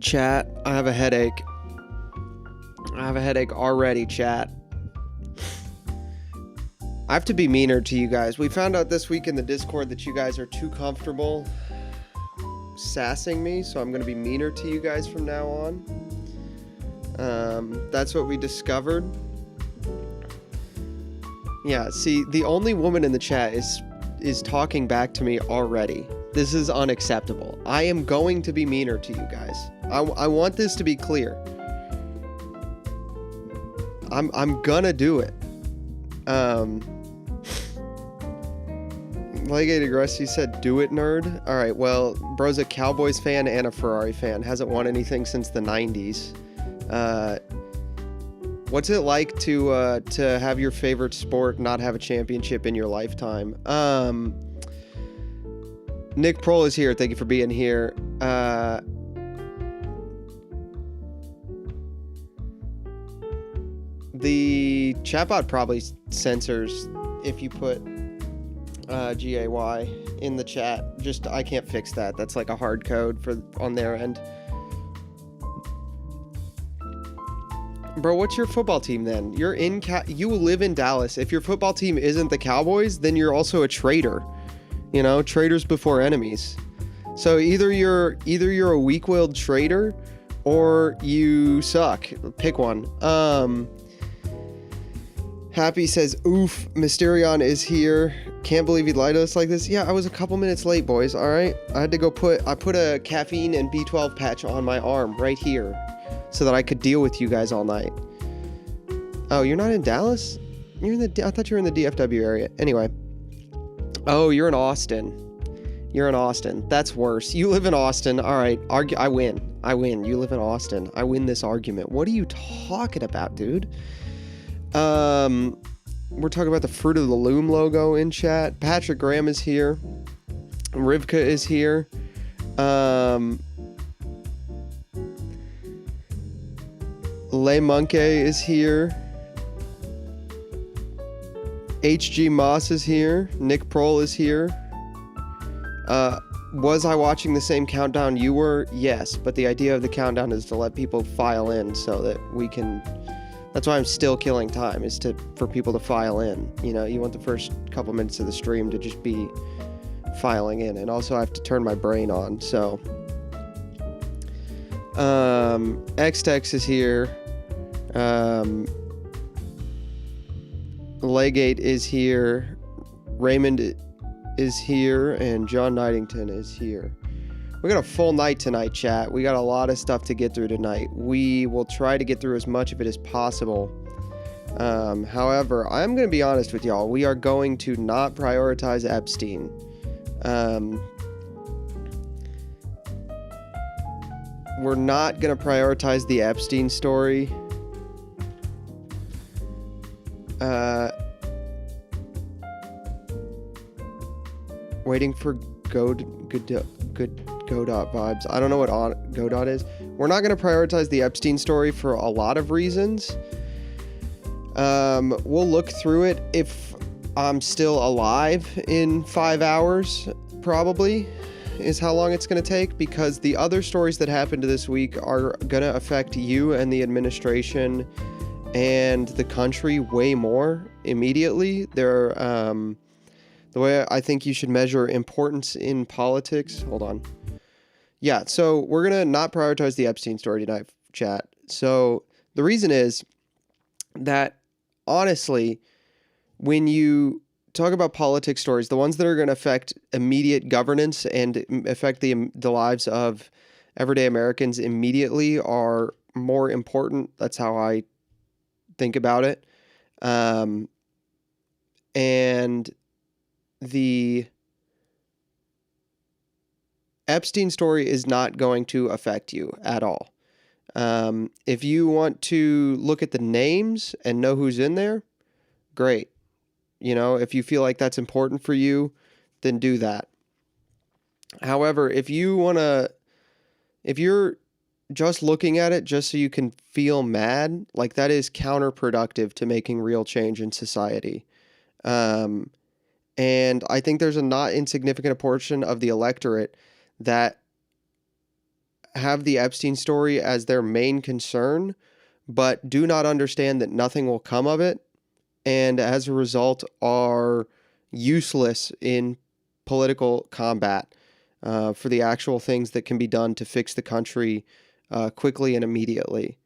Chat, I have a headache. I have a headache already, chat. I have to be meaner to you guys. We found out this week in the Discord that you guys are too comfortable sassing me, so I'm going to be meaner to you guys from now on. That's what we discovered. Yeah, see, the only woman in the chat is talking back to me already. This is unacceptable. I am going to be meaner to you guys. I want this to be clear. I'm gonna do it. Legated Rusty said, "Do it, nerd." All right. Well, bro's a Cowboys fan and a Ferrari fan. Hasn't won anything since the '90s. What's it like to have your favorite sport not have a championship in your lifetime? Nick Prohl is here. Thank you for being here. The chatbot probably censors if you put GAY in the chat. Just, I can't fix that. That's like a hard code for on their end. Bro, what's your football team then? You're in you live in Dallas. If your football team isn't the Cowboys, then you're also a traitor. You know, traitors before enemies. So either you're a weak-willed traitor or you suck. Pick one. Happy says, "Oof, Mysterion is here. Can't believe he lied to us like this." Yeah, I was a couple minutes late, boys. All right, I had to go put a caffeine and B12 patch on my arm right here, so that I could deal with you guys all night. Oh, you're not in Dallas? I thought you were in the DFW area. Anyway. Oh, you're in Austin. You're in Austin. That's worse. You live in Austin. All right. I win. You live in Austin. I win this argument. What are you talking about, dude? We're talking about the Fruit of the Loom logo in chat. Patrick Graham is here. Rivka is here. Le Monke is here. HG Moss is here. Nick Prohl is here. Was I watching the same countdown you were? Yes, but the idea of the countdown is to let people file in so that we can... That's why I'm still killing time, is for people to file in. You know, you want the first couple minutes of the stream to just be filing in. And also I have to turn my brain on, so... Xtex is here. Legate is here, Raymond is here, and John Knightington is here. We got a full night tonight, chat. We got a lot of stuff to get through tonight. We will try to get through as much of it as possible. However, I'm going to be honest with y'all. We are going to not prioritize Epstein. We're not going to prioritize the Epstein story. Waiting for Godot vibes. I don't know what Godot is. We're not going to prioritize the Epstein story for a lot of reasons. We'll look through it if I'm still alive in 5 hours, probably, is how long it's going to take, because the other stories that happened this week are going to affect you and the administration and the country way more immediately. They're, the way I think you should measure importance in politics. Hold on. Yeah, so we're going to not prioritize the Epstein story tonight, chat. So the reason is that, honestly, when you talk about politics stories, the ones that are going to affect immediate governance and affect the lives of everyday Americans immediately are more important. That's how I think about it. And the Epstein story is not going to affect you at all. If you want to look at the names and know who's in there, great. You know, if you feel like that's important for you, then do that. However, if you're just looking at it just so you can feel mad, like, that is counterproductive to making real change in society. And I think there's a not insignificant portion of the electorate that have the Epstein story as their main concern, but do not understand that nothing will come of it, and as a result are useless in political combat for the actual things that can be done to fix the country quickly and immediately.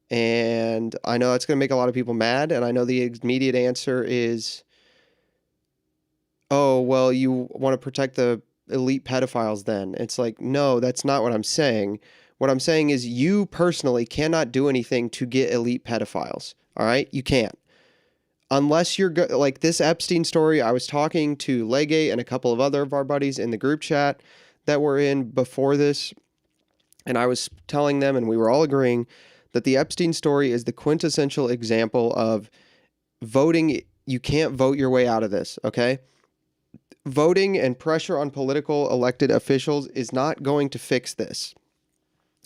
And I know that's going to make a lot of people mad, and I know the immediate answer is, oh, well, you want to protect the elite pedophiles then. It's like, no, that's not what I'm saying. What I'm saying is you personally cannot do anything to get elite pedophiles, all right? You can't. Unless you're like this Epstein story, I was talking to Legate and a couple of other of our buddies in the group chat that were in before this, and I was telling them, and we were all agreeing that the Epstein story is the quintessential example of voting. You can't vote your way out of this, okay? Voting and pressure on political elected officials is not going to fix this.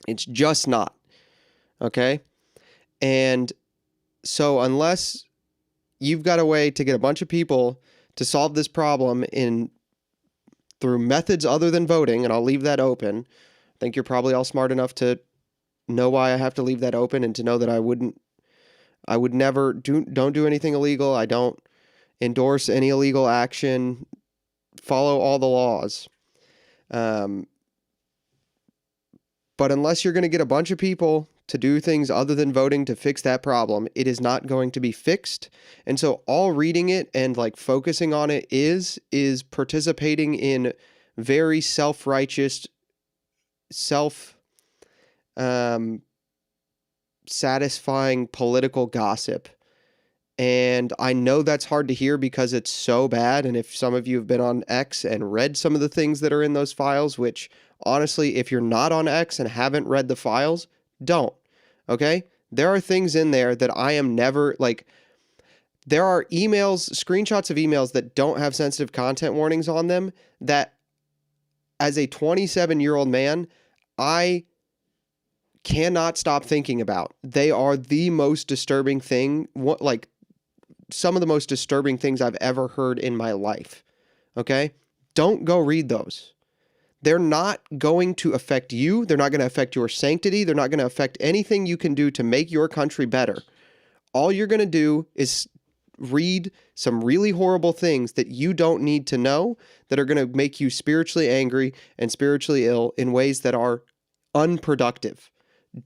It's just not, okay? And so unless you've got a way to get a bunch of people to solve this problem through methods other than voting, and I'll leave that open. I think you're probably all smart enough to know why I have to leave that open, and to know that I would never don't do anything illegal. I don't endorse any illegal action. Follow all the laws. But unless you're going to get a bunch of people to do things other than voting to fix that problem, it is not going to be fixed. And so all reading it and like focusing on it is participating in very self-righteous, satisfying political gossip. And I know that's hard to hear because it's so bad. And if some of you have been on X and read some of the things that are in those files, which honestly, if you're not on X and haven't read the files, don't. Okay? There are things in there that I am never like. There are screenshots of emails that don't have sensitive content warnings on them that, as a 27-year-old man, I cannot stop thinking about. They are the most disturbing thing, some of the most disturbing things I've ever heard in my life. Okay? Don't go read those. They're not going to affect you. They're not going to affect your sanctity. They're not going to affect anything you can do to make your country better. All you're going to do is read some really horrible things that you don't need to know, that are going to make you spiritually angry and spiritually ill in ways that are unproductive.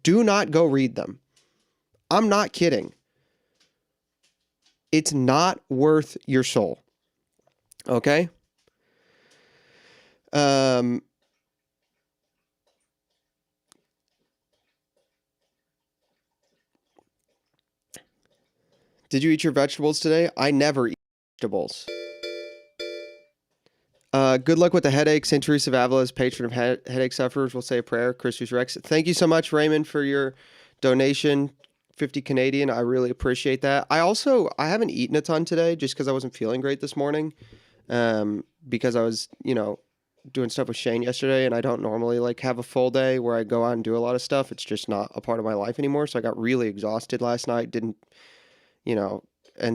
Do not go read them. I'm not kidding. It's not worth your soul. Okay? Did you eat your vegetables today? I never eat vegetables. Good luck with the headache. St. Teresa of Avila's patron of headache sufferers will say a prayer. Christus Rex. Thank you so much, Raymond, for your donation. 50 Canadian. I really appreciate that. I haven't eaten a ton today just because I wasn't feeling great this morning. Because I was, doing stuff with Shane yesterday, and I don't normally have a full day where I go out and do a lot of stuff. It's just not a part of my life anymore. So I got really exhausted last night. And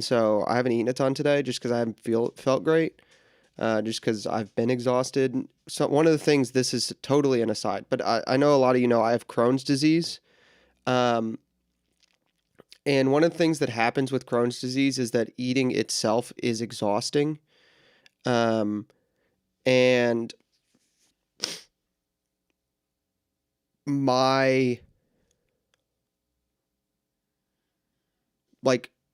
so I haven't eaten a ton today just because I haven't felt great. Just because I've been exhausted. So one of the things, this is totally an aside, but I know a lot of you know I have Crohn's disease. And one of the things that happens with Crohn's disease is that eating itself is exhausting. And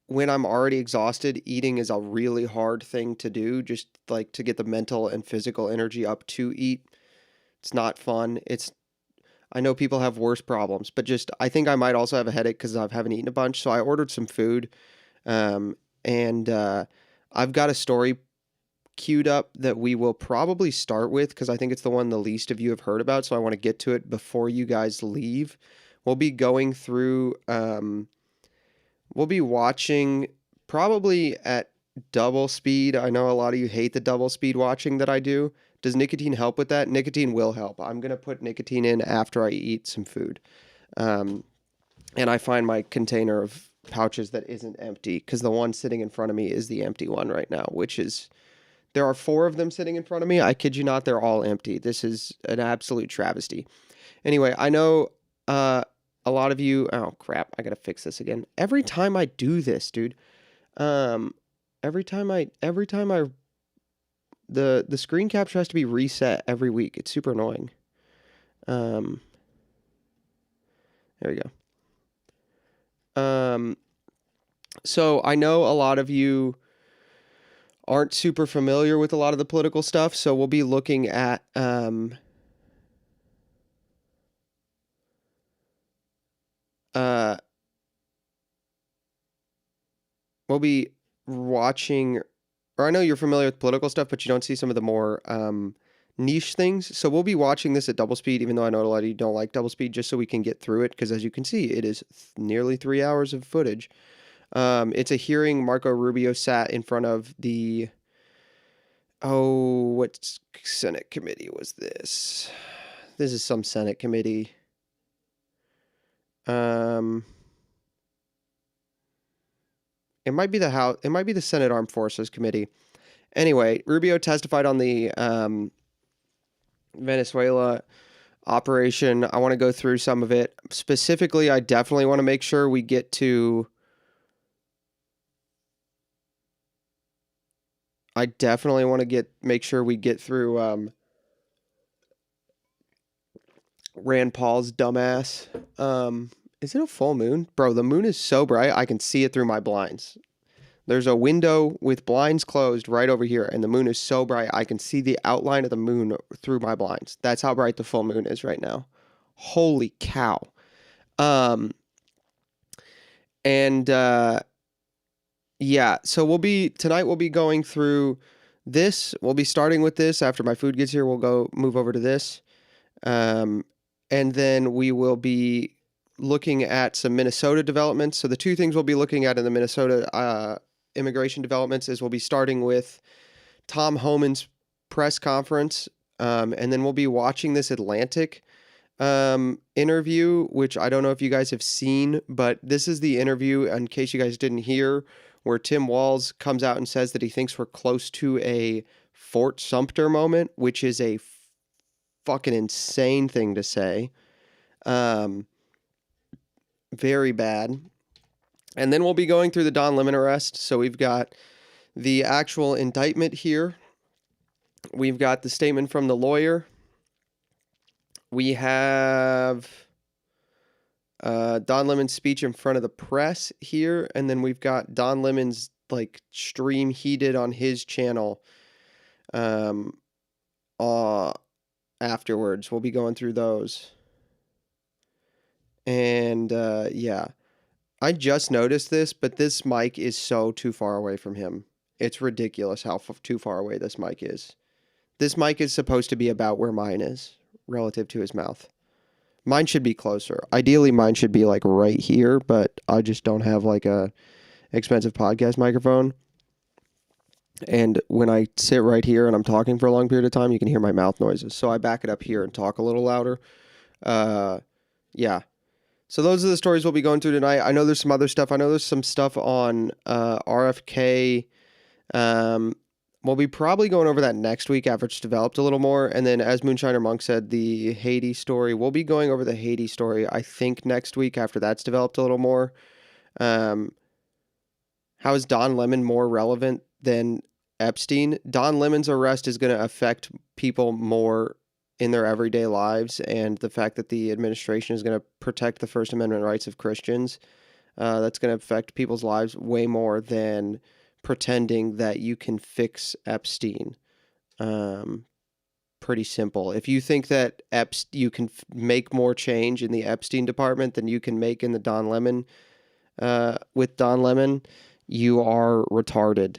when I'm already exhausted, eating is a really hard thing to do, just to get the mental and physical energy up to eat. It's not fun. I know people have worse problems, but I think I might also have a headache because I haven't eaten a bunch. So I ordered some food, and I've got a story queued up that we will probably start with because I think it's the one the least of you have heard about. So I want to get to it before you guys leave. We'll be going through, we'll be watching probably at double speed. I know a lot of you hate the double speed watching that I do. Does nicotine help with that? Nicotine will help. I'm going to put nicotine in after I eat some food. And I find my container of pouches that isn't empty because the one sitting in front of me is the empty one right now, there are 4 of them sitting in front of me. I kid you not, they're all empty. This is an absolute travesty. Anyway, I know a lot of you. Oh crap! I gotta fix this again. Every time I do this, dude. Um, every time I the screen capture has to be reset every week. It's super annoying. Um, there we go. So I know a lot of you aren't super familiar with a lot of the political stuff, so we'll be looking at we'll be watching, or I know you're familiar with political stuff, but you don't see some of the more niche things. So we'll be watching this at double speed, even though I know a lot of you don't like double speed, just so we can get through it. Because as you can see, it is nearly 3 hours of footage. It's a hearing. Marco Rubio sat in front of the, what Senate committee was this? This is some Senate committee. It might be the House. It might be the Senate Armed Forces Committee. Anyway, Rubio testified on the Venezuela operation. I want to go through some of it. Specifically, I definitely want to make sure we get to. I definitely want to make sure we get through Rand Paul's dumbass. Is it a full moon? Bro, the moon is so bright I can see it through my blinds. There's a window with blinds closed right over here, and the moon is so bright I can see the outline of the moon through my blinds. That's how bright the full moon is right now. Holy cow. And yeah, so tonight we'll be going through this. We'll be starting with this. After my food gets here, we'll move over to this. And then we will be looking at some Minnesota developments. So the two things we'll be looking at in the Minnesota immigration developments is we'll be starting with Tom Homan's press conference, and then we'll be watching this Atlantic interview, which I don't know if you guys have seen, but this is the interview, in case you guys didn't hear, where Tim Walz comes out and says that he thinks we're close to a Fort Sumter moment, which is a fucking insane thing to say. Very bad. And then we'll be going through the Don Lemon arrest. So we've got the actual indictment here. We've got the statement from the lawyer. We have Don Lemon's speech in front of the press here. And then we've got Don Lemon's stream he did on his channel afterwards. We'll be going through those. And yeah, I just noticed this, but this mic is so too far away from him. It's ridiculous how too far away this mic is. This mic is supposed to be about where mine is relative to his mouth. Mine should be closer. Ideally, mine should be right here, but I just don't have a expensive podcast microphone. And when I sit right here and I'm talking for a long period of time, you can hear my mouth noises. So I back it up here and talk a little louder. Yeah. So those are the stories we'll be going through tonight. I know there's some other stuff. I know there's some stuff on RFK. We'll be probably going over that next week after it's developed a little more. And then, as Moonshiner Monk said, the Haiti story. We'll be going over the Haiti story, I think, next week after that's developed a little more. How is Don Lemon more relevant than Epstein? Don Lemon's arrest is going to affect people more in their everyday lives, and the fact that the administration is going to protect the First Amendment rights of Christians, that's going to affect people's lives way more than pretending that you can fix Epstein. Pretty simple. If you think that you can make more change in the Epstein department than you can make in the Don Lemon, with Don Lemon, you are retarded.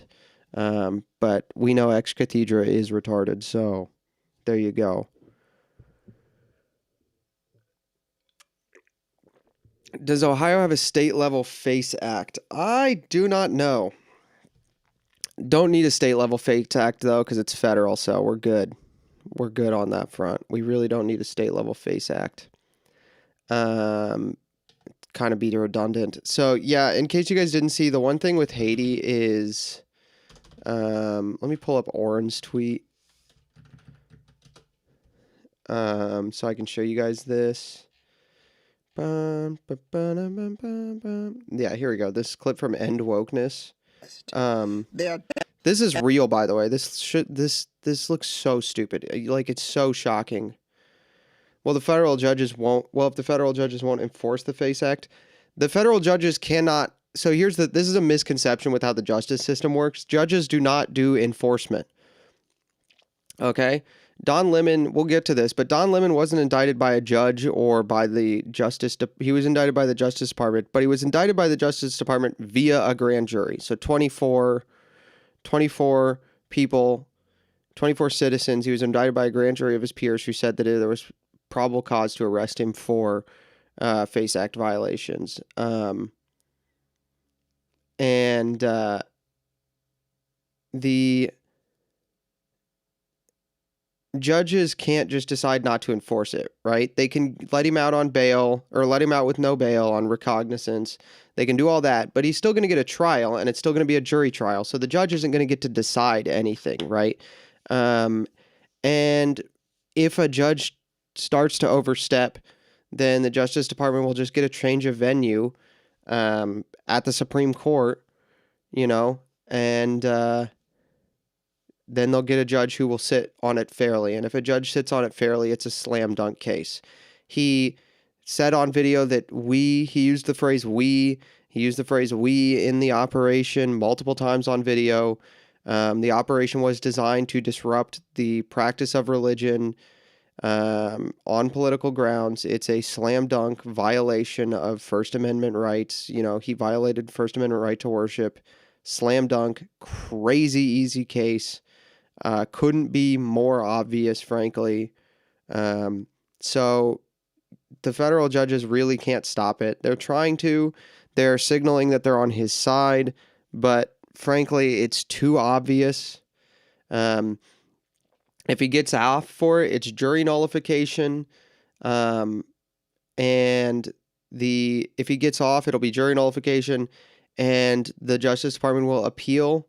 But we know ex cathedra is retarded, so there you go. Does Ohio have a state-level FACE Act? I do not know. Don't need a state-level FACE Act, though, because it's federal, so we're good. We're good on that front. We really don't need a state-level FACE Act. Kind of be redundant. So, yeah, in case you guys didn't see, the one thing with Haiti is... let me pull up Oren's tweet. so I can show you guys this. Yeah, here we go. This clip from End Wokeness. This is real, by the way. This looks so stupid. Like, it's so shocking. Well, if the federal judges won't enforce the FACE Act, the federal judges cannot. So this is a misconception with how the justice system works. Judges do not do enforcement. Okay? Don Lemon, we'll get to this, but Don Lemon wasn't indicted by a judge or by the he was indicted by the Justice Department, but he was indicted by the Justice Department via a grand jury. So 24 people, 24 citizens. He was indicted by a grand jury of his peers who said that there was probable cause to arrest him for FACE Act violations. The judges can't just decide not to enforce it, right? They can let him out on bail or let him out with no bail on recognizance. They can do all that, but he's still going to get a trial, and it's still going to be a jury trial. So the judge isn't going to get to decide anything, right? And if a judge starts to overstep, then the Justice Department will just get a change of venue at the Supreme Court, and then they'll get a judge who will sit on it fairly. And if a judge sits on it fairly, it's a slam dunk case. He said on video that he used the phrase we in the operation multiple times on video. The operation was designed to disrupt the practice of religion on political grounds. It's a slam dunk violation of First Amendment rights. He violated First Amendment right to worship. Slam dunk, crazy easy case. Couldn't be more obvious, frankly. So the federal judges really can't stop it. They're trying to. They're signaling that they're on his side, but frankly, it's too obvious. If he gets off for it, it's jury nullification. And if he gets off, it'll be jury nullification, and the Justice Department will appeal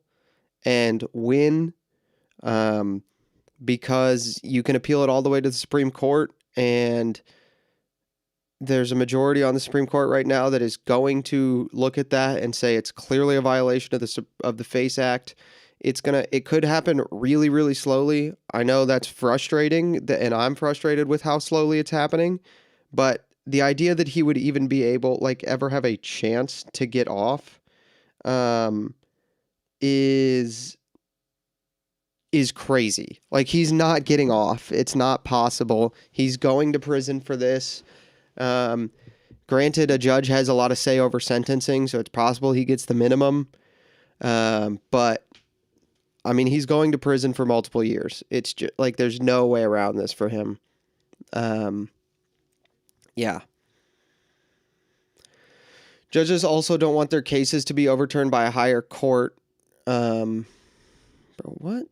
and win. Because you can appeal it all the way to the Supreme Court, and there's a majority on the Supreme Court right now that is going to look at that and say it's clearly a violation of the FACE Act. It could happen really, really slowly. I know that's frustrating, and I'm frustrated with how slowly it's happening, but the idea that he would even be able, ever have a chance to get off, is crazy. He's not getting off. It's not possible. He's going to prison for this. Granted, a judge has a lot of say over sentencing, so it's possible he gets the minimum. But I mean, he's going to prison for multiple years. It's just there's no way around this for him. Yeah. Judges also don't want their cases to be overturned by a higher court. Bro, what?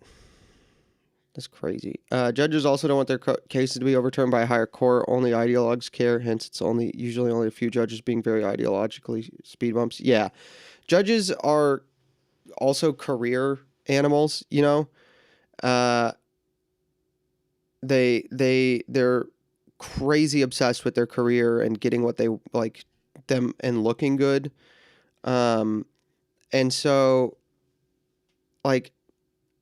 That's crazy. Judges also don't want their cases to be overturned by a higher court. Only ideologues care. Hence, it's usually only a few judges being very ideologically speed bumps. Yeah. Judges are also career animals, they're crazy obsessed with their career and getting what they like them and looking good. And so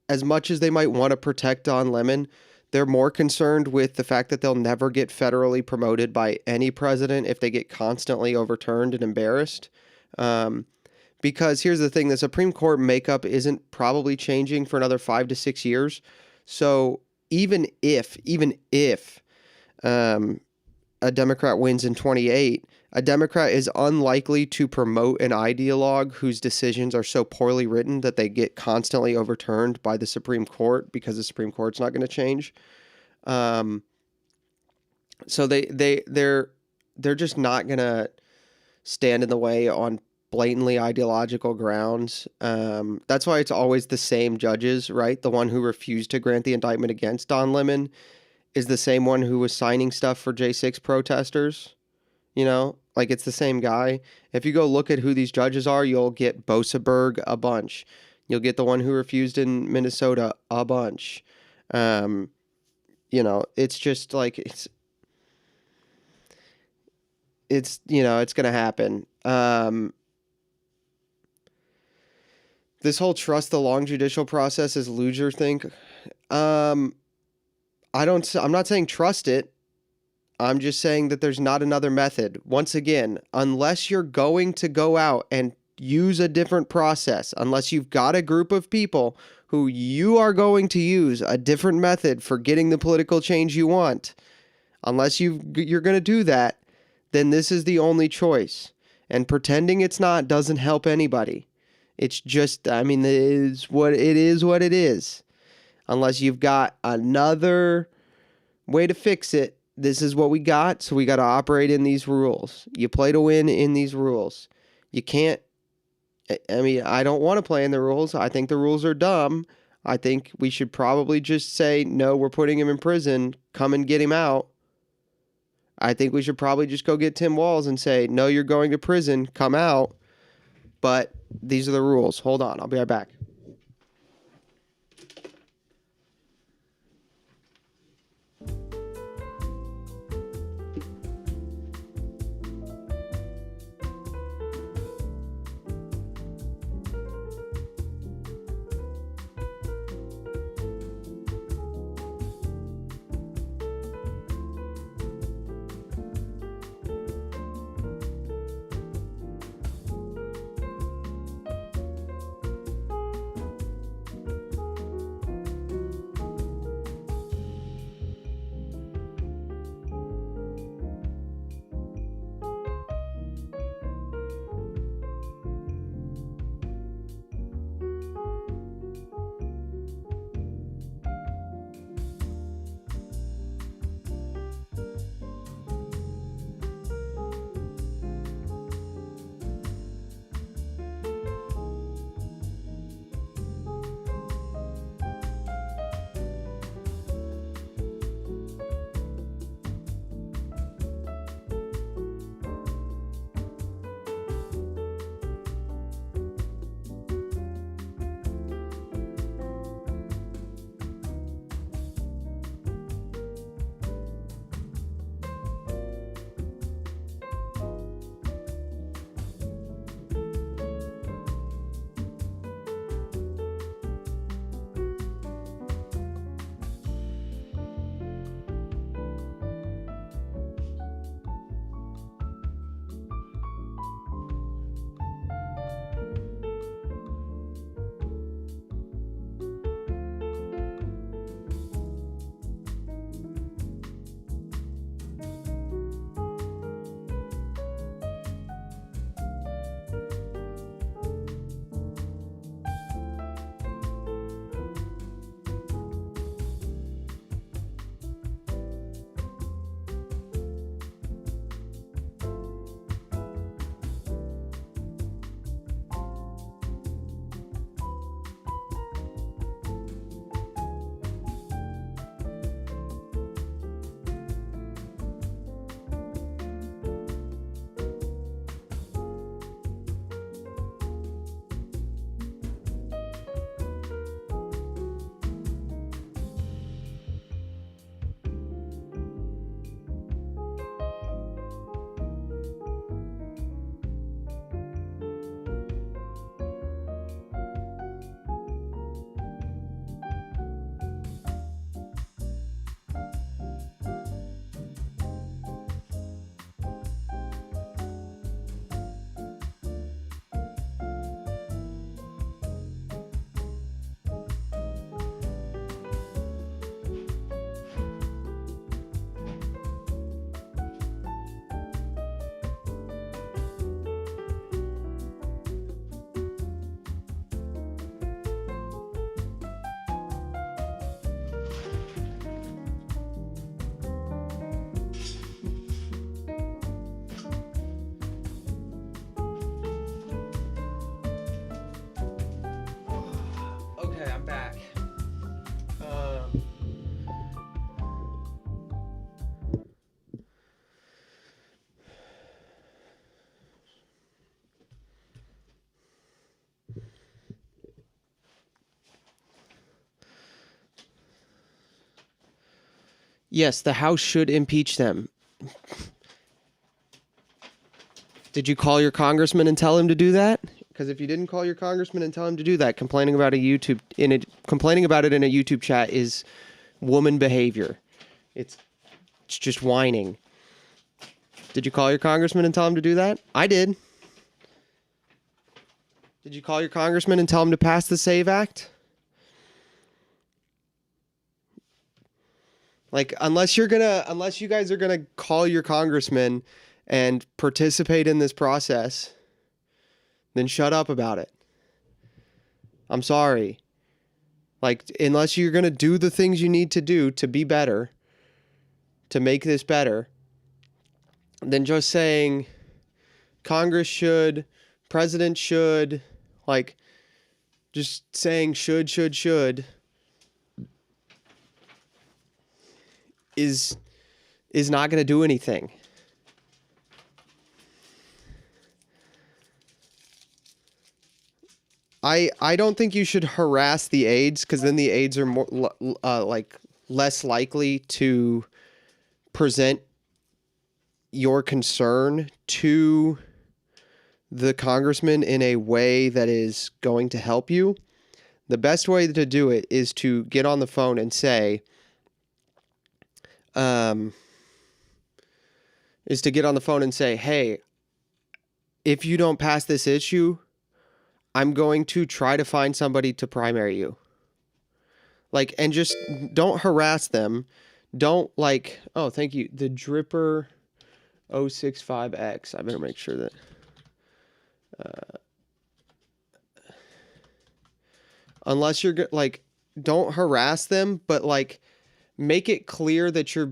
as much as they might want to protect Don Lemon, they're more concerned with the fact that they'll never get federally promoted by any president if they get constantly overturned and embarrassed. Because here's the thing, the Supreme Court makeup isn't probably changing for another 5 to 6 years. So even if a Democrat wins in 28, a Democrat is unlikely to promote an ideologue whose decisions are so poorly written that they get constantly overturned by the Supreme Court, because the Supreme Court's not going to change. So they're just not going to stand in the way on blatantly ideological grounds. That's why it's always the same judges, right? The one who refused to grant the indictment against Don Lemon is the same one who was signing stuff for J6 protesters. It's the same guy. If you go look at who these judges are, you'll get Boseberg a bunch. You'll get the one who refused in Minnesota a bunch. It's just like it's it's gonna happen. This whole trust the long judicial process is loser thing. Um, I'm not saying trust it. I'm just saying that there's not another method. Once again, unless you're going to go out and use a different process, unless you've got a group of people who you are going to use a different method for getting the political change you want, unless you're going to do that, then this is the only choice. And pretending it's not doesn't help anybody. It's just, I mean, it is what it is. Unless you've got another way to fix it, this is what we got, so we got to operate in these rules. You play to win in these rules. You can't, I mean, I don't want to play in the rules. I think the rules are dumb. I think we should probably just say, no, we're putting him in prison. Come and get him out. I think we should probably just go get Tim Walz and say, no, you're going to prison. Come out. But these are the rules. Hold on. I'll be right back. Yes, the House should impeach them. Did you call your congressman and tell him to do that? Because if you didn't call your congressman and tell him to do that, complaining about it in a YouTube chat is woman behavior. It's just whining. Did you call your congressman and tell him to do that? I did. Did you call your congressman and tell him to pass the SAVE Act? Like, unless you guys are gonna call your congressman and participate in this process, then shut up about it. I'm sorry. Like, unless you're going to do the things you need to do to be better, to make this better, then just saying Congress should, president should, like, just saying should, is not going to do anything. I don't think you should harass the aides, because then the aides are more less likely to present your concern to the congressman in a way that is going to help you. The best way to do it is to get on the phone and say, hey, if you don't pass this issue, I'm going to try to find somebody to primary you. Like, and just don't harass them. Don't oh, thank you. The Dripper 065X. I better make sure that. Unless you're don't harass them, but make it clear that you're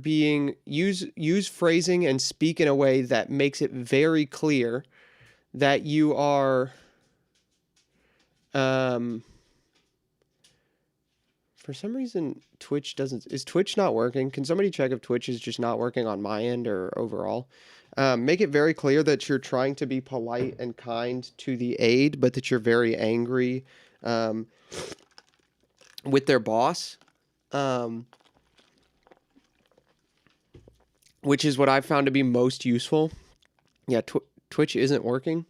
use phrasing and speak in a way that makes it very clear that you are, for some reason, is Twitch not working? Can somebody check if Twitch is just not working on my end or overall? Make it very clear that you're trying to be polite and kind to the aide, but that you're very angry, with their boss. Which is what I've found to be most useful. Yeah, Twitch isn't working.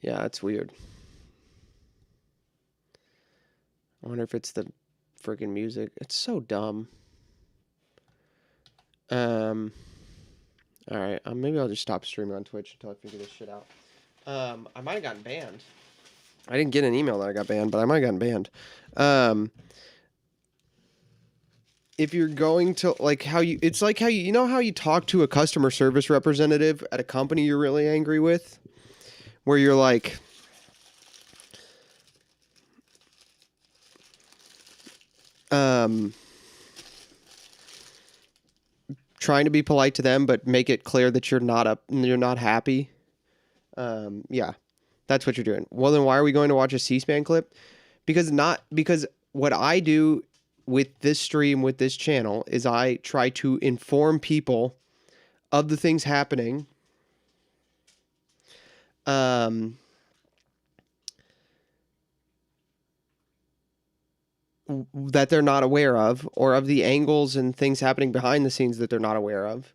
Yeah, that's weird. I wonder if it's the freaking music. It's so dumb. All right. Maybe I'll just stop streaming on Twitch until I figure this shit out. I might have gotten banned. I didn't get an email that I got banned, but I might have gotten banned. If you're going to it's like how you know how you talk to a customer service representative at a company you're really angry with, where you're like, trying to be polite to them, but make it clear that you're not happy. Yeah, that's what you're doing. Well, then why are we going to watch a C-SPAN clip? Because what I do with this stream, with this channel, is I try to inform people of the things happening, that they're not aware of, or of the angles and things happening behind the scenes that they're not aware of.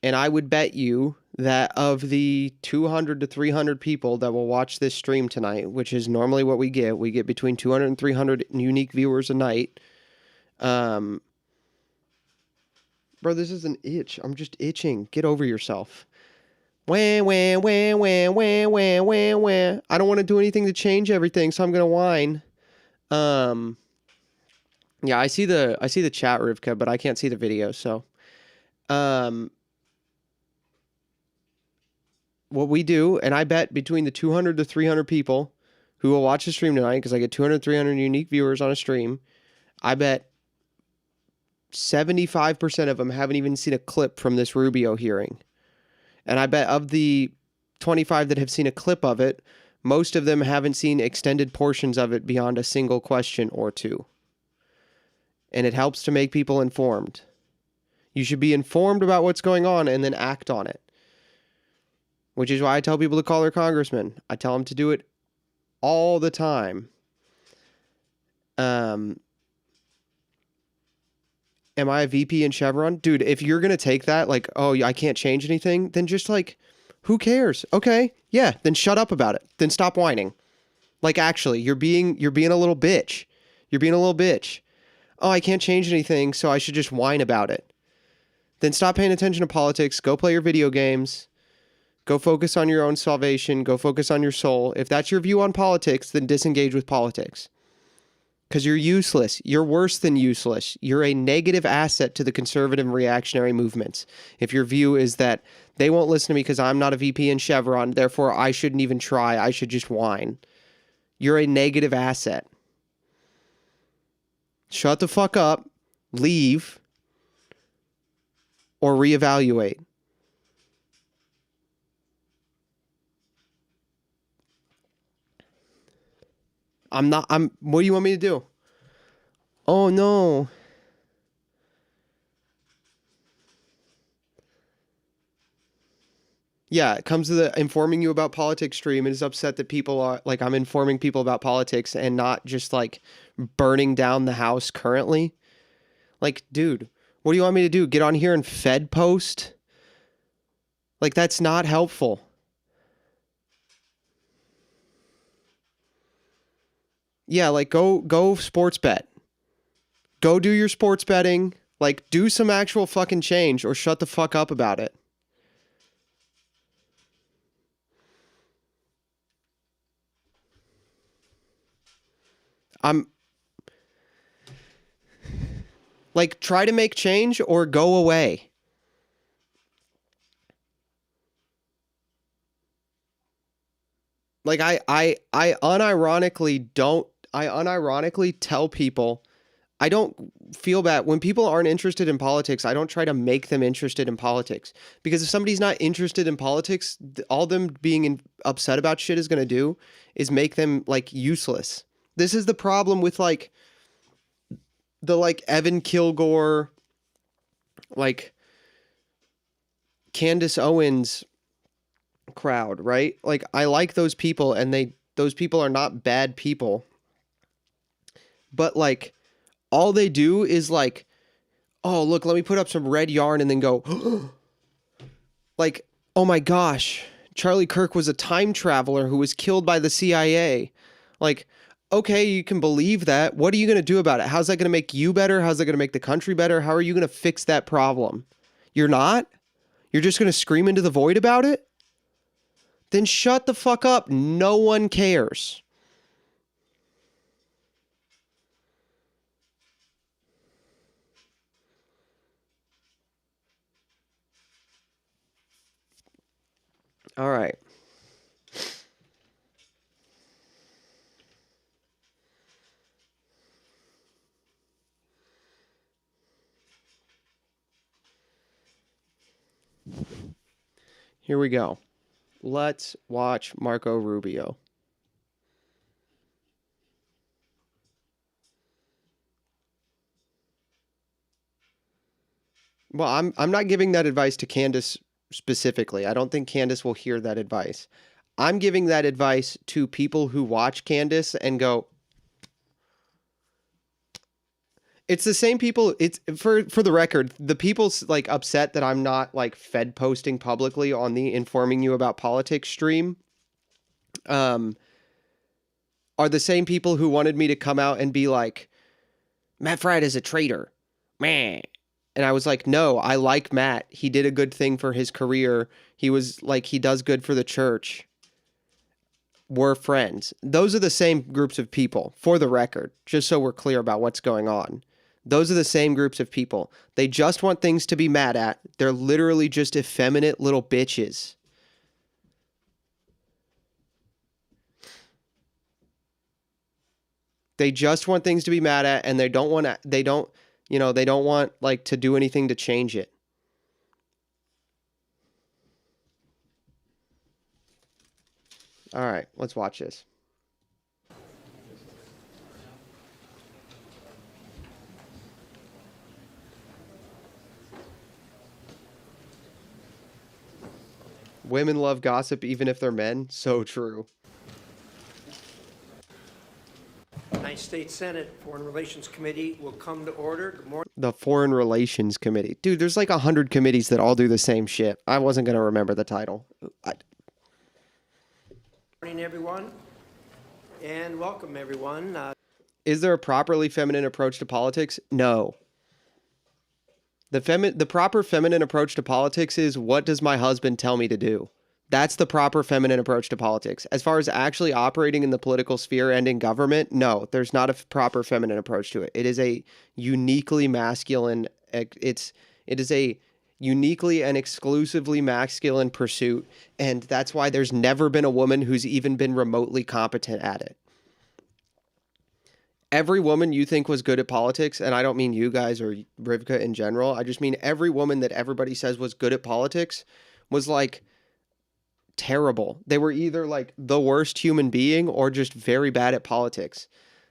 And I would bet you that of the 200 to 300 people that will watch this stream tonight, which is normally what we get between 200 and 300 unique viewers a night. Bro, this is an itch. I'm just itching. Get over yourself. Wah, wah, wah, wah, wah, wah, wah, wah. I don't want to do anything to change everything, so I'm gonna whine. Yeah, I see the chat, Rivka, but I can't see the video, so what we do, and I bet between the 200 to 300 people who will watch the stream tonight, because I get 200, 300 unique viewers on a stream, I bet 75% of them haven't even seen a clip from this Rubio hearing. And I bet of the 25 that have seen a clip of it, most of them haven't seen extended portions of it beyond a single question or two. And it helps to make people informed. You should be informed about what's going on and then act on it. Which is why I tell people to call their congressman. I tell them to do it all the time. And am I a VP in Chevron? Dude, if you're going to take that, like, oh, I can't change anything, then just like, who cares? Okay. Yeah. Then shut up about it. Then stop whining. Like, actually, you're being a little bitch. You're being a little bitch. Oh, I can't change anything, so I should just whine about it. Then stop paying attention to politics. Go play your video games. Go focus on your own salvation. Go focus on your soul. If that's your view on politics, then disengage with politics. Because you're useless. You're worse than useless. You're a negative asset to the conservative and reactionary movements. If your view is that they won't listen to me because I'm not a VP in Chevron, therefore I shouldn't even try, I should just whine. You're a negative asset. Shut the fuck up, leave, or reevaluate. What do you want me to do? Oh no. Yeah, it comes to the informing you about politics stream and is upset that people are like, I'm informing people about politics and not just like burning down the house currently. Like, dude, what do you want me to do? Get on here and Fed post? Like, that's not helpful. Yeah, like go sports bet. Go do your sports betting. Like, do some actual fucking change or shut the fuck up about it. I'm like, try to make change or go away. Like, I unironically tell people, I don't feel bad when people aren't interested in politics. I don't try to make them interested in politics, because if somebody's not interested in politics, all them being upset about shit is going to do is make them like useless. This is the problem with like the like Evan Kilgore, like Candace Owens crowd, right? Like, I like those people, and those people are not bad people. But like, all they do is like, oh, look, let me put up some red yarn and then go, like, oh my gosh, Charlie Kirk was a time traveler who was killed by the CIA. Like, okay, you can believe that. What are you going to do about it? How's that going to make you better? How's that going to make the country better? How are you going to fix that problem? You're not? You're just going to scream into the void about it? Then shut the fuck up. No one cares. All right. Here we go. Let's watch Marco Rubio. Well, I'm not giving that advice to Candace specifically. I don't think Candace will hear that advice. I'm giving that advice to people who watch Candace and go, it's the same people. It's for the record, the people's like upset that I'm not like Fed posting publicly on the informing you about politics stream. Are the same people who wanted me to come out and be like, Matt Fradd is a traitor. Meh. And I was like, no, I like Matt. He did a good thing for his career. He was like, he does good for the church. We're friends. Those are the same groups of people, for the record, just so we're clear about what's going on. Those are the same groups of people. They just want things to be mad at. They're literally just effeminate little bitches. They just want things to be mad at, and they don't want like to do anything to change it. All right, let's watch this. Women love gossip even if they're men. So true. Nice States Senate Foreign Relations Committee will come to order. Good morning. The Foreign Relations Committee. Dude, there's like 100 committees that all do the same shit. I wasn't going to remember the title. Good morning, everyone, and welcome, everyone. Is there a properly feminine approach to politics? No. The proper feminine approach to politics is, what does my husband tell me to do? That's the proper feminine approach to politics. As far as actually operating in the political sphere and in government, no, there's not a proper feminine approach to it. It is a uniquely masculine, it is a uniquely and exclusively masculine pursuit, and that's why there's never been a woman who's even been remotely competent at it. Every woman you think was good at politics, and I don't mean you guys or Rivka in general, I just mean every woman that everybody says was good at politics was like terrible. They were either like the worst human being or just very bad at politics.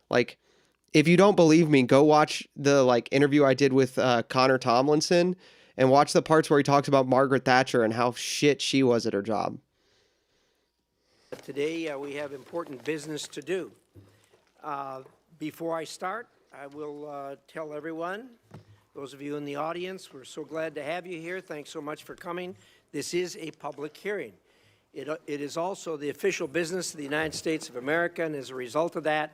Like, if you don't believe me, go watch the like interview I did with Connor Tomlinson and watch the parts where he talks about Margaret Thatcher and how shit she was at her job. Today we have important business to do. Before I start, I will tell everyone, those of you in the audience, we're so glad to have you here. Thanks so much for coming. This is a public hearing. It is also the official business of the United States of America, and as a result of that,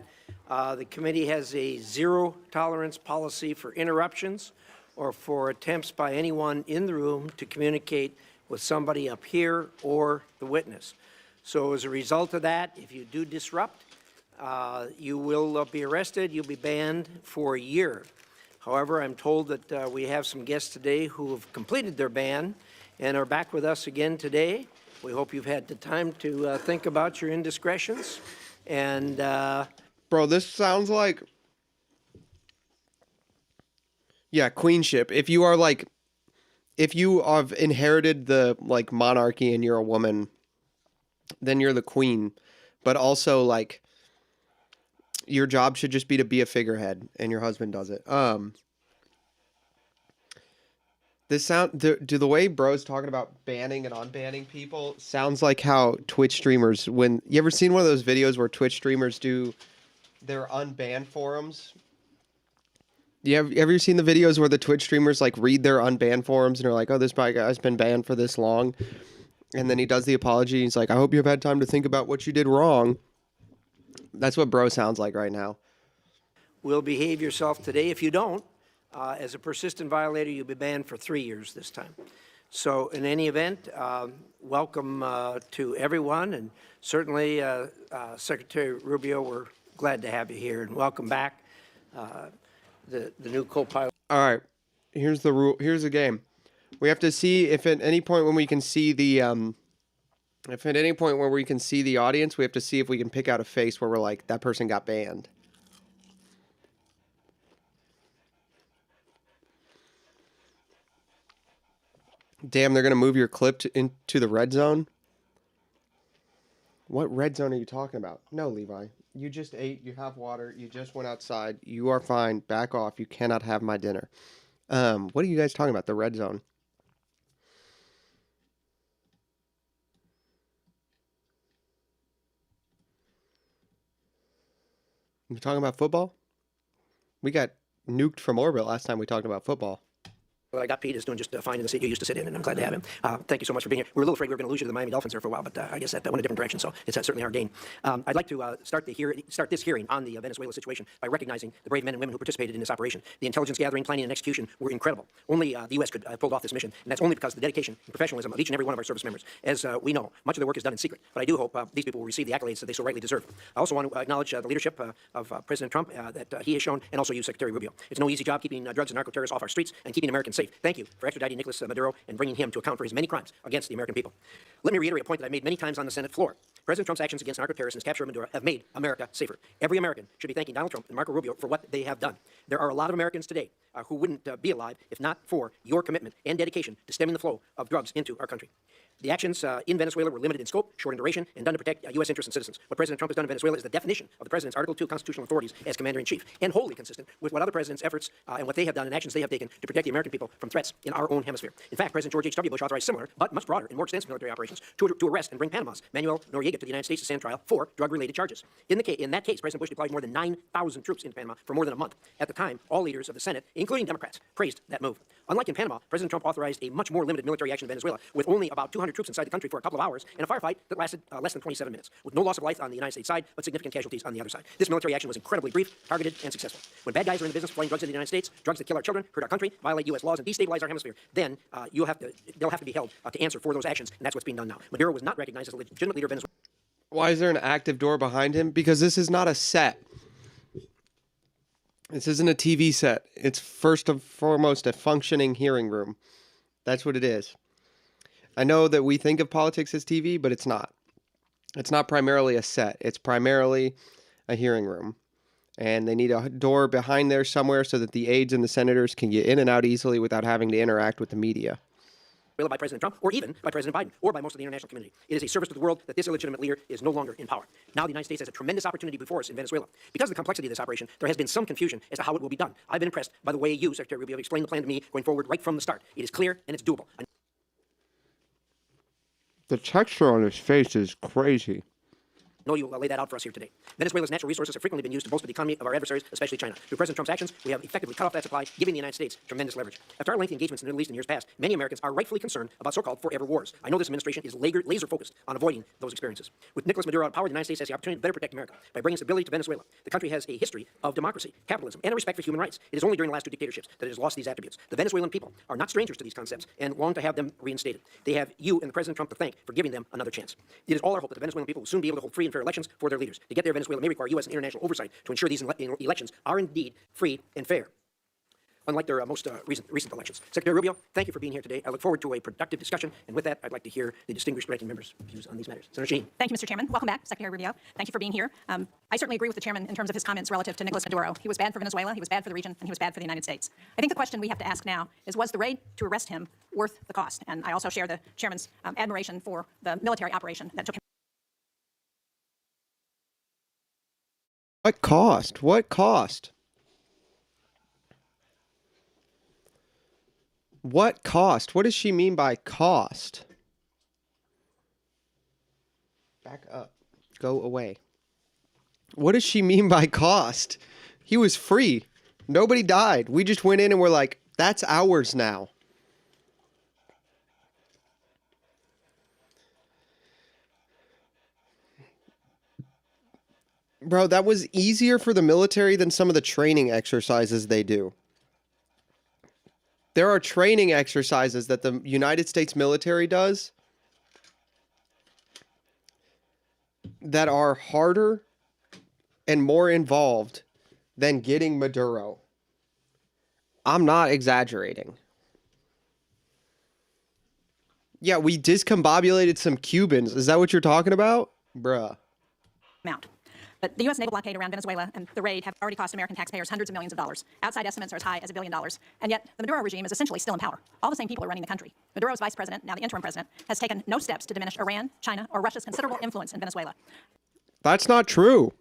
the committee has a zero-tolerance policy for interruptions or for attempts by anyone in the room to communicate with somebody up here or the witness. So as a result of that, if you do disrupt, you will be arrested. You'll be banned for a year. However, I'm told that we have some guests today who have completed their ban and are back with us again today. We hope you've had the time to think about your indiscretions. And bro, this sounds like, yeah, queenship. If you are like, if you have inherited the like monarchy and you're a woman, then you're the queen. But also like, your job should just be to be a figurehead, and your husband does it. The way bro's talking about banning and unbanning people sounds like how Twitch streamers, when you ever seen one of those videos where Twitch streamers do their unbanned forums? You ever seen the videos where the Twitch streamers like read their unbanned forums and are like, oh, this guy's been banned for this long, and then he does the apology. He's like, I hope you've had time to think about what you did wrong. That's what bro sounds like right now. will behave yourself today. If you don't, as a persistent violator, you'll be banned for 3 years this time. So in any event, welcome to everyone, and certainly Secretary Rubio, we're glad to have you here, and welcome back, the new co-pilot. All right, here's the rule. Here's the game. We have to see if at any point when we can see the if at any point where we can see the audience, we have to see if we can pick out a face where we're like, that person got banned. Damn, they're going to move your clip into the red zone? What red zone are you talking about? No, Levi. You just ate, you have water, you just went outside, you are fine, back off, you cannot have my dinner. What are you guys talking about, the red zone? You talking about football? We got nuked from orbit last time we talked about football. Well, I got Pete is doing just fine in the seat you used to sit in, and I'm glad to have him. Thank you so much for being here. We were a little afraid we were going to lose you to the Miami Dolphins there for a while, but I guess that went a different direction, so it's certainly our gain. I'd like to start this hearing on the Venezuela situation by recognizing the brave men and women who participated in this operation. The intelligence gathering, planning, and execution were incredible. Only the U.S. could have pulled off this mission, and that's only because of the dedication and professionalism of each and every one of our service members. As we know, much of the work is done in secret, but I do hope these people will receive the accolades that they so rightly deserve. I also want to acknowledge the leadership of President Trump that he has shown, and also you, Secretary Rubio. It's no easy job keeping drugs and narco-terrorists off our streets and keeping Americans safe. Thank you for extraditing Nicolas Maduro and bringing him to account for his many crimes against the American people. Let me reiterate a point that I've made many times on the Senate floor. President Trump's actions against narco-terrorists and his capture of Maduro have made America safer. Every American should be thanking Donald Trump and Marco Rubio for what they have done. There are a lot of Americans today who wouldn't be alive if not for your commitment and dedication to stemming the flow of drugs into our country. The actions in Venezuela were limited in scope, short in duration, and done to protect U.S. interests and citizens. What President Trump has done in Venezuela is the definition of the President's Article 2 constitutional authorities as Commander-in-Chief, and wholly consistent with what other presidents' efforts and what they have done and actions they have taken to protect the American people from threats in our own hemisphere. In fact, President George H.W. Bush authorized similar, but much broader and more extensive military operations to arrest and bring Panama's Manuel Noriega to the United States to stand trial for drug-related charges. In that case, President Bush deployed more than 9,000 troops into Panama for more than a month. At the time, all leaders of the Senate, including Democrats, praised that move. Unlike in Panama, President Trump authorized a much more limited military action in Venezuela, with only about 200 troops inside the country for a couple of hours, and a firefight that lasted less than 27 minutes, with no loss of life on the United States side, but significant casualties on the other side. This military action was incredibly brief, targeted, and successful. When bad guys are in the business of flying drugs into the United States, drugs that kill our children, hurt our country, violate U.S. laws, and destabilize our hemisphere, then they'll have to be held to answer for those actions, and that's what's being done now. Maduro was not recognized as a legitimate leader of Venezuela. Why is there an active door behind him? Because this is not a set. This isn't a TV set. It's first and foremost a functioning hearing room. That's what it is. I know that we think of politics as TV, but it's not. It's not primarily a set. It's primarily a hearing room. And they need a door behind there somewhere so that the aides and the senators can get in and out easily without having to interact with the media. By President Trump, or even by President Biden, or by most of the international community. It is a service to the world that this illegitimate leader is no longer in power. Now the United States has a tremendous opportunity before us in Venezuela. Because of the complexity of this operation, there has been some confusion as to how it will be done. I've been impressed by the way you, Secretary Rubio, have explained the plan to me going forward right from the start. It is clear and it's doable. The texture on his face is crazy. No, you will lay that out for us here today. Venezuela's natural resources have frequently been used to bolster the economy of our adversaries, especially China. Through President Trump's actions, we have effectively cut off that supply, giving the United States tremendous leverage. After our lengthy engagements in the Middle East in years past, many Americans are rightfully concerned about so-called forever wars. I know this administration is laser-focused on avoiding those experiences. With Nicolas Maduro out of power, the United States has the opportunity to better protect America by bringing stability to Venezuela. The country has a history of democracy, capitalism, and a respect for human rights. It is only during the last two dictatorships that it has lost these attributes. The Venezuelan people are not strangers to these concepts and long to have them reinstated. They have you and President Trump to thank for giving them another chance. It is all our hope that the Venezuelan people will soon be able to hold free and fair elections for their leaders. To get there, Venezuela may require U.S. and international oversight to ensure these elections are indeed free and fair, unlike their most recent elections. Secretary Rubio, thank you for being here today. I look forward to a productive discussion, and with that, I'd like to hear the distinguished ranking members' views on these matters. Senator Sheen. Thank you, Mr. Chairman. Welcome back, Secretary Rubio. Thank you for being here. I certainly agree with the chairman in terms of his comments relative to Nicolas Maduro. He was bad for Venezuela, he was bad for the region, and he was bad for the United States. I think the question we have to ask now is, was the raid to arrest him worth the cost? And I also share the chairman's admiration for the military operation that took him. What cost? What cost? What cost? What does she mean by cost? Back up. Go away. What does she mean by cost? He was free. Nobody died. We just went in and we're like, that's ours now. Bro, that was easier for the military than some of the training exercises they do. There are training exercises that the United States military does that are harder and more involved than getting Maduro. I'm not exaggerating. Yeah, we discombobulated some Cubans. Is that what you're talking about? Bruh. Amount. But the U.S. naval blockade around Venezuela and the raid have already cost American taxpayers hundreds of millions of dollars. Outside estimates are as high as $1 billion. And yet, the Maduro regime is essentially still in power. All the same people are running the country. Maduro's vice president, now the interim president, has taken no steps to diminish Iran, China, or Russia's considerable influence in Venezuela. That's not true.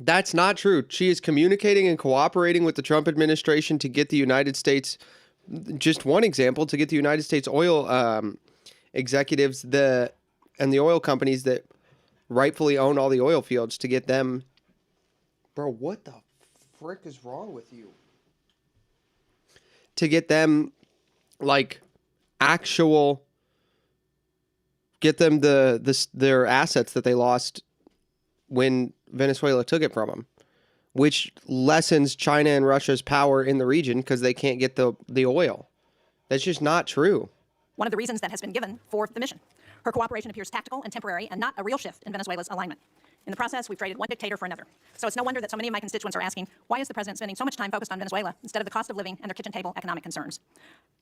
That's not true. She is communicating and cooperating with the Trump administration to get the United States, just one example, to get the United States oil executives and the oil companies that rightfully own all the oil fields to get them. Bro, what the frick is wrong with you? To get them like actual, get them their assets that they lost when Venezuela took it from them, which lessens China and Russia's power in the region because they can't get the oil. That's just not true. One of the reasons that has been given for the mission. Her cooperation appears tactical and temporary and not a real shift in Venezuela's alignment. In the process, we've traded one dictator for another. So it's no wonder that so many of my constituents are asking, why is the president spending so much time focused on Venezuela instead of the cost of living and their kitchen table economic concerns?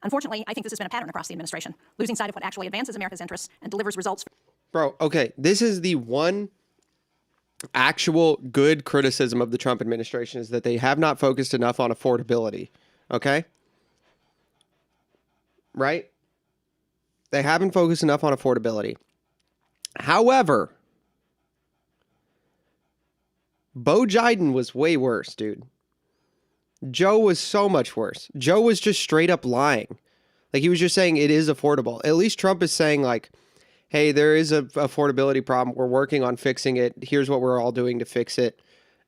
Unfortunately, I think this has been a pattern across the administration, losing sight of what actually advances America's interests and delivers results. Bro, okay, this is the one actual good criticism of the Trump administration is that they have not focused enough on affordability. Okay? Right? They haven't focused enough on affordability. However, Bo Biden was way worse, dude. Joe was so much worse. Joe was just straight up lying. Like, he was just saying it is affordable. At least Trump is saying, like, hey, there is a affordability problem. We're working on fixing it. Here's what we're all doing to fix it.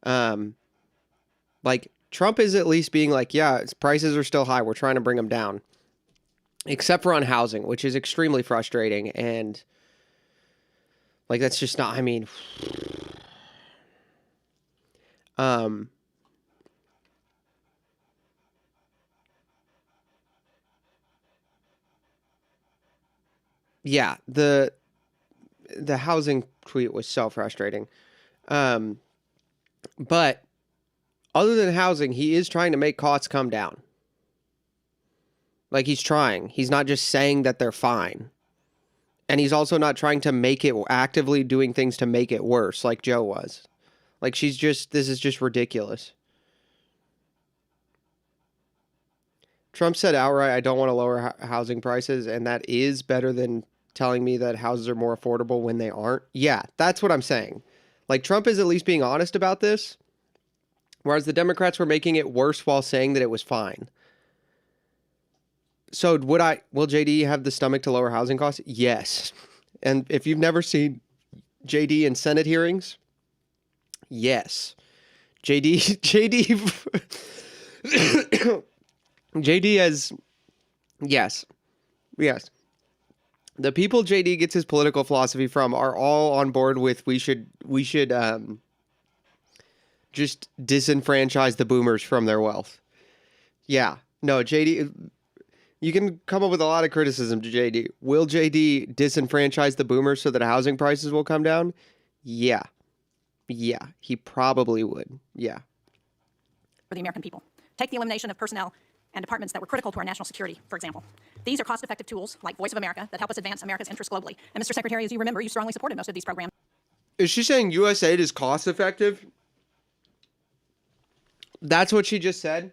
Like, Trump is at least being like, yeah, prices are still high. We're trying to bring them down. Except for on housing, which is extremely frustrating. And, like, that's just not, I mean... Yeah, the housing tweet was so frustrating. But other than housing, he is trying to make costs come down. Like, he's trying. He's not just saying that they're fine. And he's also not trying to make it actively doing things to make it worse like Joe was. Like, this is just ridiculous. Trump said outright, I don't want to lower housing prices, and that is better than telling me that houses are more affordable when they aren't. Yeah, that's what I'm saying. Like, Trump is at least being honest about this, whereas the Democrats were making it worse while saying that it was fine. So will JD have the stomach to lower housing costs? Yes. And if you've never seen JD in Senate hearings, yes. JD has, yes. The people JD gets his political philosophy from are all on board with we should just disenfranchise the boomers from their wealth. Yeah. No, JD, you can come up with a lot of criticism to JD. Will JD disenfranchise the boomers so that housing prices will come down? Yeah. Yeah, he probably would. Yeah. For the American people. Take the elimination of personnel and departments that were critical to our national security, for example. These are cost-effective tools, like Voice of America, that help us advance America's interests globally. And Mr. Secretary, as you remember, you strongly supported most of these programs. Is she saying USAID is cost-effective? That's what she just said?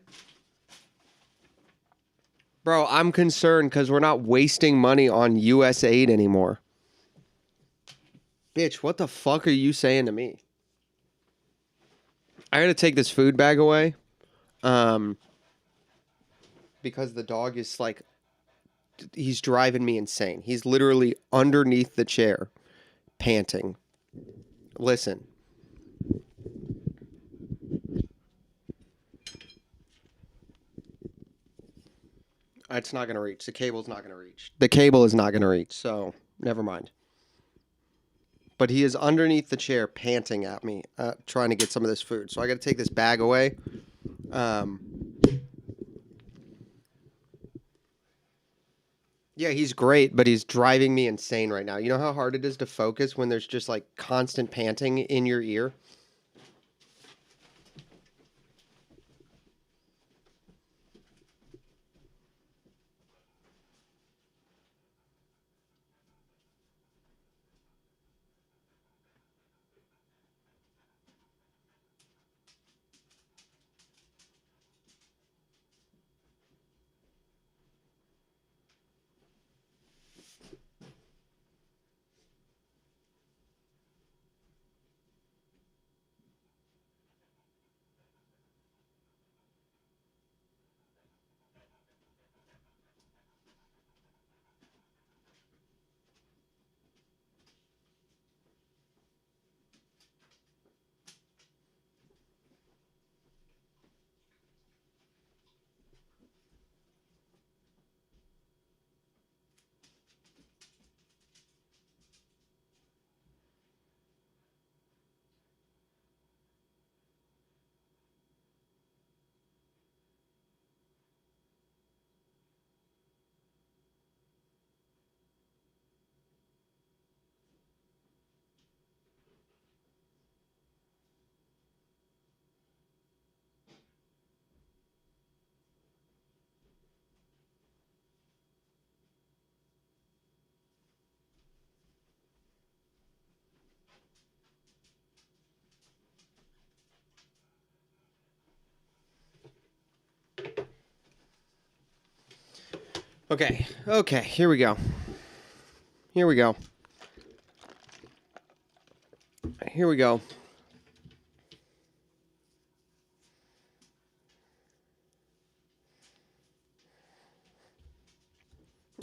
Bro, I'm concerned because we're not wasting money on USAID anymore. Bitch, what the fuck are you saying to me? I gotta take this food bag away. Because the dog is like, he's driving me insane. He's literally underneath the chair, panting. Listen. It's not going to reach. The cable's not going to reach. The cable is not going to reach, so never mind. But he is underneath the chair, panting at me, trying to get some of this food. So I got to take this bag away. Yeah, he's great, but he's driving me insane right now. You know how hard it is to focus when there's just like constant panting in your ear? Okay, here we go. Here we go. Here we go.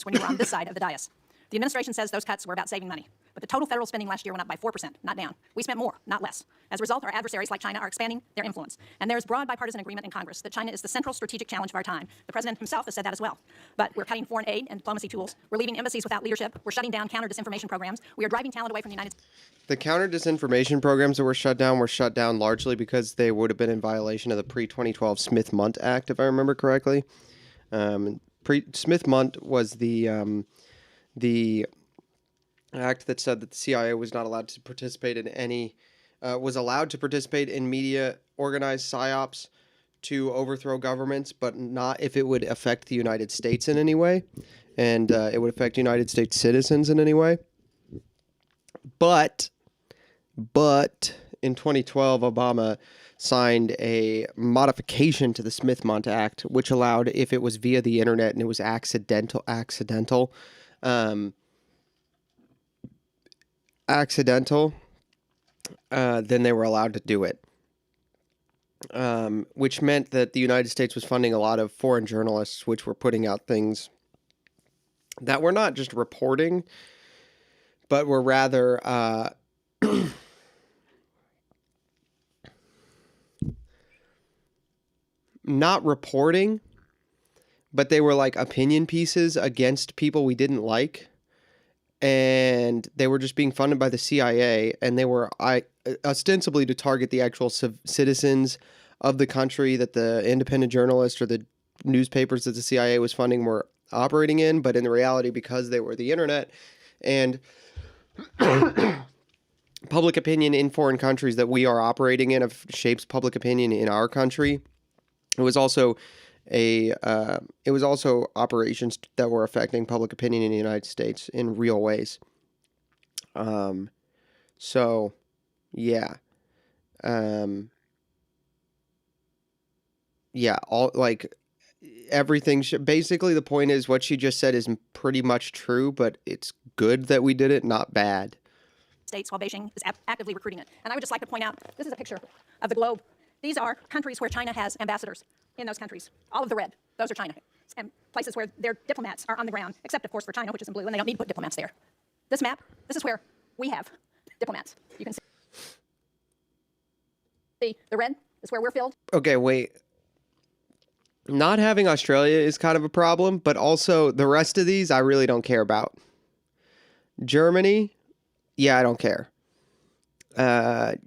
When you were on this side of the dais. The administration says those cuts were about saving money. But the total federal spending last year went up by 4%, not down. We spent more, not less. As a result, our adversaries like China are expanding their influence. And there is broad bipartisan agreement in Congress that China is the central strategic challenge of our time. The president himself has said that as well. But we're cutting foreign aid and diplomacy tools. We're leaving embassies without leadership. We're shutting down counter-disinformation programs. We are driving talent away from the United States. The counter-disinformation programs that were shut down largely because they would have been in violation of the pre-2012 Smith-Mundt Act, if I remember correctly. Smith-Mundt was the act that said that the CIA was not allowed to participate in was allowed to participate in media organized psyops to overthrow governments, but not if it would affect the United States in any way, and it would affect United States citizens in any way. But in 2012, Obama signed a modification to the Smith-Mundt Act, which allowed, if it was via the internet and it was accidental, then they were allowed to do it. Which meant that the United States was funding a lot of foreign journalists, which were putting out things that were not just reporting, but were rather not reporting, but they were like opinion pieces against people we didn't like. And they were just being funded by the CIA, and they were ostensibly to target the actual citizens of the country that the independent journalists or the newspapers that the CIA was funding were operating in. But in reality, because they were the internet and public opinion in foreign countries that we are operating in shapes public opinion in our country, it was also operations that were affecting public opinion in the United States in real ways. So, yeah. All like everything. Basically, the point is what she just said is pretty much true, but it's good that we did it, not bad. States while Beijing is actively recruiting it. And I would just like to point out, this is a picture of the globe. These are countries where China has ambassadors in those countries. All of the red, those are China. And places where their diplomats are on the ground, except, of course, for China, which is in blue, and they don't need to put diplomats there. This map, this is where we have diplomats. You can see the red is where we're filled. Okay, wait. Not having Australia is kind of a problem, but also the rest of these I really don't care about. Germany, yeah, I don't care.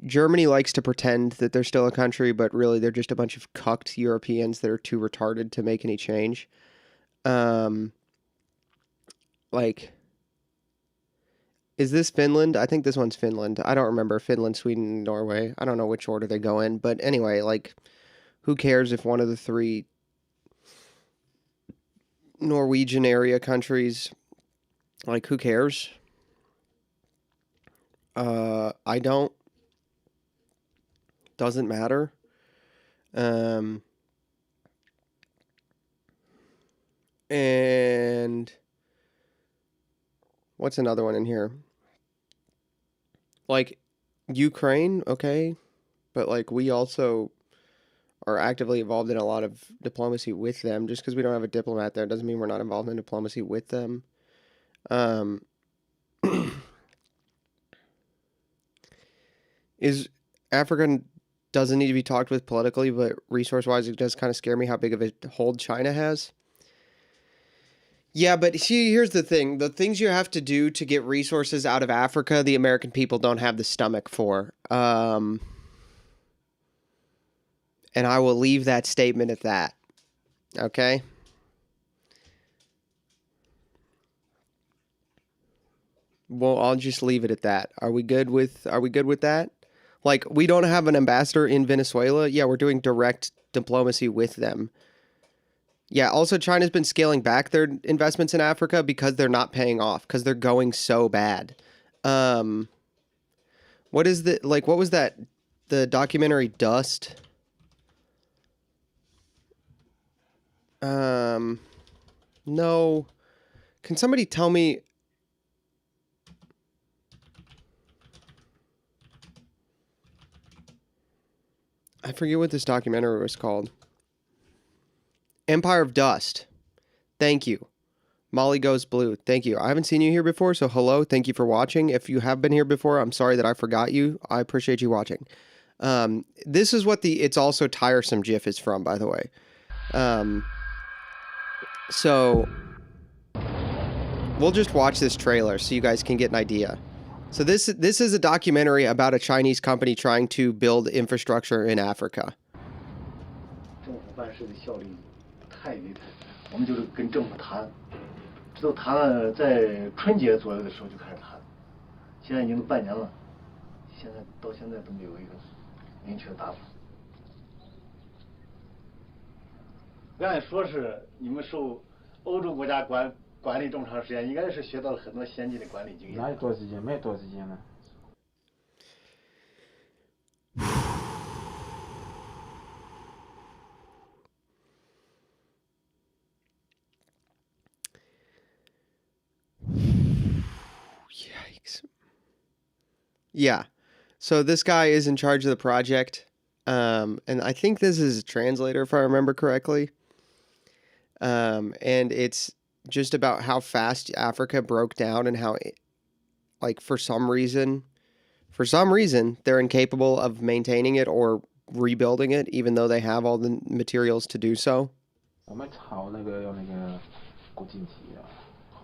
Germany likes to pretend that they're still a country, but really they're just a bunch of cucked Europeans that are too retarded to make any change. Is this Finland? I think this one's Finland. I don't remember. Finland, Sweden, Norway. I don't know which order they go in, but anyway, who cares if one of the three Norwegian area countries, who cares? I don't. Doesn't matter. And what's another one in here? Ukraine, okay, but we also are actively involved in a lot of diplomacy with them. Just because we don't have a diplomat there doesn't mean we're not involved in diplomacy with them. Is Africa doesn't need to be talked with politically, but resource-wise, it does kind of scare me how big of a hold China has. Yeah, but see, here's the thing. The things you have to do to get resources out of Africa, the American people don't have the stomach for. And I will leave that statement at that. Okay? Well, I'll just leave it at that. Are we good with that? We don't have an ambassador in Venezuela. Yeah, we're doing direct diplomacy with them. Yeah, also China's been scaling back their investments in Africa because they're not paying off, because they're going so bad. What is what was that? The documentary Dust? No. Can somebody tell me? I forget what this documentary was called. Empire of Dust. Thank you. Molly Goes Blue. Thank you. I haven't seen you here before, so hello. Thank you for watching. If you have been here before, I'm sorry that I forgot you. I appreciate you watching. This is what the It's Also Tiresome GIF is from, by the way. So we'll just watch this trailer so you guys can get an idea. So this is a documentary about a Chinese company trying to build infrastructure in Africa. 政府办事的效率太厉害，我们就是跟政府谈，这都谈了，在春节左右的时候就开始谈，现在已经半年了，到现在都没有一个明确的答复。刚才说是你们受欧洲国家管理这么长时间，应该是学到了很多先进的管理经验。哪有多少时间？没有多少时间呢。Yikes. Yeah. So this guy is in charge of the project. And I think this is a translator, if I remember correctly. And it's just about how fast Africa broke down and how, like, for some reason, they're incapable of maintaining it or rebuilding it, even though they have all the materials to do so. 我们吵那个要那个国境题啊，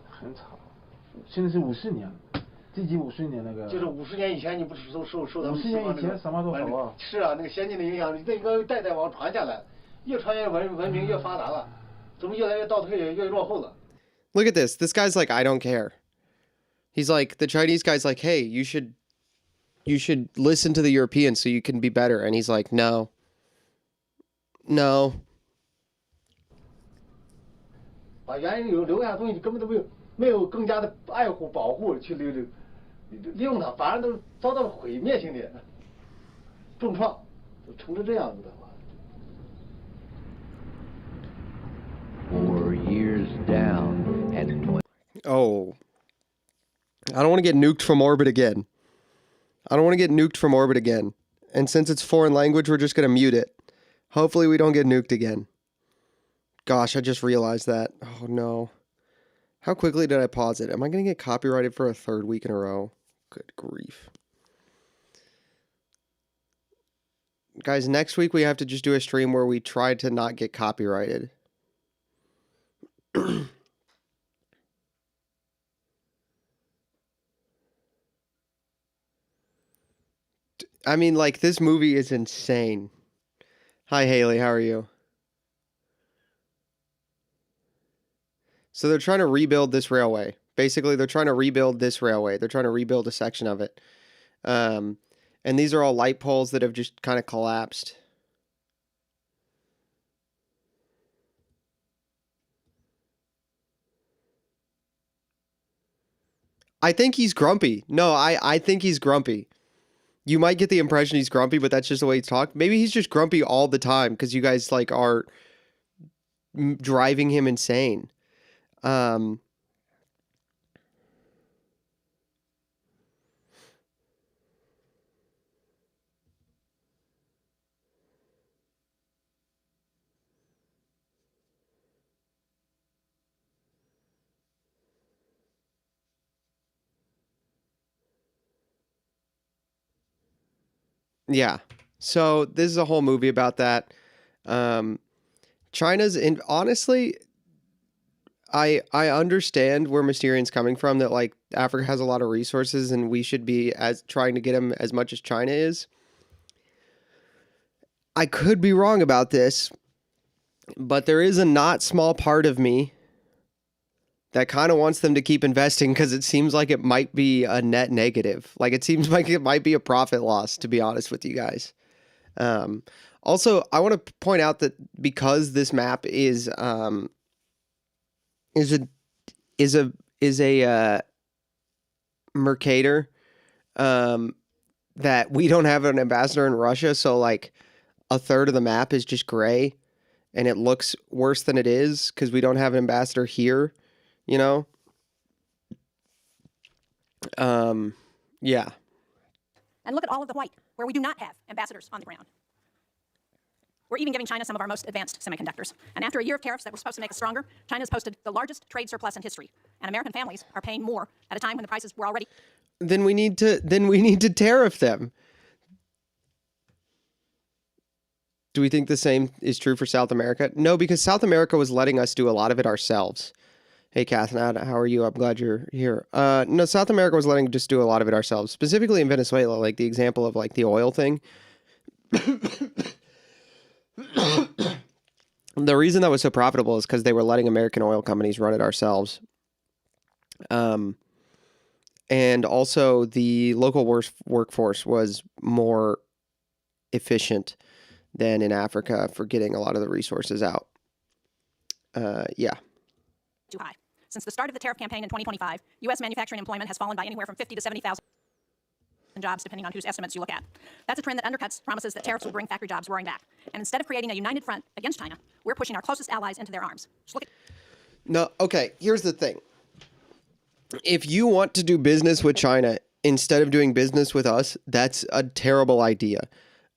很吵。现在是50年，第几50年那个？就是50年以前，你不是受他们50年以前什么都好啊。是啊，那个先进的影响，那个代代往传下来，越传越文明越发达了，怎么越来越倒退，越落后了？ Look at this. This guy's like, I don't care. He's like, the Chinese guy's like, hey, you should listen to the Europeans so you can be better. And he's like, no. 把原有留下的东西根本都没有更加的爱护保护去利用它，反而都遭到了毁灭性的重创，都成这样子的话。4 years down and 20. Oh. I don't want to get nuked from orbit again. And since it's foreign language, we're just going to mute it. Hopefully we don't get nuked again. Gosh, I just realized that. Oh, no. How quickly did I pause it? Am I going to get copyrighted for a third week in a row? Good grief. Guys, next week we have to just do a stream where we try to not get copyrighted. I mean, like, this movie is insane. Hi, Haley. How are you? So they're trying to rebuild this railway. Basically, they're trying to rebuild this railway. They're trying to rebuild a section of it. And these are all light poles that have just kind of collapsed. I think he's grumpy. No, I think he's grumpy. You might get the impression he's grumpy, but that's just the way he's talking. Maybe he's just grumpy all the time because you guys like are driving him insane. Yeah. So this is a whole movie about that. China's in honestly, I understand where Mysterian's coming from, that like Africa has a lot of resources and we should be as trying to get them as much as China is. I could be wrong about this, but there is a not small part of me that kind of wants them to keep investing because it seems like it might be a net negative. Like it seems like it might be a profit loss, to be honest with you guys. Also, I want to point out that because this map is a Mercator, that we don't have an ambassador in Russia, so like a third of the map is just gray. and it looks worse than it is because we don't have an ambassador here, you know? Yeah. And look at all of the white, where we do not have ambassadors on the ground. We're even giving China some of our most advanced semiconductors. And after a year of tariffs that were supposed to make us stronger, China's posted the largest trade surplus in history. And American families are paying more at a time when the prices were already... Then we need to tariff them. Do we think the same is true for South America? No, because South America was letting us do a lot of it ourselves. Hey, Catherine, how are you? I'm glad you're here. No, South America was letting just do a lot of it ourselves, specifically in Venezuela, like the example of like the oil thing. The reason that was so profitable is because they were letting American oil companies run it ourselves. And also the local workforce was more efficient than in Africa for getting a lot of the resources out. Yeah. Too high. Since the start of the tariff campaign in 2025, U.S. manufacturing employment has fallen by anywhere from 50 to 70,000 jobs, depending on whose estimates you look at. That's a trend that undercuts promises that tariffs will bring factory jobs roaring back. And instead of creating a united front against China, we're pushing our closest allies into their arms. Just look at... No, okay, here's the thing. If you want to do business with China instead of doing business with us, that's a terrible idea.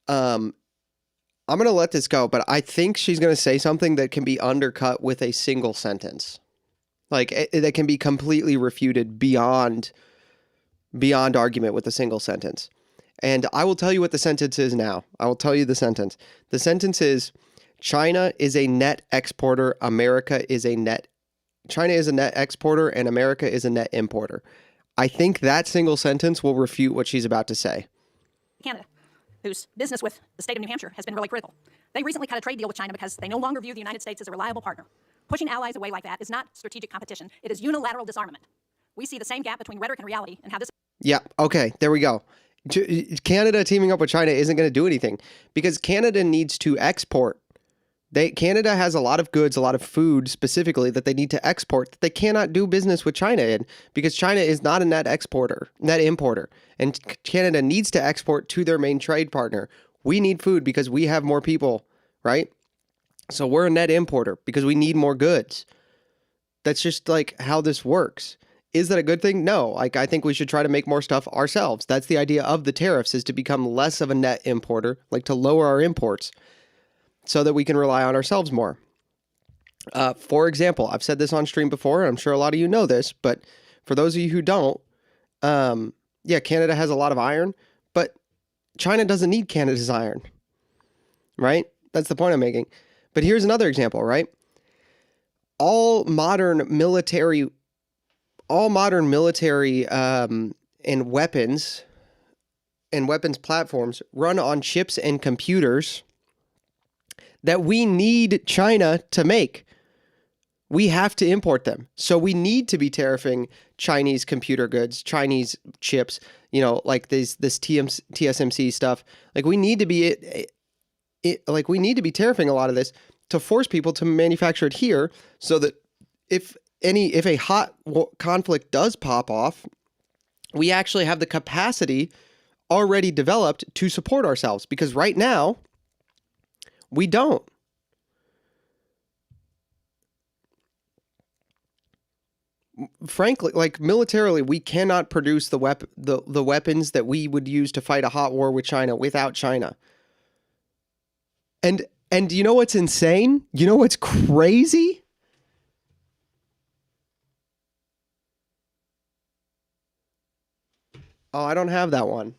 I'm going to let this go, but I think she's going to say something that can be undercut with a single sentence. Like, that can be completely refuted beyond argument with a single sentence. And I will tell you what the sentence is now. I will tell you the sentence. The sentence is, China is a net exporter, China is a net exporter, and America is a net importer. I think that single sentence will refute what she's about to say. Canada, whose business with the state of New Hampshire has been really critical. They recently cut a trade deal with China because they no longer view the United States as a reliable partner. Pushing allies away like that is not strategic competition. It is unilateral disarmament. We see the same gap between rhetoric and reality and how this... Yeah, okay, there we go. Canada teaming up with China isn't going to do anything because Canada needs to export. Canada has a lot of goods, a lot of food specifically that they need to export that they cannot do business with China in because China is not a net importer. And Canada needs to export to their main trade partner. We need food because we have more people, right? So we're a net importer because we need more goods. That's just like how this works. Is that a good thing? No. Like, I think we should try to make more stuff ourselves. That's the idea of the tariffs, is to become less of a net importer, like to lower our imports so that we can rely on ourselves more. For example, I've said this on stream before, and I'm sure a lot of you know this, but for those of you who don't, yeah, Canada has a lot of iron, but China doesn't need Canada's iron, right? That's the point I'm making. But here's another example, right? All modern military and weapons platforms run on chips and computers that we need China to make. We have to import them. So we need to be tariffing Chinese computer goods, Chinese chips, you know, like this TSMC stuff. Like we need to be tariffing a lot of this to force people to manufacture it here so that if a hot conflict does pop off, we actually have the capacity already developed to support ourselves, because right now we don't. Frankly, like militarily, we cannot produce the weapons that we would use to fight a hot war with China without China. And you know what's insane? You know what's crazy? Oh, I don't have that one.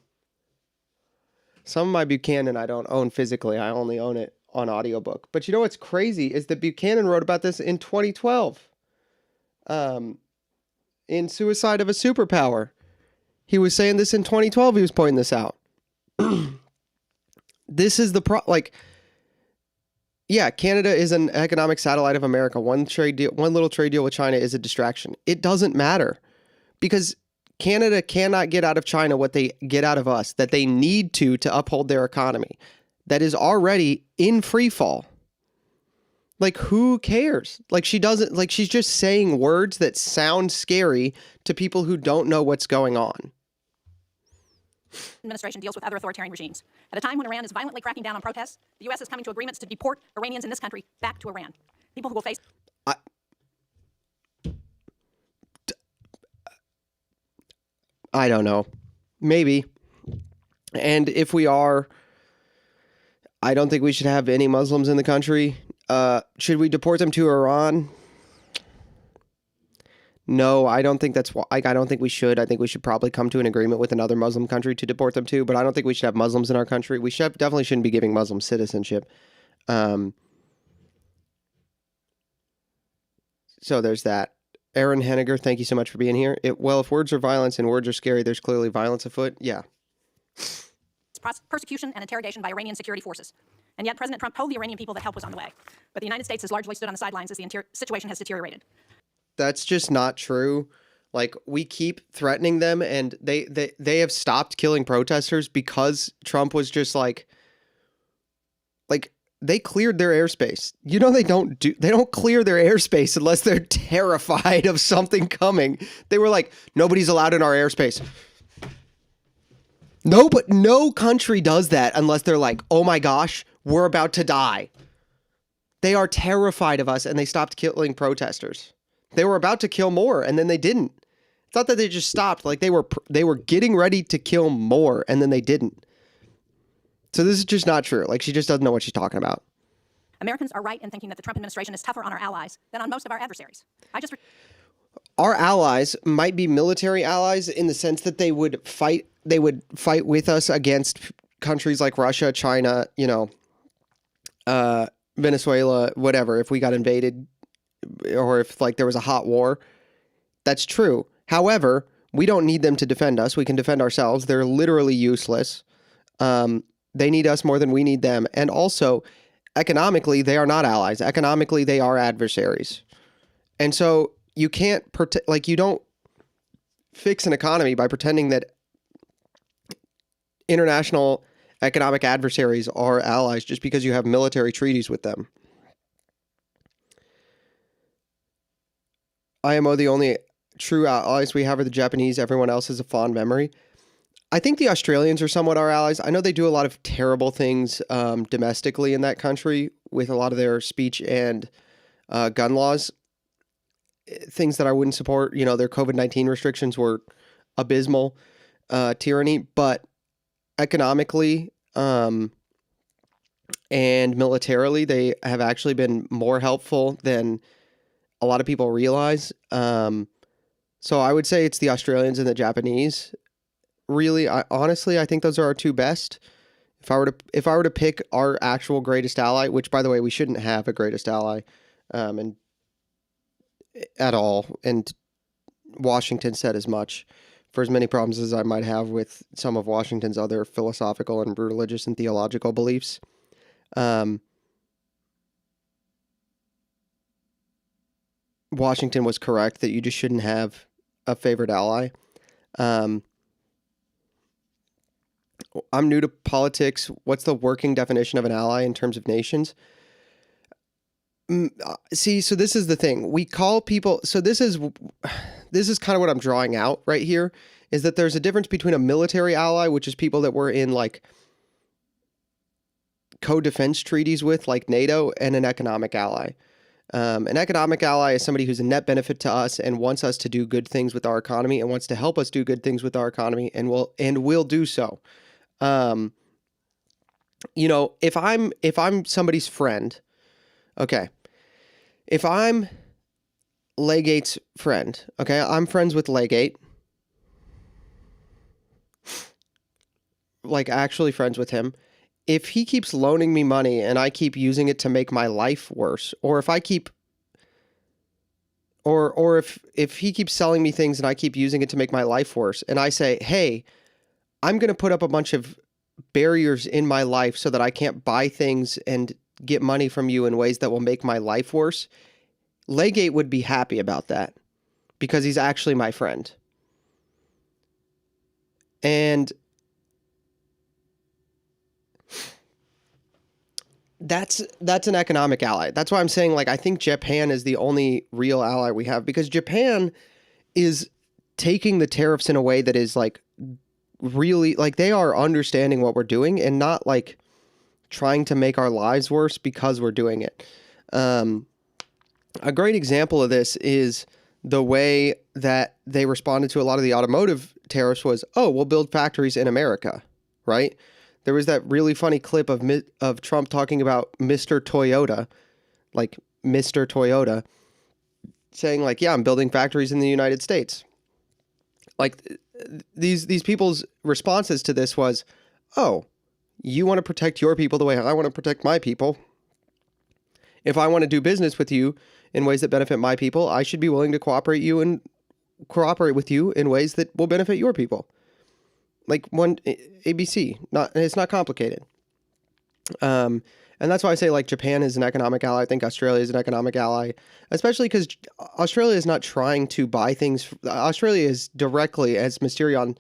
Some of my Buchanan I don't own physically. I only own it on audiobook. But you know what's crazy is that Buchanan wrote about this in 2012. In Suicide of a Superpower. He was saying this in 2012. He was pointing this out. This is yeah, Canada is an economic satellite of America. One little trade deal with China is a distraction. It doesn't matter because Canada cannot get out of China what they get out of us, that they need to uphold their economy that is already in free fall. Like, who cares? Like, she's just saying words that sound scary to people who don't know what's going on. administration deals with other authoritarian regimes. At a time when Iran is violently cracking down on protests, the U.S. is coming to agreements to deport Iranians in this country back to Iran. People who will face... I don't know. Maybe. And if we are, I don't think we should have any Muslims in the country. Should we deport them to Iran? No, I don't think that's I don't think we should. I think we should probably come to an agreement with another Muslim country to deport them to, but I don't think we should have Muslims in our country. We definitely shouldn't be giving Muslim citizenship. So there's that. Aaron Henniger, thank you so much for being here. Well, if words are violence and words are scary, there's clearly violence afoot. Yeah. Persecution and interrogation by Iranian security forces. And yet President Trump told the Iranian people that help was on the way. But the United States has largely stood on the sidelines as the situation has deteriorated. That's just not true. Like, we keep threatening them, and they have stopped killing protesters because Trump was just like they cleared their airspace. You know, they don't clear their airspace unless they're terrified of something coming. They were like, nobody's allowed in our airspace. No, but no country does that unless they're like, oh my gosh, we're about to die. They are terrified of us, and they stopped killing protesters. They were about to kill more, and then they didn't. It's not that they just stopped. Like, they were getting ready to kill more, and then they didn't. So this is just not true. Like, she just doesn't know what she's talking about. Americans are right in thinking that the Trump administration is tougher on our allies than on most of our adversaries. Our allies might be military allies in the sense that they would fight with us against countries like Russia, China, Venezuela, whatever, if we got invaded or if like there was a hot war. That's true. However, we don't need them to defend us. We can defend ourselves. They're literally useless. They need us more than we need them. And also, economically, they are not allies. Economically, they are adversaries. And so you can't you don't fix an economy by pretending that international economic adversaries are allies just because you have military treaties with them. IMO, the only true allies we have are the Japanese. Everyone else is a fond memory. I think the Australians are somewhat our allies. I know they do a lot of terrible things domestically in that country with a lot of their speech and gun laws. Things that I wouldn't support. Their COVID-19 restrictions were abysmal tyranny, but economically and militarily, they have actually been more helpful than a lot of people realize. So I would say it's the Australians and the Japanese. Really, honestly, I think those are our two best. If I were to pick our actual greatest ally, which by the way, we shouldn't have a greatest ally, and at all, and Washington said as much. For as many problems as I might have with some of Washington's other philosophical and religious and theological beliefs, Washington was correct that you just shouldn't have a favorite ally. I'm new to politics. What's the working definition of an ally in terms of nations? See, so this is the thing. We call people, so this is kind of what I'm drawing out right here, is that there's a difference between a military ally, which is people that we're in like co-defense treaties with, like NATO, and an economic ally. An economic ally is somebody who's a net benefit to us and wants us to do good things with our economy and wants to help us do good things with our economy and will do so. If I'm somebody's friend, okay, if I'm Legate's friend, okay, I'm friends with Legate, like actually friends with him. If he keeps loaning me money and I keep using it to make my life worse, or if I keep, or if he keeps selling me things and I keep using it to make my life worse, and I say, hey, I'm going to put up a bunch of barriers in my life so that I can't buy things and get money from you in ways that will make my life worse, Legate would be happy about that because he's actually my friend. And that's an economic ally. That's why I'm saying, like, I think Japan is the only real ally we have, because Japan is taking the tariffs in a way that is like really, like, they are understanding what we're doing and not like trying to make our lives worse because we're doing it. A great example of this is the way that they responded to a lot of the automotive tariffs was, oh, we'll build factories in America, right? There was that really funny clip of Trump talking about Mr. Toyota, like Mr. Toyota, saying like, yeah, I'm building factories in the United States. Like these people's responses to this was, oh, you want to protect your people the way I want to protect my people. If I want to do business with you in ways that benefit my people, I should be willing to cooperate with you in ways that will benefit your people. Like one ABC, it's not complicated. And that's why I say like Japan is an economic ally. I think Australia is an economic ally, especially because Australia is not trying to buy things. Australia is directly, as Mysterion,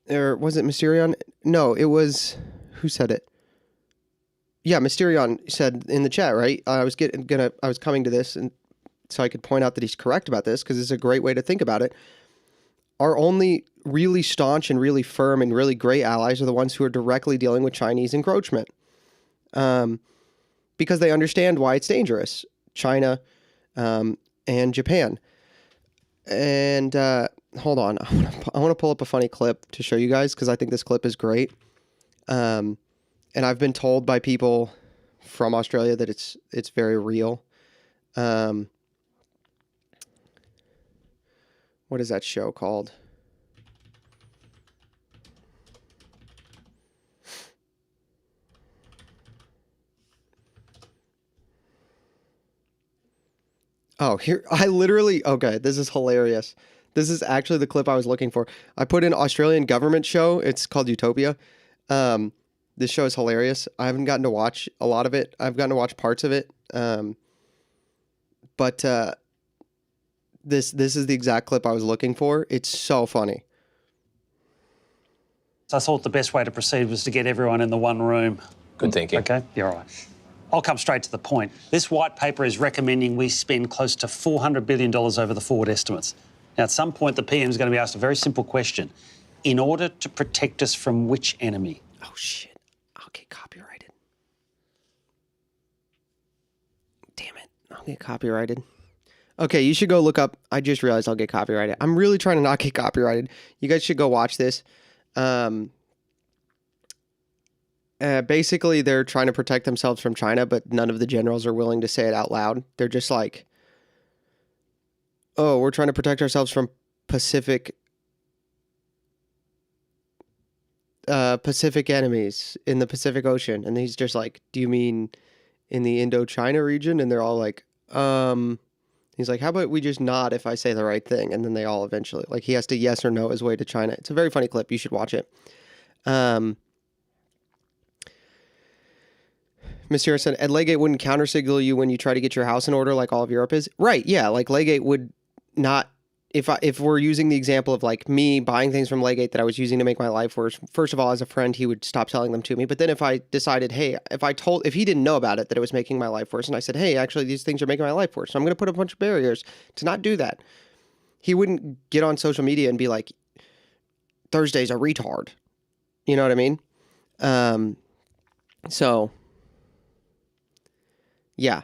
or was it Mysterion? No, it was, who said it? Yeah, Mysterion said in the chat, right? I was coming to this, and so I could point out that he's correct about this because it's a great way to think about it. Our only really staunch and really firm and really great allies are the ones who are directly dealing with Chinese encroachment, because they understand why it's dangerous. China and Japan. And hold on, I want to pull up a funny clip to show you guys because I think this clip is great. And I've been told by people from Australia that it's very real. What is that show called? Oh, here, okay, this is hilarious. This is actually the clip I was looking for. I put in Australian government show. It's called Utopia. This show is hilarious. I haven't gotten to watch a lot of it. I've gotten to watch parts of it. But this is the exact clip I was looking for. It's so funny. So I thought the best way to proceed was to get everyone in the one room. Good thinking. Okay, you're all right. I'll come straight to the point. This white paper is recommending we spend close to $400 billion over the forward estimates. Now, at some point, the PM is going to be asked a very simple question. In order to protect us from which enemy? Oh, shit. I'll get copyrighted. Damn it. I'll get copyrighted. Okay, you should go look up. I just realized I'll get copyrighted. I'm really trying to not get copyrighted. You guys should go watch this. Basically, they're trying to protect themselves from China, but none of the generals are willing to say it out loud. They're just like, oh, we're trying to protect ourselves from Pacific enemies in the Pacific Ocean. And he's just like, do you mean in the Indochina region? And they're all like, he's like, how about we just nod if I say the right thing? And then they all eventually, like, he has to yes or no his way to China. It's a very funny clip. You should watch it. Mr. said, Ed Legate wouldn't countersignal you when you try to get your house in order like all of Europe is. Right, yeah, like Legate would not, if we're using the example of like me buying things from Legate that I was using to make my life worse, first of all, as a friend, he would stop selling them to me. But then if I decided, hey, if he didn't know about it, that it was making my life worse, and I said, hey, actually, these things are making my life worse, so I'm going to put a bunch of barriers to not do that. He wouldn't get on social media and be like, Thursday's a retard. You know what I mean? So... yeah.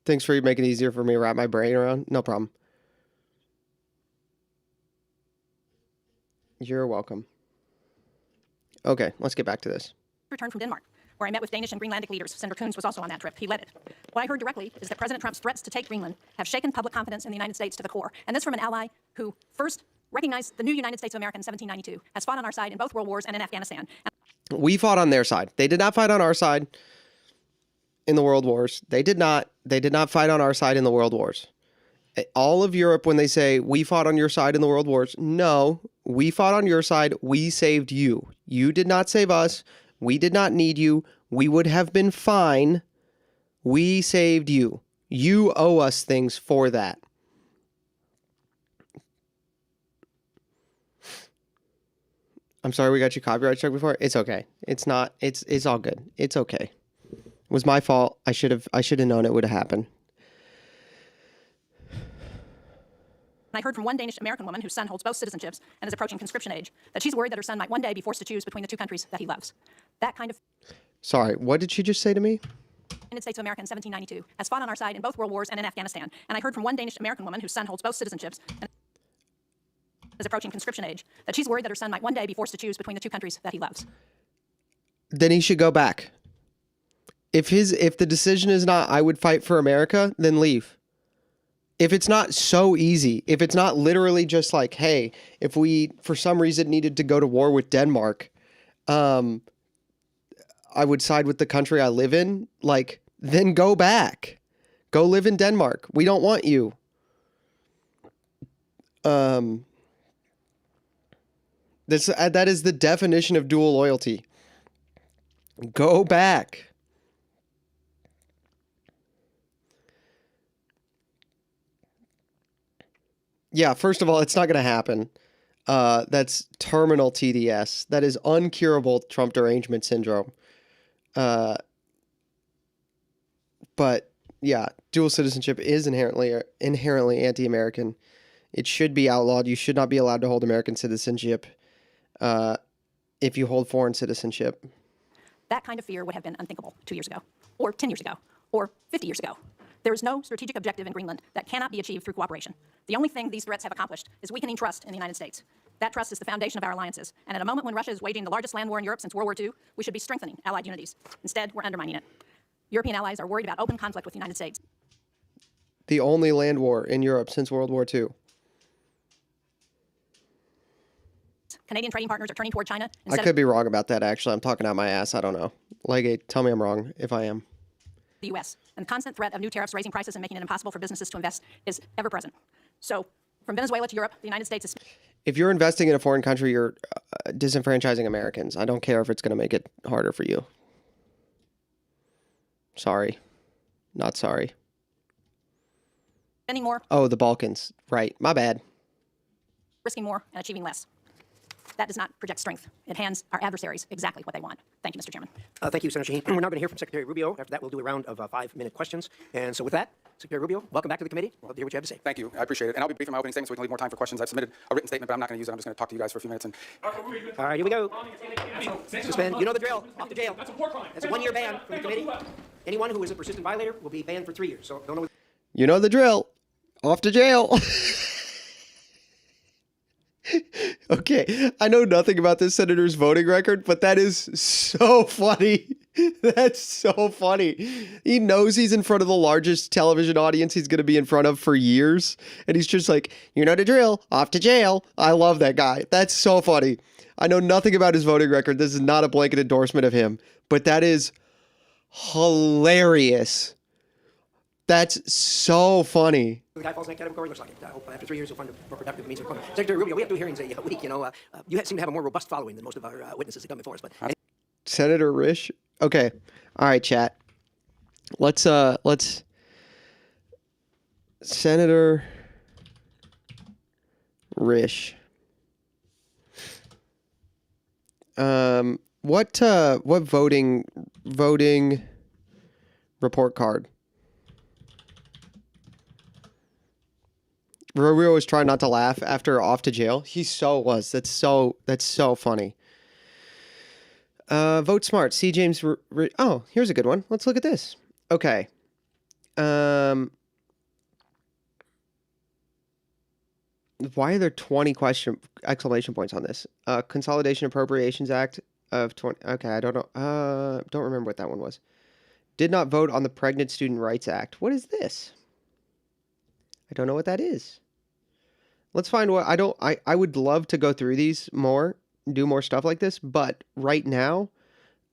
Thanks for making it easier for me to wrap my brain around. No problem. You're welcome. Okay, let's get back to this. Returned from Denmark, where I met with Danish and Greenlandic leaders. Senator Coons was also on that trip. He led it. What I heard directly is that President Trump's threats to take Greenland have shaken public confidence in the United States to the core. And this from an ally who first recognized the new United States of America in 1792, has fought on our side in both world wars and in Afghanistan. We fought on their side. They did not fight on our side in the world wars. They did not fight on our side in the world wars. All of Europe, when they say we fought on your side in the world wars, no, we fought on your side. We saved you. You did not save us. We did not need you. We would have been fine. We saved you. You owe us things for that. I'm sorry we got you copyright struck before. It's okay. It's not. It's all good. It's okay. It was my fault. I should have known it would have happened. I heard from one Danish-American woman whose son holds both citizenships and is approaching conscription age that she's worried that her son might one day be forced to choose between the two countries that he loves. That kind of Sorry, what did she just say to me? United States of America in 1792 has fought on our side in both world wars and in Afghanistan. And I heard from one Danish-American woman whose son holds both citizenships and is approaching conscription age that she's worried that her son might one day be forced to choose between the two countries that he loves. Then he should go back. If the decision is not I would fight for America, then leave. If it's not so easy, if it's not literally just like, hey, if we for some reason needed to go to war with Denmark, I would side with the country I live in, like, then go back. Go live in Denmark. We don't want you. That is the definition of dual loyalty. Go back. Yeah, first of all, it's not going to happen. That's terminal TDS. That is uncurable Trump derangement syndrome. But yeah, dual citizenship is inherently anti-American. It should be outlawed. You should not be allowed to hold American citizenship if you hold foreign citizenship. That kind of fear would have been unthinkable 2 years ago, or 10 years ago, or 50 years ago. There is no strategic objective in Greenland that cannot be achieved through cooperation. The only thing these threats have accomplished is weakening trust in the United States. That trust is the foundation of our alliances. And at a moment when Russia is waging the largest land war in Europe since World War II, we should be strengthening Allied unities. Instead, we're undermining it. European allies are worried about open conflict with the United States. The only land war in Europe since World War II. Canadian trading partners are turning toward China. I could be wrong about that, actually. I'm talking out my ass. I don't know. Like, tell me I'm wrong if I am. The U.S. And the constant threat of new tariffs raising prices and making it impossible for businesses to invest is ever present. So, from Venezuela to Europe, the United States is... If you're investing in a foreign country, you're disenfranchising Americans. I don't care if it's going to make it harder for you. Sorry. Not sorry. Spending more. Oh, the Balkans. Right. My bad. Risking more and achieving less. That does not project strength. It hands our adversaries exactly what they want. Thank you, Mr. Chairman. Thank you, Senator Shaheen. We're now going to hear from Secretary Rubio. After that, we'll do a round of 5-minute questions. And so with that, Secretary Rubio, welcome back to the committee. We'll hear what you have to say. Thank you. I appreciate it. And I'll be brief in my opening statement so we can leave more time for questions. I've submitted a written statement, but I'm not going to use it. I'm just going to talk to you guys for a few minutes. And All right, here we go. Suspend. You know the drill. Off to jail. That's a war crime. That's a 1-year ban from the committee. Anyone who is a persistent violator will be banned for 3 years. So don't know. You know the drill. Off to jail. Okay, I know nothing about this senator's voting record, but that is so funny. That's so funny. He knows he's in front of the largest television audience he's going to be in front of for years. And he's just like, you know the drill, off to jail. I love that guy. That's so funny. I know nothing about his voting record. This is not a blanket endorsement of him, but that is hilarious. That's so funny. The guy falls in that category, looks like it. I hope after 3 years you'll find a more productive means of employment. Secretary Rubio, we have 2 hearings a week. You know, you seem to have a more robust following than most of our witnesses that come before us. But Senator Risch. Okay. All right, chat. Let's Senator Risch. What voting report card? Rubio was trying not to laugh after off to jail. He so was. That's so funny. Vote smart. See James. Oh, here's a good one. Let's look at this. Okay. Why are there 20 exclamation points on this? Consolidation Appropriations Act of 20. Okay, I don't know. Don't remember what that one was. Did not vote on the Pregnant Student Rights Act. What is this? I don't know what that is. Let's find what I would love to go through these more, do more stuff like this, but right now,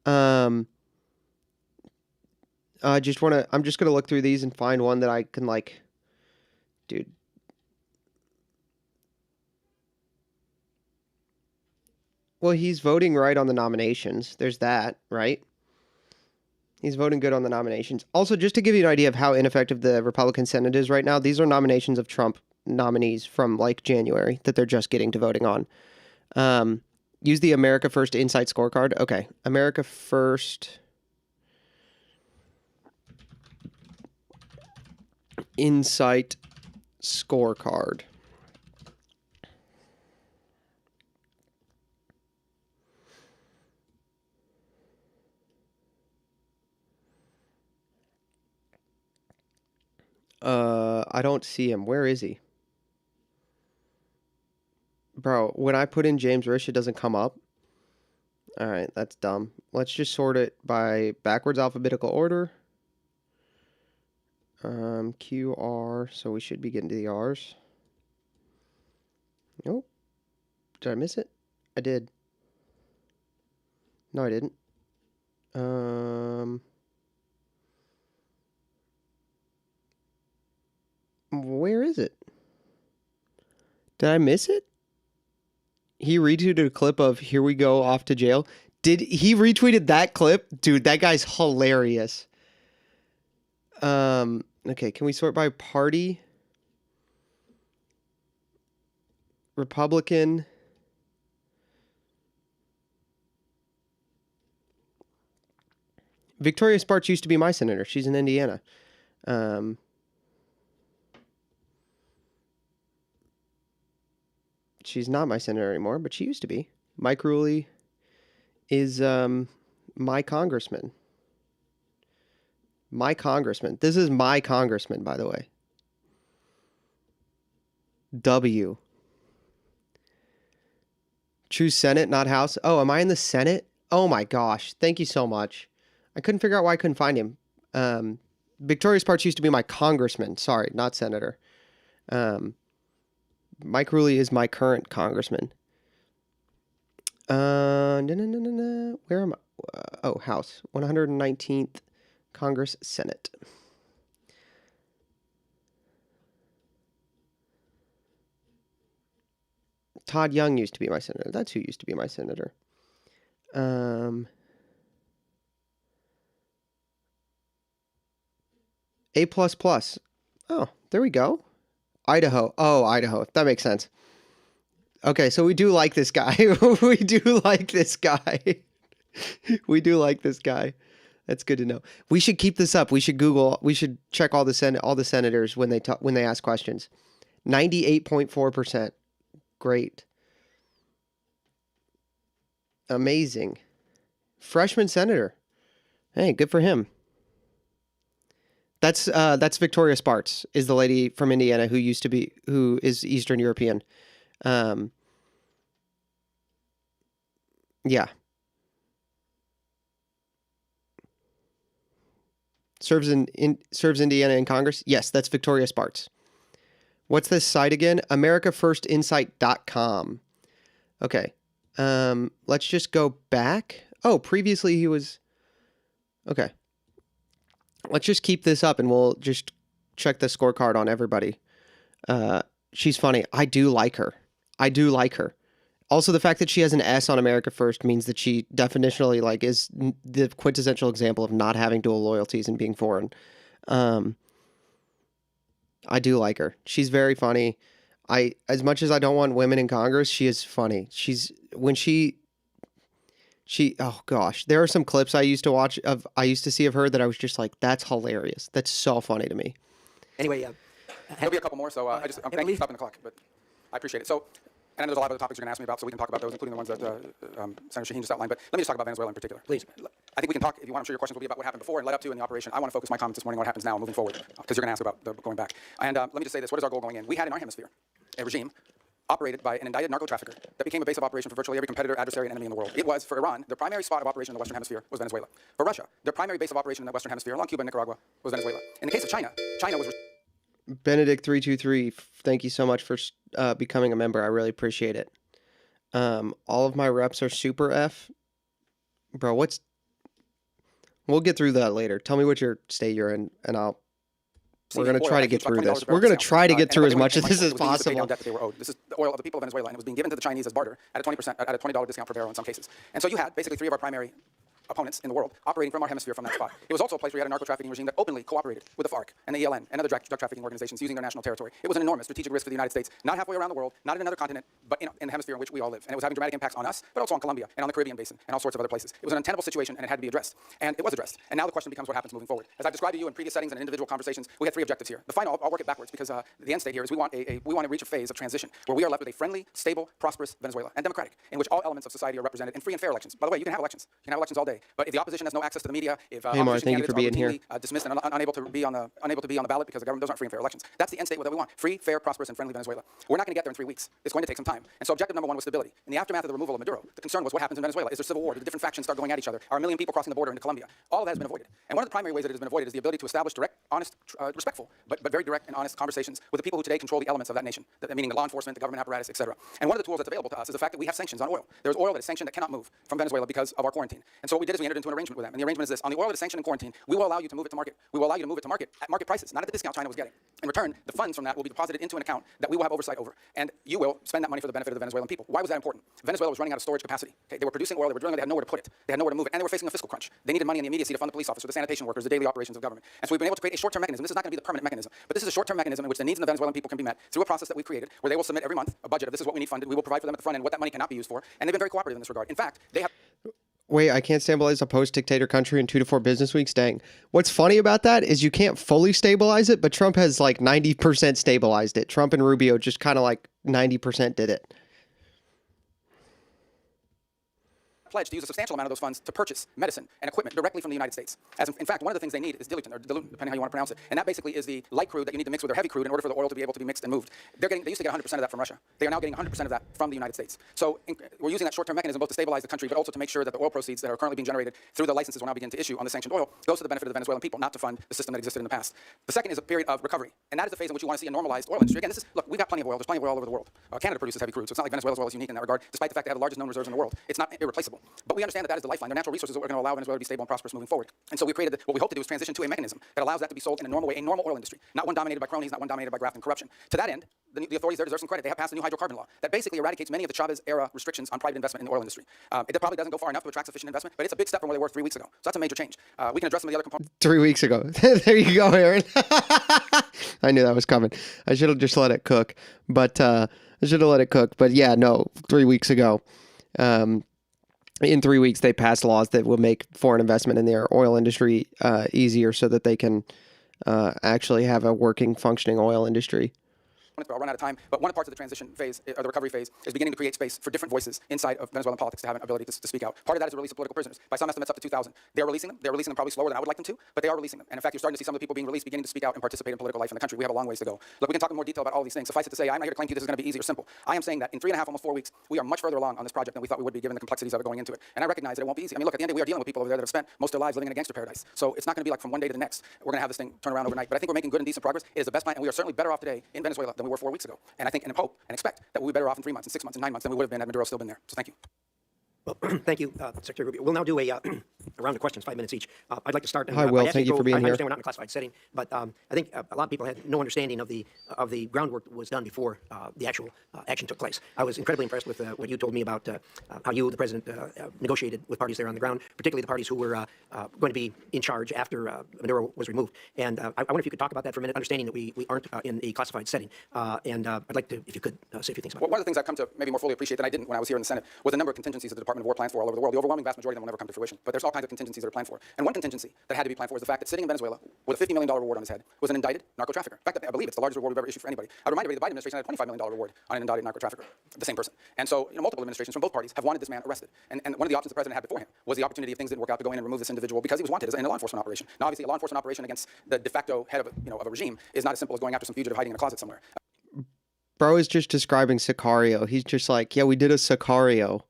I'm just going to look through these and find one that I can like, dude. Well, he's voting right on the nominations. There's that, right? He's voting good on the nominations. Also, just to give you an idea of how ineffective the Republican Senate is right now, these are nominations of Trump nominees from like January that they're just getting to voting on. Use the America First Insight Scorecard. Okay, America First Insight Scorecard. I don't see him. Where is he? Bro, when I put in James Risch, it doesn't come up. All right, that's dumb. Let's just sort it by backwards alphabetical order. Q, R, so we should be getting to the R's. Nope. Did I miss it? I did. No, I didn't. Where is it? Did I miss it? He retweeted a clip of "Here we go off to jail." Did he retweeted that clip? Dude, that guy's hilarious. Okay, can we sort by party? Republican. Victoria Sparks used to be my senator. She's in Indiana. She's not my senator anymore, but she used to be. Mike Ruley is my congressman. My congressman. This is my congressman, by the way. W. Choose Senate, not House. Oh, am I in the Senate? Oh my gosh. Thank you so much. I couldn't figure out why I couldn't find him. Victoria Sparks used to be my congressman. Sorry, not senator. Mike Ruley is my current congressman. Where am I? Oh, House. 119th Congress, Senate. Todd Young used to be my senator. That's who used to be my senator. A++. Oh, there we go. Idaho. Oh, Idaho. That makes sense. Okay, so we do like this guy. We do like this guy. We do like this guy. That's good to know. We should keep this up. We should Google. We should check all the senators when they ask questions. 98.4%. Great. Amazing. Freshman senator. Hey, good for him. That's Victoria Sparks, is the lady from Indiana who is Eastern European. Yeah. Serves Indiana in Congress. Yes, that's Victoria Sparks. What's this site again? AmericaFirstInsight.com. Okay. Let's just go back. Oh, previously he was... Okay. Let's just keep this up and we'll just check the scorecard on everybody. She's funny. I do like her. Also, the fact that she has an S on America First means that she definitionally is the quintessential example of not having dual loyalties and being foreign. I do like her. She's very funny. As much as I don't want women in Congress, she is funny. Oh gosh, there are some clips I used to see of her that I was just like, that's hilarious. That's so funny to me. Anyway, There'll be a couple more, so I'm thank you for stopping the clock, but I appreciate it. So, and I know there's a lot of other topics you're going to ask me about, so we can talk about those, including the ones that Senator Shaheen just outlined. But let me just talk about Venezuela in particular. Please. I think we can talk, if you want, I'm sure your questions will be about what happened before and led up to in the operation. I want to focus my comments this morning on what happens now moving forward, because you're going to ask about going back. And let me just say this, what is our goal going in? We had in our hemisphere a regime operated by an indicted narco-trafficker that became a base of operation for virtually every competitor, adversary, and enemy in the world. It was, for Iran, the primary spot of operation in the Western Hemisphere was Venezuela. For Russia, their primary base of operation in the Western Hemisphere, along Cuba and Nicaragua, was Venezuela. In the case of China, China was... Benedict323, thank you so much for becoming a member. I really appreciate it. All of my reps are super F. Bro, we'll get through that later. Tell me what your state you're in, and we're going to try to get through this. We're going to try to get through as much of this as possible. This is the oil of the people of Venezuela, and it was being given to the Chinese as barter at a $20 discount per barrel in some cases. And so you had basically three of our primary opponents in the world operating from our hemisphere from that spot. It was also a place where you had a narco-trafficking regime that openly cooperated with the FARC and the ELN and other drug trafficking organizations using their national territory. It was an enormous strategic risk for the United States, not halfway around the world, not in another continent, but in the hemisphere in which we all live. And it was having dramatic impacts on us, but also on Colombia and on the Caribbean basin and all sorts of other places. It was an untenable situation, and it had to be addressed. And it was addressed. And now the question becomes what happens moving forward. As I've described to you in previous settings and individual conversations, we had three objectives here. The final, I'll work it backwards, because the end state here is we want to reach a phase of transition where we are left with a friendly, stable, prosperous Venezuela, and democratic, in which all elements of society are represented in free and fair elections. By the way, you can have elections. You can have elections all day. day. But if the opposition has no access to the media, if Hey, Mar, opposition thank you for candidates being are here. routinely dismissed and unable to be on the ballot because the government, those aren't free and fair elections. That's the end state that we want: free, fair, prosperous, and friendly Venezuela. We're not going to get there in 3 weeks. It's going to take some time. And so objective number one was stability. In the aftermath of the removal of Maduro, the concern was what happens in Venezuela. Is there civil war? Do the different factions start going at each other? Are a million people crossing the border into Colombia? All of that has been avoided. And one of the primary ways that it has been avoided is the ability to establish direct, honest, respectful, but very direct and honest conversations with the people who today control the elements of that nation, meaning the law enforcement, the government apparatus, etc. And one of the tools that's available to us is the fact that we have sanctions on oil. There's oil that is sanctioned that cannot move from Venezuela because of our quarantine. And so what we did is we entered into an arrangement with them. And the arrangement is this: on the oil that is sanctioned in quarantine, we will allow you to move it to market. We will allow you to move it to market at market prices, not at the discount China was getting. In return, the funds from that will be deposited into an account that we will have oversight over. And you will spend that money for the benefit of the Venezuelan people. Why was that important? Venezuela was running out of storage capacity. Okay? They were producing oil, they were drilling, they had nowhere to put it. They had nowhere to move it, and they were facing a fiscal crunch. They needed money in the immediacy to fund the police officer, the sanitation workers, the daily operations of government. And so we've been able to create a short-term mechanism. This is not going to be the permanent mechanism, but this is a short-term mechanism in which the needs of the Venezuelan people can be met through a process that we've created, where they will submit every month a budget of this is what we need funded. We will provide for them at the front end what that money cannot be used for, and they've been very cooperative in this regard. In fact, they have. Wait, I can't stabilize a post-dictator country in 2 to 4 business weeks? Dang. What's funny about that is you can't fully stabilize it, but Trump has like 90% stabilized it. Trump and Rubio just kind of like 90% did it. Pledged to use a substantial amount of those funds to purchase medicine and equipment directly from the United States. As in fact, one of the things they need is diluent, or dilute, depending how you want to pronounce it. And that basically is the light crude that you need to mix with their heavy crude in order for the oil to be able to be mixed and moved. They used to get 100% of that from Russia. They are now getting 100% of that from the United States. So we're using that short-term mechanism both to stabilize the country, but also to make sure that the oil proceeds that are currently being generated through the licenses we'll now begin to issue on the sanctioned oil goes to the benefit of the Venezuelan people, not to fund the system that existed in the past. The second is a period of recovery, and that is the phase in which you want to see a normalized oil industry. Again, look, we've got plenty of oil. There's plenty of oil all over the world. Canada produces heavy crude, so it's not like Venezuela's oil is unique in that regard, despite the fact they have the largest known reserves in the world. It's not irreplaceable. But we understand that that is the lifeline. They're natural resources that are going to allow Venezuela to be stable and prosperous moving forward. And so we created what we hope to do is transition to a mechanism that allows that to be sold in a normal way, a normal oil industry, not one dominated by cronies, not one dominated by graft and corruption. To that end, the authorities there deserve some credit. They have passed a new hydrocarbon law that basically eradicates many of the Chavez-era restrictions on private investment in the oil industry. It probably doesn't go far enough to attract sufficient investment, but it's a big step from where they were 3 weeks ago. So that's a major change. We can address some of the other components. 3 weeks ago. There you go, Aaron. I knew that was coming. I should have just let it cook. But yeah, no, 3 weeks ago. In 3 weeks, they passed laws that will make foreign investment in their oil industry easier so that they can actually have a working, functioning oil industry. I'll run out of time, but one of the parts of the transition phase, or the recovery phase, is beginning to create space for different voices inside of Venezuelan politics to have an ability to speak out. Part of that is the release of political prisoners. By some estimates, up to 2,000. They're releasing them. They're releasing them probably slower than I would like them to, but they are releasing them. And in fact, you're starting to see some of the people being released beginning to speak out and participate in political life in the country. We have a long ways to go. Look, we can talk in more detail about all these things. Suffice it to say, I'm not here to claim to you this is going to be easy or simple. I am saying that in 3.5, almost 4 weeks, we are much further along on this project than we thought we would be given the complexities of it going into it. And I recognize that it won't be easy. I mean, look, at the end of the day, we are dealing with people over there that have spent most of their lives living in a gangster paradise. So it's not going to be like from one day to the next, we're going to have this thing turn around overnight. But I think we're making good and decent progress. It is the best plan, and we are certainly better off today in Venezuela than we were 4 weeks ago. And I think and hope and expect that we'll be better off in 3 months, and 6 months, and 9 months than we would have been had Maduro still been there. So thank you. Well, thank you, Secretary Rubio. We'll now do a round of questions, 5 minutes each. I'd like to start. Hi, Will. Thank you for being I here. understand we're not in a classified setting, but I think a lot of people had no understanding of the groundwork that was done before the actual action took place. I was incredibly impressed with what you told me about how you, the president, negotiated with parties there on the ground, particularly the parties who were going to be in charge after Maduro was removed. And I wonder if you could talk about that for a minute, understanding that we aren't in a classified setting. And I'd like to, if you could, say a few things about Well, one of the things I've come to maybe more fully appreciate than I didn't when I was here in the Senate was the number of contingencies that the Department of War plans for all over the world. The overwhelming vast majority of them will never come to fruition, but there's all kinds of contingencies that are planned for. And one contingency that had to be planned for is the fact that sitting in Venezuela with a $50 million reward on his head was an indicted narco-trafficker. In fact, I believe it's the largest reward we've ever issued for anybody. I remind everybody the Biden administration had a $25 million reward on an indicted narco-trafficker, the same person. And so, multiple administrations from both parties have wanted this man arrested. And one of the options the president had before him was the opportunity, if things didn't work out, to go in and remove this individual because he was wanted in a law enforcement operation. Now, obviously, a law enforcement operation against the de facto head of a regime is not as simple as going after some fugitive hiding in a closet somewhere. Bro is just describing Sicario. He's just like, yeah, we did a Sicario.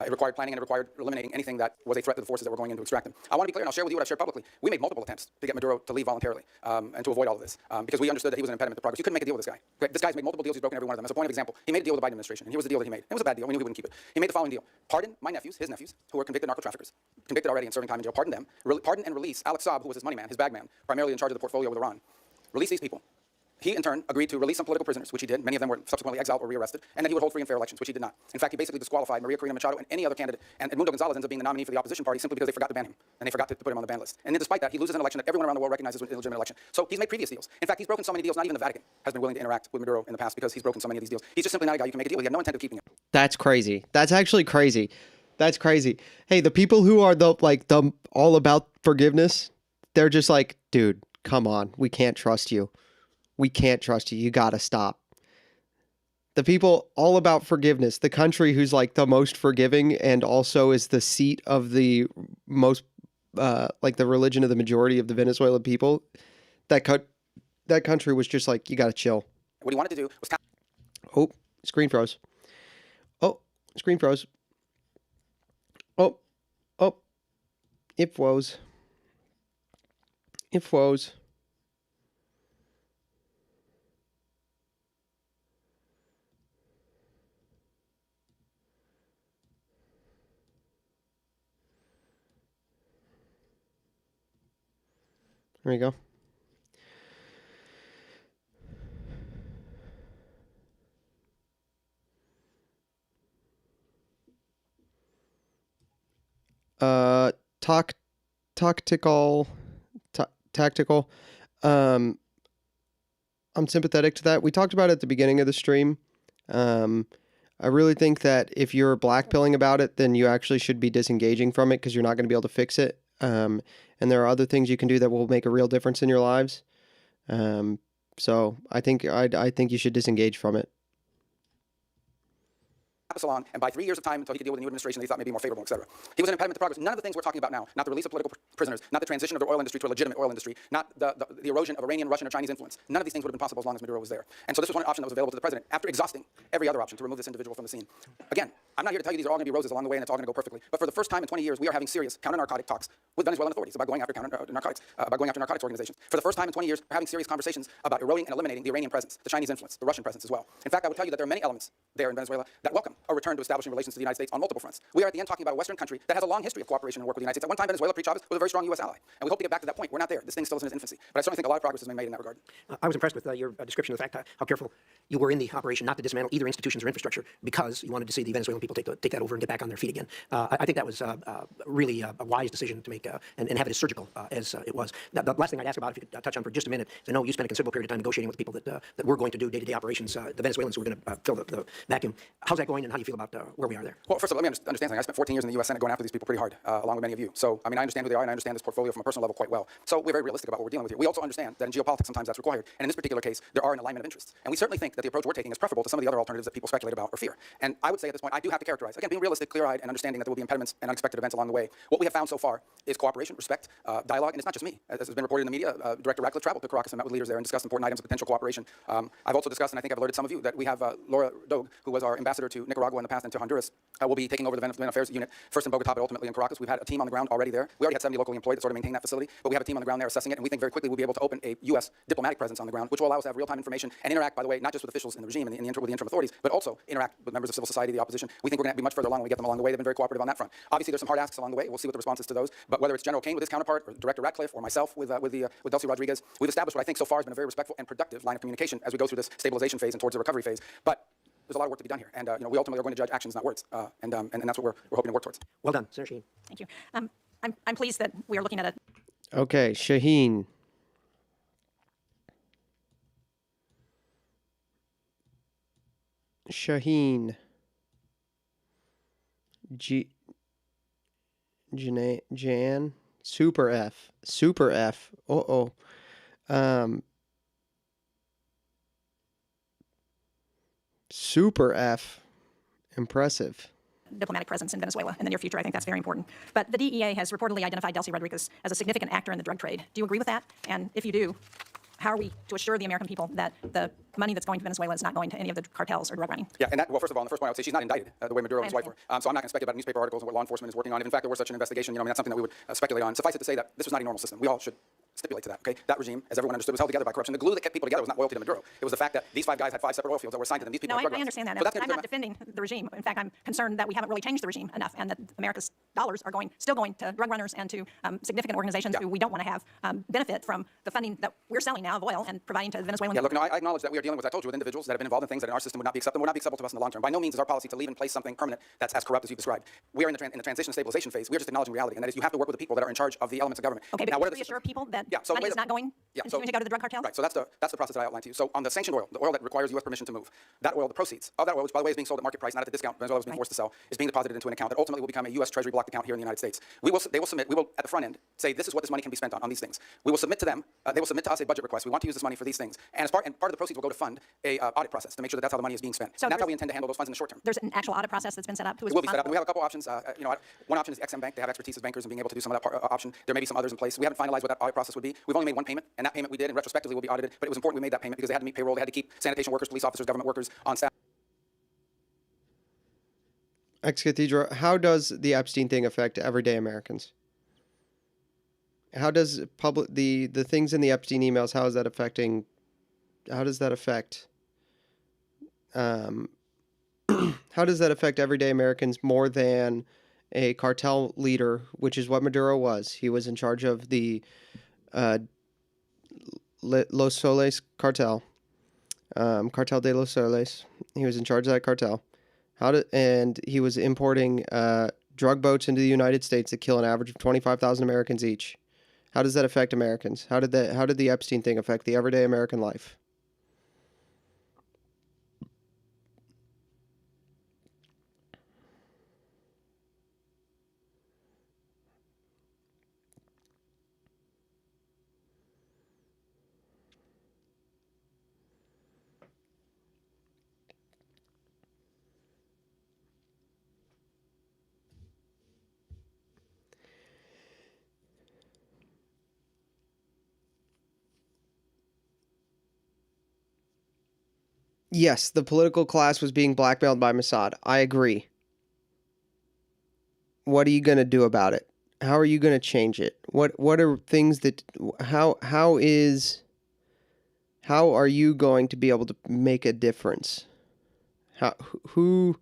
It required planning and it required eliminating anything that was a threat to the forces that were going in to extract them. I want to be clear, and I'll share with you what I've shared publicly. We made multiple attempts to get Maduro to leave voluntarily and to avoid all of this because we understood that he was an impediment to progress. You couldn't make a deal with this guy. Okay? This guy's made multiple deals. He's broken every one of them. As a point of example, he made a deal with the Biden administration, and here was the deal that he made. It was a bad deal. We knew he wouldn't keep it. He made the following deal. Pardon my nephews, his nephews, who were convicted narco-traffickers, convicted already and serving time in jail. Pardon them. Pardon and release Alex Saab, who was his money man, his bag man, primarily in charge of the portfolio with Iran. Release these people. He, in turn, agreed to release some political prisoners, which he did. Many of them were subsequently exiled or rearrested. And then he would hold free and fair elections, which he did not. In fact, he basically disqualified Maria Corina Machado and any other candidate. And Edmundo Gonzalez ends up being the nominee for the opposition party simply because they forgot to ban him. And they forgot to put him on the ban list. And then despite that, he loses an election that everyone around the world recognizes as an illegitimate election. So he's made previous deals. In fact, he's broken so many deals, not even the Vatican has been willing to interact with Maduro in the past because he's broken so many of these deals. He's just simply not a guy you can make a deal with. He had no intent of keeping him. That's crazy. That's actually crazy. That's crazy. Hey, the people who are the all about forgiveness, they're just like, dude, come on. We can't trust you. We can't trust you. You got to stop. The people all about forgiveness. The country who's like the most forgiving and also is the seat of the most, like the religion of the majority of the Venezuelan people. That country was just like, you got to chill. What he wanted to do was... Oh, screen froze. Oh, screen froze. Oh, it froze. It froze. There you go. Tactical. I'm sympathetic to that. We talked about it at the beginning of the stream. I really think that if you're blackpilling about it, then you actually should be disengaging from it because you're not going to be able to fix it. And there are other things you can do that will make a real difference in your lives. So I think you should disengage from it. Salon, and by 3 years of time until he could deal with a new administration that he thought may be more favorable, etc. He was an impediment to progress. None of the things we're talking about now, not the release of political prisoners, not the transition of the oil industry to a legitimate oil industry, not the erosion of Iranian, Russian, or Chinese influence. None of these things would have been possible as long as Maduro was there. And so this was one option that was available to the president after exhausting every other option to remove this individual from the scene. Again, I'm not here to tell you these are all going to be roses along the way and it's all going to go perfectly. But for the first time in 20 years, we are having serious counter-narcotic talks with Venezuelan authorities about going after narcotics organizations. For the first time in 20 years, we're having serious conversations about eroding and eliminating the Iranian presence, the Chinese influence, the Russian presence as well. In fact, I would tell you that there are many elements there in Venezuela that welcome a return to establishing relations to the United States on multiple fronts. We are at the end talking about a Western country that has a long history of cooperation and work with the United States. At one time, Venezuela, pre-Chavez, was a very strong U.S. ally. And we hope to get back to that point. We're not there. This thing still is in its infancy. But I certainly think a lot of progress has been made in that regard. I was impressed with your description of the fact how careful you were in the operation not to dismantle either institutions or infrastructure because you wanted to see the Venezuelan people take that over and get back on their feet again. I think that was really a wise decision to make and have it as surgical as it was. The last thing I'd ask about, if you could touch on for just a minute, is I know you spent a considerable period of time negotiating with people that were going to do day-to-day operations, the Venezuelans who were going to fill the vacuum. How's that going and how do you feel about where we are there? Well, first of all, let me understand something. I spent 14 years in the U.S. Senate going after these people pretty hard, along with many of you. So, I mean, I understand who they are and I understand this portfolio from a personal level quite well. So we're very realistic about what we're dealing with here. We also understand that in geopolitics sometimes that's required. And in this particular case, there are an alignment of interests. And we certainly think that the approach we're taking is preferable to some of the other alternatives that people speculate about or fear. And I would say at this point, I do have to characterize, again, being realistic, clear-eyed, and understanding that there will be impediments and unexpected events along the way. What we have found so far is cooperation, respect, dialogue, and it's not just me. As has been reported in the media, Director Ratcliffe traveled to Caracas and met with leaders there and discussed important items of potential cooperation. I've also discussed, and I think I've alerted some of you, that we have Laura Dogue, who was our ambassador to Nicaragua in the past and to Honduras, will be taking over the Venezuelan Affairs Unit, first in Bogotá, but ultimately in Caracas. We've had a team on the ground already there. We already had 70 locally employed that sort of maintain that facility, but we have a team on the ground there assessing it, and we think very quickly we'll be able to open a U.S. diplomatic presence on the ground, which will allow us to have real-time information and interact, by the way, not just with officials in the regime and with the interim authorities, but also interact with members of civil society, the opposition. We think we're going to be much further along when we get them along the way. They've been very cooperative on that front. Obviously, there's some hard asks along the way. We'll see what the response is to those. But whether it's General Kane with his counterpart, or Director Ratcliffe, or myself with Delcy Rodriguez, we've established what I think so far has been a very respectful and productive line of communication as we go through this stabilization phase and towards the recovery phase. But there's a lot of work to be done here, and we ultimately are going to judge actions, not words, and that's what we're hoping to work towards. Well done, Senator Sheen. Thank you. I'm pleased that we are looking at a... Okay, Shaheen. Jan, Super F. Super F. Impressive. Diplomatic presence in Venezuela in the near future. I think that's very important. But the DEA has reportedly identified Delcy Rodriguez as a significant actor in the drug trade. Do you agree with that? And if you do, how are we to assure the American people that the money that's going to Venezuela is not going to any of the cartels or drug running? Yeah, and well, first of all, on the first point, I would say she's not indicted the way Maduro and his wife were. So I'm not going to speculate about newspaper articles and what law enforcement is working on. If in fact there were such an investigation, that's something that we would speculate on. Suffice it to say that this was not a normal system. We all should stipulate to that, okay? That regime, as everyone understood, was held together by corruption. The glue that kept people together was not loyalty to Maduro. It was the fact that these 5 guys had 5 separate oil fields that were assigned to them. These people No, had drug I runs. understand that. So that's I'm not defending the regime. In fact, I'm concerned that we haven't really changed the regime enough and that America's dollars are still going to drug runners and to significant organizations who we don't want to have benefit from the funding that we're selling now of oil and providing to the Venezuelan people. Yeah, look, no, I acknowledge that we are dealing with, I told you, with individuals that have been involved in things that in our system would not be acceptable to us in the long term. By no means is our policy to leave in place something permanent that's as corrupt as you described. We are in the transition stabilization phase. We are just acknowledging reality, and that is you have to work with the people that are in charge of the elements of government. Okay, but can you reassure people that that Yeah, so the money way is the- not going, Yeah, continuing to go to the drug cartels? Right, so that's the process that I outlined to you. So on the sanctioned oil, the oil that requires U.S. permission to move, that oil, the proceeds of that oil, which by the way is being sold at market price, not at the discount Venezuela was being forced to sell, is being deposited into an account that ultimately will become a U.S. Treasury blocked account here in the United States. They will at the front end say this is what this money can be spent on these things. We will submit to them, they will submit to us a budget request. We want to use this money for these things, and part of the proceeds will go to fund a audit process to make sure that that's how the money is being spent. So And that's how we intend to handle those funds in the short term. There's an actual audit process that's been set up. Who is It will be set up. And we responsible? have a couple options. One option is the XM Bank. They have expertise as bankers and being able to do some of that option. There may be some others in place. We haven't finalized what that audit process would be. We've only made one payment, and that payment we did, and retrospectively will be audited. But it was important we made that payment because they had to meet payroll. They had to keep sanitation workers, police officers, government workers on staff. Ex Cathedra, how does the Epstein thing affect everyday Americans? How does the things in the Epstein emails, how does that affect how does that affect everyday Americans more than a cartel leader, which is what Maduro was? He was in charge of the Los Soles cartel, Cartel de Los Soles. He was in charge of that cartel. And he was importing drug boats into the United States that kill an average of 25,000 Americans each. How does that affect Americans? How did the Epstein thing affect the everyday American life? Yes, the political class was being blackmailed by Mossad. I agree. What are you going to do about it? How are you going to change it? What are things that how are you going to be able to make a difference? Who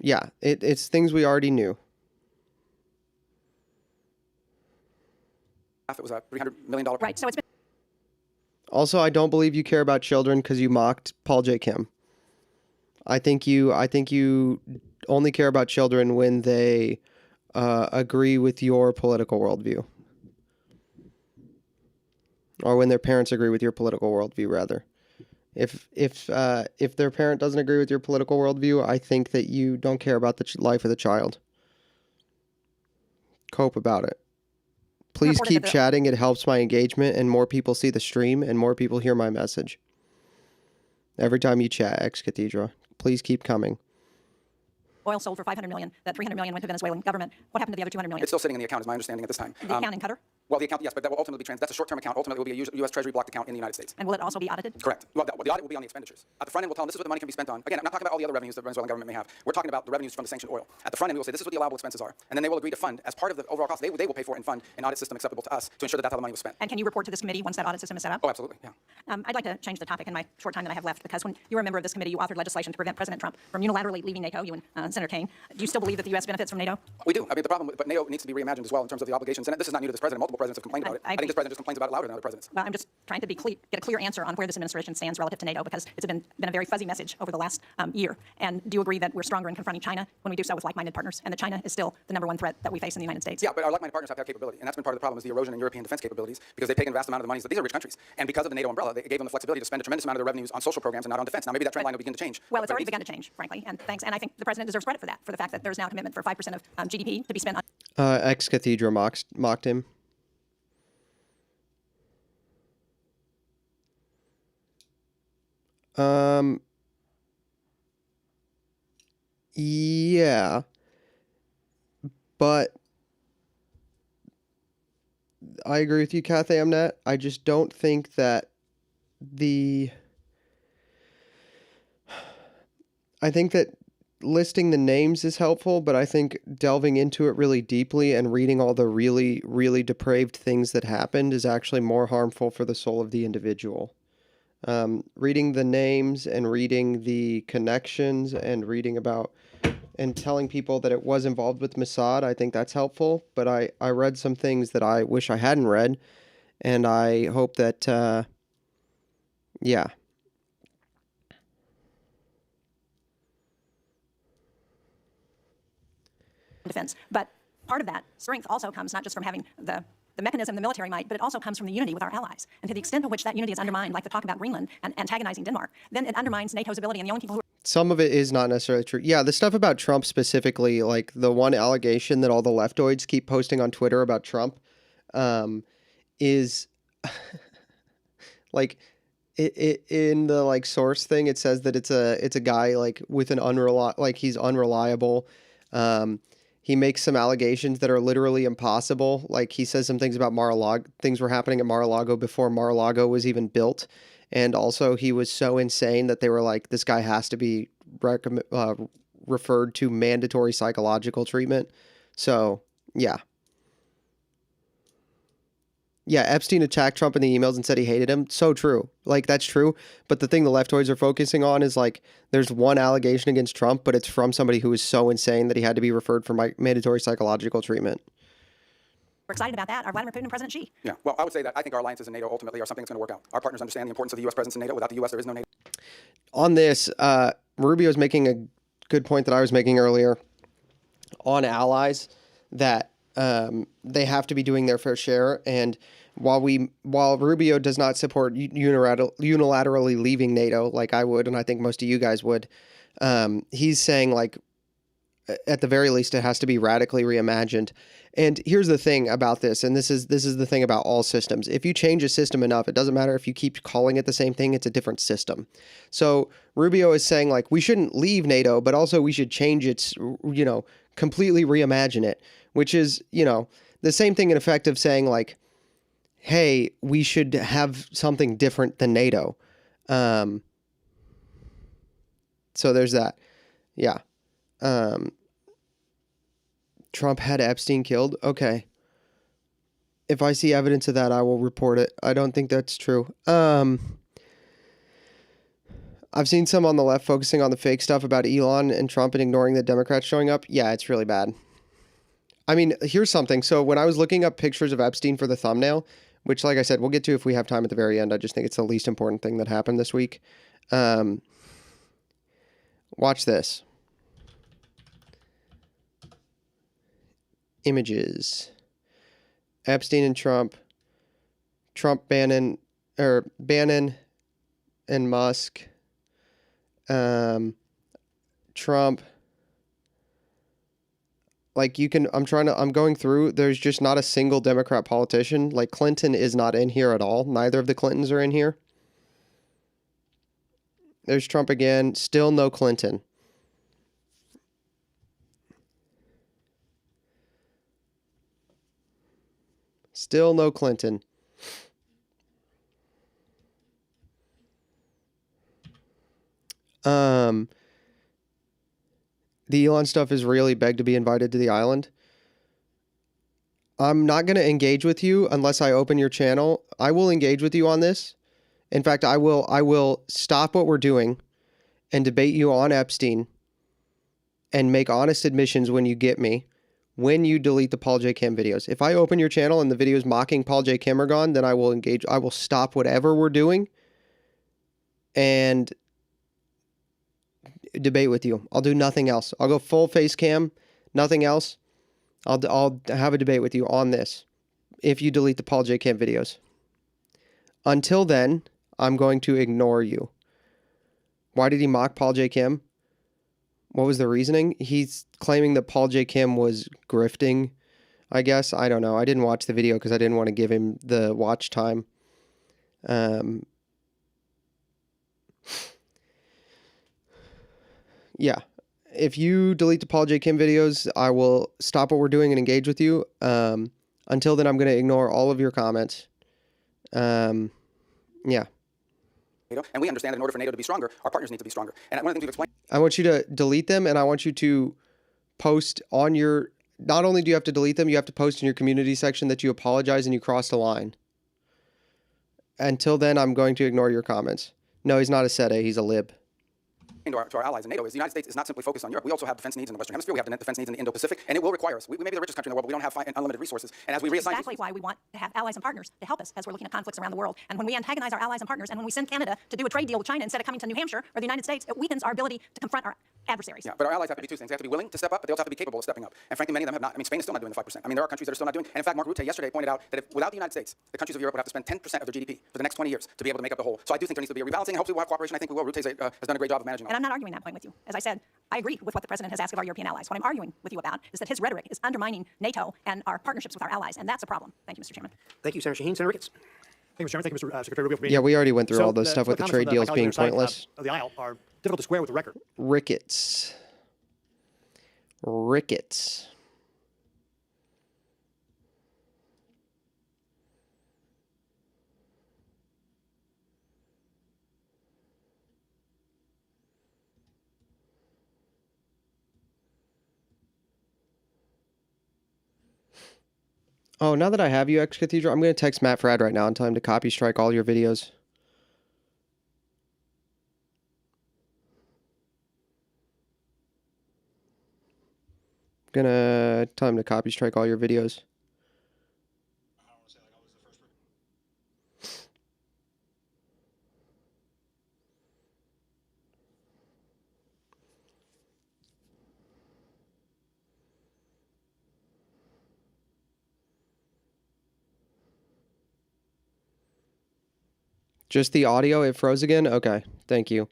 Yeah, it's things we already knew. It was a $300 million. Right, so it's been Also, I don't believe you care about children because you mocked Paul J. Kim. I think you only care about children when they agree with your political worldview, or when their parents agree with your political worldview. Rather, if their parent doesn't agree with your political worldview, I think that you don't care about the life of the child. Cope about it. Please reported keep that the- chatting. It helps my engagement, and more people see the stream, and more people hear my message. Every time you chat, Ex Cathedra, please keep coming. oil sold for $500 million. That $300 million went to the Venezuelan government. What happened to the other $200 million? It's still sitting in the account, is my understanding at this time. The account in Qatar? Well, the account, yes, but that will ultimately be that's a short-term account. Ultimately, it will be a U.S. Treasury blocked account in the United States. And will it also be audited? Correct. Well, the audit will be on the expenditures. At the front end, we'll tell them this is what the money can be spent on. Again, I'm not talking about all the other revenues that the Venezuelan government may have. We're talking about the revenues from the sanctioned oil. At the front end, we will say this is what the allowable expenses are. And then they will agree to fund, as part of the overall cost, they will pay for it and fund an audit system acceptable to us to ensure that that's how the money was spent. And can you report to this committee once that audit system is set up? Oh, absolutely, yeah. I'd like to change the topic in my short time that I have left, because when you were a member of this committee, you authored legislation to prevent President Trump from unilaterally leaving NATO, you and Senator Kaine. Do you still believe that the U.S. benefits from NATO? We do. I mean, the problem, but NATO needs to be reimagined as well in terms of the obligations. And this is not new to this president. Multiple presidents have complained about it. I think this president just complains about it louder than other presidents. Well, I'm just trying to get a clear answer on where this administration stands relative to NATO, because it's been a very fuzzy message over the last year. And do you agree that we're stronger in confronting China when we do so with like-minded partners, and that China is still the #1 threat that we face in the United States? Yeah, but our like-minded partners have to have capability, and that's been part of the problem is the erosion in European defense capabilities, because they've taken a vast amount of the money. These are rich countries, and because of the NATO umbrella, they gave them the flexibility to spend a tremendous amount of their revenues on social programs and not on defense. Now, maybe that trend line will begin to change. Well, it's already begun to change, frankly, and thanks. And I think the president deserves credit for that, for the fact that there's now a commitment for 5% of GDP to be spent on. Ex Cathedra mocked him. Yeah, but I agree with you, Cathay Amnet. I just don't think that I think that listing the names is helpful, but I think delving into it really deeply and reading all the really, really depraved things that happened is actually more harmful for the soul of the individual. Reading the names and reading the connections and reading about and telling people that it was involved with Mossad, I think that's helpful. But I read some things that I wish I hadn't read, and I hope that, yeah. defense. But Part of that strength also comes not just from having the mechanism, the military might, but it also comes from the unity with our allies. And to the extent to which that unity is undermined, like the talk about Greenland and antagonizing Denmark, then it undermines NATO's ability, and the only people who Some of it is not necessarily true. Yeah, the stuff about Trump specifically, like the one allegation that all the leftoids keep posting on Twitter about Trump, is like in the like source thing. It says that it's a guy like with an he's unreliable. He makes some allegations that are literally impossible. Like he says some things about Mar-a-Lago. Things were happening at Mar-a-Lago before Mar-a-Lago was even built. And also he was so insane that they were like, this guy has to be referred to mandatory psychological treatment. So, yeah. Yeah, Epstein attacked Trump in the emails and said he hated him. So true. Like, that's true. But the thing the leftoids are focusing on is, like, there's one allegation against Trump, but it's from somebody who was so insane that he had to be referred for mandatory psychological treatment. are excited about that are Vladimir Putin and President Xi. Yeah, well, I would say that I think our alliances in NATO ultimately are something that's going to work out. Our partners understand the importance of the U.S. presence in NATO. Without the U.S., there is no NATO. On this, Rubio's making a good point that I was making earlier on allies, that they have to be doing their fair share. And while Rubio does not support unilaterally leaving NATO like I would, and I think most of you guys would, he's saying, like, at the very least, it has to be radically reimagined. And here's the thing about this, and this is the thing about all systems. If you change a system enough, it doesn't matter if you keep calling it the same thing, it's a different system. So Rubio is saying, like, we shouldn't leave NATO, but also we should change its, completely reimagine it, which is, the same thing in effect of saying, like, hey, we should have something different than NATO. So there's that. Yeah. Trump had Epstein killed. Okay. If I see evidence of that, I will report it. I don't think that's true. I've seen some on the left focusing on the fake stuff about Elon and Trump and ignoring the Democrats showing up. Yeah, it's really bad. I mean, here's something. So when I was looking up pictures of Epstein for the thumbnail, which, like I said, we'll get to if we have time at the very end. I just think it's the least important thing that happened this week. Watch this. Images. Epstein and Trump. Bannon and Musk. Trump. Like, I'm going through, there's just not a single Democrat politician. Like, Clinton is not in here at all. Neither of the Clintons are in here. There's Trump again. Still no Clinton. Still no Clinton. The Elon stuff is really begged to be invited to the island. I'm not going to engage with you unless I open your channel. I will engage with you on this. In fact, I will stop what we're doing and debate you on Epstein and make honest admissions when you get me, when you delete the Paul J. Kim videos. If I open your channel and the videos mocking Paul J. Kim are gone, then I will engage. I will stop whatever we're doing and debate with you. I'll do nothing else. I'll go full face cam, nothing else. I'll have a debate with you on this if you delete the Paul J. Kim videos. Until then, I'm going to ignore you. Why did he mock Paul J. Kim? What was the reasoning? He's claiming that Paul J. Kim was grifting, I guess. I don't know. I didn't watch the video because I didn't want to give him the watch time. Yeah. If you delete the Paul J. Kim videos, I will stop what we're doing and engage with you. Until then, I'm going to ignore all of your comments. Yeah. And we understand that in order for NATO to be stronger, our partners need to be stronger. And one of the things we've explained. I want you to delete them, and I want you to post on your... Not only do you have to delete them, you have to post in your community section that you apologize and you crossed a line. Until then, I'm going to ignore your comments. No, he's not a Sede, he's a lib. to our allies in NATO is the United States is not simply focused on Europe. We also have defense needs in the Western Hemisphere. We have defense needs in the Indo-Pacific, and it will require us. We may be the richest country in the world, but we don't have unlimited resources. And as we reassign Exactly why we want to have allies and partners to help us as we're looking at conflicts around the world. And when we antagonize our allies and partners, and when we send Canada to do a trade deal with China instead of coming to New Hampshire or the United States, it weakens our ability to confront our adversaries. Yeah, but our allies have to be two things. They have to be willing to step up, but they also have to be capable of stepping up. And frankly, many of them have not. I mean, Spain is still not doing the 5%. I mean, there are countries that are still not doing. And in fact, Mark Rutte yesterday pointed out that if, without the United States, the countries of Europe would have to spend 10% of their GDP for the next 20 years to be able to make up the whole. So I do think there needs to be a rebalancing. Hopefully, we'll have cooperation. I think we will. Rutte has done a great job of managing. And I'm not arguing that point with you. As I said, I agree with what the president has asked of our European allies. What I'm arguing with you about is that his rhetoric is undermining NATO and our partnerships with our allies, and that's a problem. Thank you, Mr. Chairman. Thank you, Senator Shaheen. Senator Ricketts. Thank you, Mr. Chairman. Thank you, Mr. Secretary Rubio, for being Yeah, here. we already went through So all the stuff with the comments trade from deals my being colleagues on the other pointless. side of the aisle are difficult to square with the record. Ricketts. Oh, now that I have you, X Cathedral, I'm going to text Matt Frad right now and tell him to copy strike all your videos. I'm going to tell him to copy strike all your videos. Just the audio, it froze again? Okay, thank you.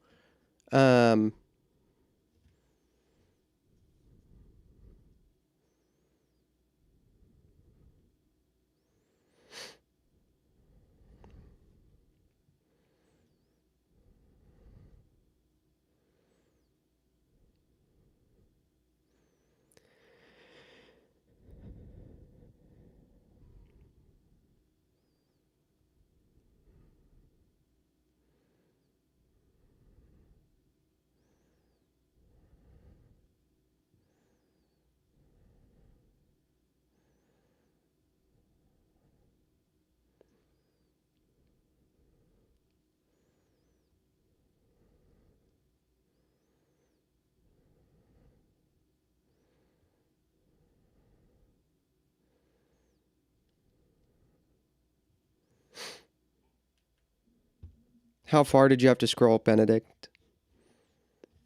How far did you have to scroll, Benedict?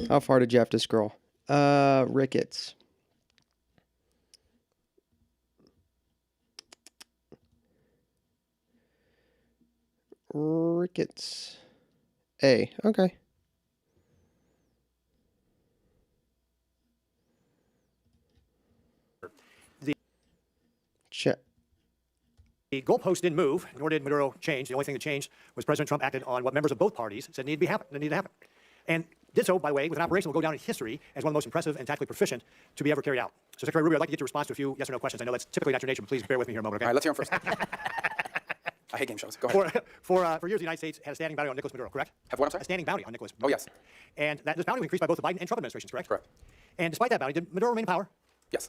How far did you have to scroll? Ricketts. Ricketts. A. Okay. Check. The goalpost didn't move, nor did Maduro change. The only thing that changed was President Trump acted on what members of both parties said needed to happen. And did so, by the way, with an operation that will go down in history as one of the most impressive and tactically proficient to be ever carried out. So, Secretary Rubio, I'd like to get your response to a few yes or no questions. I know that's typically not your nature, but please bear with me here a moment, okay? All right, let's hear him first. I hate game shows. Go ahead. For years, the United States had a standing bounty on Nicolas Maduro, correct? Have what, I'm sorry? A standing bounty on Nicolas Oh, Maduro. yes. And this bounty was increased by both the Biden and Trump administrations, correct? Correct. And despite that bounty, did Maduro remain in power? Yes.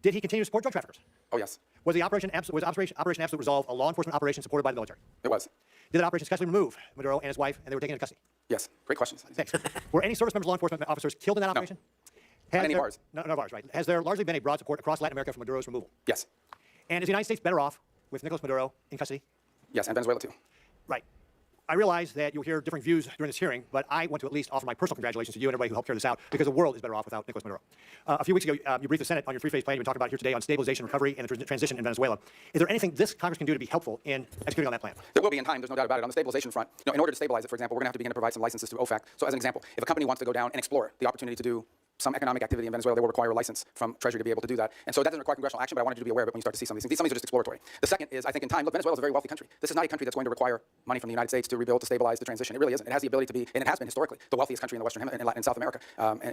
Did he continue to support drug traffickers? Oh, yes. Was the Operation Absolute Resolve a law enforcement operation supported by the military? It was. Did that operation successfully remove Maduro and his wife, and they were taken into custody? Yes. Great questions. Thanks. Were any service members, law enforcement officers killed in that operation? Not any of ours. None of ours, right. Has there largely been a broad support across Latin America for Maduro's removal? Yes. And is the United States better off with Nicolas Maduro in custody? Yes, and Venezuela too. Right. I realize that you'll hear different views during this hearing, but I want to at least offer my personal congratulations to you and everybody who helped carry this out, because the world is better off without Nicolas Maduro. A few weeks ago, you briefed the Senate on your three-phase plan you've been talking about here today on stabilization, recovery, and the transition in Venezuela. Is there anything this Congress can do to be helpful in executing on that plan? There will be in time, there's no doubt about it. On the stabilization front, in order to stabilize it, for example, we're going to have to begin to provide some licenses to OFAC. So as an example, if a company wants to go down and explore the opportunity to do some economic activity in Venezuela, they will require a license from Treasury to be able to do that. And so that doesn't require congressional action, but I wanted you to be aware of it when you start to see some of these things. These are just exploratory. The second is, I think in time, look, Venezuela is a very wealthy country. This is not a country that's going to require money from the United States to rebuild, to stabilize, the transition. It really isn't. It has the ability to be, and it has been historically, the wealthiest country in the Western Hemisphere, in Latin and South America,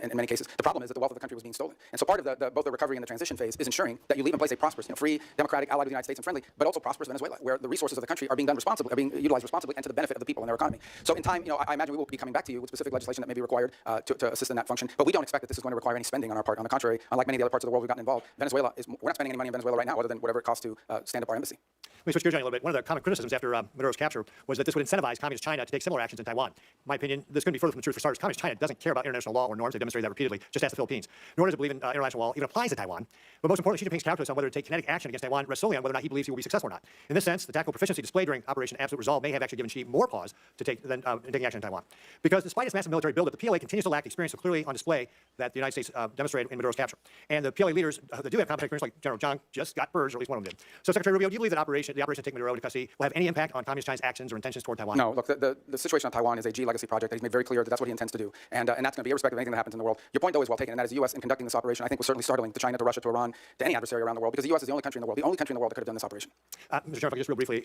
in many cases. The problem is that the wealth of the country was being stolen. And so part of both the recovery and the transition phase is ensuring that you leave in place a prosperous, free, democratic, allied with the United States and friendly, but also prosperous Venezuela, where the resources of the country are being done responsibly, are being utilized responsibly, and to the benefit of the people and their economy. So in time, I imagine we will be coming back to you with specific legislation that may be required to assist in that function. But we don't expect that this is going to require any spending on our part. On the contrary, unlike many of the other parts of the world we've gotten involved, we're not spending any money in Venezuela right now other than whatever it costs to stand up our embassy. Let me switch gears a little bit. One of the common criticisms after Maduro's capture was that this would incentivize Communist China to take similar actions in Taiwan. In my opinion, this couldn't be further from the truth. For starters, Communist China doesn't care about international law or norms. They've demonstrated that repeatedly, just ask the Philippines. Nor does it believe in international law even applies to Taiwan. But most importantly, Xi Jinping's calculus on whether to take kinetic action against Taiwan rests solely on whether or not he believes he will be successful or not. In this sense, the tactical proficiency displayed during Operation Absolute Resolve may have actually given Xi more pause to take than in taking action in Taiwan. Because despite its massive military buildup, the PLA continues to lack the experience so clearly on display that the United States demonstrated in Maduro's capture. And the PLA leaders that do have competent experience, like General Zhang, just got purged, or at least one of them did. So, Secretary Rubio, do you believe that the operation to take Maduro into custody will have any impact on Communist China's actions or intentions toward Taiwan? No, look, the situation on Taiwan is a G legacy project that he's made very clear that that's what he intends to do, and that's going to be irrespective of anything that happens in the world. Your point, though, is well taken, and that is the U.S. in conducting this operation, I think, was certainly startling to China, to Russia, to Iran, to any adversary around the world, because the U.S. is the only country in the world that could have done this operation. Mr. Chairman, if I could just real briefly,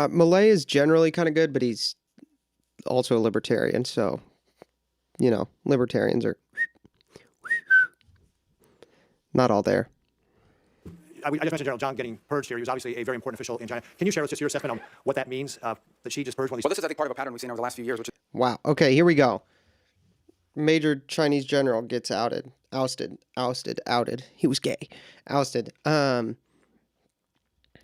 Malay is generally kind of good, but he's also a libertarian, so, you know, libertarians are not all there. I just mentioned General Zhang getting purged here. He was obviously a very important official in China. Can you share with us your assessment on what that means, that Xi just purged one of these? Well, this is, I think, part of a pattern we've seen over the last few years, which is... Wow. Okay, here we go. Major Chinese general gets outed. He was gay. Ousted.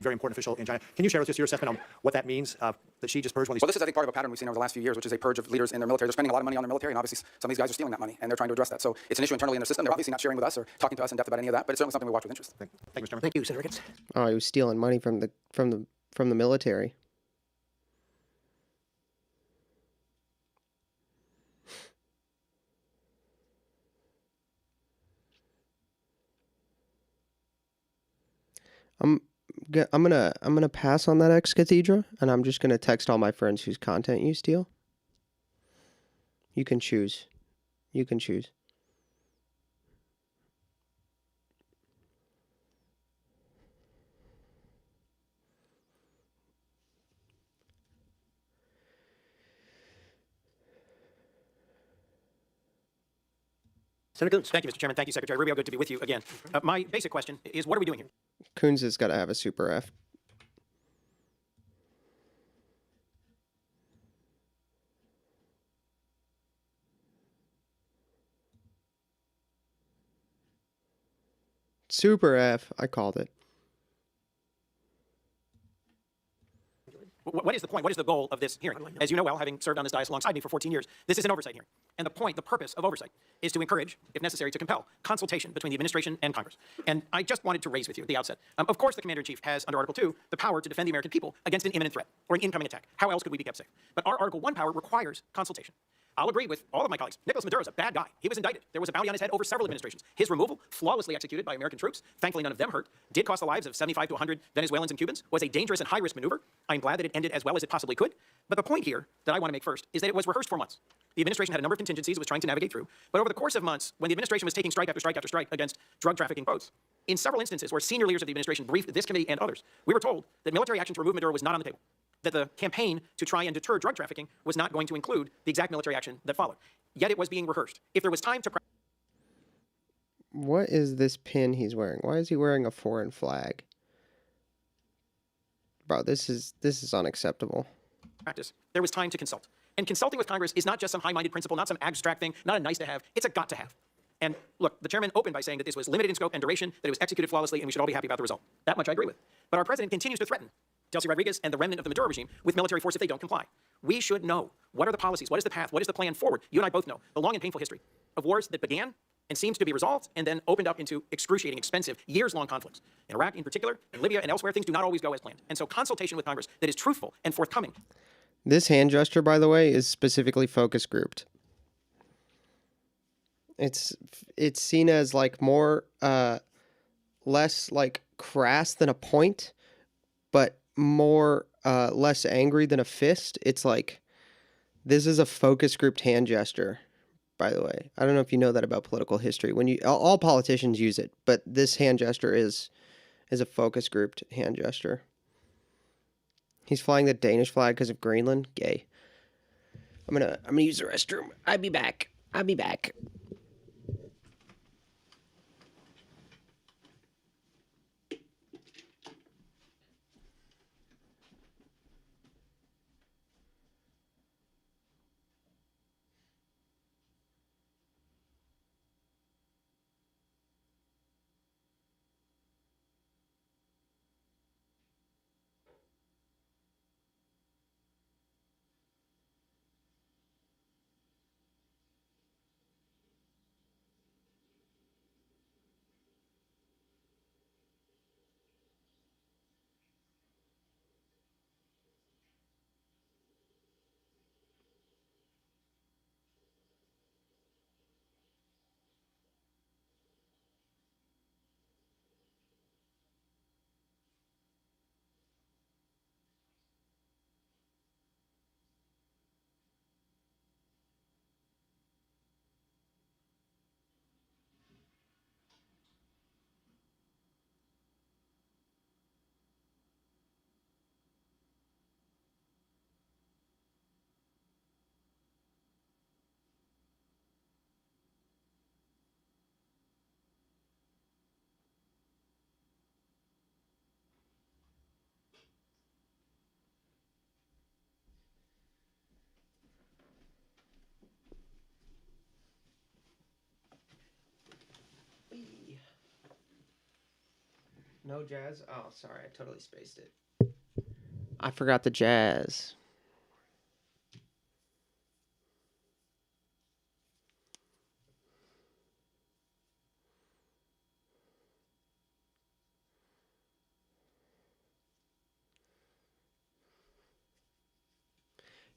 Very important official in China. Can you share with us your assessment on what that means, that Xi just purged one of these? Well, this is, I think, part of a pattern we've seen over the last few years, which is a purge of leaders in their military. They're spending a lot of money on their military, and obviously some of these guys are stealing that money, and they're trying to address that. So it's an issue internally in their system. They're obviously not sharing with us or talking to us in depth about any of that, but it's certainly something we watch with interest. Thank you, Mr. Chairman. Thank you, Senator Ricketts. Oh, he was stealing money from the military. I'm gonna pass on that ex cathedra, and I'm just gonna text all my friends whose content you steal. You can choose. You can choose. Senator Coons. Thank you, Mr. Chairman. Thank you, Secretary Rubio. Good to be with you again. My basic question is, what are we doing here? Coons has got to have a super F. Super F. I called it. What is the point? What is the goal of this hearing? As you know well, having served on this dais alongside me for 14 years, this is an oversight hearing. And the purpose of oversight is to encourage, if necessary, to compel consultation between the administration and Congress. And I just wanted to raise with you at the outset, of course the Commander-in-Chief has, under Article 2, the power to defend the American people against an imminent threat or an incoming attack. How else could we be kept safe? But our Article 1 power requires consultation. I'll agree with all of my colleagues. Nicolas Maduro is a bad guy. He was indicted. There was a bounty on his head over several administrations. His removal, flawlessly executed by American troops, thankfully none of them hurt, did cost the lives of 75 to 100 Venezuelans and Cubans, was a dangerous and high-risk maneuver. I'm glad that it ended as well as it possibly could. But the point here that I want to make first is that it was rehearsed for months. The administration had a number of contingencies it was trying to navigate through. But over the course of months, when the administration was taking strike after strike after strike against drug trafficking boats, in several instances where senior leaders of the administration briefed this committee and others, we were told that military action to remove Maduro was not on the table, that the campaign to try and deter drug trafficking was not going to include the exact military action that followed. Yet it was being rehearsed. If there was time to... What is this pin he's wearing? Why is he wearing a foreign flag? Bro, this is unacceptable. Practice, there was time to consult. And consulting with Congress is not just some high-minded principle, not some abstract thing, not a nice to have. It's a got to have. And look, the chairman opened by saying that this was limited in scope and duration, that it was executed flawlessly, and we should all be happy about the result. That much I agree with. But our president continues to threaten Delcy Rodriguez and the remnant of the Maduro regime with military force if they don't comply. We should know what are the policies, what is the path, what is the plan forward. You and I both know the long and painful history of wars that began and seemed to be resolved and then opened up into excruciating, expensive, years-long conflicts. In Iraq in particular, in Libya and elsewhere, things do not always go as planned. And so consultation with Congress that is truthful and forthcoming. This hand gesture, by the way, is specifically focus grouped. It's seen as like more less like crass than a point, but more less angry than a fist. It's like this is a focus grouped hand gesture, by the way. I don't know if you know that about political history. When all politicians use it, but this hand gesture is a focus grouped hand gesture. He's flying the Danish flag because of Greenland. Gay. I'm gonna use the restroom. I'll be back. No jazz? Oh, sorry. I totally spaced it. I forgot the jazz.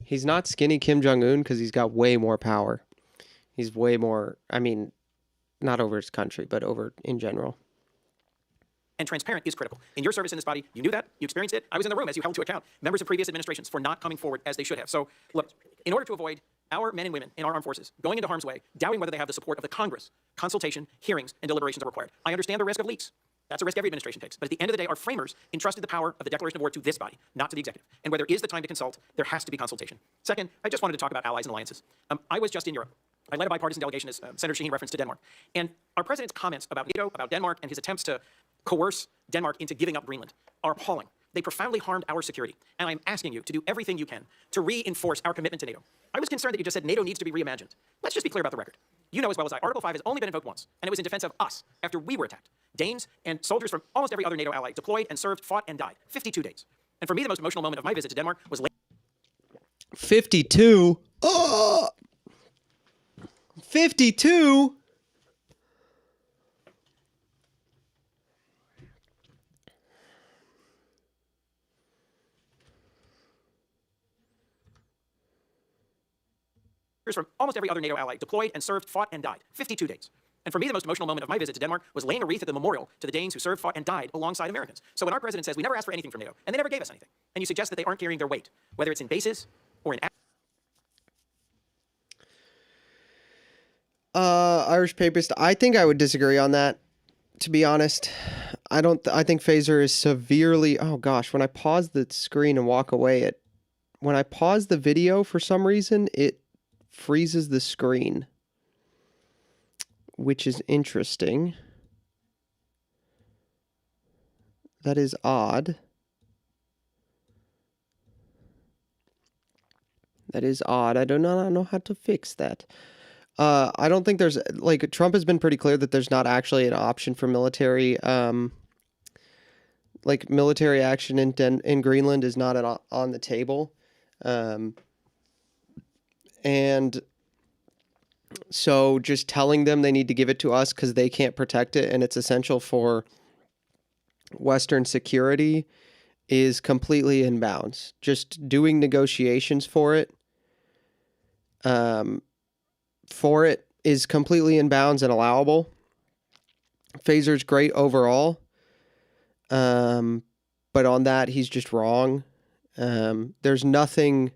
He's not skinny Kim Jong-un because he's got way more power. He's way more, I mean, not over his country, but over in general. And transparent is critical. In your service in this body, you knew that, you experienced it. I was in the room as you held to account members of previous administrations for not coming forward as they should have. So, look, in order to avoid our men and women in our armed forces going into harm's way, doubting whether they have the support of the Congress, consultation, hearings, and deliberations are required. I understand the risk of leaks. That's a risk every administration takes. But at the end of the day, our framers entrusted the power of the declaration of war to this body, not to the executive. And where there is the time to consult, there has to be consultation. Second, I just wanted to talk about allies and alliances. I was just in Europe. I led a bipartisan delegation, as Senator Shaheen referenced, to Denmark. And our president's comments about NATO, about Denmark, and his attempts to coerce Denmark into giving up Greenland are appalling. They profoundly harmed our security. And I'm asking you to do everything you can to reinforce our commitment to NATO. I was concerned that you just said NATO needs to be reimagined. Let's just be clear about the record. You know as well as I, Article 5 has only been invoked once, and it was in defense of us after we were attacked. Danes and soldiers from almost every other NATO ally deployed and served, fought, and died. 52 days. And for me, the most emotional moment of my visit to Denmark was 52? Oh! 52? from almost every other NATO ally deployed and served, fought, and died. 52 days. And for me, the most emotional moment of my visit to Denmark was laying a wreath at the memorial to the Danes who served, fought, and died alongside Americans. So when our president says we never asked for anything from NATO, and they never gave us anything, and you suggest that they aren't carrying their weight, whether it's in bases or in... Irish papist, I think I would disagree on that, to be honest. I think Phaser is severely... Oh gosh, when I pause the screen and walk away, when I pause the video, for some reason, it freezes the screen, which is interesting. That is odd. That is odd. I do not know how to fix that. I don't think there's, like, Trump has been pretty clear that there's not actually an option for military, military action in Greenland is not on the table. And so just telling them they need to give it to us because they can't protect it and it's essential for Western security is completely in bounds. Just doing negotiations for it is completely in bounds and allowable. Phaser's great overall. But on that, he's just wrong. There's nothing...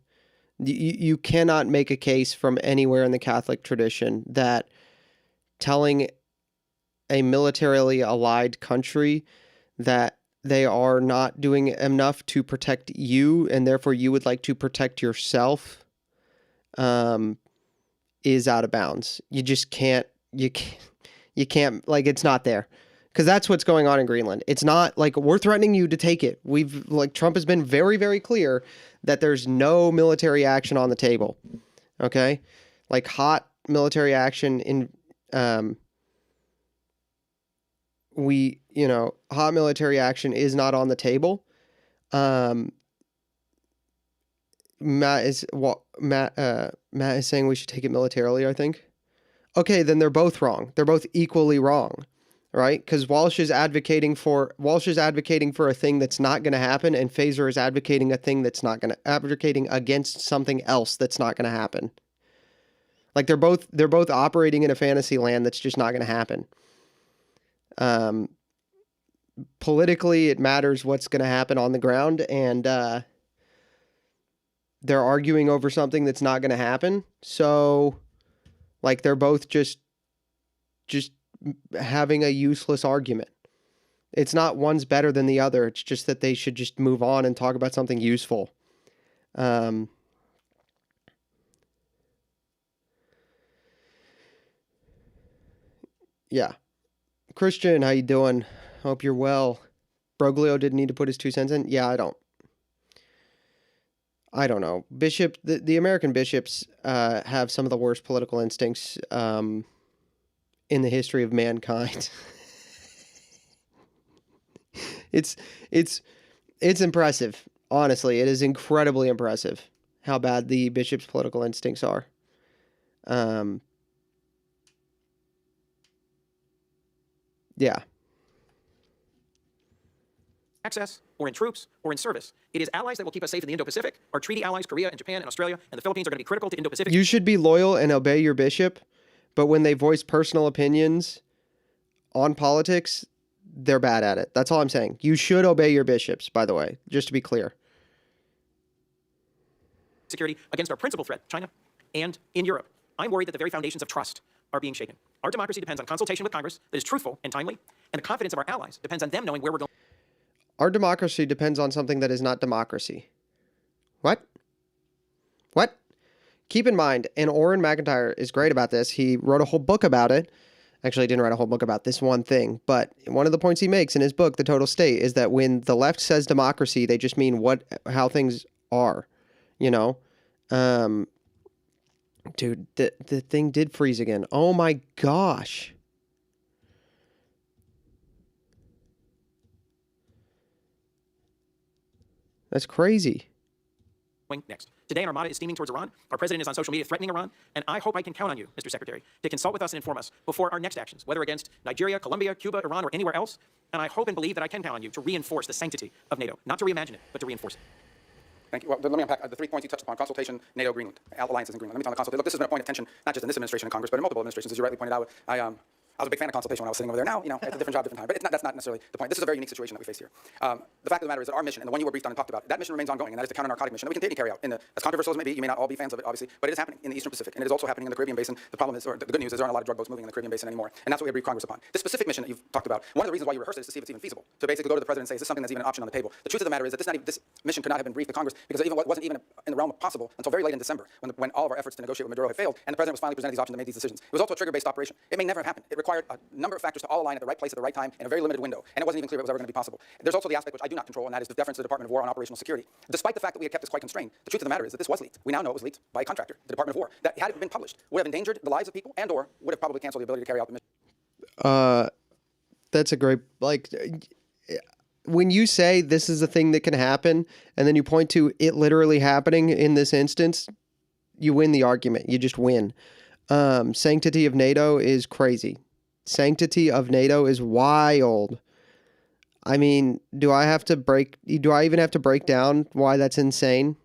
You cannot make a case from anywhere in the Catholic tradition that telling a militarily allied country that they are not doing enough to protect you and therefore you would like to protect yourself is out of bounds. You just can't, you can't, like, it's not there. Because that's what's going on in Greenland. It's not like we're threatening you to take it. Trump has been very, very clear that there's no military action on the table. Okay? Like hot military action hot military action is not on the table. Matt is saying we should take it militarily, I think. Okay, then they're both wrong. They're both equally wrong. Right? Because Walsh is advocating for a thing that's not going to happen, and Phaser is advocating advocating against something else that's not going to happen. Like they're both operating in a fantasy land that's just not going to happen. Politically, it matters what's going to happen on the ground, and they're arguing over something that's not going to happen. So, like, they're both just having a useless argument. It's not one's better than the other. It's just that they should just move on and talk about something useful. Yeah. Christian, how you doing? Hope you're well. Broglio didn't need to put his 2 cents in. Yeah, I don't know. The American bishops have some of the worst political instincts in the history of mankind. it's impressive. Honestly, it is incredibly impressive how bad the bishop's political instincts are. Yeah. access, or in troops, or in service. It is allies that will keep us safe in the Indo-Pacific. Our treaty allies, Korea and Japan and Australia and the Philippines, are going to be critical to Indo-Pacific. You should be loyal and obey your bishop, but when they voice personal opinions on politics, they're bad at it. That's all I'm saying. You should obey your bishops, by the way, just to be clear. Security against our principal threat, China, and in Europe. I'm worried that the very foundations of trust are being shaken. Our democracy depends on consultation with Congress that is truthful and timely, and the confidence of our allies depends on them knowing where we're going. Our democracy depends on something that is not democracy. What? What? Keep in mind, and Orrin McIntyre is great about this. He wrote a whole book about it. Actually, he didn't write a whole book about this one thing, but one of the points he makes in his book, The Total State, is that when the left says democracy, they just mean how things are, you know? Dude, the thing did freeze again. Oh my gosh. That's crazy. Next. Today, our Armada is steaming towards Iran. Our president is on social media threatening Iran, and I hope I can count on you, Mr. Secretary, to consult with us and inform us before our next actions, whether against Nigeria, Colombia, Cuba, Iran, or anywhere else. And I hope and believe that I can count on you to reinforce the sanctity of NATO, not to reimagine it, but to reinforce it. Thank you. Well, let me unpack the 3 points you touched upon: consultation, NATO, Greenland, alliances in Greenland. Let me talk on consultation. Look, this has been a point of tension, not just in this administration and Congress, but in multiple administrations, as you rightly pointed out. I was a big fan of consultation when I was sitting over there. Now, it's a different job, different time. But that's not necessarily the point. This is a very unique situation that we face here. The fact of the matter is that our mission, and the one you were briefed on and talked about, that mission remains ongoing, and that is the counter-narcotic mission that we continue to carry out. As controversial as it may be, you may not all be fans of it, obviously, but it is happening in the Eastern Pacific, and it is also happening in the Caribbean Basin. The problem is, or the good news is, there aren't a lot of drug boats moving in the Caribbean Basin anymore, and that's what we briefed Congress upon. This specific mission that you've talked about, one of the reasons why you rehearsed it is to see if it's even feasible. To basically go to the president and say, is this something that's even an option on the table? The truth of the matter is that this mission could not have been briefed to Congress because it wasn't even in the realm of possible until very late in December, when all of our efforts to negotiate with Maduro had failed, and the president was finally presented these options and made these decisions. It was also a trigger-based operation. It may never have happened. It required a number of factors to all align at the right place at the right time in a very limited window, and it wasn't even clear it was ever going to be possible. There's also the aspect which I do not control, and that is the deference to the Department of War on operational security. Despite the fact that we had kept this quite constrained, the truth of the matter is that this was leaked. We now know it was leaked by a contractor, the Department of War, that had it been published would have endangered the lives of people and/or would have probably canceled the ability to carry out the mission. That's a great, when you say this is a thing that can happen, and then you point to it literally happening in this instance, you win the argument. You just win. Sanctity of NATO is crazy. Sanctity of NATO is wild. I mean, do I even have to break down why that's insane?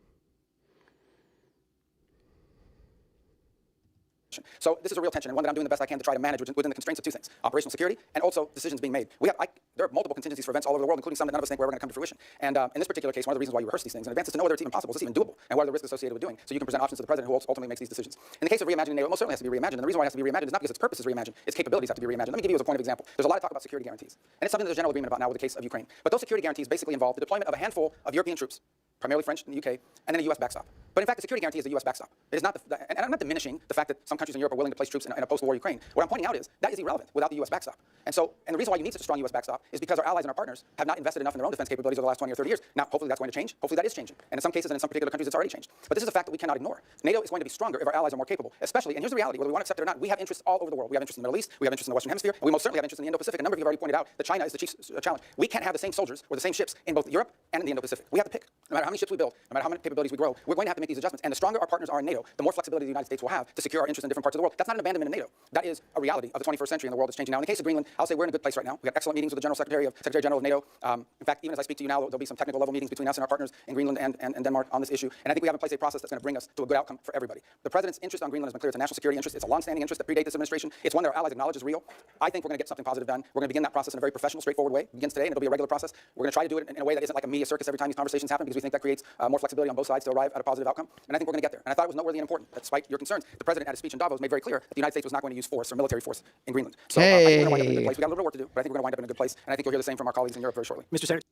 So this is a real tension, and one that I'm doing the best I can to try to manage within the constraints of two things: operational security and also decisions being made. There are multiple contingencies for events all over the world, including some that none of us think were ever going to come to fruition. And in this particular case, one of the reasons why you rehearse these things in advance is to know whether it's even possible, is this even doable, and what are the risks associated with doing, so you can present options to the president who ultimately makes these decisions. In the case of reimagining NATO, it most certainly has to be reimagined, and the reason why it has to be reimagined is not because its purpose is reimagined, its capabilities have to be reimagined. Let me give you as a point of example. There's a lot of talk about security guarantees, and it's something there's general agreement about now with the case of Ukraine. But those security guarantees basically involve the deployment of a handful of European troops, primarily French in the UK, and then a U.S. backstop. But in fact, the security guarantee is the U.S. backstop. It is not, and I'm not diminishing the fact that some countries in Europe are willing to place troops in a post-war Ukraine. What I'm pointing out is that is irrelevant without the U.S. backstop. And the reason why you need such a strong U.S. backstop is because our allies and our partners have not invested enough in their own defense capabilities over the last 20 or 30 years. Now, hopefully that's going to change. Hopefully that is changing. And in some cases and in some particular countries, it's already changed. But this is a fact that we cannot ignore. NATO is going to be stronger if our allies are more capable, especially, and here's the reality, whether we want to accept it or not, we have interests all over the world. We have interests in the Middle East, we have interests in the Western Hemisphere, and we most certainly have interests in the Indo-Pacific. A number of you have already pointed out that China is the chief challenge. We can't have the same soldiers or the same ships in both Europe and in the Indo-Pacific. We have to pick. No matter how many ships we build, no matter how many capabilities we grow, we're going to have to make these adjustments. And the stronger our partners are in NATO, the more flexibility the United States will have to secure our interests in different parts of the world. That's not an abandonment of NATO. That is a reality of the 21st century, and the world is changing now. In the case of Greenland, I'll say we're in a good place right now. We got excellent meetings with the Secretary General of NATO. In fact, even as I speak to you now, there'll be some technical level meetings between us and our partners in Greenland and Denmark on this issue. And I think we have in place a process that's going to bring us to a good outcome for everybody. The president's interest on Greenland has been clear. It's a national security interest. It's a long-standing interest that predates this administration. It's one that our allies acknowledge is real. I think we're going to get something positive done. We're going to begin that process in a very professional, straightforward way. It begins today, and it'll be a regular process. We're going to try to do it in a way that isn't like a media circus every time these conversations happen, because we think that creates more flexibility on both sides to arrive at a positive outcome. And I think we're going to get there. And I thought it was noteworthy and important that, despite your concerns, the president at his speech in Davos made very clear that the United States was not going to use force or military force in Greenland. So I think we're going to wind up in a good place. We got a little bit of work to do, but I think we're going to wind up in a good place. And I think you'll hear the same from our colleagues in Europe very shortly. Mr. Senator.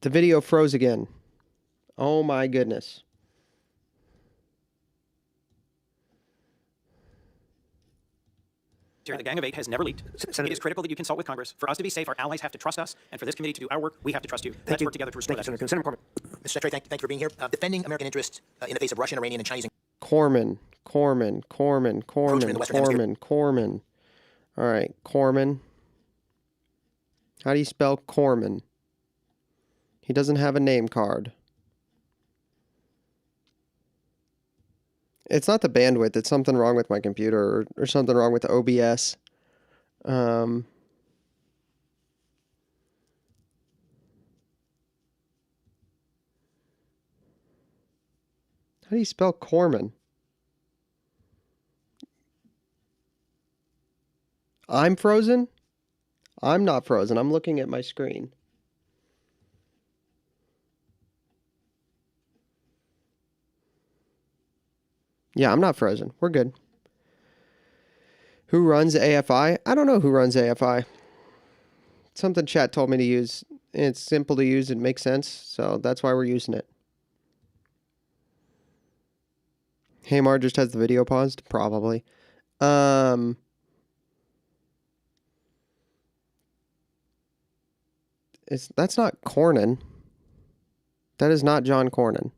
The video froze again. Oh my goodness. The Gang of Eight has never leaked. It is critical that you consult with Congress. For us to be safe, our allies have to trust us, and for this committee to do our work, we have to trust you. Let's work together to restore that. Senator Corman. Mr. Secretary, thank you for being here. Defending American interests in the face of Russian, Iranian, and Chinese. Corman. All right, Corman. How do you spell Corman? He doesn't have a name card. It's not the bandwidth. It's something wrong with my computer or something wrong with OBS. How do you spell Corman? I'm frozen? I'm not frozen. I'm looking at my screen. Yeah, I'm not frozen. We're good. Who runs AFI? I don't know who runs AFI. Something chat told me to use. It's simple to use. It makes sense. So that's why we're using it. Hamar just has the video paused? Probably. That's not Cornyn. That is not John Cornyn.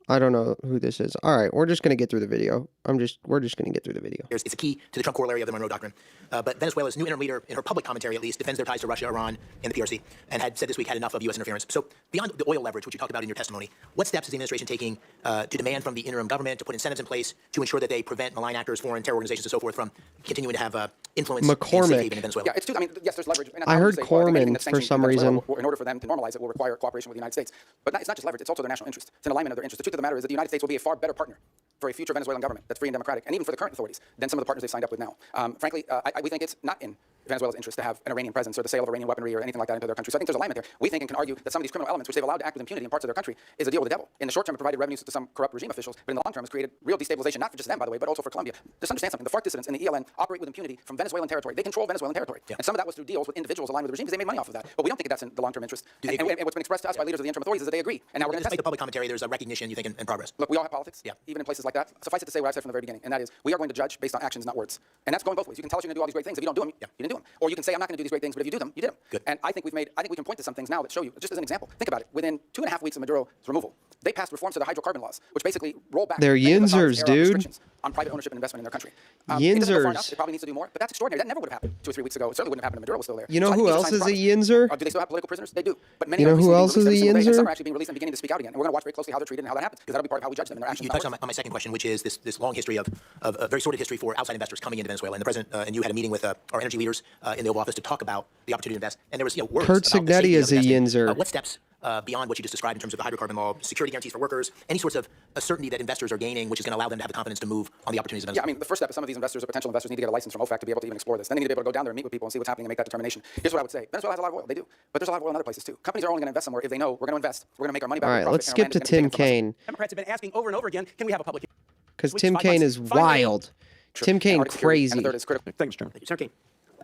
I don't know who this is. All right, we're just going to get through the video. We're just going to get through the video. It's a key to the Trump corollary of the Monroe Doctrine. But Venezuela's new interim leader, in her public commentary at least, defends their ties to Russia, Iran, and the PRC, and had said this week had enough of U.S. interference. So beyond the oil leverage, which you talked about in your testimony, what steps is the administration taking to demand from the interim government to put incentives in place to ensure that they prevent malign actors, foreign terror organizations, and so forth from continuing to have influence and safe haven in Venezuela? Yeah, it's too, I mean, yes, there's leverage. And I heard say, Corman for some reason. In order for them to normalize it, will require cooperation with the United States. But it's not just leverage, it's also their national interest. It's an alignment of their interests. The truth of the matter is that the United States will be a far better partner for a future Venezuelan government that's free and democratic, and even for the current authorities, than some of the partners they've signed up with now. Frankly, we think it's not in Venezuela's interest to have an Iranian presence or the sale of Iranian weaponry or anything like that into their country. So I think there's alignment there. We think and can argue that some of these criminal elements, which they've allowed to act with impunity in parts of their country, is a deal with the devil. In the short term, it provided revenues to some corrupt regime officials, but in the long term, it's created real destabilization, not for just them, by the way, but also for Colombia. Just understand something. The FARC dissidents in the ELN operate with impunity from Venezuelan territory. They control Venezuelan territory. Yeah. And some of that was through deals with individuals aligned with the regime because they made money off of that. But we don't think that's in the long-term interest. And what's been expressed to us by leaders of the interim authorities is that they agree. And now we're going to despite the public commentary, there's a recognition, you think, in progress. Look, we all have politics, even in places like that. Suffice it to say what I've said from the very beginning, and that is we are going to judge based on actions, not words. And that's going both ways. You can tell us you're going to do all these great things. If you don't do them, you didn't do them. Or you can say, I'm not going to do these great things, but if you do them, you did them. Good. And I think we can point to some things now that show you, just as an example. Think about it. Within 2.5 weeks of Maduro's removal, they passed reforms to the hydrocarbon laws, which basically roll back They're yinzers, dude. restrictions on private ownership and investment in their country. It doesn't go far enough. Yinzers. It probably needs to do more, but that's extraordinary. That never would have happened 2 or 3 weeks ago. It certainly wouldn't have happened if Maduro was still there. You know So I who think else these are is a signs of yinzer? progress. Do they still have political prisoners? They do. But many You know are who recently else is a released every single day, and some yinzer? are actually being released and beginning to speak out again. And we're going to watch very closely how they're treated and how that happens, because that'll be part of how we judge them and their actions. You touched on my second question, which is this long history of a very sordid history for outside investors coming into Venezuela. And the president and you had a meeting with our energy leaders in the Oval Office to talk about the opportunity to invest. And there was words Kurt about the Signetti safety is of a investing. yinzer. What steps beyond what you just described in terms of the hydrocarbon law, security guarantees for workers, any sorts of certainty that investors are gaining, which is going to allow them to have the confidence to move on the opportunities of Venezuela? Yeah, I mean, the first step is some of these investors or potential investors need to get a license from OFAC to be able to even explore this. Then they need to be able to go down there and meet with people and see what's happening and make that determination. Here's what I would say. Venezuela has a lot of oil. They do. But there's a lot of oil in other places too. Companies are only going to invest somewhere if they know we're going to invest. We're going to make our money back. All right, let's skip to Tim Kaine. Democrats have been asking over and over again, can we have a public hearing? Because Tim Kaine is wild. Tim Kaine crazy. And the third is critical. Thanks, Chairman. Senator Kaine,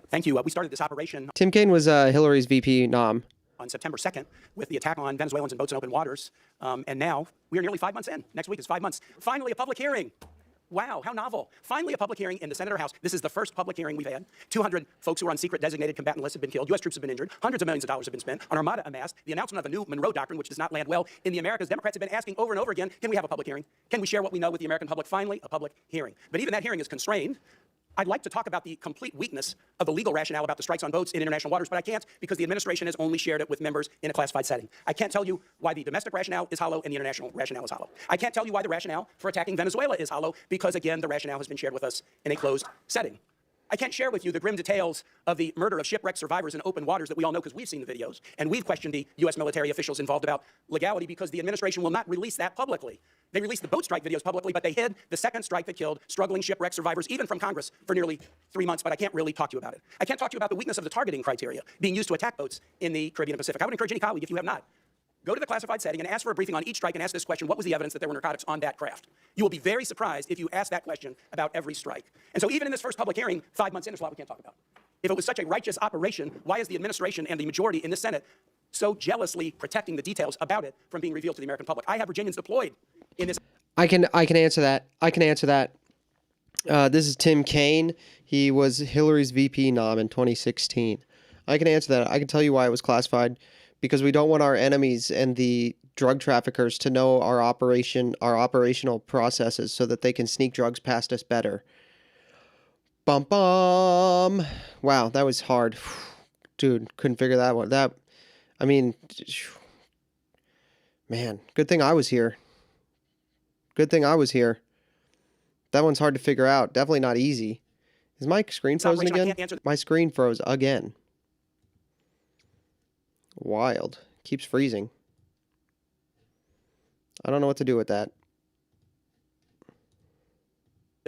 thank you. We started this operation Tim Kaine was Hillary's VP nom. on September 2nd with the attack on Venezuelans in boats in open waters. And now we are nearly 5 months in. Next week is 5 months. Finally, a public hearing. Wow, how novel. Finally, a public hearing in the Senate or House. This is the first public hearing we've had. 200 folks who are on secret designated combatant lists have been killed. U.S. troops have been injured. Hundreds of millions of dollars have been spent. An armada amassed. The announcement of a new Monroe Doctrine, which does not land well in the Americas. Democrats have been asking over and over again, can we have a public hearing? Can we share what we know with the American public? Finally, a public hearing. But even that hearing is constrained. I'd like to talk about the complete weakness of the legal rationale about the strikes on boats in international waters, but I can't because the administration has only shared it with members in a classified setting. I can't tell you why the domestic rationale is hollow and the international rationale is hollow. I can't tell you why the rationale for attacking Venezuela is hollow because, again, the rationale has been shared with us in a closed setting. I can't share with you the grim details of the murder of shipwrecked survivors in open waters that we all know because we've seen the videos, and we've questioned the U.S. military officials involved about legality because the administration will not release that publicly. They released the boat strike videos publicly, but they hid the second strike that killed struggling shipwrecked survivors, even from Congress, for nearly 3 months, but I can't really talk to you about it. I can't talk to you about the weakness of the targeting criteria being used to attack boats in the Caribbean and Pacific. I would encourage any colleague, if you have not, go to the classified setting and ask for a briefing on each strike and ask this question, what was the evidence that there were narcotics on that craft? You will be very surprised if you ask that question about every strike. And so even in this first public hearing, 5 months in, there's a lot we can't talk about. If it was such a righteous operation, why is the administration and the majority in the Senate so jealously protecting the details about it from being revealed to the American public? I have Virginians deployed in this. I can answer that. This is Tim Kaine. He was Hillary's VP nom in 2016. I can answer that. I can tell you why it was classified. Because we don't want our enemies and the drug traffickers to know our operational processes so that they can sneak drugs past us better. Bum bum. Wow, that was hard. Dude, couldn't figure that one. I mean, man, good thing I was here. Good thing I was here. That one's hard to figure out. Definitely not easy. Is my screen frozen operation, I again? can't answer My screen froze again. Wild. Keeps freezing. I don't know what to do with that.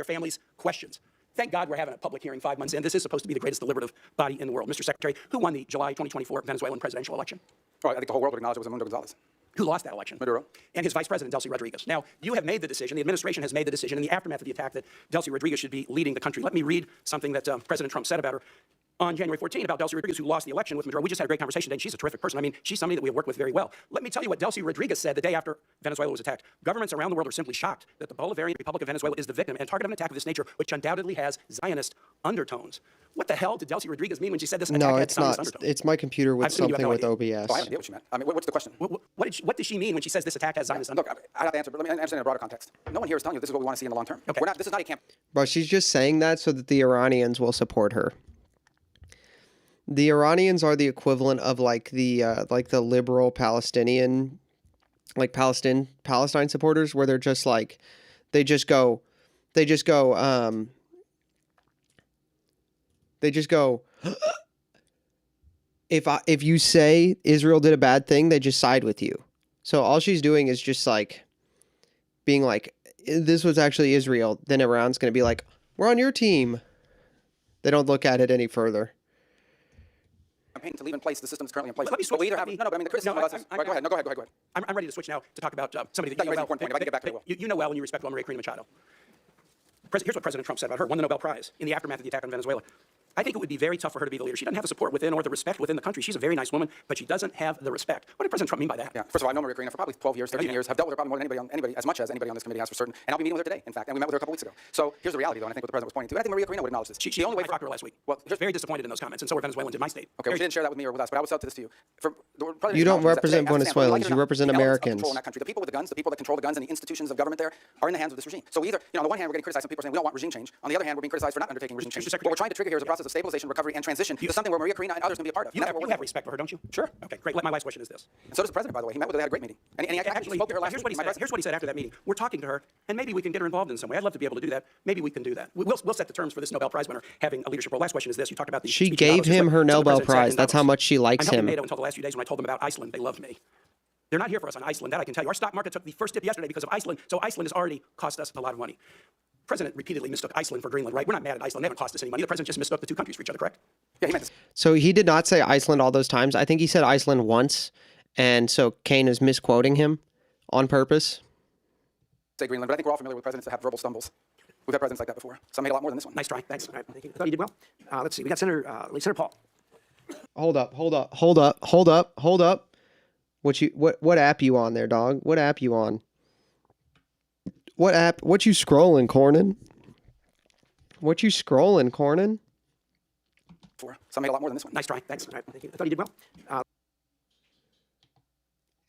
their families' questions. Thank God we're having a public hearing 5 months in. This is supposed to be the greatest deliberative body in the world. Mr. Secretary, who won the July 2024 Venezuelan presidential election? Well, I think the whole world would acknowledge it was Mundo Gonzalez. Who lost that election? Maduro. And his vice president, Delcy Rodriguez. Now, you have made the decision, the administration has made the decision in the aftermath of the attack that Delcy Rodriguez should be leading the country. Let me read something that President Trump said about her on January 14 about Delcy Rodriguez, who lost the election with Maduro. We just had a great conversation today, and she's a terrific person. I mean, she's somebody that we have worked with very well. Let me tell you what Delcy Rodriguez said the day after Venezuela was attacked. Governments around the world are simply shocked that the Bolivarian Republic of Venezuela is the victim and target of an attack of this nature, which undoubtedly has Zionist undertones. What the hell did Delcy Rodriguez mean when she said this attack No, had it's Zionist not. undertones? It's my computer with I'm assuming you have something no with idea. OBS. Oh, I have no idea what she meant. I mean, what's the question? What does she mean when she says this attack has Zionist undertones? Look, I have to answer, but let me understand in a broader context. No one here is telling you this is what we want to see in the long term. Okay. This is not a camp. But she's just saying that so that the Iranians will support her. The Iranians are the equivalent of like the liberal Palestinian, like Palestine supporters, where they're just like, they just go, if you say Israel did a bad thing, they just side with you. So all she's doing is just like being like, this was actually Israel. Then Iran's going to be like, we're on your team. They don't look at it any further. Campaign to leave in place the system that's currently in place. Let me switch. But we either have, no, but I mean, the criticism of us is, go ahead. I'm ready to switch now to talk about somebody thought that you raised an important point. If I can get back to it, I will. you know well and you respect well, Maria Corina Machado. Here's what President Trump said about her. Won the Nobel Prize in the aftermath of the attack on Venezuela. I think it would be very tough for her to be the leader. She doesn't have the support within or the respect within the country. She's a very nice woman, but she doesn't have the respect. What did President Trump mean by that? Yeah. First of all, I've known Maria Corina for probably 12 years, 13 years. Have dealt with her probably more than anybody, as much as anybody on this committee has for certain. And I'll be meeting with her today, in fact. And we met with her a couple weeks ago. So here's the reality, though, and I think what the president was pointing to. And I think Maria Corina would acknowledge this. She only way for her last week. Well, just very disappointed in those comments, and so were Venezuelans in my state. Okay, well, she didn't share that with me or with us, but I would sell this to you. You don't represent Venezuelans. You represent Americans. In that country. The people with the guns, the people that control the guns, and the institutions of government there are in the hands of this regime. So either, on the one hand, we're getting criticized, some people are saying we don't want regime change. On the other hand, we're being criticized for not undertaking regime change. What we're trying to trigger here is a process of stabilization, recovery, and transition to something where Maria Corina and others can be a part of. You have respect for her, don't you? Sure. Okay, great. My last question is this. And so does the president, by the way. He met with her, they had a great meeting. And he actually spoke to her last week. Here's what he said after that meeting. We're talking to her, and maybe we can get her involved in some way. I'd love to be able to do that. Maybe we can do that. We'll set the terms for this Nobel Prize winner having a leadership role. Last question is this. You talked about the She speech gave him her Nobel Prize. That's how much she likes I'm helping him. NATO until the last few days when I told them about Iceland. They loved me. They're not here for us on Iceland. That I can tell you. Our stock market took the first dip yesterday because of Iceland, so Iceland has already cost us a lot of money. The president repeatedly mistook Iceland for Greenland, right? We're not mad at Iceland. They haven't cost us any money. The president just mistook the two countries for each other, correct? Yeah, he meant this. So he did not say Iceland all those times. I think he said Iceland once, and so Kane is misquoting him on purpose. Say Greenland, but I think we're all familiar with presidents that have verbal stumbles. We've had presidents like that before. Some made a lot more than this one. Nice try. Thanks. All right, thank you. I thought you did well. Let's see. We got Senator Paul. Hold up. What app you on there, dog? What app you on? What app? What you scrolling, Cornyn? What you scrolling, Cornyn? Some made a lot more than this one. Nice try. Thanks. All right, thank you. I thought you did well. What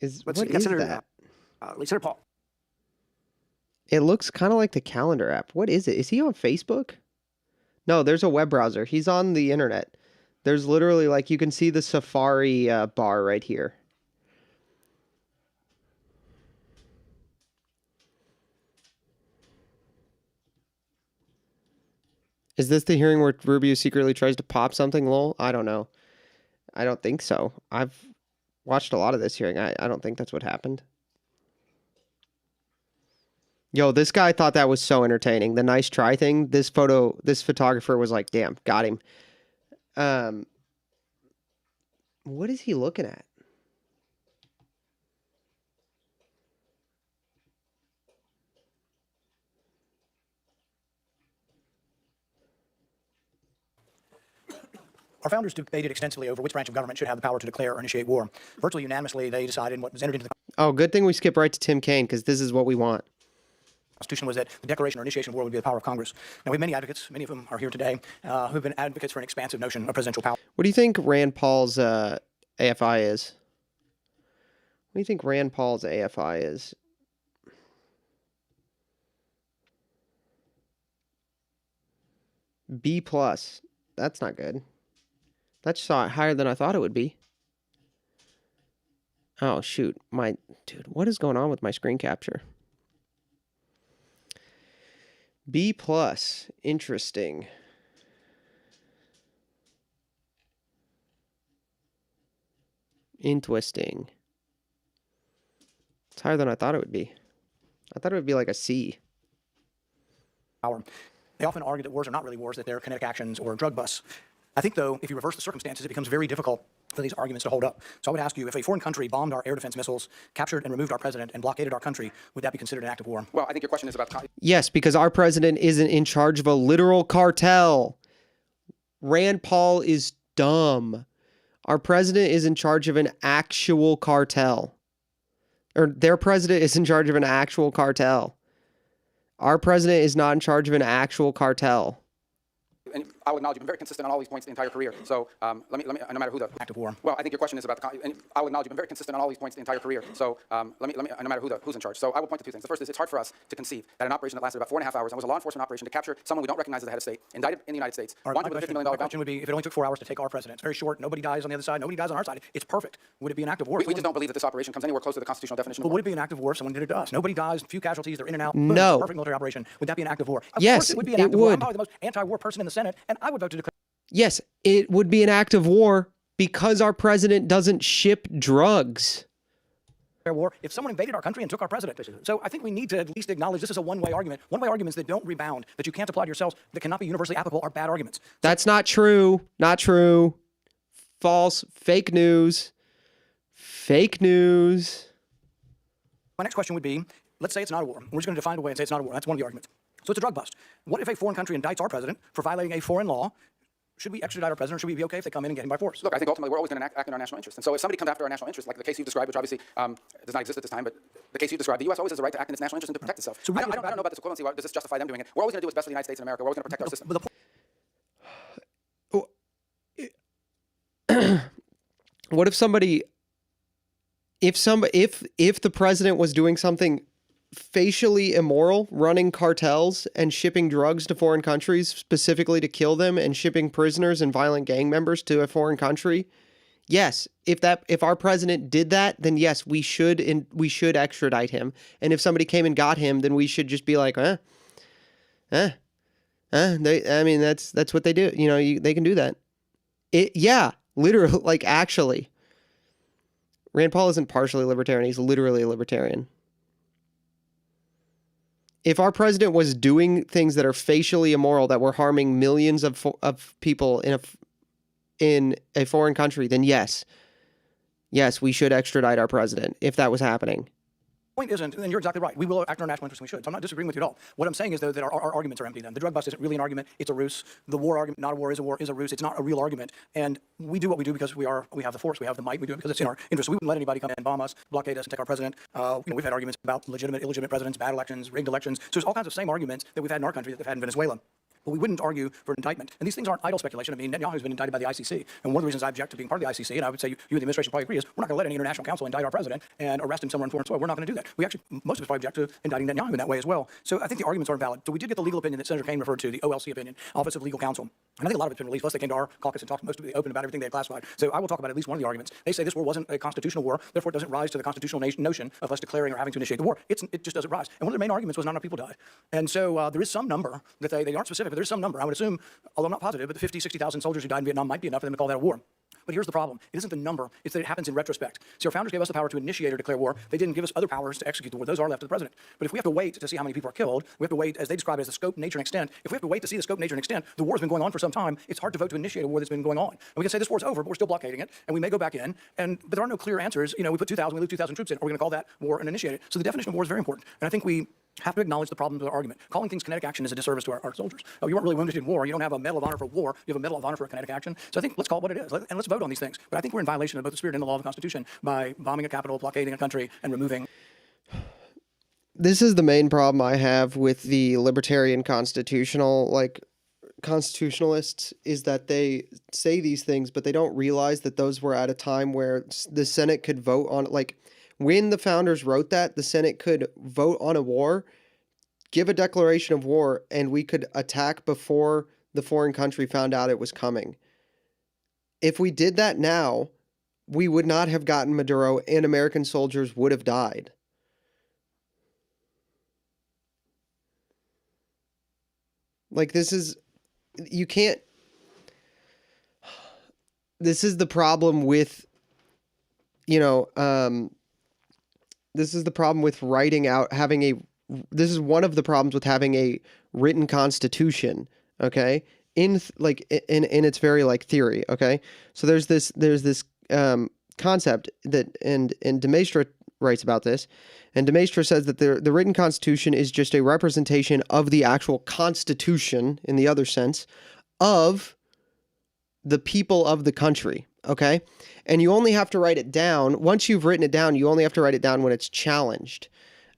is Senator, that? Senator Paul. It looks kind of like the calendar app. What is it? Is he on Facebook? No, there's a web browser. He's on the internet. There's literally, like, you can see the Safari bar right here. Is this the hearing where Rubio secretly tries to pop something, lol? I don't know. I don't think so. I've watched a lot of this hearing. I don't think that's what happened. Yo, this guy thought that was so entertaining. The nice try thing. This photographer was like, damn, got him. What is he looking at? Our founders debated extensively over which branch of government should have the power to declare or initiate war. Virtually unanimously, they decided what was entered into the Oh, good thing we skip right to Tim Kaine, because this is what we want. Constitution was that the declaration or initiation of war would be the power of Congress. Now, we have many advocates, many of them are here today, who have been advocates for an expansive notion of presidential power. What do you think Rand Paul's AFI is? What do you think Rand Paul's AFI is? B+. That's not good. That's higher than I thought it would be. Oh, shoot. Dude, what is going on with my screen capture? B+. Interesting. Interesting. It's higher than I thought it would be. I thought it would be like a C. They often argue that wars are not really wars, that they're kinetic actions or drug busts. I think, though, if you reverse the circumstances, it becomes very difficult for these arguments to hold up. So I would ask you, if a foreign country bombed our air defense missiles, captured and removed our president, and blockaded our country, would that be considered an act of war? Well, I think your question is about... Yes, because our president isn't in charge of a literal cartel. Rand Paul is dumb. Our president is in charge of an actual cartel. Or their president is in charge of an actual cartel. Our president is not in charge of an actual cartel. And I'll acknowledge you've been very consistent on all these points the entire career. So let me, no matter who the act of war. Well, I think your question is about and I'll acknowledge you've been very consistent on all these points the entire career. So let me, no matter who's in charge. So I will point to two things. The first is it's hard for us to conceive that an operation that lasted about 4.5 hours and was a law enforcement operation to capture someone we don't recognize as the head of state, indicted in the United States. My question would be, if it only took 4 hours to take our president, it's very short. Nobody dies on the other side. Nobody dies on our side. It's perfect. Would it be an act of war? We just don't believe that this operation comes anywhere close to the constitutional definition. But would it be an act of war if someone did it to us? Nobody dies. Few casualties. They're in and out. No. Perfect military operation. Would that be an act of war? Of Yes, course it would be an act of war. I'm probably the most anti-war person in the Senate, and I would vote to declare. Yes, it would be an act of war because our president doesn't ship drugs. War if someone invaded our country and took our president. So I think we need to at least acknowledge this is a one-way argument. One-way arguments that don't rebound, that you can't apply to yourselves, that cannot be universally applicable, are bad arguments. That's not true. Not true. False. Fake news. Fake news. My next question would be, let's say it's not a war. We're just going to define it away and say it's not a war. That's one of the arguments. So it's a drug bust. What if a foreign country indicts our president for violating a foreign law? Should we extradite our president, or should we be okay if they come in and get him by force? Look, I think ultimately we're always going to act in our national interest. And so if somebody comes after our national interest, like the case you've described, which obviously does not exist at this time, but the case you've described, the U.S. always has the right to act in its national interest and to protect itself. So I don't know about this equivalency. Does this justify them doing it? We're always going to do what's best for the United States and America. We're always going to protect our system. What if somebody... If the president was doing something facially immoral, running cartels and shipping drugs to foreign countries specifically to kill them, and shipping prisoners and violent gang members to a foreign country, yes, if our president did that, then yes, we should extradite him. And if somebody came and got him, then we should just be like, that's what they do. You know, they can do that. Yeah, literally, like actually. Rand Paul isn't partially libertarian, he's literally a libertarian. If our president was doing things that are facially immoral, that were harming millions of people in a foreign country, then yes, we should extradite our president if that was happening. Point isn't, and you're exactly right, we will act in our national interest and we should. So I'm not disagreeing with you at all. What I'm saying is, though, that our arguments are empty then. The drug bust isn't really an argument, it's a ruse. The war argument, not a war, is a ruse. It's not a real argument. And we do what we do because we have the force, we have the might, we do it because it's in our interest. We wouldn't let anybody come in and bomb us, blockade us, and take our president. We've had arguments about legitimate, illegitimate presidents, bad elections, rigged elections. So there's all kinds of same arguments that we've had in our country that they've had in Venezuela. But we wouldn't argue for indictment. And these things aren't idle speculation. I mean, Netanyahu's been indicted by the ICC. And one of the reasons I object to being part of the ICC, and I would say you in the administration probably agree, is we're not going to let any international council indict our president and arrest him somewhere in foreign soil. We're not going to do that. We actually, most of us probably object to indicting Netanyahu in that way as well. So I think the arguments are valid. So we did get the legal opinion that Senator Kaine referred to, the OLC opinion, Office of Legal Counsel. And I think a lot of it's been released. Plus, they came to our caucus and talked mostly open about everything they had classified. So I will talk about at least one of the arguments. They say this war wasn't a constitutional war, therefore it doesn't rise to the constitutional notion of us declaring or having to initiate the war. It just doesn't rise. And one of their main arguments was not enough people died. And so there is some number that they aren't specific, but there is some number. I would assume, although I'm not positive, but the 50, 60,000 soldiers who died in Vietnam might be enough for them to call that a war. But here's the problem. It isn't the number. It's that it happens in retrospect. So our founders gave us the power to initiate or declare war. They didn't give us other powers to execute the war. Those are left to the president. But if we have to wait to see how many people are killed, we have to wait, as they describe it, as the scope, nature, and extent. If we have to wait to see the scope, nature, and extent, the war's been going on for some time. It's hard to vote to initiate a war that's been going on. And we can say this war's over, but we're still blockading it, and we may go back in. But there are no clear answers. You know, we put 2,000, we lose 2,000 troops in. Are we going to call that war and initiate it? So the definition of war is very important. And I think we have to acknowledge the problems with our argument. Calling things kinetic action is a disservice to our soldiers. Oh, you weren't really wounded in war. You don't have a Medal of Honor for war. You have a Medal of Honor for a kinetic action. So I think let's call it what it is, and let's vote on these things. But I think we're in violation of both the spirit and the law of the Constitution by bombing a capital, blockading a country, and removing. This is the main problem I have with the libertarian constitutionalists, is that they say these things, but they don't realize that those were at a time where the Senate could vote on, like, when the founders wrote that, the Senate could vote on a war, give a declaration of war, and we could attack before the foreign country found out it was coming. If we did that now, we would not have gotten Maduro and American soldiers would have died. Like, this is, you can't, this is the problem with, you know, this is the problem with writing out, this is one of the problems with having a written constitution, okay? In its very like theory, okay? So there's this concept that, and de Maistre writes about this, and de Maistre says that the written constitution is just a representation of the actual constitution, in the other sense, of the people of the country, okay? And you only have to write it down, once you've written it down, you only have to write it down when it's challenged.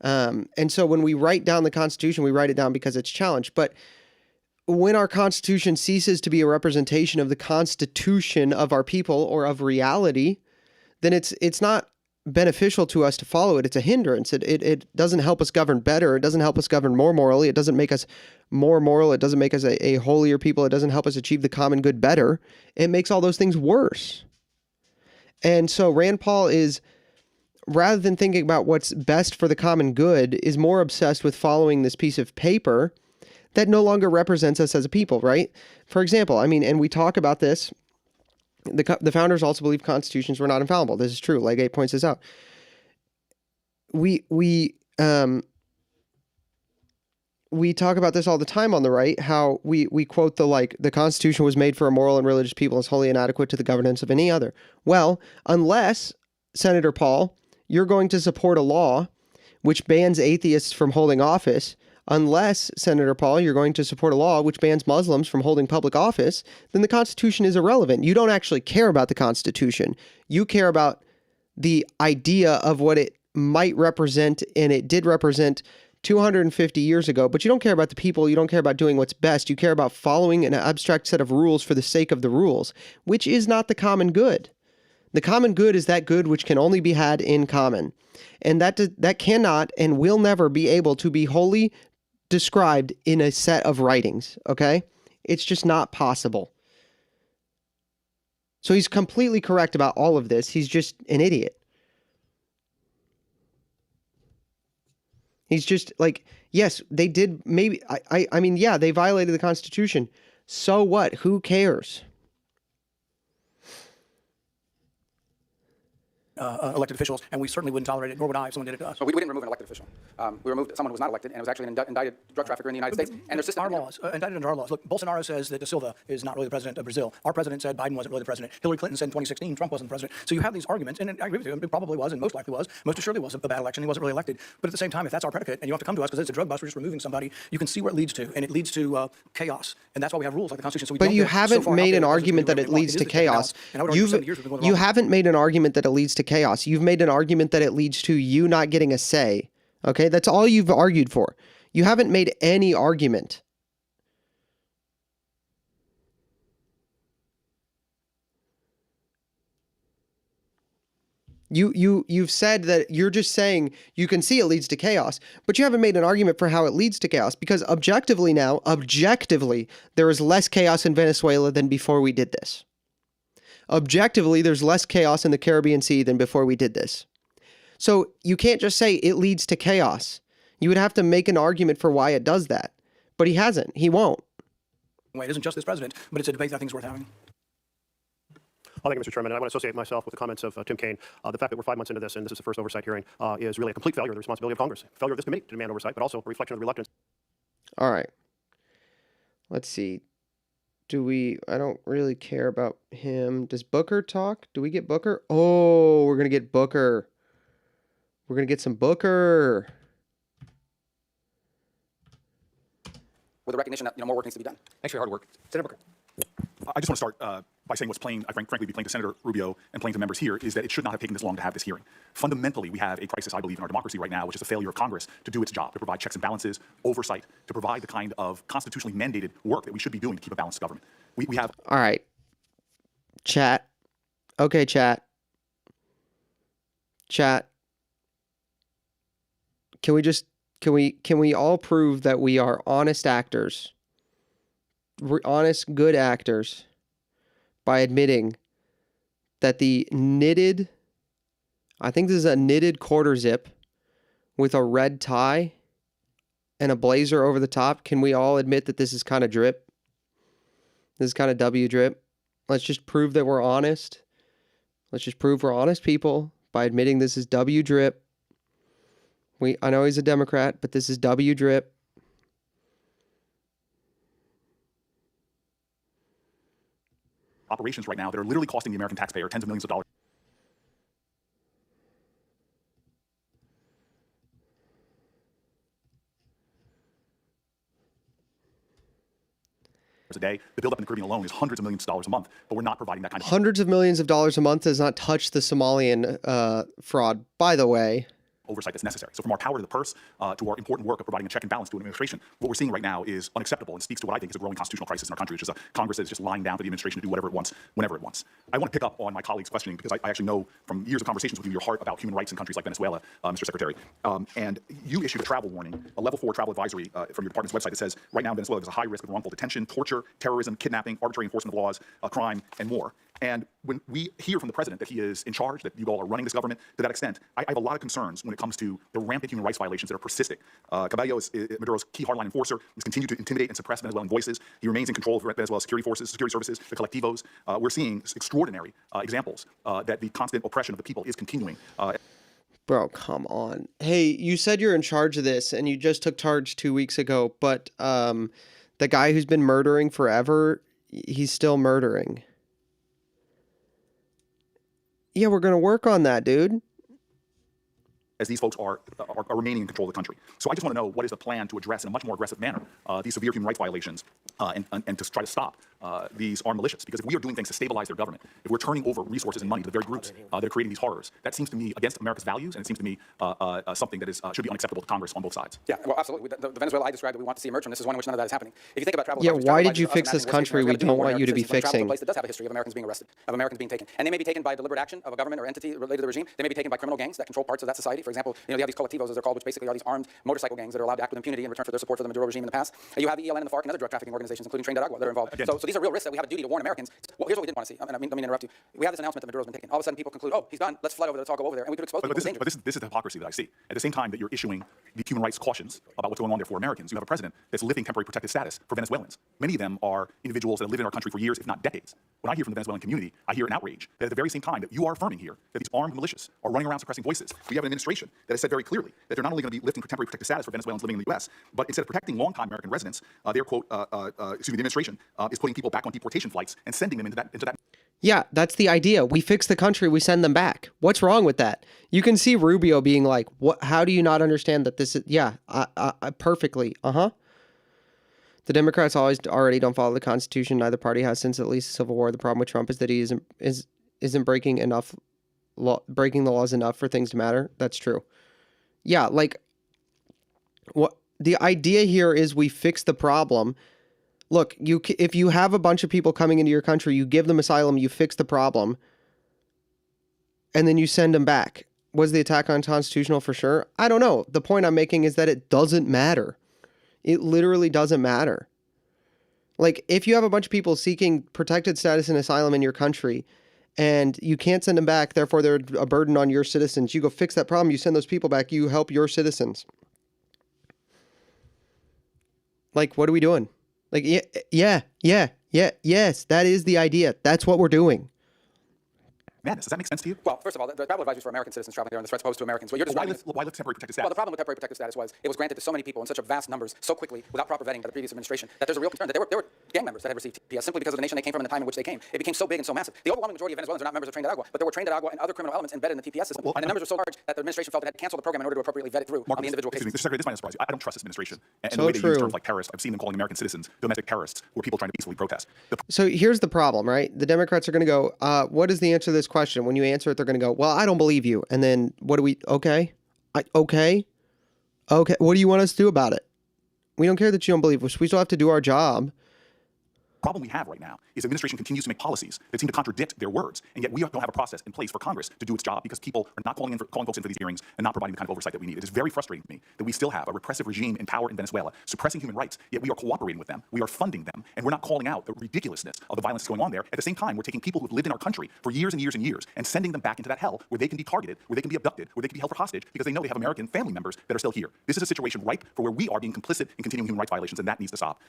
And so when we write down the Constitution, we write it down because it's challenged. But when our Constitution ceases to be a representation of the Constitution of our people or of reality, then it's not beneficial to us to follow it. It's a hindrance. It doesn't help us govern better. It doesn't help us govern more morally. It doesn't make us more moral. It doesn't make us a holier people. It doesn't help us achieve the common good better. It makes all those things worse. And so Rand Paul is, rather than thinking about what's best for the common good, is more obsessed with following this piece of paper that no longer represents us as a people, right? For example, I mean, and we talk about this, the founders also believe constitutions were not infallible. This is true. Legate points this out. We talk about this all the time on the right, how we quote the Constitution was made for a moral and religious people and is wholly inadequate to the governance of any other. Well, unless, Senator Paul, you're going to support a law which bans atheists from holding office, unless, Senator Paul, you're going to support a law which bans Muslims from holding public office, then the Constitution is irrelevant. You don't actually care about the Constitution. You care about the idea of what it might represent, and it did represent 250 years ago, but you don't care about the people. You don't care about doing what's best. You care about following an abstract set of rules for the sake of the rules, which is not the common good. The common good is that good which can only be had in common. And that cannot and will never be able to be wholly described in a set of writings, okay? It's just not possible. So he's completely correct about all of this. He's just an idiot. He's just like, yes, they did maybe, I mean, yeah, they violated the Constitution. So what? Who cares? Elected officials, and we certainly wouldn't tolerate it, nor would I if someone did it to us. Well, we didn't remove an elected official. We removed someone who was not elected and was actually an indicted drug trafficker in the United States. And there's our laws, indicted under our laws. Look, Bolsonaro says that Da Silva is not really the president of Brazil. Our president said Biden wasn't really the president. Hillary Clinton said in 2016 Trump wasn't the president. So you have these arguments, and I agree with you. It probably was, and most likely was, most assuredly was a bad election. He wasn't really elected. But at the same time, if that's our predicate, and you have to come to us because it's a drug bust, we're just removing somebody, you can see where it leads to, and it leads to chaos. And that's why we have rules like the Constitution. So but you haven't made an argument that it leads to chaos. You haven't made an argument that it leads to chaos. You've made an argument that it leads to you not getting a say. Okay, that's all you've argued for. You haven't made any argument. You've said that you're just saying you can see it leads to chaos, but you haven't made an argument for how it leads to chaos, because objectively, there is less chaos in Venezuela than before we did this. Objectively, there's less chaos in the Caribbean Sea than before we did this. So you can't just say it leads to chaos. You would have to make an argument for why it does that. But he hasn't. He won't. It isn't just this president, but it's a debate that I think is worth having. Thank you, Mr. Chairman. And I want to associate myself with the comments of Tim Kaine. The fact that we're 5 months into this and this is the first oversight hearing is really a complete failure of the responsibility of Congress. Failure of this committee to demand oversight, but also a reflection of the reluctance. All right. Let's see. I don't really care about him. Does Booker talk? Do we get Booker? Oh, we're going to get Booker. We're going to get some Booker. with the recognition that more work needs to be done. Thanks for your hard work. Senator Booker. I just want to start by saying what's plain, I frankly, be plain to Senator Rubio and plain to members here, is that it should not have taken this long to have this hearing. Fundamentally, we have a crisis, I believe, in our democracy right now, which is a failure of Congress to do its job, to provide checks and balances, oversight, to provide the kind of constitutionally mandated work that we should be doing to keep a balanced government. We have... All right. Chat. Okay, chat. Chat. Can we all prove that we are honest actors? We're honest, good actors by admitting that the knitted, I think this is a knitted quarter zip with a red tie and a blazer over the top. Can we all admit that this is kind of drip? This is kind of W drip. Let's just prove that we're honest. Let's just prove we're honest people by admitting this is W drip. I know he's a Democrat, but this is W drip. Operations right now that are literally costing the American taxpayer tens of millions of dollars a day. The buildup in the Caribbean alone is hundreds of millions of dollars a month, but we're not providing that kind of hundreds of millions of dollars a month does not touch the Somalian fraud, by the way. Oversight that's necessary. So from our power to the purse to our important work of providing a check and balance to an administration, what we're seeing right now is unacceptable and speaks to what I think is a growing constitutional crisis in our country, which is a Congress that is just lying down to the administration to do whatever it wants, whenever it wants. I want to pick up on my colleague's questioning because I actually know from years of conversations with you your heart about human rights in countries like Venezuela, Mr. Secretary. And you issued a travel warning, a level 4 travel advisory from your department's website that says right now in Venezuela there's a high risk of wrongful detention, torture, terrorism, kidnapping, arbitrary enforcement of laws, crime, and more. And when we hear from the president that he is in charge, that you all are running this government to that extent, I have a lot of concerns when it comes to the rampant human rights violations that are persisting. Cabello is Maduro's key hardline enforcer. He's continued to intimidate and suppress Venezuelan voices. He remains in control of Venezuela's security forces, security services, the collectivos. We're seeing extraordinary examples that the constant oppression of the people is continuing. Bro, come on. Hey, you said you're in charge of this, and you just took charge 2 weeks ago, but the guy who's been murdering forever, he's still murdering. Yeah, we're going to work on that, dude. As these folks are remaining in control of the country. So I just want to know what is the plan to address in a much more aggressive manner these severe human rights violations and to try to stop these armed militias. Because if we are doing things to stabilize their government, if we're turning over resources and money to the very groups that are creating these horrors, that seems to me against America's values, and it seems to me something that should be unacceptable to Congress on both sides. Yeah, well, absolutely. The Venezuela I described that we want to see emerge from this is one in which none of that is happening. If you think about travel, yeah, why did you fix this country we don't want you to be fixing? A place that does have a history of Americans being arrested, of Americans being taken, and they may be taken by deliberate action of a government or entity related to the regime. They may be taken by criminal gangs that control parts of that society. For example, you have these collectivos, as they're called, which basically are these armed motorcycle gangs that are allowed to act with impunity in return for their support for the Maduro regime in the past. You have the ELN and the FARC and other drug trafficking organizations, including Train Agua, that are involved. So these are real risks that we have a duty to warn Americans. Well, here's what we didn't want to see. Let me interrupt you. We have this announcement that Maduro's been taken. All of a sudden, people conclude, oh, he's gone. Let's fly over there. Let's all go over there, and we could expose people to danger. But this is the hypocrisy that I see. At the same time that you're issuing the human rights cautions about what's going on there for Americans, you have a president that's lifting temporary protected status for Venezuelans. Many of them are individuals that have lived in our country for years, if not decades. When I hear from the Venezuelan community, I hear an outrage that at the very same time that you are affirming here that these armed militias are running around suppressing voices, we have an administration that has said very clearly that they're not only going to be lifting temporary protected status for Venezuelans living in the U.S., but instead of protecting longtime American residents, they're, quote, the administration is putting people back on deportation flights and sending them into that. Yeah, that's the idea. We fix the country, we send them back. What's wrong with that? You can see Rubio being like, "What? How do you not understand that this is?" Yeah, perfectly. The Democrats already don't follow the Constitution. Neither party has since at least the Civil War. The problem with Trump is that he isn't breaking the laws enough for things to matter. That's true. Yeah, like what the idea here is we fix the problem. Look, if you have a bunch of people coming into your country, you give them asylum, you fix the problem, and then you send them back. Was the attack unconstitutional for sure? I don't know. The point I'm making is that it doesn't matter. It literally doesn't matter. Like, if you have a bunch of people seeking protected status and asylum in your country, and you can't send them back, therefore they're a burden on your citizens, you go fix that problem, you send those people back, you help your citizens. Like, what are we doing? Like, yes, that is the idea. That's what we're doing. Madness. Does that make sense to you? Well, first of all, the travel advisories for American citizens traveling there and the threats posed to Americans. Well, you're why lift temporary protected status? Well, the problem with temporary protected status was it was granted to so many people in such a vast numbers so quickly without proper vetting by the previous administration that there's a real concern that there were gang members that had received TPS simply because of the nation they came from and the time in which they came. It became so big and so massive. The overwhelming majority of Venezuelans are not members of Train Agua, but there were Train Agua and other criminal elements embedded in the TPS system. And the numbers were so large that the administration felt it had to cancel the program in order to appropriately vet it through on the individual cases. Mr. Secretary, this might not surprise you. I don't trust this administration. And the way they use terms like terrorist, I've seen them calling American citizens domestic terrorists who are people trying to peacefully protest. So here's the problem, right? The Democrats are going to go, what is the answer to this question? When you answer it, they're going to go, well, I don't believe you. And then what do we, okay. What do you want us to do about it? We don't care that you don't believe us. We still have to do our job. problem we have right now is the administration continues to make policies that seem to contradict their words, and yet we don't have a process in place for Congress to do its job because people are not calling folks in for these hearings and not providing the kind of oversight that we need. It is very frustrating to me that we still have a repressive regime in power in Venezuela suppressing human rights, yet we are cooperating with them, we are funding them, and we're not calling out the ridiculousness of the violence that's going on there. At the same time, we're taking people who have lived in our country for years and years and years and sending them back into that hell where they can be targeted, where they can be abducted, where they can be held for hostage because they know they have American family members that are still here. This is a situation ripe for where we are being complicit in continuing human rights violations, and that needs to stop.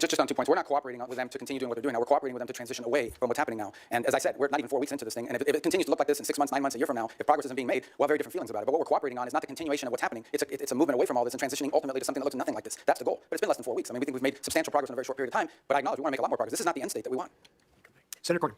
Just on 2 points. We're not cooperating with them to continue doing what they're doing now. We're cooperating with them to transition away from what's happening now. And as I said, we're not even 4 weeks into this thing. And if it continues to look like this in 6 months, 9 months, a year from now, if progress isn't being made, we'll have very different feelings about it. But what we're cooperating on is not the continuation of what's happening. It's a movement away from all this and transitioning ultimately to something that looks nothing like this. That's the goal. But it's been less than 4 weeks. I mean, we think we've made substantial progress in a very short period of time. But I acknowledge we want to make a lot more progress. This is not the end state that we want. Senator Cornyn.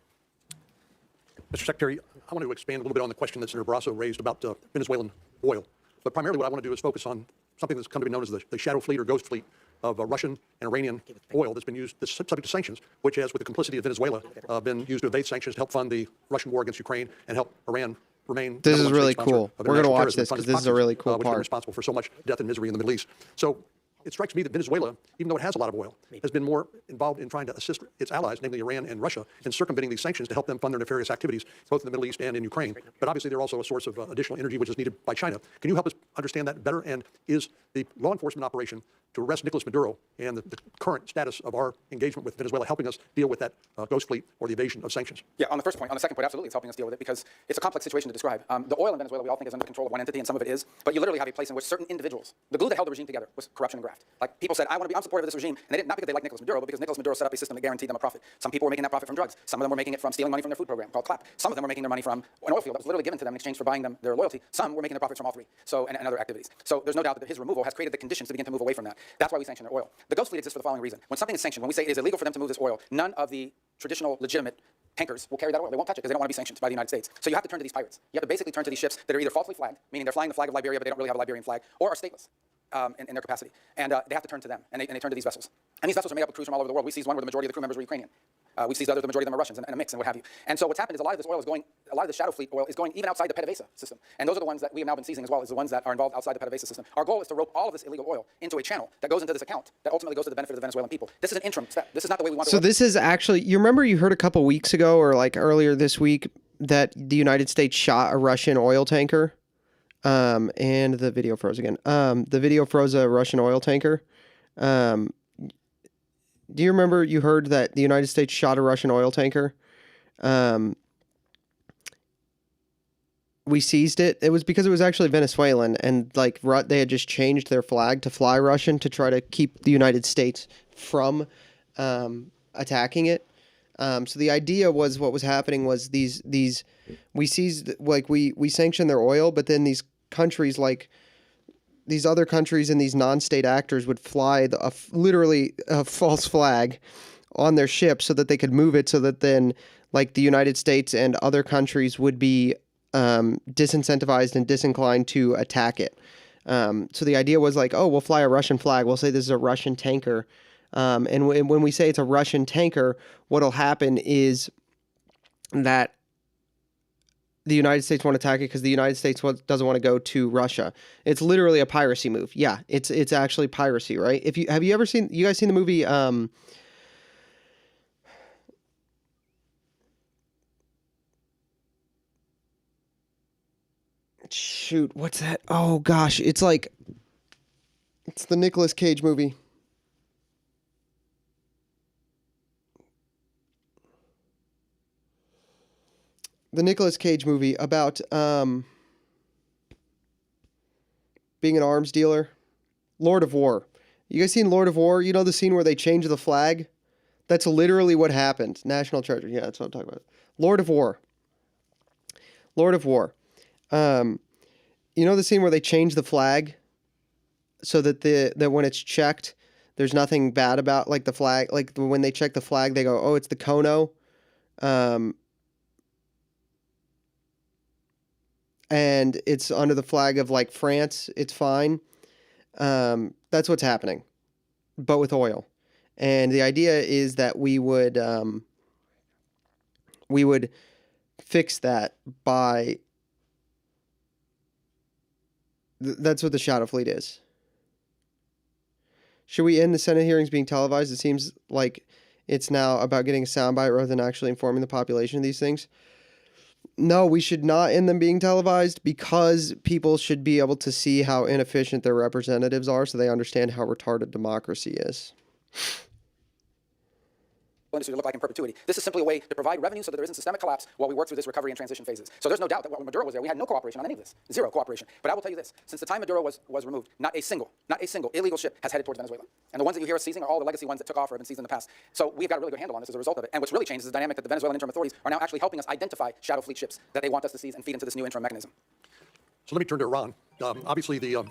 Mr. Secretary, I want to expand a little bit on the question that Senator Barrasso raised about Venezuelan oil. But primarily what I want to do is focus on something that's come to be known as the shadow fleet or ghost fleet of Russian and Iranian oil that's been used, that's subject to sanctions, which has, with the complicity of Venezuela, been used to evade sanctions to help fund the Russian war against Ukraine and help Iran remain. This is really cool. We're going to watch this because this is a really cool which has been part. responsible for so much death and misery in the Middle East. So it strikes me that Venezuela, even though it has a lot of oil, has been more involved in trying to assist its allies, namely Iran and Russia, in circumventing these sanctions to help them fund their nefarious activities, both in the Middle East and in Ukraine. But obviously, they're also a source of additional energy which is needed by China. Can you help us understand that better? And is the law enforcement operation to arrest Nicolas Maduro and the current status of our engagement with Venezuela helping us deal with that ghost fleet or the evasion of sanctions? Yeah, on the first point. On the second point, absolutely, it's helping us deal with it because it's a complex situation to describe. The oil in Venezuela, we all think is under control of one entity, and some of it is. But you literally have a place in which certain individuals, the glue that held the regime together was corruption and graft. Like people said, I'm supportive of this regime, and they didn't, not because they like Nicolas Maduro, but because Nicolas Maduro set up a system that guaranteed them a profit. Some people were making that profit from drugs. Some of them were making it from stealing money from their food program called CLAP. Some of them were making their money from an oil field that was literally given to them in exchange for buying them their loyalty. Some were making their profits from all three. So and other activities. So there's no doubt that his removal has created the conditions to begin to move away from that. That's why we sanction their oil. The ghost fleet exists for the following reason. When something is sanctioned, when we say it is illegal for them to move this oil, none of the traditional legitimate tankers will carry that oil. They won't touch it because they don't want to be sanctioned by the United States. So you have to turn to these pirates. You have to basically turn to these ships that are either falsely flagged, meaning they're flying the flag of Liberia, but they don't really have a Liberian flag, or are stateless in their capacity. And they have to turn to them, and they turn to these vessels. And these vessels are made up of crews from all over the world. We seized one where the majority of the crew members were Ukrainian. We seized others, the majority of them are Russians, and a mix, and what have you. And so what's happened is a lot of this oil is going, a lot of the shadow fleet oil is going even outside the PDVSA system. And those are the ones that we have now been seizing as well as the ones that are involved outside the PDVSA system. Our goal is to rope all of this illegal oil into a channel that goes into this account that ultimately goes to the benefit of the Venezuelan people. This is an interim step. This is not the way we want to So this is actually, you remember you heard a couple weeks ago or like earlier this week that the United States shot a Russian oil tanker? And the video froze again. The video froze a Russian oil tanker. Do you remember you heard that the United States shot a Russian oil tanker? We seized it. It was because it was actually Venezuelan, and like they had just changed their flag to fly Russian to try to keep the United States from attacking it. So the idea was what was happening was these we seized, like we sanctioned their oil, but then these countries, like these other countries and these non-state actors would fly literally a false flag on their ship so that they could move it so that then like the United States and other countries would be disincentivized and disinclined to attack it. So the idea was like, oh, we'll fly a Russian flag. We'll say this is a Russian tanker. And when we say it's a Russian tanker, what'll happen is that the United States won't attack it because the United States doesn't want to go to Russia. It's literally a piracy move. Yeah, it's actually piracy, right? Have you guys seen the movie shoot, what's that? Oh gosh, it's the Nicolas Cage movie. The Nicolas Cage movie about being an arms dealer. Lord of War. You guys seen Lord of War? You know the scene where they change the flag? That's literally what happened. National Treasure. Yeah, that's what I'm talking about. Lord of War. Lord of War. You know the scene where they change the flag so that that when it's checked, there's nothing bad about like the flag. Like when they check the flag, they go, "Oh, it's the Kono." And it's under the flag of like France, it's fine. That's what's happening, but with oil. And the idea is that we would fix that by. That's what the shadow fleet is. Should we end the Senate hearings being televised? It seems like It's now about getting a soundbite rather than actually informing the population of these things. No, we should not end them being televised because people should be able to see how inefficient their representatives are so they understand how retarded democracy is. Industry to look like in perpetuity. This is simply a way to provide revenue so that there isn't systemic collapse while we work through this recovery and transition phases. So there's no doubt that when Maduro was there, we had no cooperation on any of this. Zero cooperation. But I will tell you this, since the time Maduro was removed, not a single illegal ship has headed towards Venezuela. And the ones that you hear us seizing are all the legacy ones that took off or have been seized in the past. So we've got a really good handle on this as a result of it. And what's really changed is the dynamic that the Venezuelan interim authorities are now actually helping us identify shadow fleet ships that they want us to seize and feed into this new interim mechanism. So let me turn to Iran. Obviously, the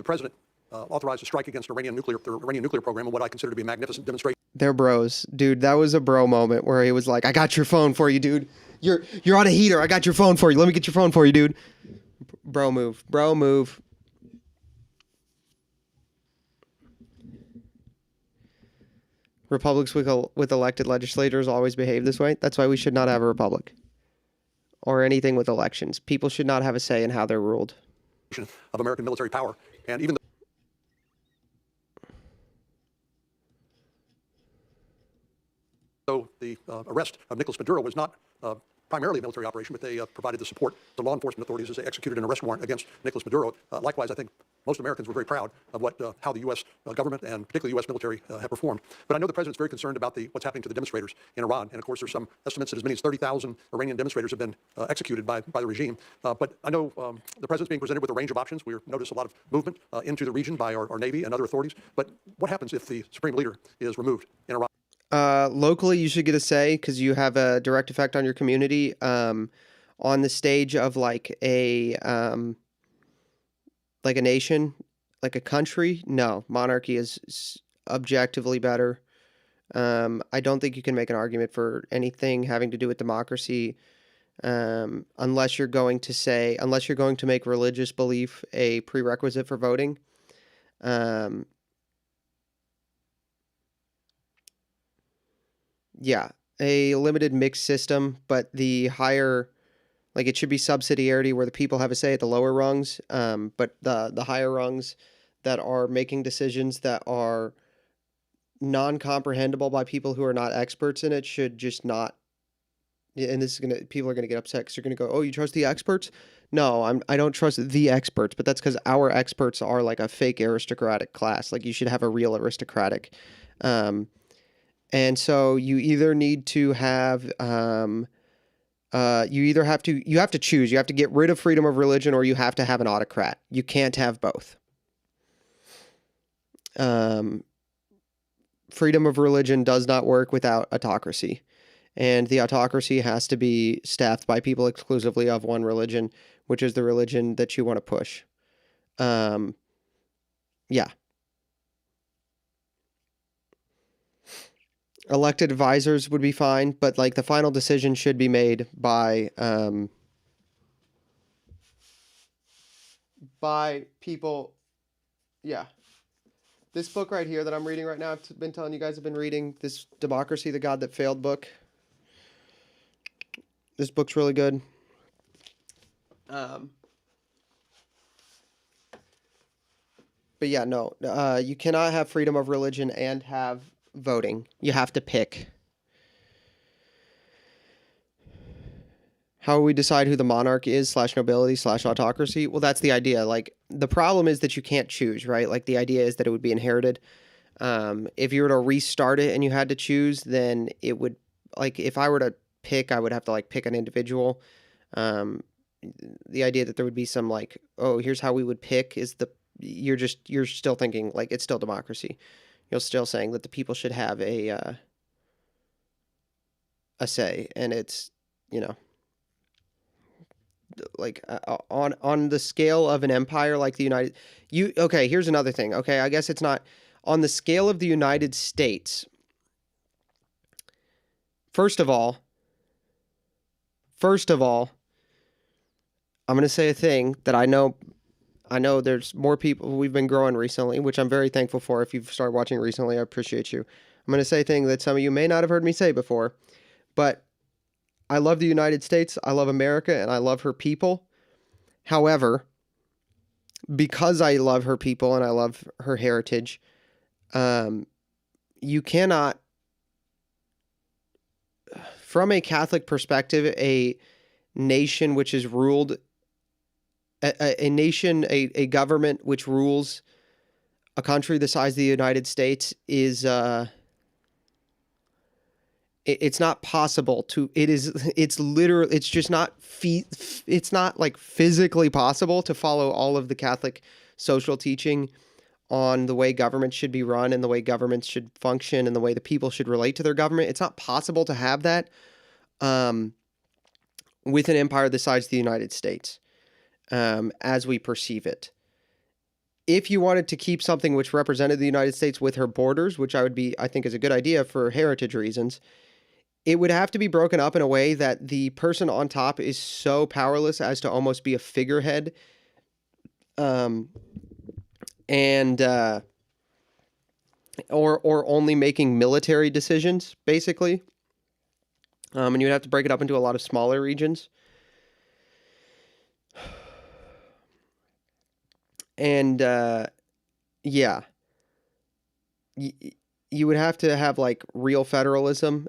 president authorized a strike against the Iranian nuclear program in what I consider to be a magnificent demonstration. They're bros. Dude, that was a bro moment where he was like, I got your phone for you, dude. You're on a heater. I got your phone for you. Let me get your phone for you, dude. Bro move. Bro move. Republics with elected legislators always behave this way. That's why we should not have a republic. Or anything with elections. People should not have a say in how they're ruled. Of American military power. And even though the arrest of Nicolas Maduro was not primarily a military operation, but they provided the support to law enforcement authorities as they executed an arrest warrant against Nicolas Maduro. Likewise, I think most Americans were very proud of how the U.S. Government and particularly the U.S. military have performed. But I know the president's very concerned about what's happening to the demonstrators in Iran. And of course, there's some estimates that as many as 30,000 Iranian demonstrators have been executed by the regime. But I know the president's being presented with a range of options. We notice a lot of movement into the region by our Navy and other authorities. But what happens if the supreme leader is removed in Iran? Locally, you should get a say because you have a direct effect on your community. On the stage of like a nation, like a country, no, monarchy is objectively better. I don't think you can make an argument for anything having to do with democracy, unless you're going to make religious belief a prerequisite for voting. Yeah, a limited mixed system, but the higher, like it should be subsidiarity where the people have a say at the lower rungs, but the higher rungs that are making decisions that are non-comprehensible by people who are not experts in it should just not. And people are gonna get upset because they're gonna go, "Oh, you trust the experts?" No, I don't trust the experts, but that's because our experts are like a fake aristocratic class. Like you should have a real aristocratic. And so you either need to have, you have to choose. You have to get rid of freedom of religion or you have to have an autocrat. You can't have both. Freedom of religion does not work without autocracy. And the autocracy has to be staffed by people exclusively of one religion, which is the religion that you want to push. Yeah. Elected advisors would be fine, but like the final decision should be made by people. Yeah. This book right here that I'm reading right now, I've been telling you guys I've been reading this Democracy, the God That Failed book. This book's really good. But yeah, no, you cannot have freedom of religion and have voting. You have to pick. How we decide who the monarch is / nobility / autocracy? Well, that's the idea. Like the problem is that you can't choose, right? Like the idea is that it would be inherited. If you were to restart it and you had to choose, then it would, like if I were to pick, I would have to like pick an individual. The idea that there would be some like, oh, here's how we would pick is you're still thinking like it's still democracy. You're still saying that the people should have a say, and it's, like on the scale of an empire like the okay, here's another thing. Okay, I guess it's not on the scale of the United States. First of all, I'm going to say a thing that I know there's more people. We've been growing recently, which I'm very thankful for. If you've started watching recently, I appreciate you. I'm going to say a thing that some of you may not have heard me say before, but I love the United States, I love America, and I love her people. However, because I love her people and I love her heritage, you cannot, from a Catholic perspective, a nation which is ruled, a nation, a government which rules a country the size of the United States is, it's not possible to, it's literally, it's just not, it's not like physically possible to follow all of the Catholic social teaching on the way government should be run and the way governments should function and the way the people should relate to their government. It's not possible to have that with an empire the size of the United States as we perceive it. If you wanted to keep something which represented the United States with her borders, which I think is a good idea for heritage reasons, it would have to be broken up in a way that the person on top is so powerless as to almost be a figurehead. Or only making military decisions, basically. And you'd have to break it up into a lot of smaller regions. And, yeah. You would have to have, like, real federalism.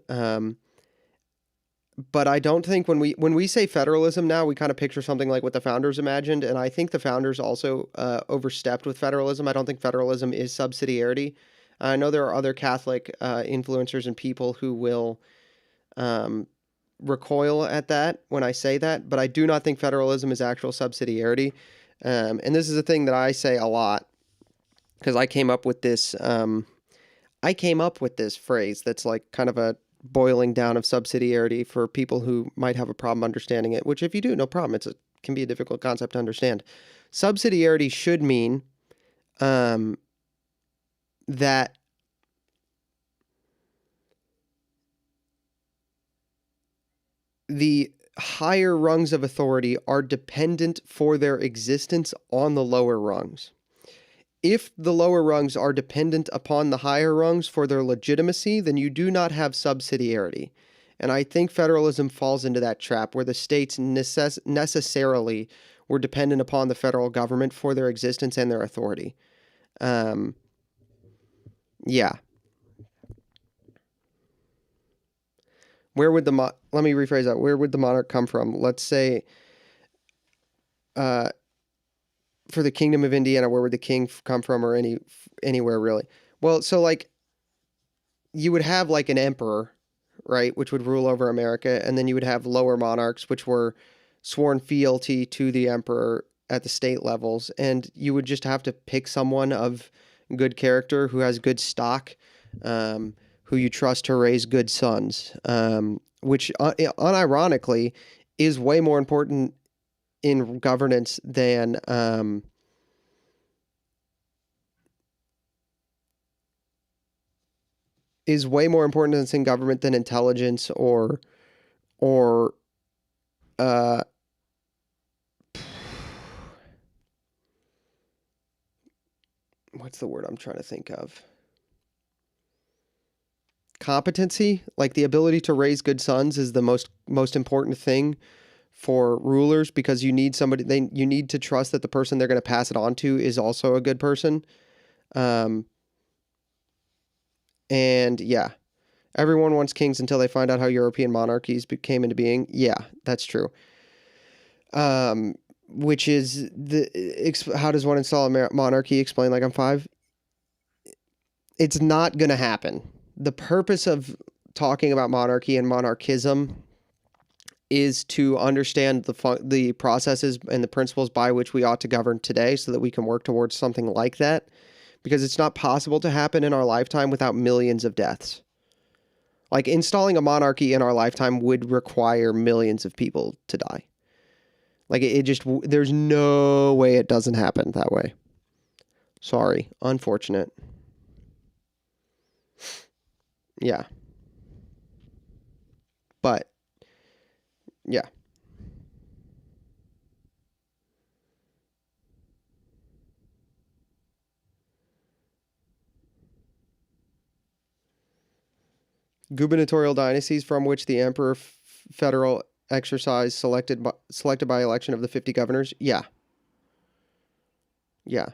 But I don't think when we say federalism now, we kind of picture something like what the founders imagined, and I think the founders also overstepped with federalism. I don't think federalism is subsidiarity. I know there are other Catholic influencers and people who will recoil at that when I say that, but I do not think federalism is actual subsidiarity. And this is a thing that I say a lot because I came up with this. I came up with this phrase that's like kind of a boiling down of subsidiarity for people who might have a problem understanding it, which if you do, no problem. It can be a difficult concept to understand. Subsidiarity should mean that the higher rungs of authority are dependent for their existence on the lower rungs. If the lower rungs are dependent upon the higher rungs for their legitimacy, then you do not have subsidiarity. And I think federalism falls into that trap where the states necessarily were dependent upon the federal government for their existence and their authority. Yeah. Let me rephrase that. Where would the monarch come from? Let's say, for the Kingdom of Indiana, where would the king come from, or anywhere really? Well, so like you would have like an emperor, right, which would rule over America, and then you would have lower monarchs, which were sworn fealty to the emperor at the state levels, and you would just have to pick someone of good character who has good stock, who you trust to raise good sons, which unironically is way more important in governance than is way more important in government than intelligence or what's the word I'm trying to think of? Competency, like the ability to raise good sons is the most important thing for rulers, because you need somebody, you need to trust that the person they're going to pass it on to is also a good person. And yeah, everyone wants kings until they find out how European monarchies came into being. Yeah, that's true. Which is how does one install a monarchy? Explain like I'm 5. It's not going to happen. The purpose of talking about monarchy and monarchism is to understand the processes and the principles by which we ought to govern today so that we can work towards something like that, because it's not possible to happen in our lifetime without millions of deaths. Like installing a monarchy in our lifetime would require millions of people to die. Like there's no way it doesn't happen that way. Sorry, unfortunate. Yeah. But yeah. Gubernatorial dynasties from which the emperor federal exercise selected by election of the 50 governors. Yeah. Yeah.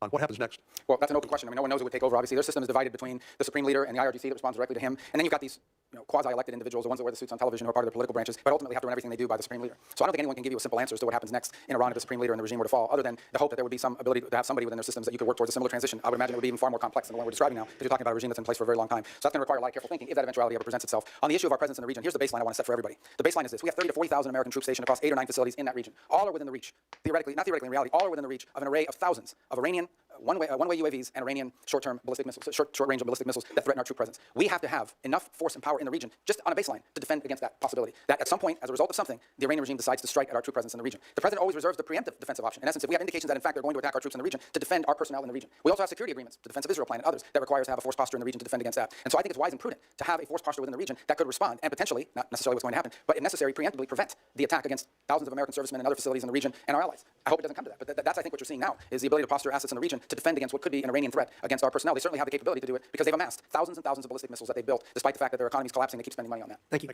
What happens next? Well, that's an open question. I mean, no one knows who would take over. Obviously, their system is divided between the supreme leader and the IRGC that responds directly to him. And then you've got these quasi-elected individuals, the ones that wear the suits on television, who are part of their political branches, but ultimately have to run everything they do by the supreme leader. So I don't think anyone can give you a simple answer as to what happens next in Iran if the supreme leader and the regime were to fall, other than the hope that there would be some ability to have somebody within their systems that you could work towards a similar transition. I would imagine it would be even far more complex than the one we're describing now, because you're talking about a regime that's in place for a very long time. So that's going to require a lot of careful thinking if that eventuality ever presents itself. On the issue of our presence in the region, here's the baseline I want to set for everybody. The baseline is this. We have 30 to 40,000 American troops stationed across 8 or 9 facilities in that region. All are within the reach, theoretically, not theoretically, in reality, all are within the reach of an array of thousands of Iranian one-way UAVs and Iranian short-term ballistic missiles, short-range ballistic missiles that threaten our troop presence. We have to have enough force and power in the region, just on a baseline, to defend against that possibility. That at some point, as a result of something, the Iranian regime decides to strike at our troop presence in the region. The president always reserves the preemptive defensive option. In essence, if we have indications that in fact they're going to attack our troops in the region, to defend our personnel in the region. We also have security agreements, the Defense of Israel plan and others, that require us to have a force posture in the region to defend against that. And so I think it's wise and prudent to have a force posture within the region that could respond and potentially, not necessarily what's going to happen, but if necessary, preemptively prevent the attack against thousands of American servicemen and other facilities in the region and our allies. I hope it doesn't come to that, but that's I think what you're seeing now is the ability to posture assets in the region to defend against what could be an Iranian threat against our personnel. They certainly have the capability to do it because they've amassed thousands and thousands of ballistic missiles that they built, despite the fact that their economy is collapsing. They keep spending money on that. Thank you.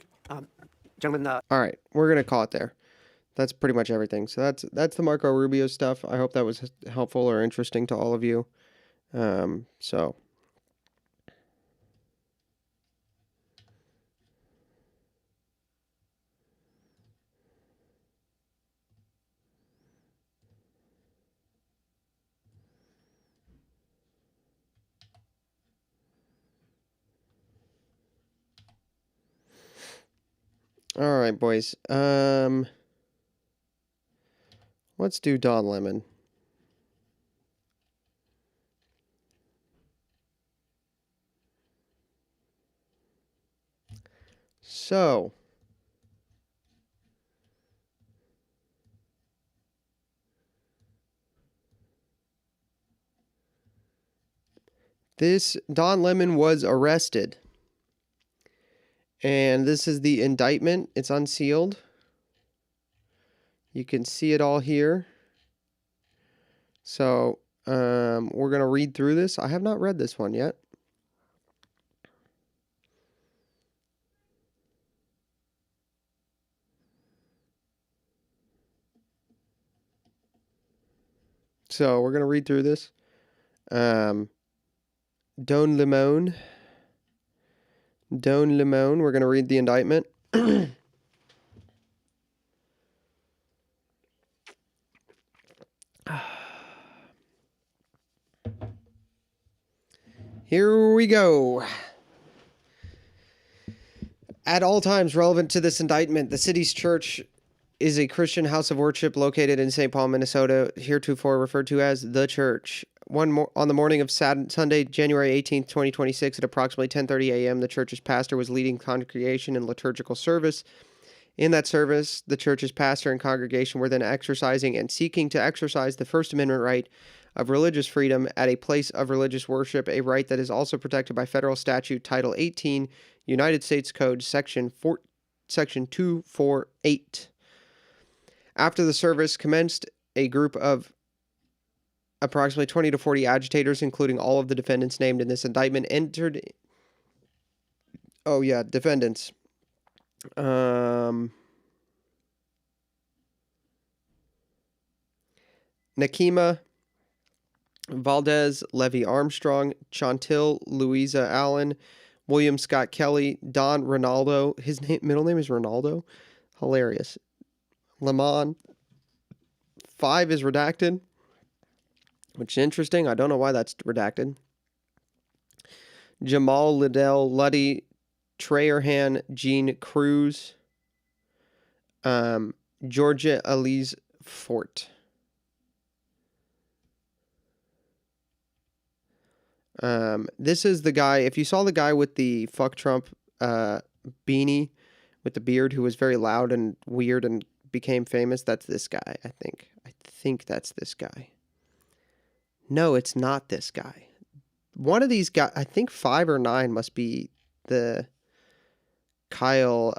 Gentlemen. All right, we're gonna call it there. That's pretty much everything. So that's the Marco Rubio stuff. I hope that was helpful or interesting to all of you. So. All right, boys. Let's do Don Lemon. So, this Don Lemon was arrested. And this is the indictment. It's unsealed. You can see it all here. So, we're going to read through this. I have not read this one yet. So, we're going to read through this. Don Lemon, we're going to read the indictment. Here we go. At all times relevant to this indictment, the city's church is a Christian house of worship located in St. Paul, Minnesota, heretofore referred to as The Church. On the morning of Sunday, January 18th, 2026, at approximately 10:30 a.m., the church's pastor was leading congregation in liturgical service. In that service, the church's pastor and congregation were then exercising and seeking to exercise the First Amendment right of religious freedom at a place of religious worship, a right that is also protected by federal statute Title 18, United States Code, Section 248. After the service commenced, a group of approximately 20 to 40 agitators, including all of the defendants named in this indictment, entered... Oh, yeah, defendants. Nakima Valdez, Levy Armstrong, Chantil Louisa Allen, William Scott Kelly, Don Ronaldo. His middle name is Ronaldo. Hilarious. Lemon. 5 is redacted, which is interesting. I don't know why that's redacted. Jamal Liddell, Luddy, Traerhan, Jean Cruz, Georgia Elise Fort. This is the guy, if you saw the guy with the fuck Trump beanie with the beard who was very loud and weird and became famous, that's this guy, I think. I think that's this guy. No, it's not this guy. One of these guys, I think 5 or 9 must be the Kyle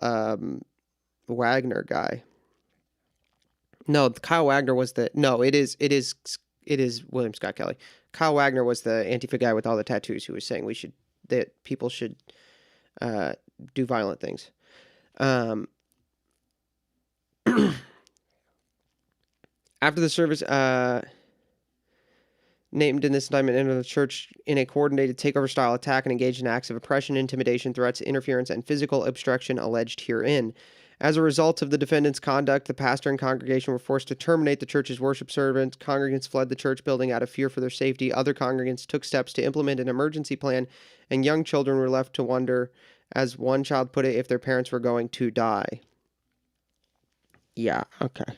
Wagner guy. No, Kyle Wagner was the... No, it is William Scott Kelly. Kyle Wagner was the Antifa guy with all the tattoos who was saying that people should do violent things. After the service, named in this indictment entered the church in a coordinated takeover-style attack and engaged in acts of oppression, intimidation, threats, interference, and physical obstruction alleged herein. As a result of the defendant's conduct, the pastor and congregation were forced to terminate the church's worship service. Congregants fled the church building out of fear for their safety. Other congregants took steps to implement an emergency plan, and young children were left to wonder, as one child put it, if their parents were going to die. Yeah, okay.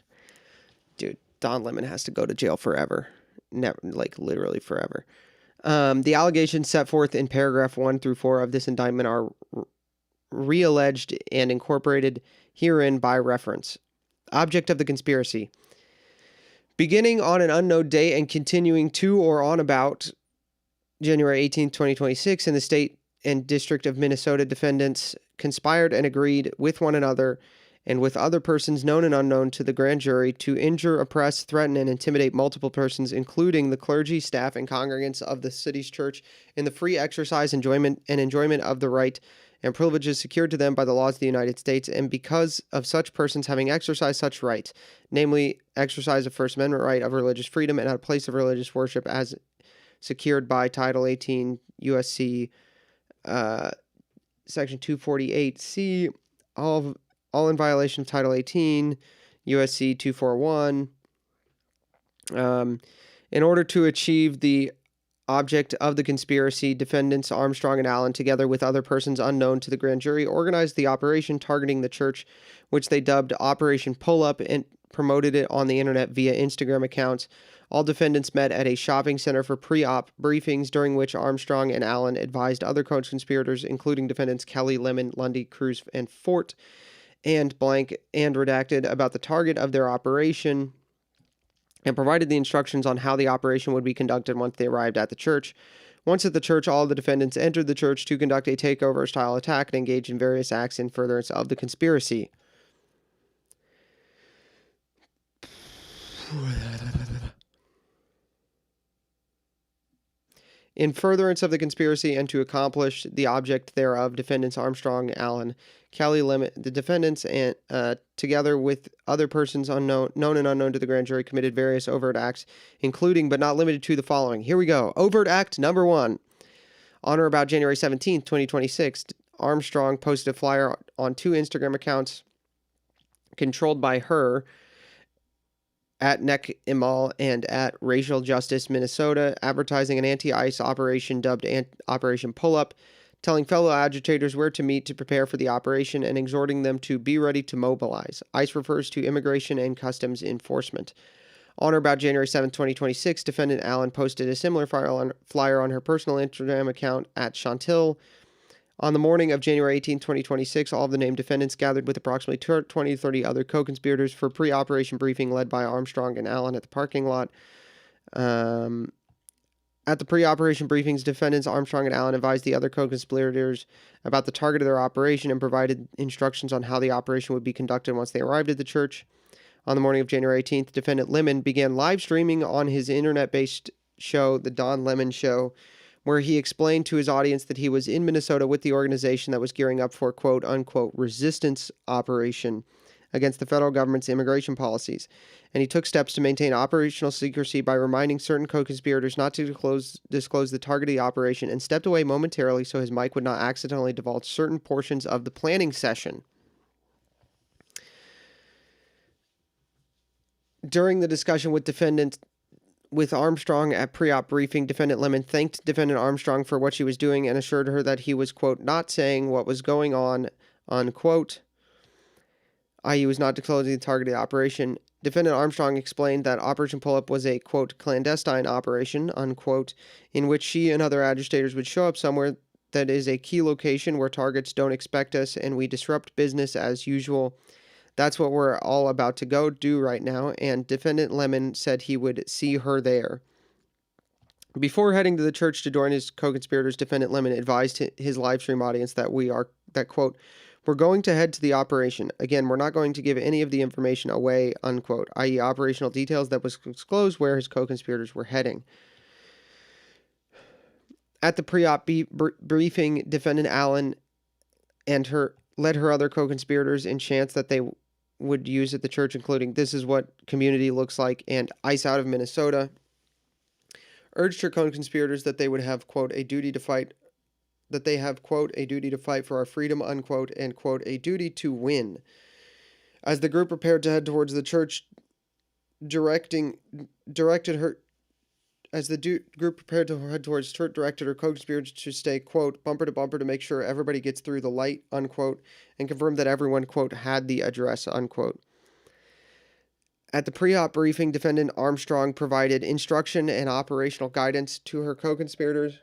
Dude, Don Lemon has to go to jail forever. Never, like literally forever. The allegations set forth in paragraph 1 through 4 of this indictment are realleged and incorporated herein by reference. Object of the conspiracy. Beginning on an unknown date and continuing to or on about January 18, 2026, in the state and district of Minnesota, defendants conspired and agreed with one another and with other persons known and unknown to the grand jury to injure, oppress, threaten, and intimidate multiple persons, including the clergy, staff, and congregants of the city's church, in the free exercise, enjoyment of the right and privileges secured to them by the laws of the United States, and because of such persons having exercised such rights, namely exercise of First Amendment right of religious freedom and a place of religious worship as secured by Title 18 U.S.C. Section 248C, all in violation of Title 18 U.S.C. 241. In order to achieve the object of the conspiracy, defendants Armstrong and Allen, together with other persons unknown to the grand jury, organized the operation targeting the church, which they dubbed Operation Pull Up, and promoted it on the internet via Instagram accounts. All defendants met at a shopping center for pre-op briefings, during which Armstrong and Allen advised other co-conspirators, including defendants Kelly, Lemon, Lundy, Cruz, and Fort, and blank and redacted, about the target of their operation, and provided the instructions on how the operation would be conducted once they arrived at the church. Once at the church, all of the defendants entered the church to conduct a takeover-style attack and engage in various acts in furtherance of the conspiracy. In furtherance of the conspiracy and to accomplish the object thereof, defendants Armstrong, Allen, Kelly, Lemon, the defendants, and together with other persons known and unknown to the grand jury, committed various overt acts, including but not limited to the following. Here we go. Overt act number 1. On or about January 17th, 2026, Armstrong posted a flyer on 2 Instagram accounts controlled by her, at Neck Imal and at Racial Justice Minnesota, advertising an anti-ICE operation dubbed Operation Pull-Up, telling fellow agitators where to meet to prepare for the operation and exhorting them to be ready to mobilize. ICE refers to Immigration and Customs Enforcement. On or about January 7, 2026, defendant Allen posted a similar flyer on her personal Instagram account at Chantil. On the morning of January 18, 2026, all of the named defendants gathered with approximately 20 to 30 other co-conspirators for pre-operation briefing led by Armstrong and Allen at the parking lot. At the pre-operation briefings, defendants Armstrong and Allen advised the other co-conspirators about the target of their operation and provided instructions on how the operation would be conducted once they arrived at the church. On the morning of January 18th, defendant Lemon began live streaming on his internet-based show, The Don Lemon Show, where he explained to his audience that he was in Minnesota with the organization that was gearing up for quote-unquote resistance operation against the federal government's immigration policies, and he took steps to maintain operational secrecy by reminding certain co-conspirators not to disclose the target of the operation, and stepped away momentarily so his mic would not accidentally divulge certain portions of the planning session. During the discussion with Armstrong at pre-op briefing, defendant Lemon thanked defendant Armstrong for what she was doing and assured her that he was, quote, not saying what was going on, unquote, i.e. was not disclosing the target of the operation. Defendant Armstrong explained that Operation Pull-Up was a, quote, clandestine operation, unquote, in which she and other agitators would show up somewhere that is a key location where targets don't expect us and we disrupt business as usual. That's what we're all about to go do right now, and defendant Lemon said he would see her there. Before heading to the church to join his co-conspirators, defendant Lemon advised his live stream audience that quote, we're going to head to the operation. Again, we're not going to give any of the information away, unquote, i.e. operational details that was disclosed where his co-conspirators were heading. At the pre-op briefing, defendant Allen and led her other co-conspirators in chants that they would use at the church, including "This is what community looks like" and "ICE out of Minnesota." urged her co-conspirators that they would have, quote, a duty to fight, that they have, quote, a duty to fight for our freedom, unquote, and, quote, a duty to win. As the group prepared to head towards the church, directed her co-conspirators to stay, quote, bumper to bumper to make sure everybody gets through the light, unquote, and confirm that everyone, quote, had the address, unquote. At the pre-op briefing, Defendant Armstrong provided instruction and operational guidance to her co-conspirators,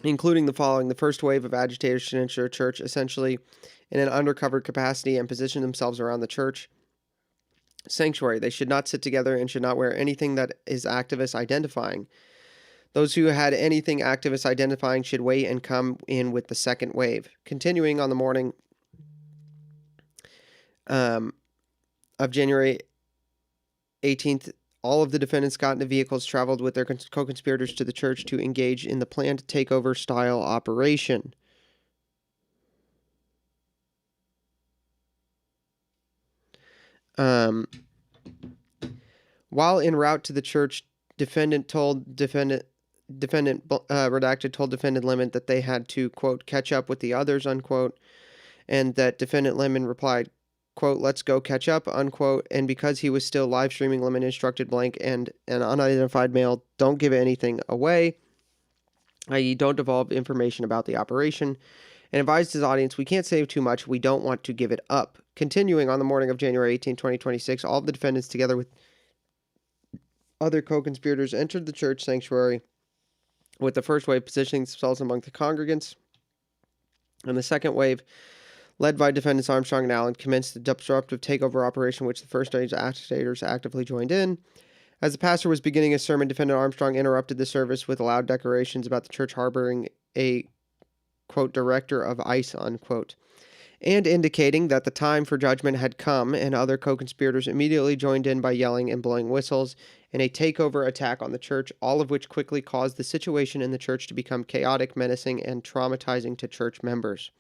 including the following. The first wave of agitators should enter a church essentially in an undercover capacity and position themselves around the church sanctuary. They should not sit together and should not wear anything that is activist identifying. Those who had anything activist identifying should wait and come in with the second wave. Continuing on the morning of January 18th, all of the defendants got into vehicles, traveled with their co-conspirators to the church to engage in the planned takeover-style operation. While en route to the church, Defendant Redacted told Defendant Lemon that they had to, quote, catch up with the others, unquote, and that Defendant Lemon replied, quote, let's go catch up, unquote, and because he was still live streaming, Lemon instructed Blank and an unidentified male, don't give anything away, i.e. don't divulge information about the operation, and advised his audience, we can't say too much, we don't want to give it up. Continuing on the morning of January 18, 2026, all of the defendants, together with other co-conspirators, entered the church sanctuary, with the first wave positioning themselves among the congregants, and the second wave, led by defendants Armstrong and Allen, commenced the disruptive takeover operation, which the first stage agitators actively joined in. As the pastor was beginning his sermon, Defendant Armstrong interrupted the service with loud declarations about the church harboring a, quote, director of ICE, unquote, and indicating that the time for judgment had come, and other co-conspirators immediately joined in by yelling and blowing whistles in a takeover attack on the church, all of which quickly caused the situation in the church to become chaotic, menacing, and traumatizing to church members.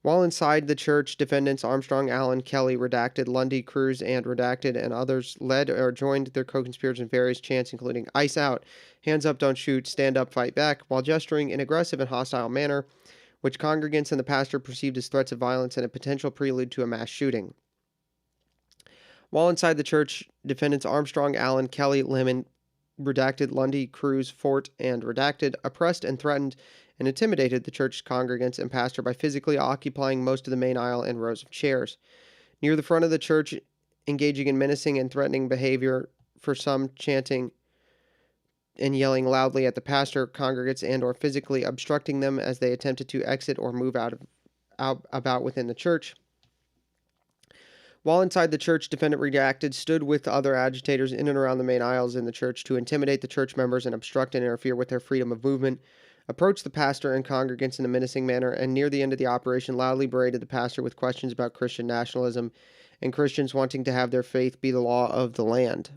While inside the church, defendants Armstrong, Allen, Kelly, Redacted, Lundy, Cruz, and Redacted, and others led or joined their co-conspirators in various chants, including ice out, hands up, don't shoot, stand up, fight back, while gesturing in aggressive and hostile manner, which congregants and the pastor perceived as threats of violence and a potential prelude to a mass shooting. While inside the church, defendants Armstrong, Allen, Kelly, Lemon, Redacted, Lundy, Cruz, Fort, and Redacted oppressed and threatened and intimidated the church's congregants and pastor by physically occupying most of the main aisle and rows of chairs. Near the front of the church, engaging in menacing and threatening behavior, for some chanting and yelling loudly at the pastor, congregants, and or physically obstructing them as they attempted to exit or move about within the church. While inside the church, Defendant Redacted stood with other agitators in and around the main aisles in the church to intimidate the church members and obstruct and interfere with their freedom of movement, approached the pastor and congregants in a menacing manner, and near the end of the operation loudly berated the pastor with questions about Christian nationalism and Christians wanting to have their faith be the law of the land.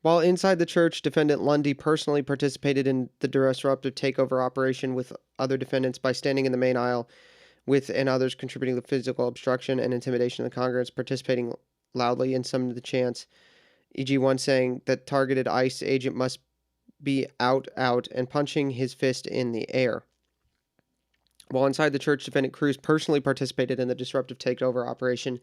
While inside the church, Defendant Lundy personally participated in the disruptive takeover operation with other defendants by standing in the main aisle with and others contributing to physical obstruction and intimidation of the congregants, participating loudly in some of the chants, e.g. one saying that targeted ICE agent must be out, and punching his fist in the air. While inside the church, Defendant Cruz personally participated in the disruptive takeover operation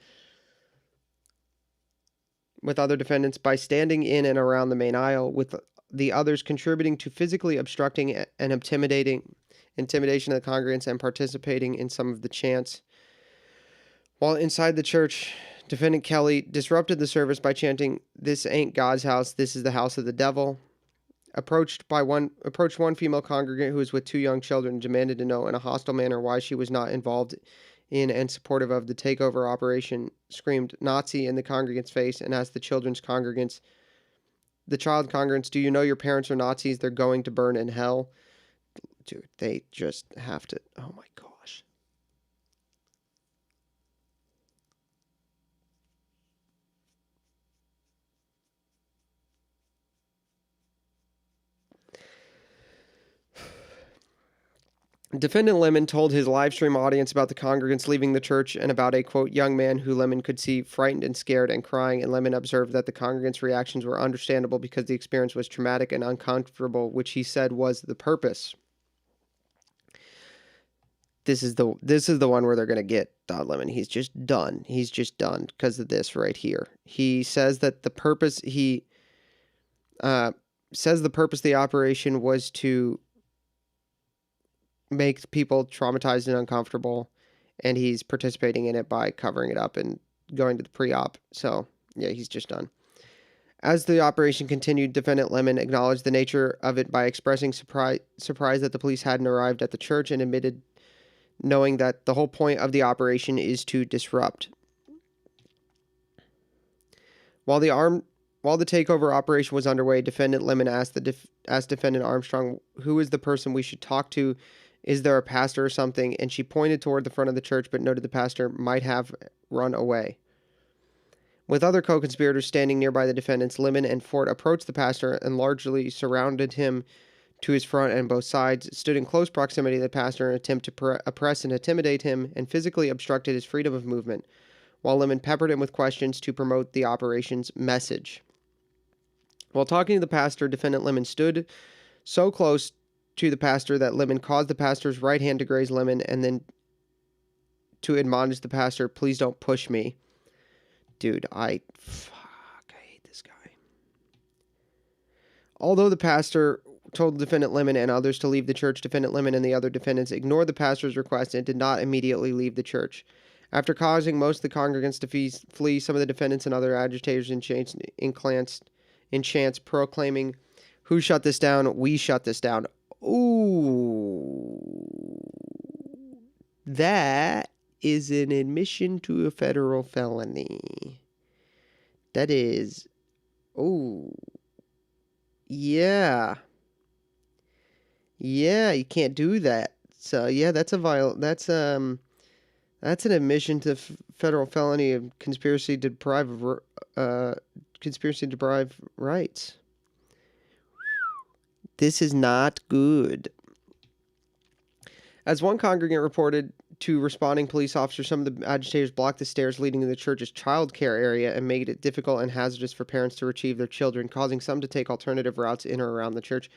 with other defendants by standing in and around the main aisle, with the others contributing to physically obstructing and intimidation of the congregants and participating in some of the chants. While inside the church, Defendant Kelly disrupted the service by chanting, "This ain't God's house, this is the house of the devil." Approached one female congregant who was with two young children and demanded to know in a hostile manner why she was not involved in and supportive of the takeover operation, screamed Nazi in the congregant's face, and asked the child congregants, "Do you know your parents are Nazis? They're going to burn in hell." Dude, they just have to, oh my gosh. Defendant Lemon told his live stream audience about the congregants leaving the church and about a, quote, young man who Lemon could see frightened and scared and crying, and Lemon observed that the congregants' reactions were understandable because the experience was traumatic and uncomfortable, which he said was the purpose. This is the one where they're going to get Don Lemon. He's just done. He's just done because of this right here. He says that the purpose, says the purpose of the operation was to make people traumatized and uncomfortable, and he's participating in it by covering it up and going to the pre-op. So, yeah, he's just done. As the operation continued, Defendant Lemon acknowledged the nature of it by expressing surprise that the police hadn't arrived at the church and admitted knowing that the whole point of the operation is to disrupt. While the takeover operation was underway, Defendant Lemon asked Defendant Armstrong, who is the person we should talk to? Is there a pastor or something? And she pointed toward the front of the church, but noted the pastor might have run away. With other co-conspirators standing nearby the defendants, Lemon and Fort approached the pastor and largely surrounded him to his front and both sides, stood in close proximity to the pastor in an attempt to oppress and intimidate him, and physically obstructed his freedom of movement, while Lemon peppered him with questions to promote the operation's message. While talking to the pastor, Defendant Lemon stood so close to the pastor that Lemon caused the pastor's right hand to graze Lemon and then to admonish the pastor, please don't push me. Dude, I hate this guy. Although the pastor told Defendant Lemon and others to leave the church, Defendant Lemon and the other defendants ignored the pastor's request and did not immediately leave the church. After causing most of the congregants to flee, some of the defendants and other agitators in chants proclaiming, who shut this down? We shut this down. Ooh. That is an admission to a federal felony. That is... Oh. Yeah. Yeah, you can't do that. So, yeah, that's an admission to federal felony of conspiracy to deprive rights. This is not good. As one congregant reported to responding police officers, some of the agitators blocked the stairs leading to the church's child care area and made it difficult and hazardous for parents to retrieve their children, causing some to take alternative routes in or around the church.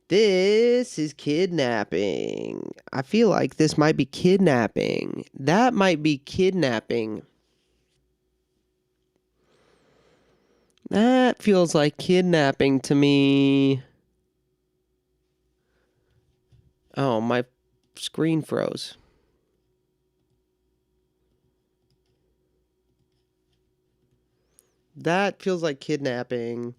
This is kidnapping. I feel like this might be kidnapping. That might be kidnapping. That feels like kidnapping to me. Oh, my screen froze. That feels like kidnapping.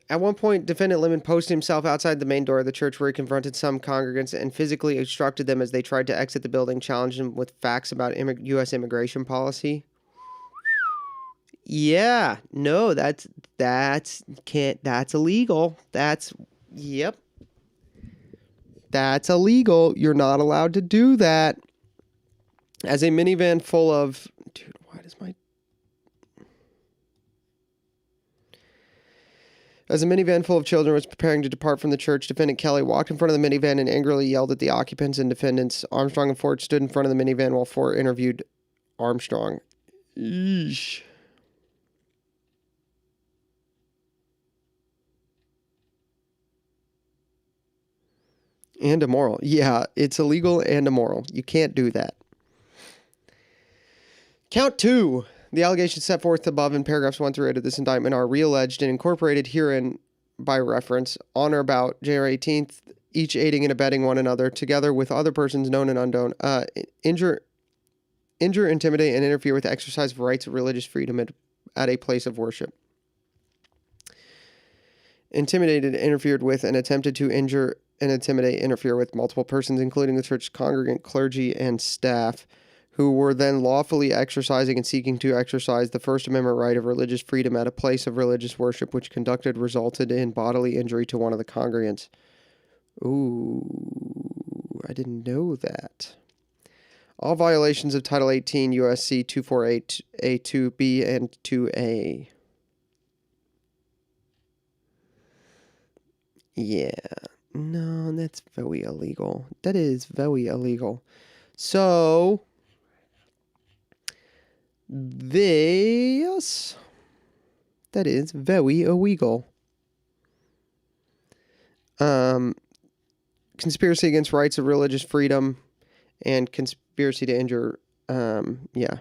At one point, Defendant Lemon posted himself outside the main door of the church where he confronted some congregants and physically obstructed them as they tried to exit the building, challenging them with facts about U.S. immigration policy. Yeah, no, that's illegal. Yep. That's illegal. You're not allowed to do that. As a minivan full of... Dude, why does my... As a minivan full of children was preparing to depart from the church, Defendant Kelly walked in front of the minivan and angrily yelled at the occupants and defendants. Armstrong and Ford stood in front of the minivan while Ford interviewed Armstrong. Eesh. And immoral. Yeah, it's illegal and immoral. You can't do that. Count 2. The allegations set forth above in paragraphs 1 through 8 of this indictment are realleged and incorporated herein by reference on or about January 18th, each aiding and abetting one another, together with other persons known and unknown, injure, intimidate, and interfere with the exercise of rights of religious freedom at a place of worship. Intimidated, interfered with, and attempted to injure and intimidate, interfere with multiple persons, including the church's congregant, clergy, and staff, who were then lawfully exercising and seeking to exercise the First Amendment right of religious freedom at a place of religious worship, which resulted in bodily injury to one of the congregants. Ooh, I didn't know that. All violations of Title 18 U.S.C. 248 A2B and 2A. Yeah. No, that's very illegal. That is very illegal. So, this... That is very illegal. Conspiracy against rights of religious freedom and conspiracy to injure... yeah.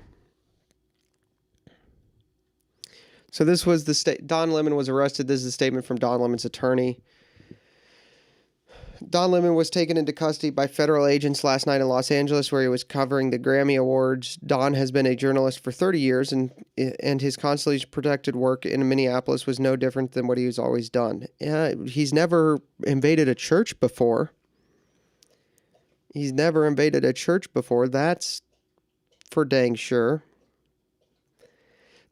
So this was the Don Lemon was arrested. This is a statement from Don Lemon's attorney. Don Lemon was taken into custody by federal agents last night in Los Angeles, where he was covering the Grammy Awards. Don has been a journalist for 30 years, and his constantly protected work in Minneapolis was no different than what he's always done. He's never invaded a church before. That's for dang sure.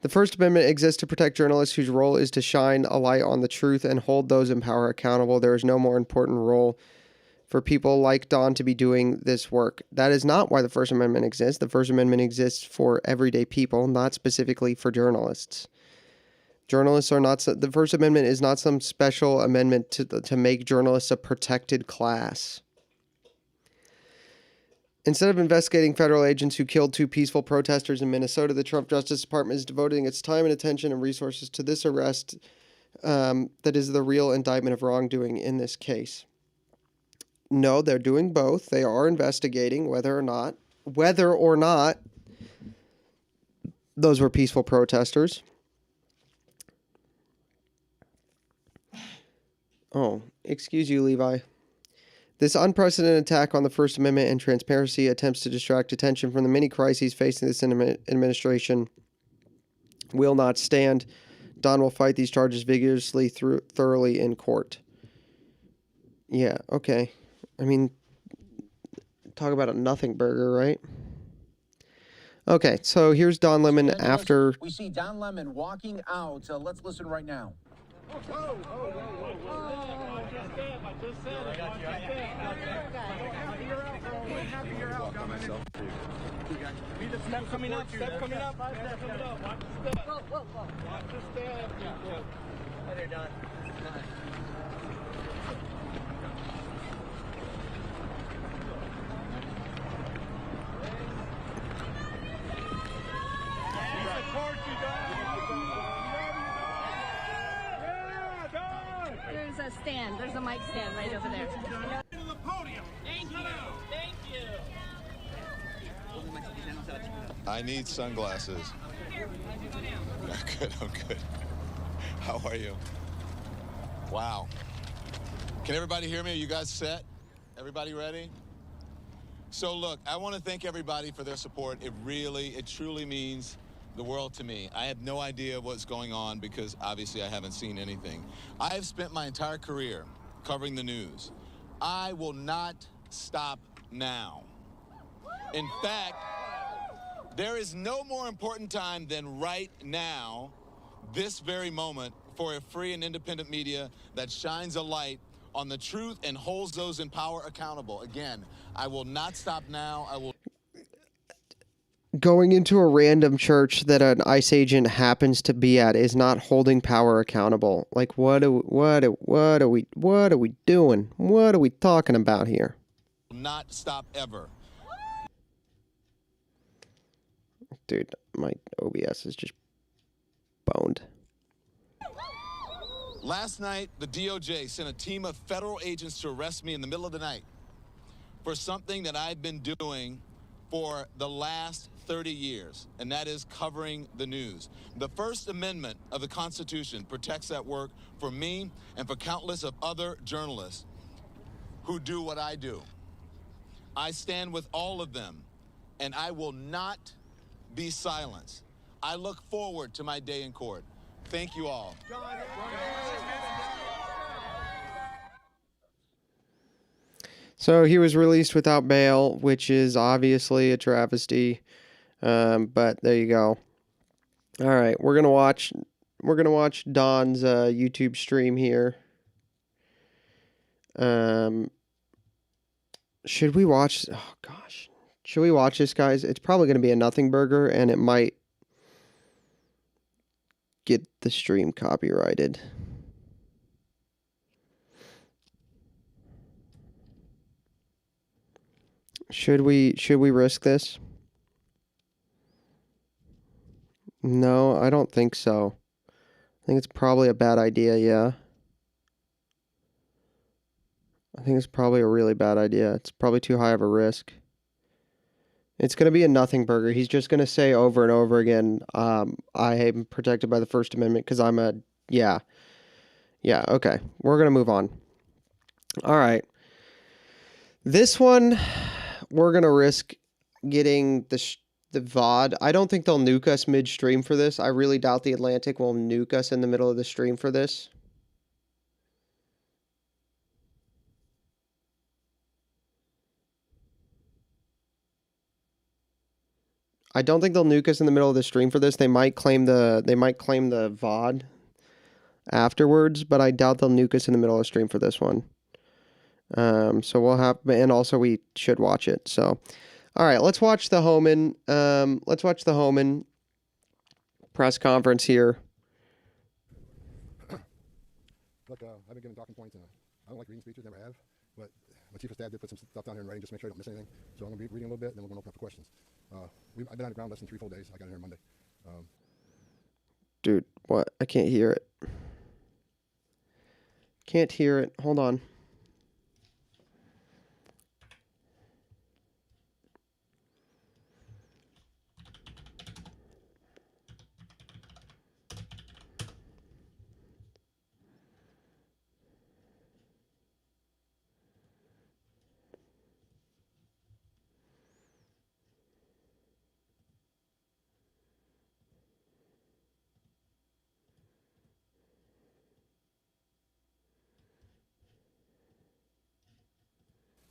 The First Amendment exists to protect journalists whose role is to shine a light on the truth and hold those in power accountable. There is no more important role for people like Don to be doing this work. That is not why the First Amendment exists. The First Amendment exists for everyday people, not specifically for journalists. Journalists are not... The First Amendment is not some special amendment to make journalists a protected class. Instead of investigating federal agents who killed 2 peaceful protesters in Minnesota, the Trump Justice Department is devoting its time and attention and resources to this arrest that is the real indictment of wrongdoing in this case. No, they're doing both. They are investigating whether or not those were peaceful protesters. Oh, excuse you, Levi. This unprecedented attack on the First Amendment and transparency attempts to distract attention from the many crises facing this administration will not stand. Don will fight these charges vigorously, thoroughly in court. Yeah, okay. I mean, talk about a nothing burger, right? Okay, so here's Don Lemon after... We see Don Lemon walking out. Let's listen right now. Step coming up. Watch the step. Watch the step. Hi there, Don. There's a stand. There's a mic stand right over there. To the podium. Thank you. I need sunglasses. I'm good. How are you? Wow. Can everybody hear me? Are you guys set? Everybody ready? So look, I want to thank everybody for their support. It truly means the world to me. I have no idea what's going on because obviously I haven't seen anything. I have spent my entire career covering the news. I will not stop now. In fact, there is no more important time than right now, this very moment, for a free and independent media that shines a light on the truth and holds those in power accountable. Again, I will not stop now. I will... Going into a random church that an ICE agent happens to be at is not holding power accountable. Like, what are we doing? What are we talking about here? Not stop ever. Dude, my OBS is just boned. Last night, the DOJ sent a team of federal agents to arrest me in the middle of the night for something that I've been doing for the last 30 years, and that is covering the news. The First Amendment of the Constitution protects that work for me and for countless of other journalists who do what I do. I stand with all of them, and I will not be silenced. I look forward to my day in court. Thank you all. So he was released without bail, which is obviously a travesty. But there you go. All right, we're gonna watch Don's YouTube stream here. Should we watch? Oh gosh, should we watch this, guys? It's probably gonna be a nothing burger, and it might get the stream copyrighted. Should we risk this? No, I don't think so. I think it's probably a bad idea, yeah. I think it's probably a really bad idea. It's probably too high of a risk. It's going to be a nothing burger. He's just going to say over and over again, I am protected by the First Amendment because I'm a, yeah. Yeah, okay. We're going to move on. All right. This one, we're going to risk getting the VOD. I don't think they'll nuke us midstream for this. I really doubt the Atlantic will nuke us in the middle of the stream for this. I don't think they'll nuke us in the middle of the stream for this. They might claim the VOD afterwards, but I doubt they'll nuke us in the middle of the stream for this one. So we'll have, and also we should watch it. So, all right, let's watch the Homan. Let's watch the Homan press conference here. Look, I've been given talking points, and I don't like reading speeches, never have. But my chief of staff did put some stuff down here in writing just to make sure I don't miss anything. So I'm going to be reading a little bit, and then we're going to open up for questions. I've been on the ground less than 3 full days. I got in here Monday. Dude, what? I can't hear it. Can't hear it. Hold on.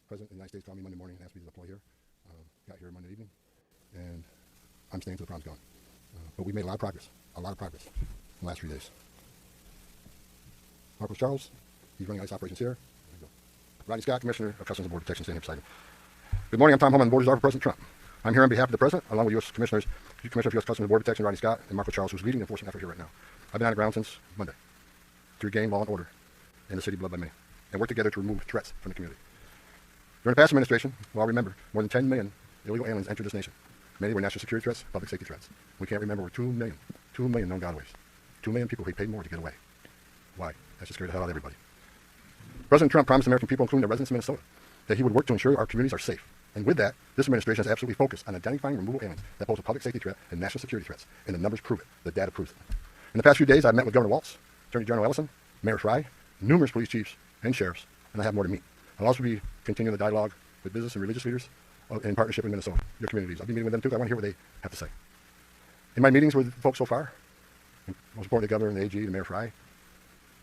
President of the United States called me Monday morning and asked me to deploy here. Got here Monday evening, and I'm staying till the problem's gone. But we made a lot of progress in the last 3 days. Marcos Charles, he's running ICE operations here. There you go. Rodney Scott, Commissioner of Customs and Border Protection, standing here beside him. Good morning, I'm Tom Homan, Board Czar for President Trump. I'm here on behalf of the President, along with U.S. Commissioners, Commissioner of U.S. Customs and Border Protection, Rodney Scott, and Marcos Charles, who's leading the enforcement effort here right now. I've been on the ground since Monday to regain law and order in the city beloved by many, and work together to remove threats from the community. During the past administration, well, remember, more than 10 million illegal aliens entered this nation. Many were national security threats, public safety threats. We can't remember, we're 2 million known gotaways. 2 million people who paid more to get away. Why? That just scared the hell out of everybody. President Trump promised American people, including the residents of Minnesota, that he would work to ensure our communities are safe. And with that, this administration is absolutely focused on identifying removal aliens that pose a public safety threat and national security threats. And the numbers prove it. The data proves it. In the past few days, I've met with Governor Walz, Attorney General Ellison, Mayor Fry, numerous police chiefs and sheriffs, and I have more to meet. I'll also be continuing the dialogue with business and religious leaders in partnership with Minnesota, your communities. I'll be meeting with them too. I want to hear what they have to say. In my meetings with folks so far, most importantly the governor and the AG and Mayor Fry,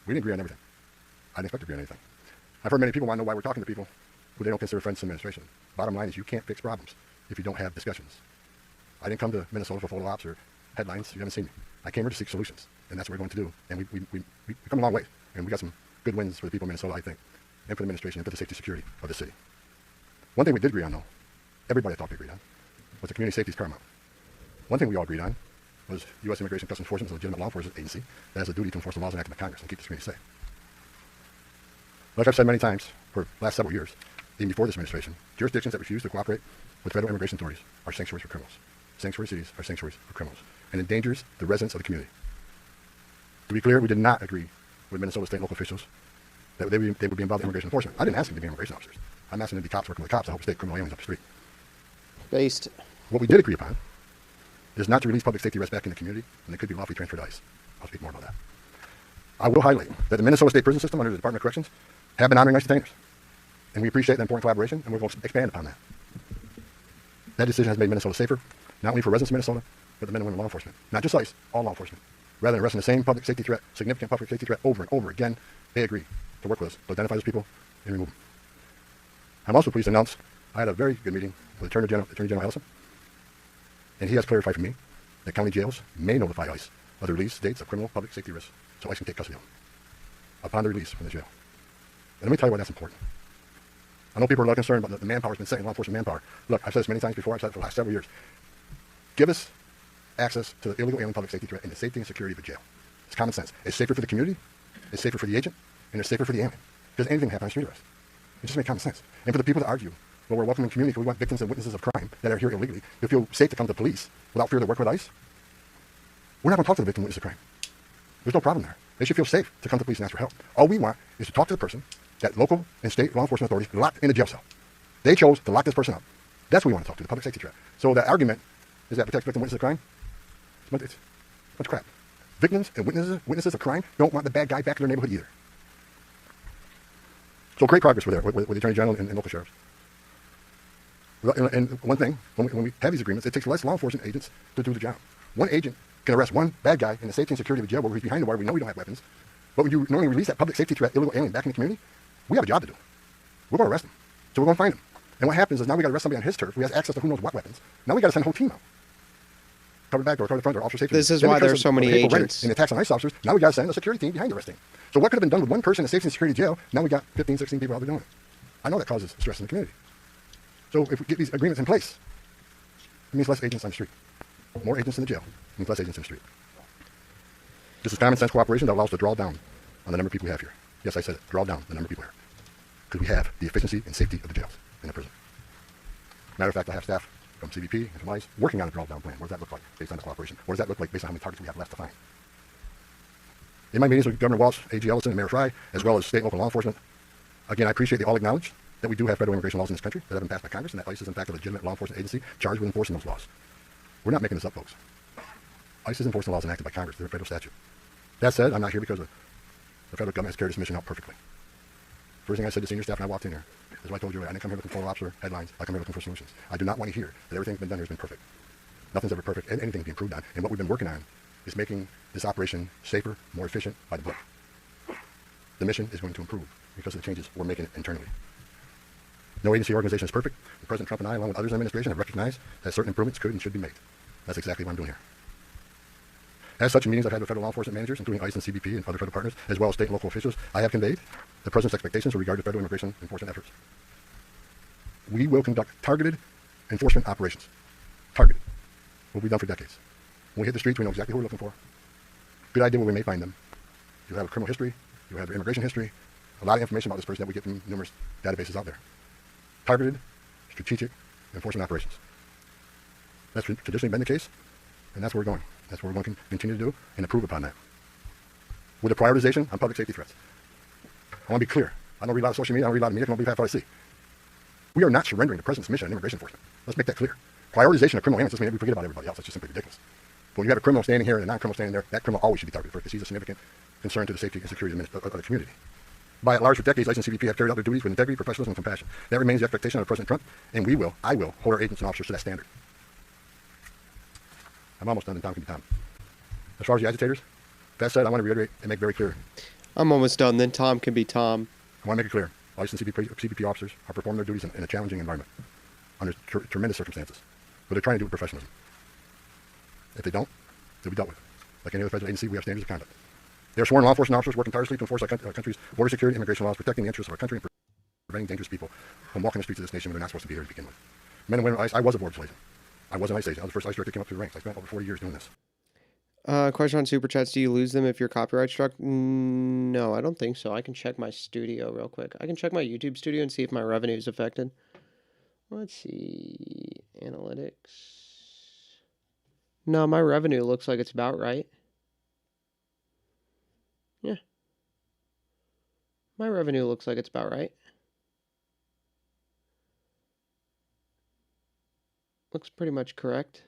we didn't agree on everything. I didn't expect to agree on anything. I've heard many people want to know why we're talking to people who they don't consider friends to the administration. Bottom line is you can't fix problems if you don't have discussions. I didn't come to Minnesota for photo ops or headlines. You haven't seen me. I came here to seek solutions, and that's what we're going to do. And we come a long way, and we got some good wins for the people of Minnesota, I think, and for the administration and for the safety and security of the city. One thing we did agree on, though, everybody I thought we agreed on, was that community safety is paramount. One thing we all agreed on was U.S. Immigration and Customs Enforcement is a legitimate law enforcement agency that has a duty to enforce the laws enacted by Congress and keep this community safe. Like I've said many times for the last several years, even before this administration, jurisdictions that refuse to cooperate with federal immigration authorities are sanctuaries for criminals. Sanctuary cities are sanctuaries for criminals and endangers the residents of the community. To be clear, we did not agree with Minnesota state and local officials that they would be involved in immigration enforcement. I didn't ask them to be immigration officers. I'm asking them to be cops working with cops to help state criminal aliens up the street. Based. What we did agree upon is not to release public safety arrests back in the community, and they could be lawfully transferred to ICE. I'll speak more about that. I will highlight that the Minnesota State Prison System under the Department of Corrections have been honoring ICE detainers, and we appreciate the important collaboration, and we're going to expand upon that. That decision has made Minnesota safer, not only for residents of Minnesota, but the men and women in law enforcement. Not just ICE, all law enforcement. Rather than arresting the same public safety threat, significant public safety threat over and over again, they agree to work with us to identify those people and remove them. I'm also pleased to announce I had a very good meeting with Attorney General Ellison, and he has clarified for me that county jails may notify ICE of the release dates of criminal public safety risks, so ICE can take custody of them upon their release from the jail. And let me tell you why that's important. I know people are a lot concerned about the manpower has been set in law enforcement manpower. Look, I've said this many times before. I've said it for the last several years. Give us access to the illegal alien public safety threat and the safety and security of the jail. It's common sense. It's safer for the community, it's safer for the agent, and it's safer for the alien. Because anything can happen on a street arrest. It just makes common sense. And for the people to argue, Well, we're a welcoming community. We want victims and witnesses of crime that are here illegally to feel safe to come to the police without fear to work with ICE. We're not going to talk to the victim and witness of crime. There's no problem there. They should feel safe to come to the police and ask for help. All we want is to talk to the person that local and state law enforcement authorities locked in a jail cell. They chose to lock this person up. That's what we want to talk to, the public safety threat. So the argument is that protect victim and witnesses of crime? It's a bunch of crap. Victims and witnesses of crime don't want the bad guy back in their neighborhood either. So great progress with the Attorney General and local sheriffs. And one thing, when we have these agreements, it takes less law enforcement agents to do the job. One agent can arrest one bad guy in the safety and security of the jail where he's behind the wire. We know we don't have weapons. But when you normally release that public safety threat, illegal alien back in the community, we have a job to do. We're going to arrest him. So we're going to find him. And what happens is now we got to arrest somebody on his turf who has access to who knows what weapons. Now we got to send a whole team out. Cover the back door, cover the front door, officer safety. This is why there's so many agents. And attacks on ICE officers, now we got to send a security team behind the arresting. So what could have been done with one person in safety and security jail, now we got 15, 16 people out there doing it. I know that causes stress in the community. So if we get these agreements in place, it means less agents on the street. More agents in the jail means less agents in the street. This is common sense cooperation that allows us to draw down on the number of people we have here. Yes, I said it, draw down the number of people here. Because we have the efficiency and safety of the jails and the prison. Matter of fact, I have staff from CBP and from ICE working on a draw down plan. What does that look like based on the cooperation? What does that look like based on how many targets we have left to find? In my meetings with Governor Walsh, A.G. Ellison, and Mayor Fry, as well as state and local law enforcement, again, I appreciate they all acknowledge that we do have federal immigration laws in this country that have been passed by Congress, and that ICE is in fact a legitimate law enforcement agency charged with enforcing those laws. We're not making this up, folks. ICE is enforcing laws enacted by Congress. They're a federal statute. That said, I'm not here because the federal government has carried this mission out perfectly. First thing I said to senior staff when I walked in here is what I told you, I didn't come here looking for officer headlines. I come here looking for solutions. I do not want to hear that everything that's been done here has been perfect. Nothing's ever perfect, and anything can be improved on. And what we've been working on is making this operation safer, more efficient by the book. The mission is going to improve because of the changes we're making internally. No agency or organization is perfect. And President Trump and I, along with others in the administration, have recognized that certain improvements could and should be made. That's exactly what I'm doing here. As such, in meetings I've had with federal law enforcement managers, including ICE and CBP and other federal partners, as well as state and local officials, I have conveyed the President's expectations with regard to federal immigration enforcement efforts. We will conduct targeted enforcement operations. Targeted. What we've done for decades. When we hit the streets, we know exactly who we're looking for. Good idea where we may find them. You'll have a criminal history. You'll have their immigration history. A lot of information about this person that we get from numerous databases out there. Targeted, strategic enforcement operations. That's traditionally been the case, and that's where we're going. That's what we're going to continue to do and improve upon that. With a prioritization on public safety threats. I want to be clear. I don't read a lot of social media. I don't read a lot of media. I don't believe half what I see. We are not surrendering the President's mission in immigration enforcement. Let's make that clear. Prioritization of criminal aliens doesn't mean we forget about everybody else. That's just simply ridiculous. But when you have a criminal standing here and a non-criminal standing there, that criminal always should be targeted first because he's a significant concern to the safety and security of the community. By and large, for decades, ICE and CBP have carried out their duties with integrity, professionalism, and compassion. That remains the expectation of President Trump, and I will hold our agents and officers to that standard. I'm almost done, and Tom can be Tom. As far as the agitators, that said, I want to reiterate and make very clear. I'm almost done, then Tom can be Tom. I want to make it clear. ICE and CBP officers are performing their duties in a challenging environment, under tremendous circumstances. But they're trying to do it with professionalism. If they don't, they'll be dealt with. Like any other federal agency, we have standards of conduct. They are sworn law enforcement officers working tirelessly to enforce our country's border security and immigration laws, protecting the interests of our country and preventing dangerous people from walking the streets of this nation when they're not supposed to be here to begin with. Men and women of ICE, I was a border agent. I was an ICE agent. I was the first ICE director that came up through the ranks. I spent over 40 years doing this. Question on Super Chats. Do you lose them if you're copyright struck? No, I don't think so. I can check my studio real quick. I can check my YouTube studio and see if my revenue is affected. Let's see. Analytics. No, my revenue looks like it's about right. Yeah. My revenue looks like it's about right. Looks pretty much correct.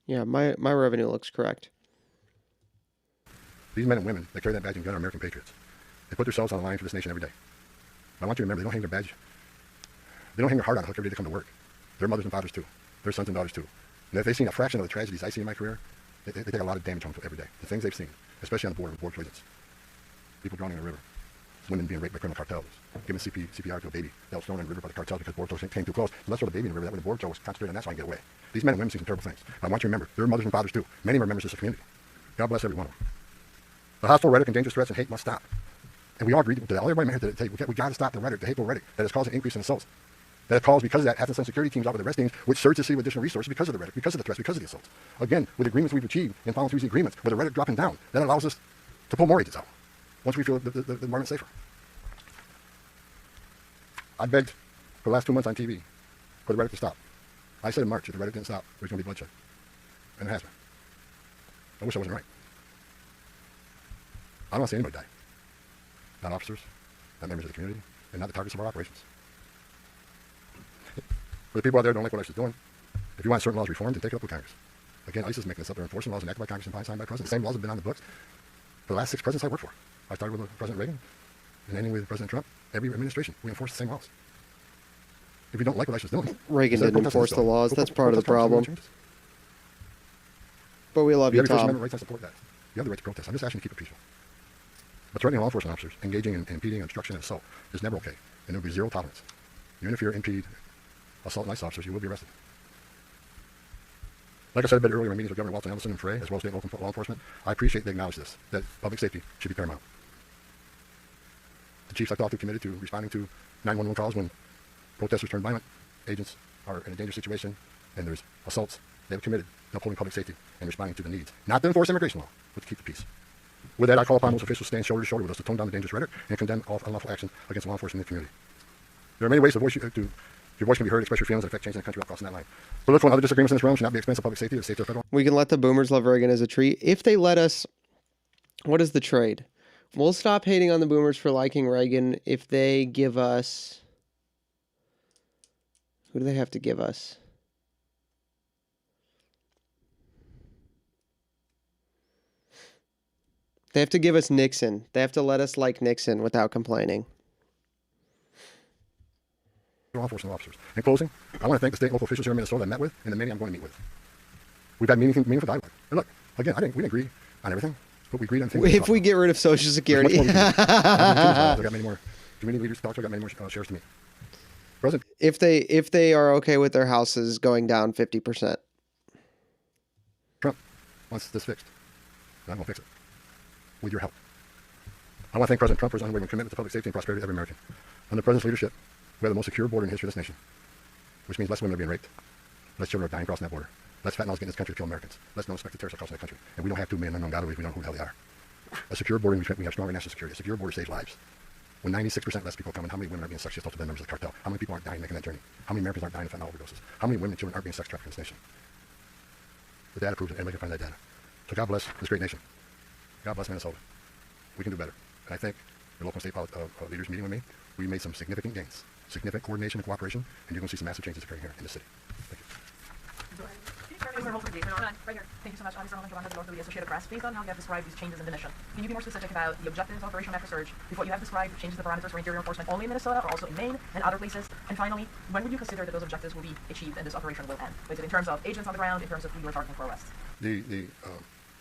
Yeah, my revenue looks correct. These men and women that carry that badge and gun are American patriots. They put themselves on the line for this nation every day. I want you to remember, they don't hang their badge. They don't hang their heart on a hook every day to come to work. Their mothers and fathers too. Their sons and daughters too. And if they've seen a fraction of the tragedies I see in my career, they take a lot of damage home every day. The things they've seen, especially on the border with border collisions. People drowning in the river. Women being raped by criminal cartels. Giving CPR to a baby that was thrown in the river by the cartels because border patrols came too close. So let's throw the baby in the river. That way the border patrol was concentrated on that so I can get away. These men and women see some terrible things. But I want you to remember, their mothers and fathers too. Many of them are members of this community. God bless every one of them. The hostile rhetoric and dangerous threats and hate must stop. And we all agreed with that. Everybody here today, we got to stop the rhetoric, the hateful rhetoric that is causing an increase in assaults. That is caused because of that, having some security teams out with arrest teams, which surge to see additional resources because of the rhetoric, because of the threats, because of the assaults. Again, with agreements we've achieved and following through these agreements, with the rhetoric dropping down, that allows us to pull more agents out once we feel the environment safer. I begged for the last 2 months on TV for the rhetoric to stop. I said in March, if the rhetoric didn't stop, there's going to be bloodshed. And it has been. I wish I wasn't right. I don't want to see anybody die. Not officers, not members of the community, and not the targets of our operations. For the people out there who don't like what ICE is doing, if you want certain laws reformed, then take it up with Congress. Again, ICE is making this up. They're enforcing laws enacted by Congress and signed by the president. The same laws have been on the books for the last 6 presidents I worked for. I started with President Reagan and ending with President Trump. Every administration, we enforce the same laws. If you don't like what ICE is doing, Reagan didn't enforce the laws. That's part of the problem. But we love you, have your First Tom. Amendment rights. I support that. You have the right to protest. I'm just asking you to keep it peaceful. But threatening law enforcement officers, engaging in impeding, obstruction, and assault is never okay. And there will be zero tolerance. You interfere, impede, assault ICE officers, you will be arrested. Like I said a bit earlier in meetings with Governor Walton Ellison and Frey, as well as state and local law enforcement, I appreciate they acknowledge this, that public safety should be paramount. The chiefs I talked to committed to responding to 911 calls when protesters turn violent, agents are in a dangerous situation, and there's assaults. They have committed to upholding public safety and responding to the needs. Not to enforce immigration law, but to keep the peace. With that, I call upon those officials to stand shoulder to shoulder with us to tone down the dangerous rhetoric and condemn all unlawful action against law enforcement in the community. There are many ways your voice can be heard, express your feelings, and affect change in the country without crossing that line. Political and other disagreements in this realm should not be expense of public safety or the safety of federal. We can let the boomers love Reagan as a treat. If they let us, what is the trade? We'll stop hating on the boomers for liking Reagan if they give us... Who do they have to give us? They have to give us Nixon. They have to let us like Nixon without complaining. Law enforcement officers. In closing, I want to thank the state and local officials here in Minnesota that I met with and the many I'm going to meet with. We've had meaningful dialogue. And look, again, we didn't agree on everything, but we agreed on things. If we get rid of Social Security. I've got many more community leaders to talk to. I've got many more sheriffs to meet. President. If they are okay with their houses going down 50%. Trump wants this fixed. And I'm going to fix it. With your help. I want to thank President Trump for his unwavering commitment to public safety and prosperity of every American. Under the President's leadership, we have the most secure border in the history of this nation, which means less women are being raped, less children are dying crossing that border, less fentanyl is getting in this country to kill Americans, less non-suspected terrorists are crossing the country, and we don't have 2 million unknown godly, we don't know who the hell they are. A secure border, we have stronger national security. A secure border saves lives. When 96% less people come in, how many women are being sexually assaulted by members of the cartel? How many people aren't dying making that journey? How many Americans aren't dying of fentanyl overdoses? How many women and children aren't being sex trafficked in this nation? The data proves it. Anybody can find that data. So God bless this great nation. God bless Minnesota. We can do better. And I think the local and state leaders meeting with me, we made some significant gains, significant coordination and cooperation, and you're going to see some massive changes occurring here in the city. Thank you. Right here. Thank you so much. Officer Roland Giovanna, the Associated Press. Based on how you have described these changes in the mission, can you be more specific about the objectives of Operation After Surge with what you have described changes the parameters for interior enforcement only in Minnesota or also in Maine and other places? And finally, when would you consider that those objectives will be achieved and this operation will end? Is it in terms of agents on the ground, in terms of who you are targeting for arrest? The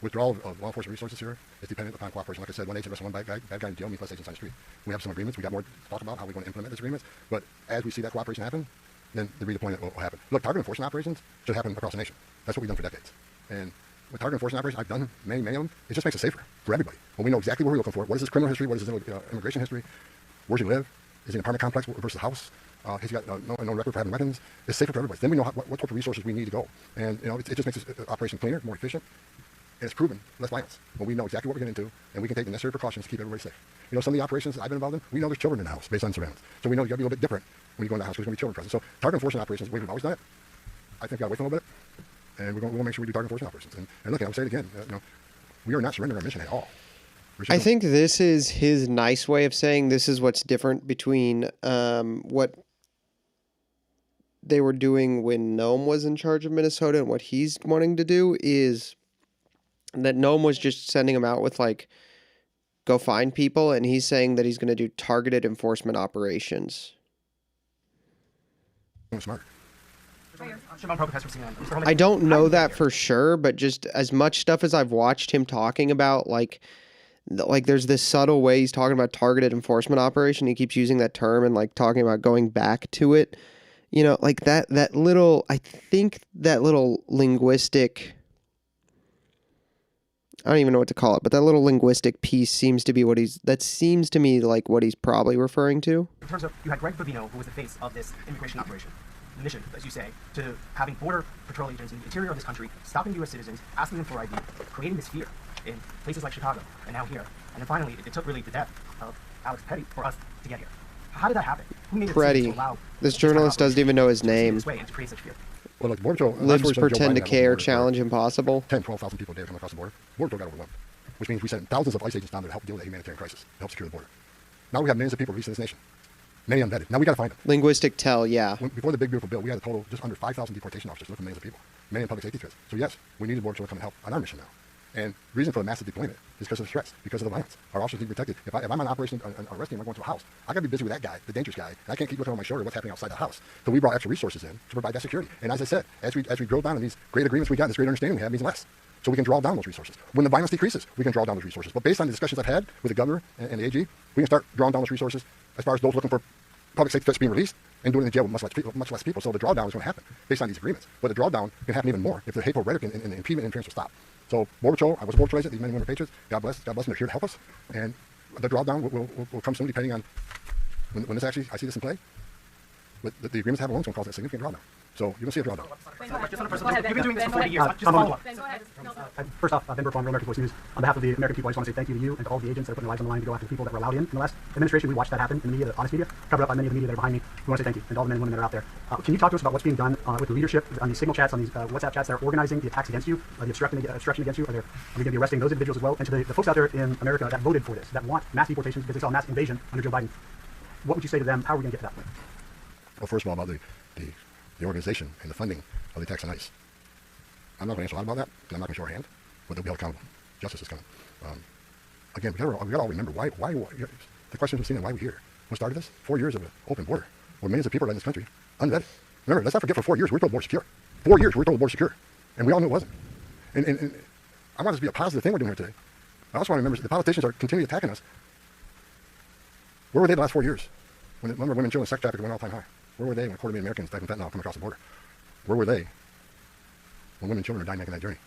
withdrawal of law enforcement resources here is dependent upon cooperation. Like I said, one agent arrests one bad guy in jail means less agents on the street. We have some agreements. We got more to talk about how we're going to implement those agreements. But as we see that cooperation happen, then the redeployment will happen. Look, target enforcement operations should happen across the nation. That's what we've done for decades. And with target enforcement operations, I've done many of them. It just makes it safer for everybody. When we know exactly what we're looking for, what is his criminal history, what is his immigration history, where's he live, is he in an apartment complex versus a house, he's got no record for having weapons. It's safer for everybody. Then we know what type of resources we need to go. And it just makes the operation cleaner, more efficient, and it's proven less violence. When we know exactly what we're getting into, and we can take the necessary precautions to keep everybody safe. Some of the operations I've been involved in, we know there's children in the house based on surveillance. So we know you got to be a little bit different when you go in the house because there's going to be children present. So target enforcement operations, we've always done it. I think we got to wait for a little bit. And we're going to make sure we do target enforcement operations. And look, I'll say it again, we are not surrendering our mission at all. I think this is his nice way of saying this is what's different between what they were doing when Noam was in charge of Minnesota and what he's wanting to do is that Noam was just sending him out with go find people, and he's saying that he's going to do targeted enforcement operations. Smart. I don't know that for sure, but just as much stuff as I've watched him talking about, there's this subtle way he's talking about targeted enforcement operation. He keeps using that term and talking about going back to it. That little, I think that little linguistic I don't even know what to call it, but that little linguistic piece seems to be that seems to me like what he's probably referring to. In terms of, you had Greg Bovino, who was the face of this immigration operation. The mission, as you say, to having border patrol agents in the interior of this country, stopping U.S. citizens, asking them for ID, creating this fear in places like Chicago, and now here. And then finally, it took really the death of Alex Petty for us to get here. How did that happen? Who made the decision to allow this journalist doesn't even know his name. this way and to create such fear? Well, look, Border Patrol, Libs pretend to care, challenge impossible. 10, 12,000 people a day coming across the border. Border Patrol got overwhelmed, which means we sent thousands of ICE agents down there to help deal with that humanitarian crisis, to help secure the border. Now we have millions of people released in this nation. Many unvetted. Now we got to find them. Linguistic tell, yeah. Before the big beautiful bill, we had a total just under 5,000 deportation officers looking for millions of people, many in public safety threats. So yes, we need the Border Patrol to come and help on our mission now. And the reason for the massive deployment is because of the threats, because of the violence. Our officers need to be protected. If I'm on operation arresting, I'm going to a house. I got to be busy with that guy, the dangerous guy, and I can't keep looking over my shoulder what's happening outside the house. So we brought extra resources in to provide that security. And as I said, as we drill down on these great agreements we got, this great understanding we have means less. So we can draw down those resources. When the violence decreases, we can draw down those resources. But based on the discussions I've had with the governor and the AG, we can start drawing down those resources as far as those looking for public safety threats being released and doing it in jail with much less people. So the drawdown is going to happen based on these agreements. But the drawdown can happen even more if the hateful rhetoric and the impediment interference will stop. So Border Patrol, I was a Border Patrol agent, these men and women are patriots. God bless them, they're here to help us. And the drawdown will come soon depending on when this actually, I see this in play. But the agreements have alone is going to cause a significant drawdown. So you're going to see a drawdown. You've been doing this for 40 years. Just follow up. First off, Ben Burke on Real American Voice News. On behalf of the American people, I just want to say thank you to you and to all the agents that are putting their lives on the line to go after the people that were allowed in the last administration. We watched that happen in the media, the honest media, covered up by many of the media that are behind me. We want to say thank you, and all the men and women that are out there. Can you talk to us about what's being done with the leadership on these signal chats, on these WhatsApp chats that are organizing the attacks against you, the obstruction against you? Are we going to be arresting those individuals as well? And to the folks out there in America that voted for this, that want mass deportations because they saw mass invasion under Joe Biden, what would you say to them? How are we going to get to that point? Well, first of all, about the organization and the funding of the attacks on ICE. I'm not going to answer a lot about that, because I'm not going to show our hand, but they'll be held accountable. Justice is coming. Again, we got to all remember why the question was seen and why we're here. What started this? 4 years of an open border, where millions of people are in this country, unvetted. Remember, let's not forget, for 4 years we were told border secure. 4 years we were told border secure, and we all knew it wasn't. And I want this to be a positive thing we're doing here today. I also want to remember the politicians are continually attacking us. Where were they the last 4 years? When the number of women and children sex trafficked went all-time high? Where were they when 250,000 Americans died from fentanyl coming across the border? Where were they when women and children are dying making that journey?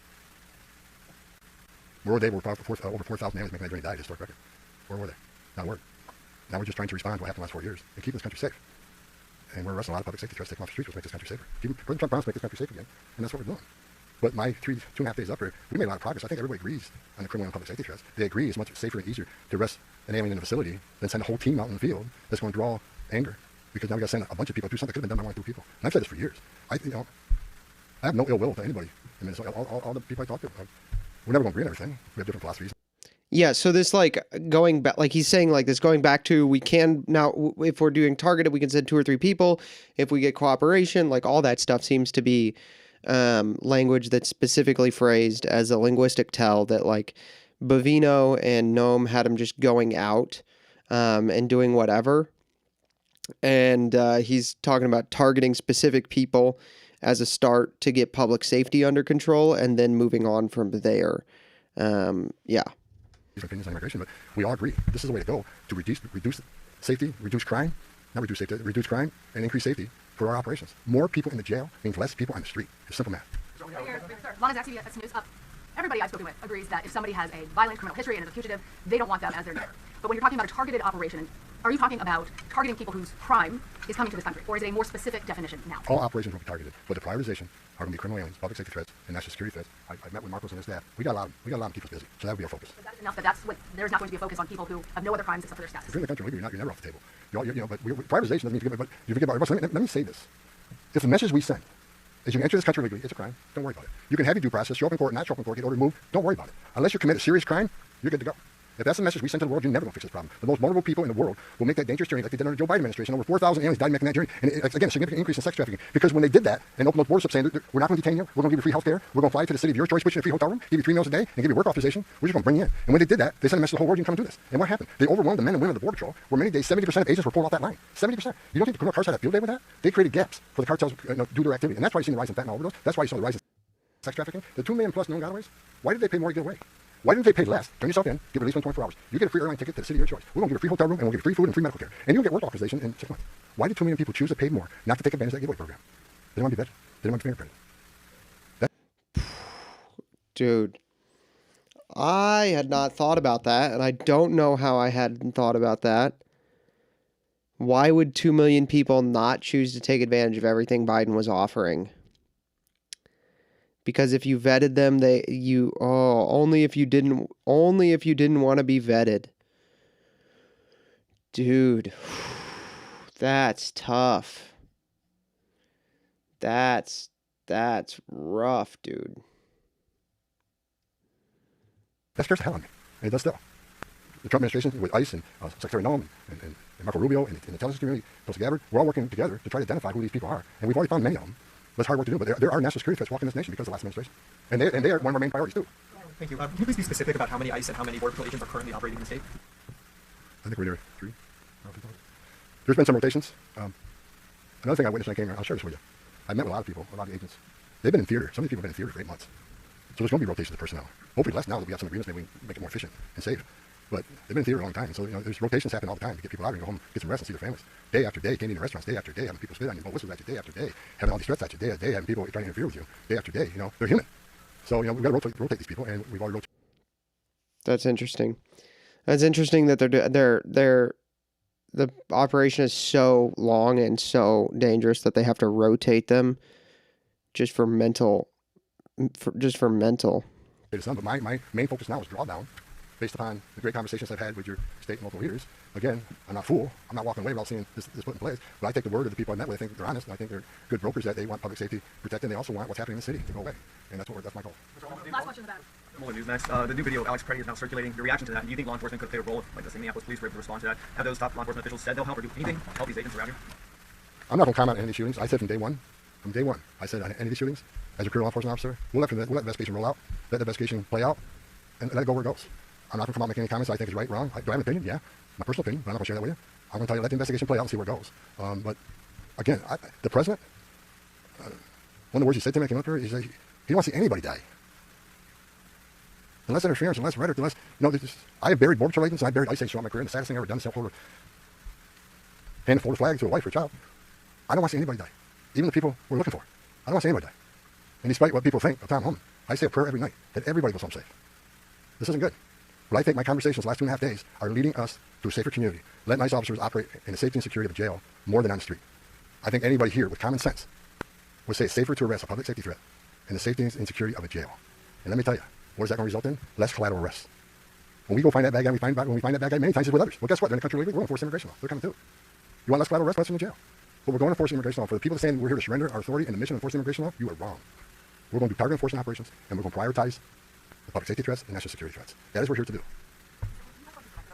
Where were they when over 4,000 families making that journey died, historic record? Where were they? Not a word. Now we're just trying to respond to what happened the last 4 years and keep this country safe. And we're arresting a lot of public safety threats taken off the streets, which make this country safer. President Trump promised to make this country safe again, and that's what we're doing. But my 2.5 days up here, we made a lot of progress. I think everybody agrees on the criminal and public safety threats. They agree it's much safer and easier to arrest an alien in a facility than send a whole team out in the field that's going to draw anger. Because now we got to send a bunch of people to do something that could have been done by 1 or 2 people. And I've said this for years. I have no ill will to anybody. I mean, all the people I talk to, we're never going to agree on everything. We have different philosophies. Yeah, so this going back, like he's saying, this going back to, we can now, if we're doing targeted, we can send 2 or 3 people. If we get cooperation, all that stuff seems to be language that's specifically phrased as a linguistic tell that Bovino and Noam had him just going out and doing whatever. And he's talking about targeting specific people as a start to get public safety under control and then moving on from there. Yeah. Opinions on immigration, but we all agree this is the way to go to reduce safety, reduce crime, not reduce safety, reduce crime and increase safety for our operations. More people in the jail means less people on the street. It's simple math. Everybody I've spoken with agrees that if somebody has a violent criminal history and is a fugitive, they don't want them as their neighbor. But when you're talking about a targeted operation, are you talking about targeting people whose crime is coming to this country, or is it a more specific definition now? All operations will be targeted, but the prioritization are going to be criminal aliens, public safety threats, and national security threats. I met with Marcos and his staff. We got a lot of people busy, so that would be our focus. Is that enough that there's not going to be a focus on people who have no other crimes except for their status? If you're in the country, you're never off the table. But prioritization doesn't mean to forget. But you forget about. Let me say this: if the message we send is you can enter this country legally, it's a crime. Don't worry about it. You can have your due process, show up in court, not show up in court, get ordered moved. Don't worry about it. Unless you commit a serious crime, you're good to go. If that's the message we send to the world, you're never going to fix this problem. The most vulnerable people in the world will make that dangerous journey like they did under the Joe Biden administration. Over 4,000 aliens died making that journey. And again, a significant increase in sex trafficking. Because when they did that and opened those borders up saying, we're not going to detain you, we're going to give you free health care, we're going to fly to the city of your choice, put you in a free hotel room, give you 3 meals a day, and give you work authorization, we're just going to bring you in. And when they did that, they sent a message to the whole world, you can come and do this. And what happened? They overwhelmed the men and women of the Border Patrol, where many days 70% of agents were pulled off that line. 70%. You don't think the criminal cartels had a field day with that? They created gaps for the cartels to do their activity. And that's why you see the rise in fentanyl overdose. That's why you saw the rise in sex trafficking. The 2 million plus known gotaways, why did they pay more to get away? Why didn't they pay less? Turn yourself in, get released within 24 hours. You get a free airline ticket to the city of your choice. We're going to give you a free hotel room, and we'll give you free food and free medical care. And you'll get work authorization in 6 months. Why did 2 million people choose to pay more not to take advantage of that giveaway program? They didn't want to be vetted. They didn't want to be fingerprinted. Dude, I had not thought about that, and I don't know how I hadn't thought about that. Why would 2 million people not choose to take advantage of everything Biden was offering? Because if you vetted them, only if you didn't want to be vetted. Dude, that's tough. That's rough, dude. That scares the hell out of me, and it does still. The Trump administration with ICE and Secretary Noem and Marco Rubio and the intelligence community, Tulsi Gabbard, we're all working together to try to identify who these people are, and we've already found many of them. That's hard work to do, but there are national security threats walking this nation because of the last administration, and they are one of our main priorities too. Thank you. Can you please be specific about how many ICE and how many Border Patrol agents are currently operating in the state? I think we're near 3. There's been some rotations. Another thing I witnessed when I came here, I'll share this with you. I met with a lot of people, a lot of agents. They've been in theater. Some of these people have been in theater for 8 months. So there's going to be rotations of personnel. Hopefully less now that we have some agreements, maybe we can make it more efficient and safe. But they've been in theater a long time. So, there's rotations happen all the time to get people out and go home, get some rest and see their families. Day after day, can't eat in restaurants, day after day, having people spit on you, blow whistles at you, day after day, having all these threats at you, day after day, having people trying to interfere with you, day after day. They're human. So, we've got to rotate these people, and we've already rotated. That's interesting. That's interesting that the operation is so long and so dangerous that they have to rotate them just for mental. But my main focus now is drawdown, based upon the great conversations I've had with your state and local leaders. Again, I'm not a fool. I'm not walking away without seeing this put in place. But I take the word of the people I met with. I think they're honest. And I think they're good brokers that they want public safety protected. And they also want what's happening in the city to go away. And that's my goal. Last question about Mueller News next. The new video of Alex Preddy is now circulating. Your reaction to that? Do you think law enforcement could play a role, like the Minneapolis police were able to respond to that? Have those top law enforcement officials said they'll help or do anything to help these agents around here? I'm not going to comment on any shootings. I said from day one, I said on any of these shootings, as a career law enforcement officer, we'll let the investigation roll out, let the investigation play out, and let it go where it goes. I'm not going to come out and make any comments I think is right, wrong. Do I have an opinion? Yeah, my personal opinion, but I'm not going to share that with you. I'm going to tell you, let the investigation play out and see where it goes. But again, the president, one of the words he said to me when I came up here, he said he didn't want to see anybody die. Unless interference, unless rhetoric, unless, I have buried Border Patrol agents, and I buried ICE agents throughout my career, and the saddest thing I ever done is hand a folded flag to a wife or a child. I don't want to see anybody die, even the people we're looking for. I don't want to see anybody die. And despite what people think of Tom Homan, I say a prayer every night that everybody goes home safe. This isn't good. But I think my conversations the last 2.5 days are leading us to a safer community. Let ICE officers operate in the safety and security of a jail more than on the street. I think anybody here with common sense would say it's safer to arrest a public safety threat in the safety and security of a jail. And let me tell you, what is that going to result in? Less collateral arrests. When we go find that bad guy, when we find that bad guy, many times it's with others. Well, guess what? They're in the country illegally. We're going to enforce immigration law. They're coming too. You want less collateral arrests? Let's in the jail. But we're going to enforce immigration law. For the people saying we're here to surrender our authority and the mission of enforcing immigration law, you are wrong. We're going to do target enforcement operations, and we're going to prioritize the public safety threats and national security threats. That is what we're here to do.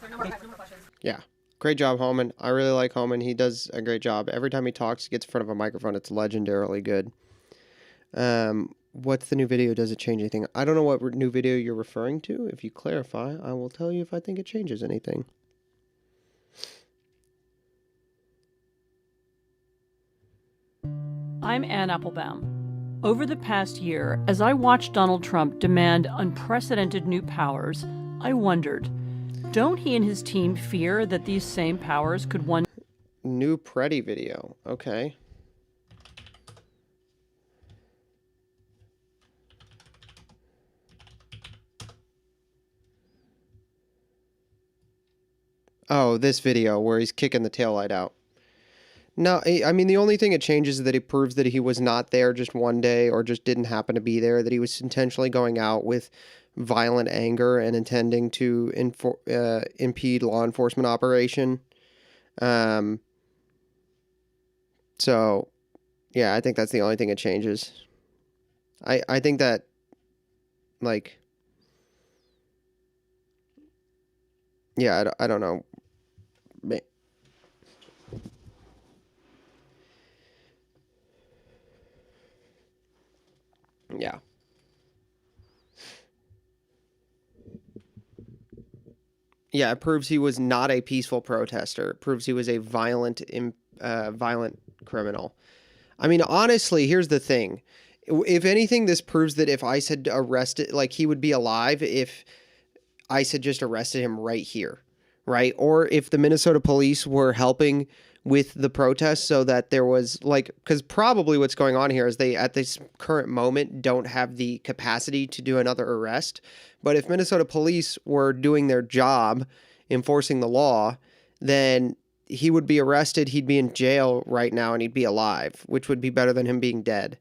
No more questions. Yeah. Great job, Homan. I really like Homan. He does a great job. Every time he talks, he gets in front of a microphone. It's legendarily good. What's the new video? Does it change anything? I don't know what new video you're referring to. If you clarify, I will tell you if I think it changes anything. I'm Ann Applebaum. Over the past year, as I watched Donald Trump demand unprecedented new powers, I wondered, don't he and his team fear that these same powers could one... New Preddy video. Okay. Oh, this video where he's kicking the taillight out. No, I mean, the only thing it changes is that it proves that he was not there just one day or just didn't happen to be there, that he was intentionally going out with violent anger and intending to impede law enforcement operation. So, yeah, I think that's the only thing it changes. I think that, like, yeah, I don't know. Yeah. Yeah, it proves he was not a peaceful protester. It proves he was a violent criminal. I mean, honestly, here's the thing. If anything, this proves that if ICE had arrested, like, he would be alive if ICE had just arrested him right here, right? Or if the Minnesota police were helping with the protests so that there was like, because probably what's going on here is they at this current moment don't have the capacity to do another arrest. But if Minnesota police were doing their job enforcing the law, then he would be arrested, he'd be in jail right now, and he'd be alive, which would be better than him being dead.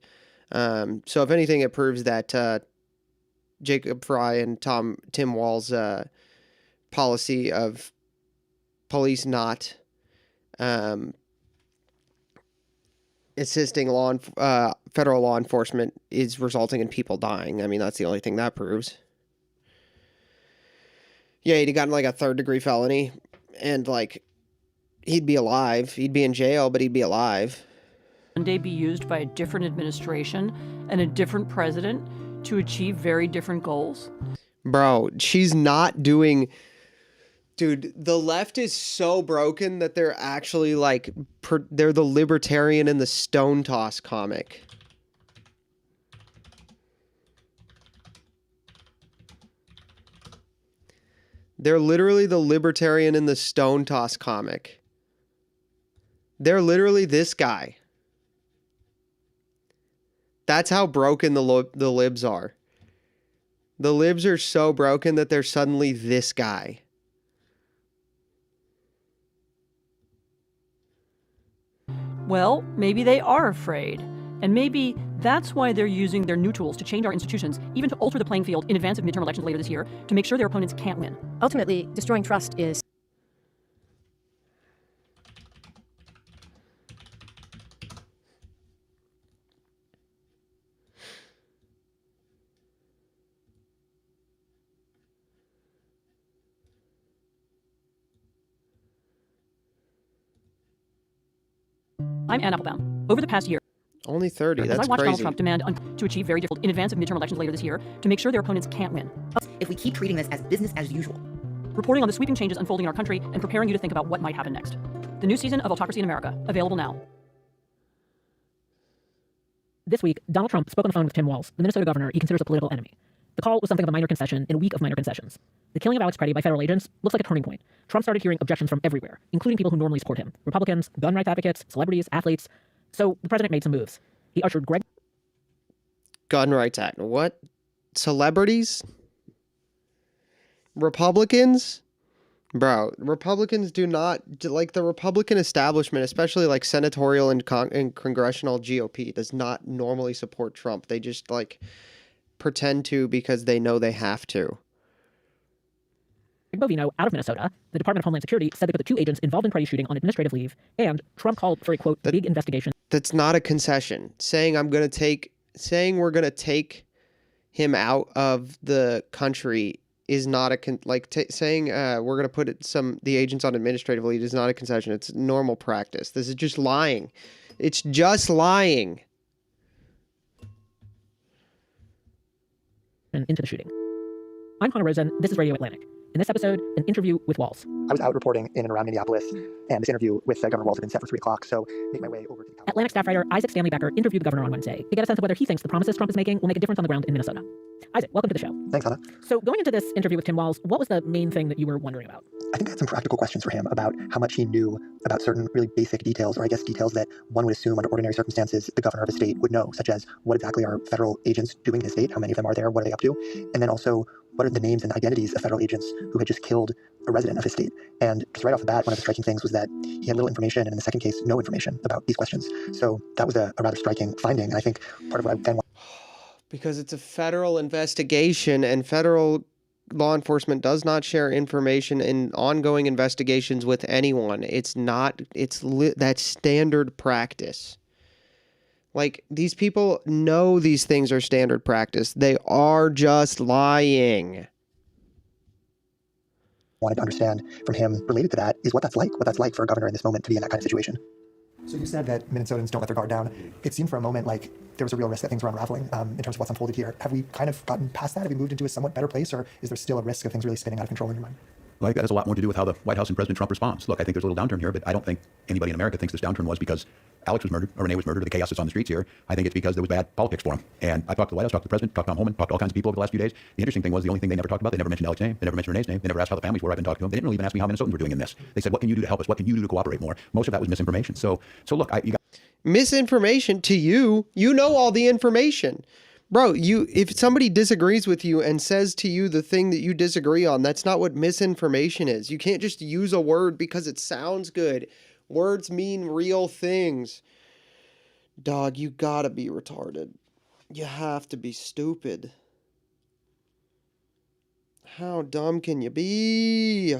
So if anything, it proves that Jacob Fry and Tim Wall's policy of police not assisting federal law enforcement is resulting in people dying. I mean, that's the only thing that proves. Yeah, he'd gotten like a 3rd-degree felony, and like he'd be alive. He'd be in jail, but he'd be alive. One day be used by a different administration and a different president to achieve very different goals? Bro, she's not doing... Dude, the left is so broken that they're actually like... they're the libertarian in the Stone Toss comic. They're literally the libertarian in the Stone Toss comic. They're literally this guy. That's how broken the libs are. The libs are so broken that they're suddenly this guy. Well, maybe they are afraid. And maybe that's why they're using their new tools to change our institutions, even to alter the playing field in advance of midterm elections later this year, to make sure their opponents can't win. Ultimately, destroying trust is... I'm Ann Applebaum. Over the past year, only 30, that's as I watched crazy. Donald Trump demand to achieve very difficult in advance of midterm elections later this year to make sure their opponents can't win. If we keep treating this as business as usual. Reporting on the sweeping changes unfolding in our country and preparing you to think about what might happen next. The new season of Autocracy in America, available now. This week, Donald Trump spoke on the phone with Tim Walz, the Minnesota governor he considers a political enemy. The call was something of a minor concession in a week of minor concessions. The killing of Alex Preddy by federal agents looks like a turning point. Trump started hearing objections from everywhere, including people who normally support him. Republicans, gun rights advocates, celebrities, athletes. So the president made some moves. He ushered Greg... Gun Rights Act. What? Celebrities? Republicans? Bro, Republicans do not... Like, the Republican establishment, especially, like, senatorial and congressional GOP, does not normally support Trump. They just, like, pretend to because they know they have to. Bovino, out of Minnesota, the Department of Homeland Security said they put the 2 agents involved in Preddy's shooting on administrative leave, and Trump called for a, quote, big investigation. That's not a concession. Saying we're going to take him out of the country is not a saying we're going to put the agents on administrative leave is not a concession. It's normal practice. This is just lying. It's just lying. And into the shooting. I'm Connor Rosen. This is Radio Atlantic. In this episode, an interview with Walz. I was out reporting in and around Minneapolis, and this interview with Governor Walz had been set for 3 o'clock, so make my way over to the... Atlantic staff writer Isaac Stanley Becker interviewed the governor on Wednesday to get a sense of whether he thinks the promises Trump is making will make a difference on the ground in Minnesota. Isaac, welcome to the show. Thanks, Hannah. So going into this interview with Tim Walz, what was the main thing that you were wondering about? I think I had some practical questions for him about how much he knew about certain really basic details, or I guess details that one would assume under ordinary circumstances the governor of a state would know, such as what exactly are federal agents doing in his state, how many of them are there, what are they up to, and then also what are the names and identities of federal agents who had just killed a resident of his state. And just right off the bat, one of the striking things was that he had little information, and in the second case, no information about these questions. So that was a rather striking finding, and I think part of what I then... Because it's a federal investigation, and federal law enforcement does not share information in ongoing investigations with anyone. It's not, that's standard practice. Like, these people know these things are standard practice. They are just lying. Wanted to understand from him related to that is what that's like for a governor in this moment to be in that kind of situation. So you said that Minnesotans don't let their guard down. It seemed for a moment like there was a real risk that things were unraveling in terms of what's unfolded here. Have we kind of gotten past that? Have we moved into a somewhat better place, or is there still a risk of things really spinning out of control in your mind? Like, that has a lot more to do with how the White House and President Trump responds. Look, I think there's a little downturn here, but I don't think anybody in America thinks this downturn was because Alex was murdered or Renee was murdered or the chaos that's on the streets here. I think it's because there was bad politics for him. And I talked to the White House, talked to the President, talked to Tom Homan, talked to all kinds of people over the last few days. The interesting thing was the only thing they never talked about, they never mentioned Alex's name, they never mentioned Renee's name, they never asked how the families were. I've been talking to them. They didn't really even ask me how Minnesotans were doing in this. They said, what can you do to help us? What can you do to cooperate more? Most of that was misinformation. So look, you got Misinformation to you. You know all the information. Bro, if somebody disagrees with you and says to you the thing that you disagree on, that's not what misinformation is. You can't just use a word because it sounds good. Words mean real things. Dog, you gotta be retarded. You have to be stupid. How dumb can you be?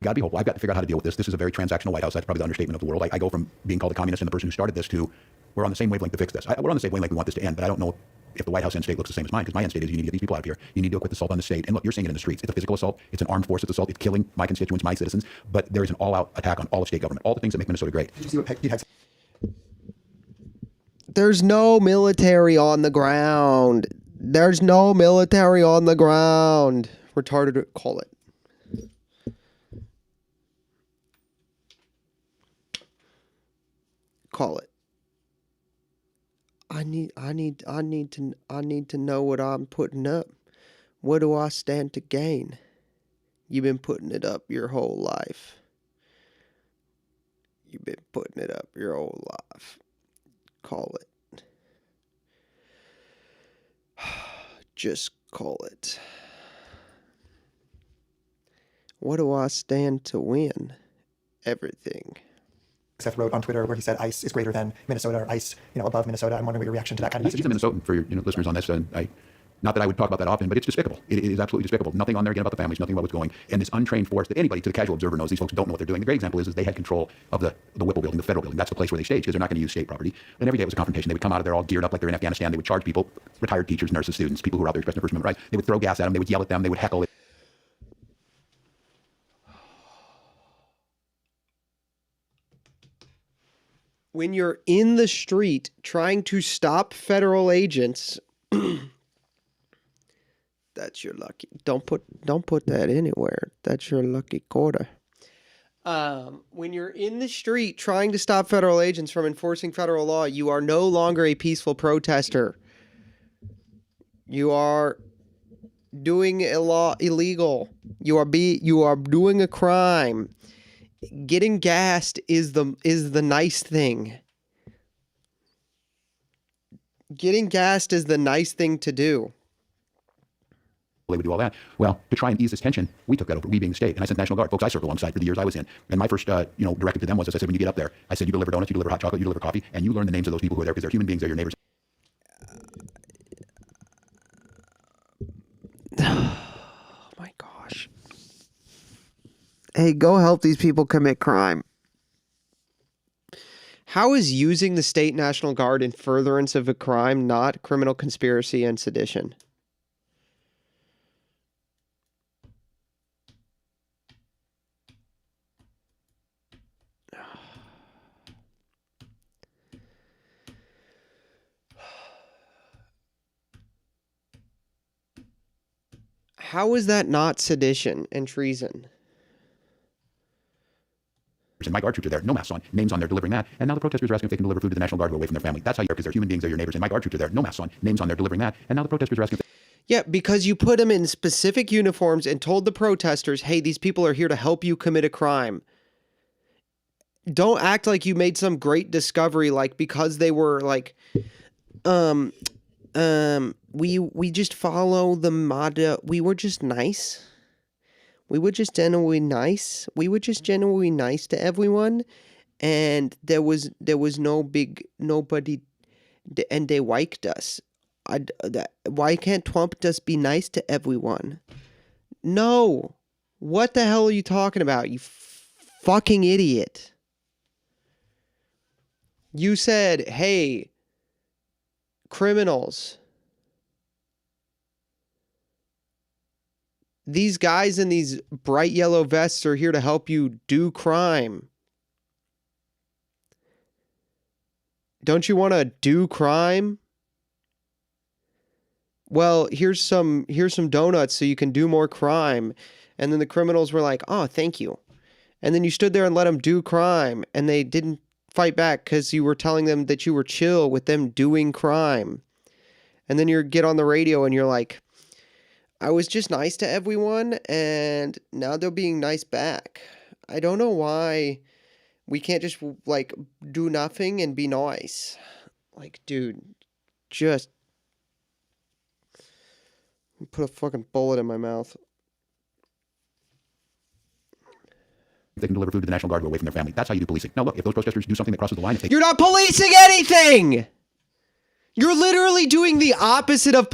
got to be hopeful. I've got to figure out how to deal with this. This is a very transactional White House. That's probably the understatement of the world. I go from being called a communist and the person who started this to we're on the same wavelength to fix this. We're on the same wavelength. We want this to end, but I don't know if the White House end state looks the same as mine, because my end state is you need to get these people out of here. You need to quit the assault on the state. And look, you're seeing it in the streets. It's a physical assault. It's an armed forces assault. It's killing my constituents, my citizens. But there is an all-out attack on all of state government, all the things that make Minnesota great. Did you see what Pete had? There's no military on the ground. There's no military on the ground. Retarded, call it. Call it. I need to know what I'm putting up. What do I stand to gain? You've been putting it up your whole life. You've been putting it up your whole life. Call it. Just call it. What do I stand to win? Everything. Seth wrote on Twitter where he said ICE is greater than Minnesota, or ICE, above Minnesota. I'm wondering what your reaction to that kind of message. He's a Minnesotan for your listeners on this. Not that I would talk about that often, but it's despicable. It is absolutely despicable. Nothing on there again about the families, nothing about what's going. And this untrained force that anybody, to the casual observer, knows these folks don't know what they're doing. The great example is they had control of the Whipple building, the federal building. That's the place where they staged, because they're not going to use state property. And every day it was a confrontation. They would come out of there all geared up like they're in Afghanistan. They would charge people, retired teachers, nurses, students, people who were out there expressing their First Amendment rights. They would throw gas at them. They would yell at them. They would heckle. When you're in the street trying to stop federal agents, that's your lucky. Don't put that anywhere. That's your lucky quarter. When you're in the street trying to stop federal agents from enforcing federal law, you are no longer a peaceful protester. You are doing illegal. You are doing a crime. Getting gassed is the nice thing. Getting gassed is the nice thing to do. They would do all that. Well, to try and ease this tension, we took that over, we being the state. And I sent National Guard. Folks I served alongside for the years I was in. And my first directive to them was, as I said, when you get up there, I said, you deliver donuts, you deliver hot chocolate, you deliver coffee, and you learn the names of those people who are there, because they're human beings, they're your neighbors. Oh my gosh. Hey, go help these people commit crime. How is using the state National Guard in furtherance of a crime not criminal conspiracy and sedition? How is that not sedition and treason? And my guard troops are there, no masks on, names on there, delivering that. And now the protesters are asking if they can deliver food to the National Guard who are away from their family. That's how you are, because they're human beings, they're your neighbors. And my guard troops are there, no masks on, names on there, delivering that. And now the protesters are asking if Yeah, because you put them in specific uniforms and told the protesters, hey, these people are here to help you commit a crime. Don't act like you made some great discovery, like because they were like, we just follow the motto. We were just nice. We were just genuinely nice. We were just genuinely nice to everyone, and there was nobody, and they liked us. Why can't Trump just be nice to everyone? No. What the hell are you talking about, you fucking idiot? You said, hey, criminals, these guys in these bright yellow vests are here to help you do crime. Don't you want to do crime? well, here's some donuts so you can do more crime. And then the criminals were like, oh, thank you. And then you stood there and let them do crime, and they didn't fight back because you were telling them that you were chill with them doing crime. And then you get on the radio and you're like, I was just nice to everyone, and now they're being nice back. I don't know why we can't just, like, do nothing and be nice. Like, dude, just put a fucking bullet in my mouth. They can deliver food to the National Guard who are away from their family. That's how you do policing. Now, look, if those protesters do something that crosses the line, if they... You're not policing anything! You're literally doing the opposite of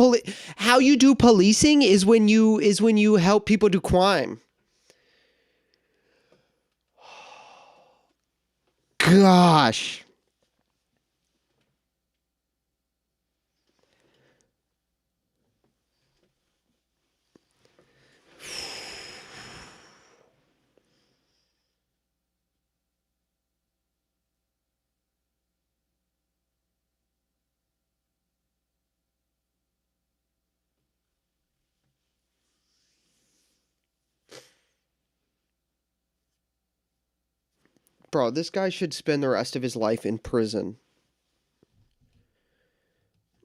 how you do policing is when you help people do crime. Gosh. Bro, this guy should spend the rest of his life in prison.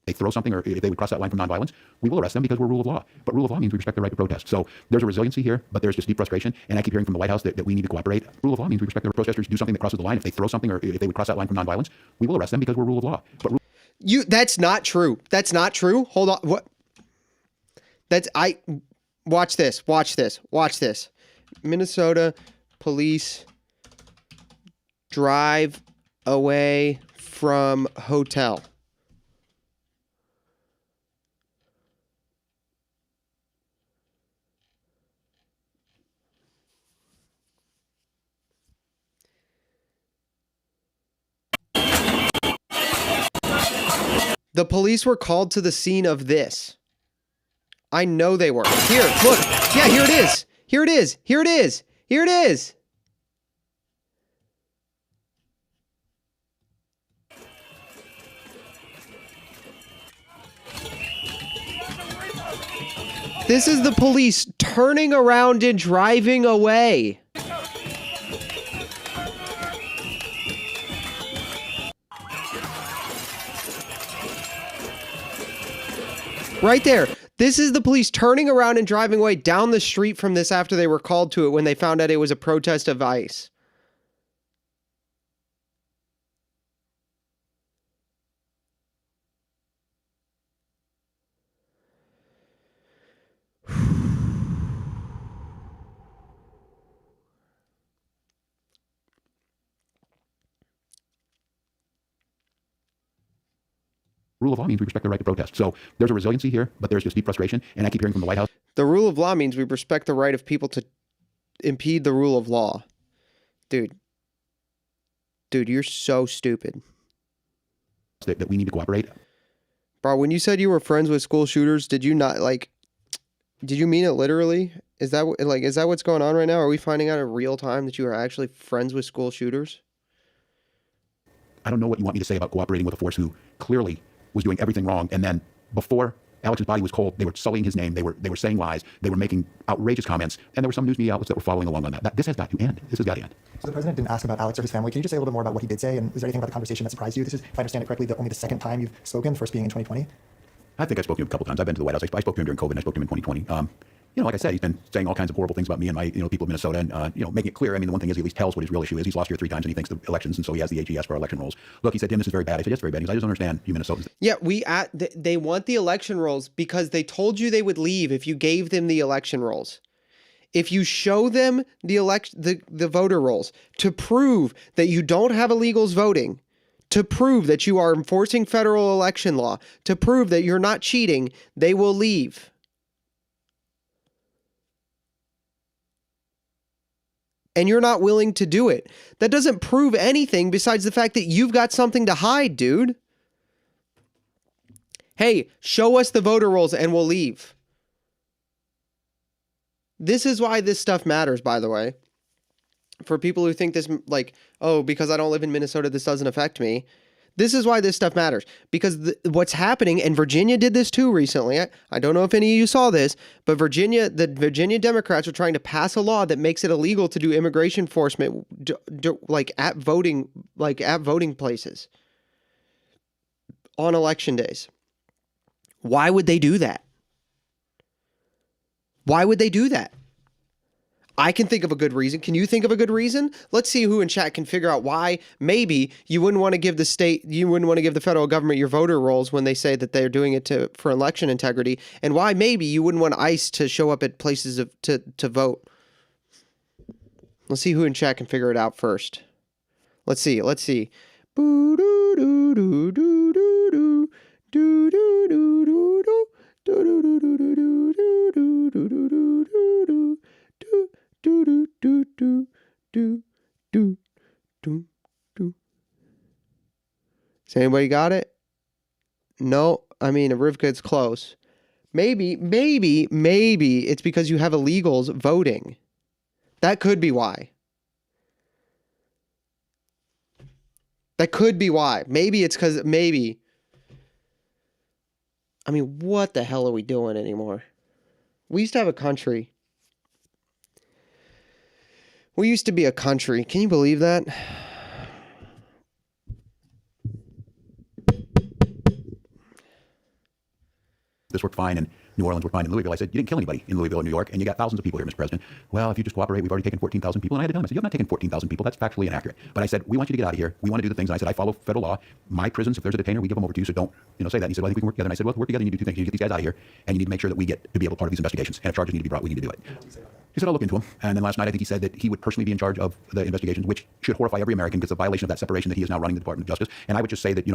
They throw something, or if they would cross that line from nonviolence, we will arrest them because we're rule of law. But rule of law means we respect the right to protest. So there's a resiliency here, but there's just deep frustration. And I keep hearing from the White House that we need to cooperate. Rule of law means we respect the protesters do something that crosses the line. If they throw something, or if they would cross that line from nonviolence, we will arrest them because we're rule of law. But that's not true. That's not true. Hold on. What? Watch this. Watch this. Watch this. Minnesota police drive away from hotel. The police were called to the scene of this. I know they were. Here, look. Yeah, here it is. Here it is. Here it is. Here it is. This is the police turning around and driving away. Right there. This is the police turning around and driving away down the street from this after they were called to it when they found out it was a protest of ICE. rule of law means we respect the right to protest. So there's a resiliency here, but there's just deep frustration. And I keep hearing from the White House. The rule of law means we respect the right of people to impede the rule of law. Dude, you're so stupid. That we need to cooperate. Bro, when you said you were friends with school shooters, did you not, like, did you mean it literally? Is that what's going on right now? Are we finding out in real time that you are actually friends with school shooters? I don't know what you want me to say about cooperating with a force who clearly was doing everything wrong. And then before Alex's body was cold, they were sullying his name. They were saying lies. They were making outrageous comments. And there were some news media outlets that were following along on that. This has got to end. This has got to end. So the president didn't ask about Alex or his family. Can you just say a little bit more about what he did say? And is there anything about the conversation that surprised you? This is, if I understand it correctly, only the second time you've spoken, first being in 2020? I think I spoke to him a couple times. I've been to the White House. I spoke to him during COVID. And I spoke to him in 2020. Like I said, he's been saying all kinds of horrible things about me and my, people of Minnesota, and making it clear. I mean, the one thing is he at least tells what his real issue is. He's lost here 3 times, and he thinks the elections, and so he has the AGS for our election rolls. Look, he said, Tim, this is very bad. I said, yes, very bad. He goes, I just don't understand you Minnesotans. Yeah, they want the election rolls because they told you they would leave if you gave them the election rolls. If you show them the voter rolls to prove that you don't have illegals voting, to prove that you are enforcing federal election law, to prove that you're not cheating, they will leave. And you're not willing to do it. That doesn't prove anything besides the fact that you've got something to hide, dude. Hey, show us the voter rolls and we'll leave. This is why this stuff matters, by the way. For people who think this, because I don't live in Minnesota, this doesn't affect me. This is why this stuff matters, because what's happening, and Virginia did this too recently. I don't know if any of you saw this, but the Virginia Democrats are trying to pass a law that makes it illegal to do immigration enforcement like at voting places on election days. Why would they do that? Why would they do that? I can think of a good reason. Can you think of a good reason? Let's see who in chat can figure out why maybe you wouldn't want to give the federal government your voter rolls when they say that they're doing it for election integrity, and why maybe you wouldn't want ICE to show up at places to vote. Let's see who in chat can figure it out first. Let's see. Boo doo doo doo doo doo doo doo doo doo doo doo. Do do do do do do do do do do do do do do do do do do. Has anybody got it? No, I mean Rivka's close. Maybe it's because you have illegals voting. That could be why. Maybe it's because I mean, what the hell are we doing anymore? We used to have a country. We used to be a country. Can you believe that? This worked fine in New Orleans, worked fine in Louisville. I said, you didn't kill anybody in Louisville or New York, and you got thousands of people here, Mr. President. Well, if you just cooperate, we've already taken 14,000 people. And I had to tell him, I said, you have not taken 14,000 people. That's factually inaccurate. But I said, we want you to get out of here. We want to do the things. And I said, I follow federal law. My prisons, if there's a detainer, we give them over to you. So don't, say that. And he said, well, I think we can work together. And I said, well, to work together, you need to do two things. You need to get these guys out of here, and you need to make sure that we get to be able to part of these investigations. And if charges need to be brought, we need to do it. He said, I'll look into them. And then last night, I think he said that he would personally be in charge of the investigations, which should horrify every American because it's a violation of that separation that he is now running the Department of Justice. And I would just say that,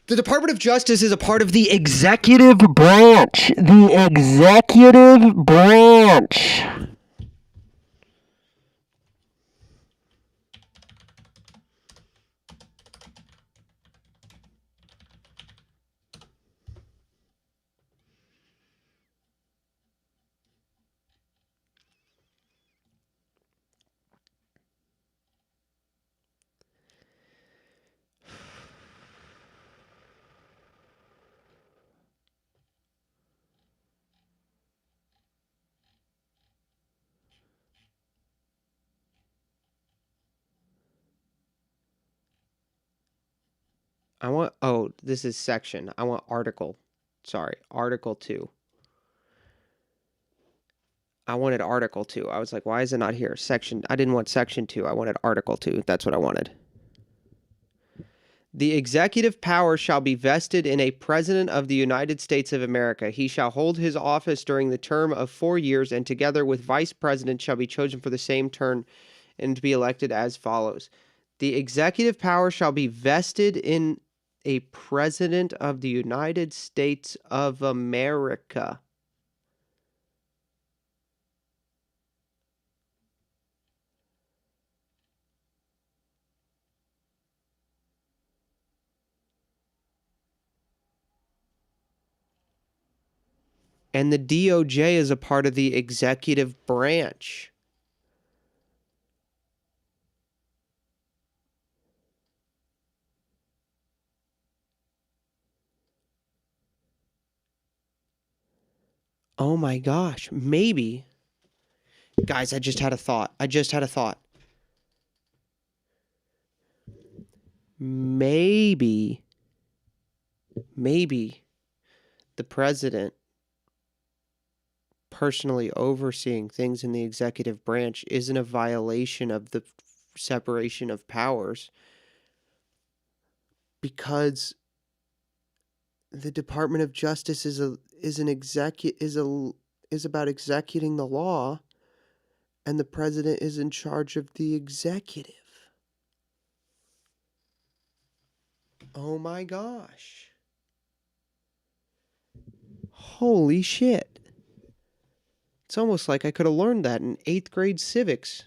the Department of Justice is a part of the executive branch. The executive branch. This is section. I want article. Sorry, article 2. I wanted article 2. I was like, why is it not here? Section. I didn't want section 2. I wanted article 2. That's what I wanted. The executive power shall be vested in a president of the United States of America. He shall hold his office during the term of 4 years, and together with vice president shall be chosen for the same term and to be elected as follows. The executive power shall be vested in a president of the United States of America. And the DOJ is a part of the executive branch. Oh my gosh, maybe. Guys, I just had a thought. Maybe the president personally overseeing things in the executive branch isn't a violation of the separation of powers, because the Department of Justice is about executing the law, and the president is in charge of the executive. Oh my gosh. Holy shit. It's almost like I could have learned that in 8th grade civics.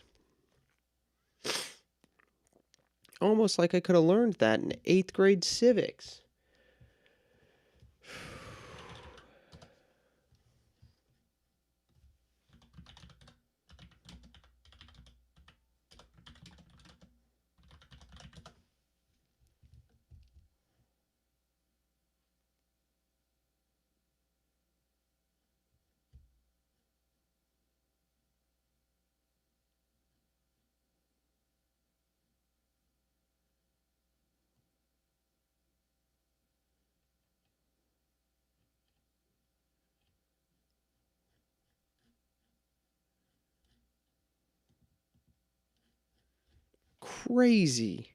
crazy.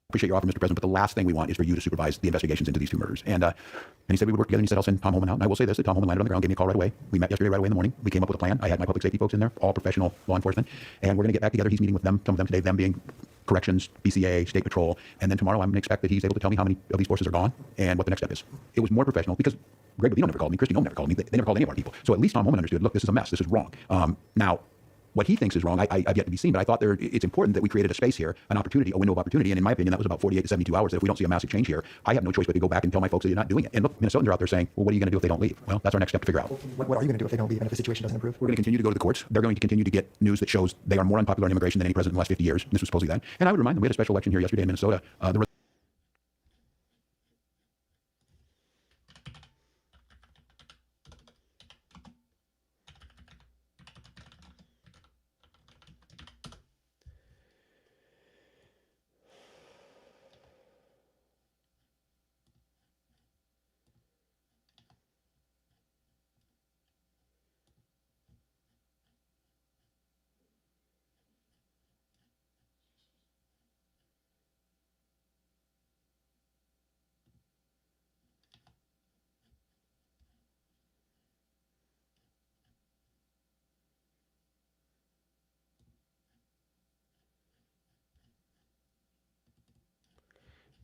Appreciate your offer, Mr. President, but the last thing we want is for you to supervise the investigations into these two murders. And he said we would work together, and he said, I'll send Tom Holman out. And I will say this, that Tom Holman landed on the ground, gave me a call right away. We met yesterday right away in the morning. We came up with a plan. I had my public safety folks in there, all professional law enforcement. And we're going to get back together. He's meeting with them, some of them today, them being corrections, BCA, State Patrol. And then tomorrow I'm going to expect that he's able to tell me how many of these forces are gone and what the next step is. It was more professional because Greg Bovino never called me. Christy Nome never called me. They never called any of our people. So at least Tom Holman understood, look, this is a mess. This is wrong. Now, what he thinks is wrong, I've yet to be seen, but I thought it's important that we created a space here, an opportunity, a window of opportunity, and in my opinion, that was about 48 to 72 hours, that if we don't see a massive change here, I have no choice but to go back and tell my folks that you're not doing it. And look, Minnesotans are out there saying, well, what are you going to do if they don't leave? Well, that's our next step to figure out. What are you going to do if they don't leave and if the situation doesn't improve? We're going to continue to go to the courts. They're going to continue to get news that shows they are more unpopular in immigration than any president in the last 50 years. And this was supposedly that. And I would remind them, we had a special election here yesterday in Minnesota.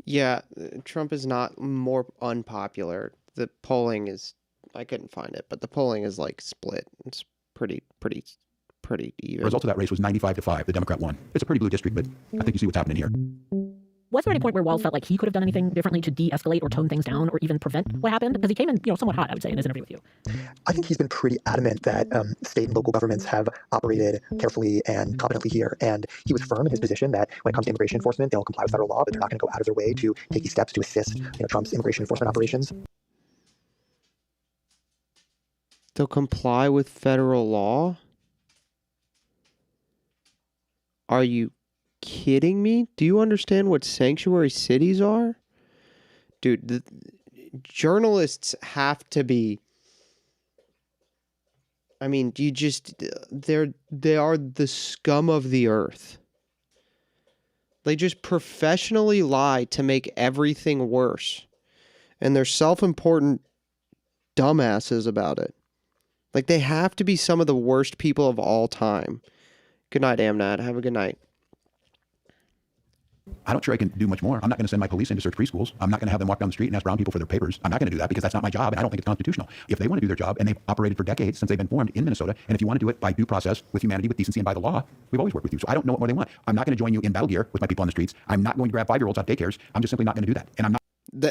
Yeah, Trump is not more unpopular. The polling is, I couldn't find it, but the polling is like split. It's pretty even. The result of that race was 95-5. The Democrat won. It's a pretty blue district, but I think you see what's happening here. Was there any point where Walz felt like he could have done anything differently to de-escalate or tone things down or even prevent what happened? Because he came in, somewhat hot, I would say, in his interview with you. I think he's been pretty adamant that state and local governments have operated carefully and competently here. And he was firm in his position that when it comes to immigration enforcement, they'll comply with federal law, but they're not going to go out of their way to take these steps to assist Trump's immigration enforcement operations. They'll comply with federal law? Are you kidding me? Do you understand what sanctuary cities are? Dude, the journalists have to be, I mean, they are the scum of the earth. They just professionally lie to make everything worse. And they're self-important dumbasses about it. Like, they have to be some of the worst people of all time. Good night, Amnad. Have a good night. I'm not sure I can do much more. I'm not going to send my police in to search preschools. I'm not going to have them walk down the street and ask brown people for their papers. I'm not going to do that because that's not my job, and I don't think it's constitutional. If they want to do their job, and they've operated for decades since they've been formed in Minnesota, and if you want to do it by due process, with humanity, with decency, and by the law, we've always worked with you. So I don't know what more they want. I'm not going to join you in battle gear with my people on the streets. I'm not going to grab 5-year-olds out of daycares. I'm just simply not going to do that. And I'm not.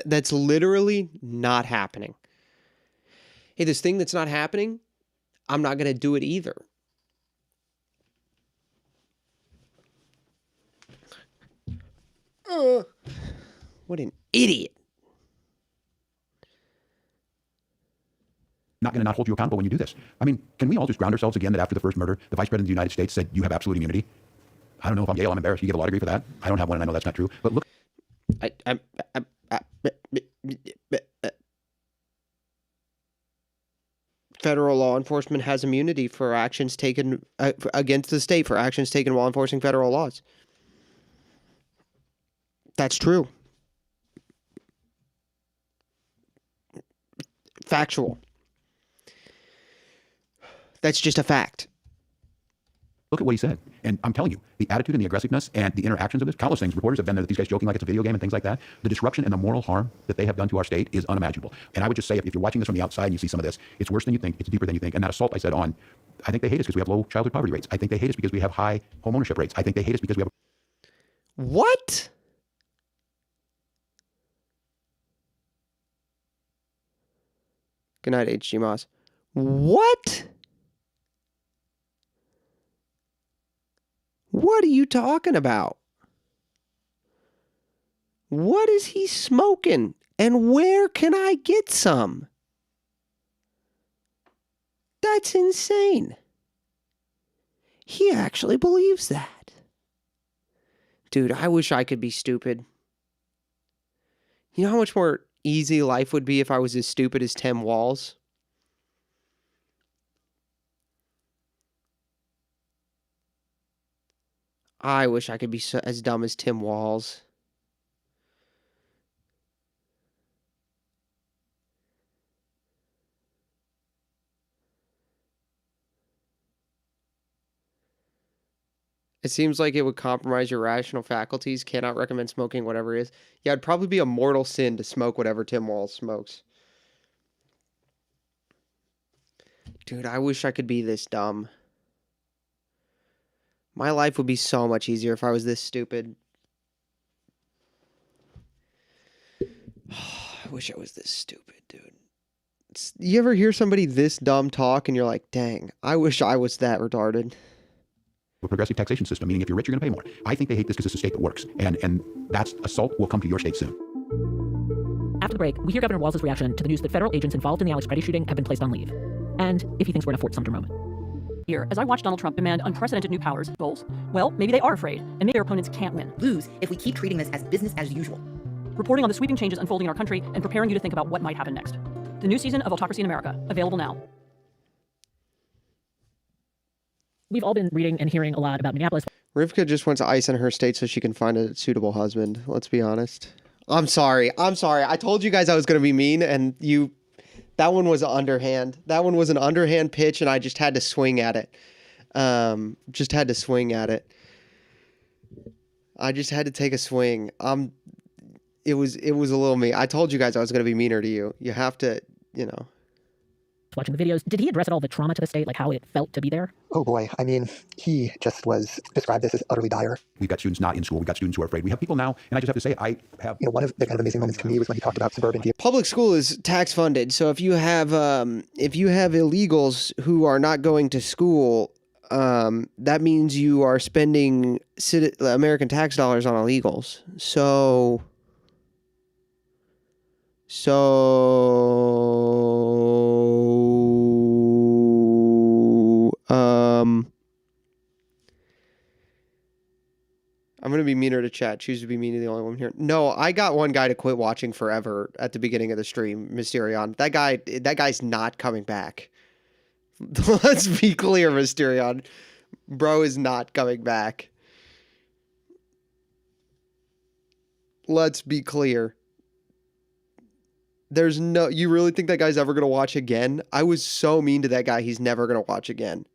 That's literally not happening. Hey, this thing that's not happening, I'm not going to do it either. What an idiot. Not going to not hold you accountable when you do this. I mean, can we all just ground ourselves again that after the first murder, the Vice President of the United States said you have absolute immunity? I don't know if I'm Yale. I'm embarrassed. You get a law degree for that. I don't have one, and I know that's not true. But look. Federal law enforcement has immunity for actions taken against the state for actions taken while enforcing federal laws. That's true. Factual. That's just a fact. Look at what he said. And I'm telling you, the attitude and the aggressiveness and the interactions of this, countless things. Reporters have been there, these guys joking like it's a video game and things like that. The disruption and the moral harm that they have done to our state is unimaginable. And I would just say, if you're watching this from the outside and you see some of this, it's worse than you think. It's deeper than you think. And that assault I said on, I think they hate us because we have low childhood poverty rates. I think they hate us because we have high home ownership rates. I think they hate us because we have. What? Good night, H.G. Moss. What? What are you talking about? What is he smoking? And where can I get some? That's insane. He actually believes that. Dude, I wish I could be stupid. You know how much more easy life would be if I was as stupid as Tim Walz. I wish I could be as dumb as Tim Walz. It seems like it would compromise your rational faculties. Cannot recommend smoking whatever it is. Yeah, it'd probably be a mortal sin to smoke whatever Tim Walz smokes. Dude, I wish I could be this dumb. My life would be so much easier if I was this stupid. I wish I was this stupid, dude. You ever hear somebody this dumb talk and you're like, dang, I wish I was that retarded. A progressive taxation system, meaning if you're rich, you're going to pay more. I think they hate this because it's a state that works. And that assault will come to your state soon. After the break, we hear Governor Walz's reaction to the news that federal agents involved in the Alex Freddie shooting have been placed on leave. And if he thinks we're in a Fort Sumter moment. Here, as I watch Donald Trump demand unprecedented new powers, goals, well, maybe they are afraid, and maybe their opponents can't win. Lose if we keep treating this as business as usual. Reporting on the sweeping changes unfolding in our country and preparing you to think about what might happen next. The new season of Autocracy in America, available now. We've all been reading and hearing a lot about Minneapolis. Rivka just wants ice in her state so she can find a suitable husband. Let's be honest. I'm sorry. I told you guys I was going to be mean, and that one was underhand. That one was an underhand pitch, and I just had to swing at it. I just had to take a swing. It was a little mean. I told you guys I was going to be meaner to you. You have to, Watching the videos, did he address at all the trauma to the state, like how it felt to be there? Oh boy, I mean, he just described this as utterly dire. We've got students not in school. We've got students who are afraid. We have people now, and I just have to say, I have... One of the kind of amazing moments to me was when he talked about suburban vehicles. Public school is tax funded, so if you have illegals who are not going to school, that means you are spending American tax dollars on illegals. So I'm going to be meaner to chat. Choose to be mean to the only one here. No, I got one guy to quit watching forever at the beginning of the stream, Mysterion. That guy's not coming back. Let's be clear, Mysterion. Bro is not coming back. Let's be clear. You really think that guy's ever going to watch again? I was so mean to that guy, he's never going to watch again.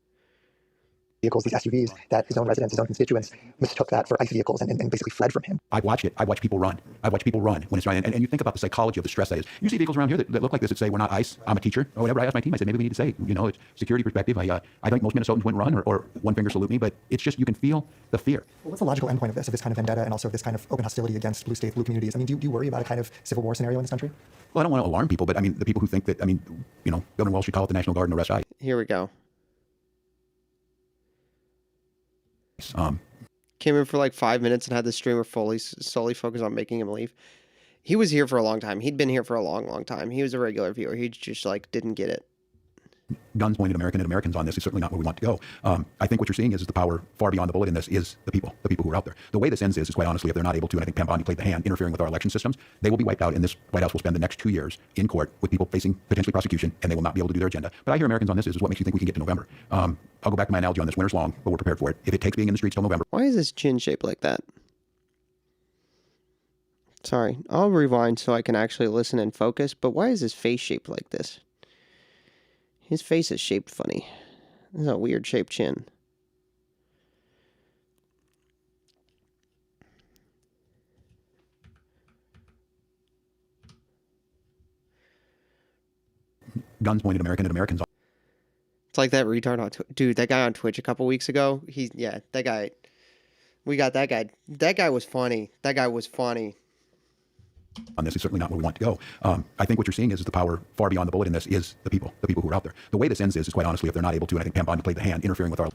Vehicles, these SUVs, that his own residents, his own constituents mistook that for ICE vehicles and basically fled from him. I've watched it. I watch people run. when it's running. And you think about the psychology of the stress that is. You see vehicles around here that look like this that say, we're not ICE, I'm a teacher, or whatever. I asked my team, I said, maybe we need to say, it's security perspective. I think most Minnesotans wouldn't run or one finger salute me, but it's just, you can feel the fear. Well, what's the logical endpoint of this kind of vendetta and also this kind of open hostility against blue states, blue communities? I mean, do you worry about a kind of civil war scenario in this country? Well, I don't want to alarm people, but I mean, the people who think that, Governor Walz should call it the National Guard and arrest ICE. Here we go. Came in for like 5 minutes and had the streamer solely focused on making him leave. He was here for a long time. He'd been here for a long, long time. He was a regular viewer. He just didn't get it. Guns pointed at Americans on this is certainly not where we want to go. I think what you're seeing is the power far beyond the bullet in this is the people who are out there. The way this ends is quite honestly, if they're not able to, and I think Pam Bondi played the hand interfering with our election systems, they will be wiped out, and this White House will spend the next 2 years in court with people facing potentially prosecution, and they will not be able to do their agenda. But I hear Americans on this is what makes you think we can get to November. I'll go back to my analogy on this. Winter's long, but we're prepared for it. If it takes being in the streets till November. Why is his chin shaped like that? Sorry, I'll rewind so I can actually listen and focus, but why is his face shaped like this? His face is shaped funny. This is a weird shaped chin. Guns pointed at Americans. It's like that retard on dude, that guy on Twitch a couple weeks ago. That guy. We got that guy. That guy was funny. On this is certainly not where we want to go. I think what you're seeing is the power far beyond the bullet in this is the people who are out there. The way this ends is quite honestly, if they're not able to, and I think Pam Bondi played the hand interfering with our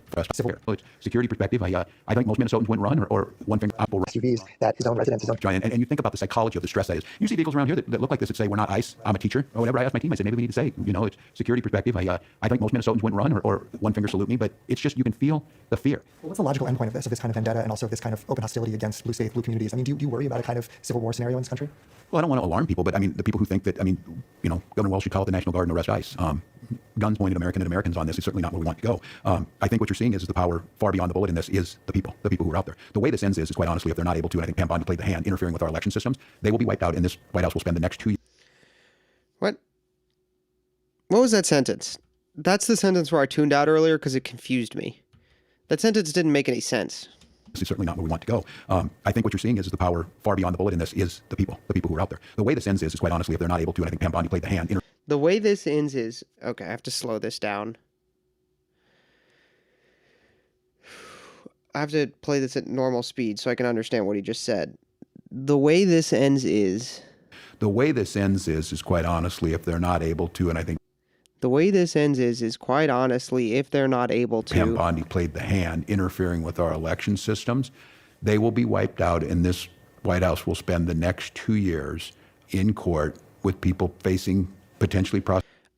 security perspective. I think most Minnesotans wouldn't run or one finger. SUVs, that his own residents, his own... And you think about the psychology of the stress that is. You see vehicles around here that look like this that say, we're not ICE, I'm a teacher, or whatever. I asked my team, I said, maybe we need to say, it's security perspective. I think most Minnesotans wouldn't run or one finger salute me, but it's just, you can feel the fear. Well, what's the logical endpoint of this kind of vendetta and also this kind of open hostility against blue states, blue communities? I mean, do you worry about a kind of civil war scenario in this country? Well, I don't want to alarm people, but I mean, the people who think that, I mean, you know, Governor Wells should call it the National Guard and arrest ICE. Guns pointed at Americans on this is certainly not where we want to go. I think what you're seeing is the power far beyond the bullet in this is the people who are out there. The way this ends is quite honestly, if they're not able to, and I think Pam Bondi played the hand interfering with our election systems, they will be wiped out, and this White House will spend the next 2 years. What was that sentence? That's the sentence where I tuned out earlier because it confused me. That sentence didn't make any sense. This is certainly not where we want to go. I think what you're seeing is the power far beyond the bullet in this is the people who are out there. The way this ends is quite honestly, if they're not able to, and I think Pam Bondi played the hand. The way this ends is, okay, I have to slow this down. I have to play this at normal speed so I can understand what he just said. The way this ends is... The way this ends is quite honestly, if they're not able to, and I think... The way this ends is quite honestly, if they're not able to... Pam Bondi played the hand interfering with our election systems, they will be wiped out, and this White House will spend the next 2 years in court with people facing potentially...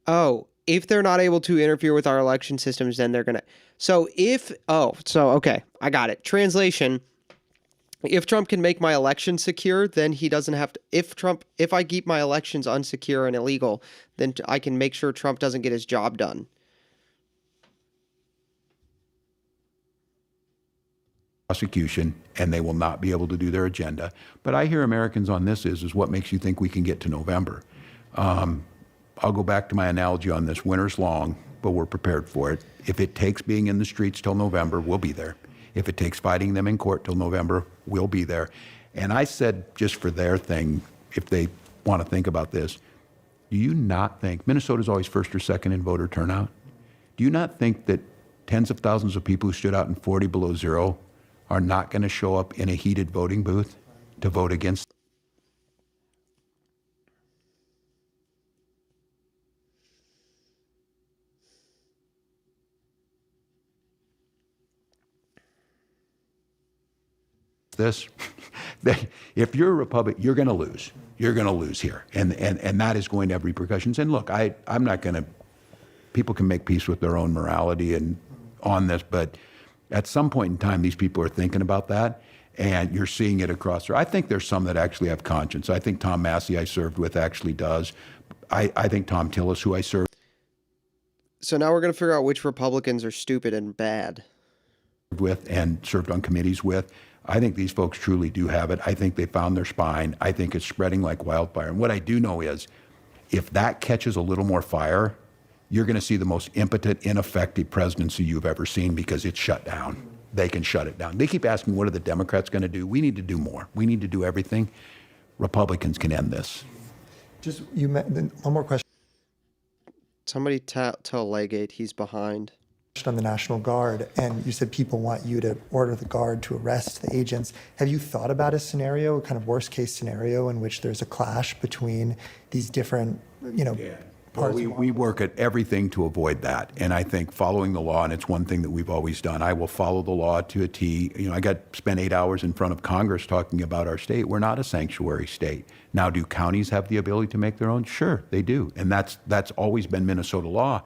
Oh, if they're not able to interfere with our election systems, then they're going to... okay, I got it. Translation... If Trump can make my election secure, then he doesn't have to... If I keep my elections unsecure and illegal, then I can make sure Trump doesn't get his job done. Prosecution, and they will not be able to do their agenda. But I hear Americans on this is what makes you think we can get to November. I'll go back to my analogy on this. Winter's long, but we're prepared for it. If it takes being in the streets till November, we'll be there. If it takes fighting them in court till November, we'll be there. And I said, just for their thing, if they want to think about this, do you not think Minnesota's always first or second in voter turnout? Do you not think that tens of thousands of people who stood out in 40 below zero are not going to show up in a heated voting booth to vote against? This, if you're a Republican, you're going to lose. You're going to lose here, and that is going to have repercussions. And look, I'm not going to. People can make peace with their own morality and on this, but at some point in time, these people are thinking about that, and you're seeing it across there. I think there's some that actually have conscience. I think Tom Massey, I served with, actually does. I think Tom Tillis, who I served. So now we're going to figure out which Republicans are stupid and bad. With and served on committees with. I think these folks truly do have it. I think they found their spine. I think it's spreading like wildfire. And what I do know is if that catches a little more fire, you're going to see the most impotent, ineffective presidency you've ever seen because it's shut down. They can shut it down. They keep asking, what are the Democrats going to do? We need to do more. We need to do everything. Republicans can end this. Just one more question. Somebody tell Legate he's behind. On the National Guard, and you said people want you to order the Guard to arrest the agents. Have you thought about a scenario, a kind of worst case scenario in which there's a clash between these different, Well, we work at everything to avoid that. And I think following the law, and it's one thing that we've always done, I will follow the law to a T. I spent 8 hours in front of Congress talking about our state. We're not a sanctuary state. Now, do counties have the ability to make their own? Sure, they do. And that's always been Minnesota law.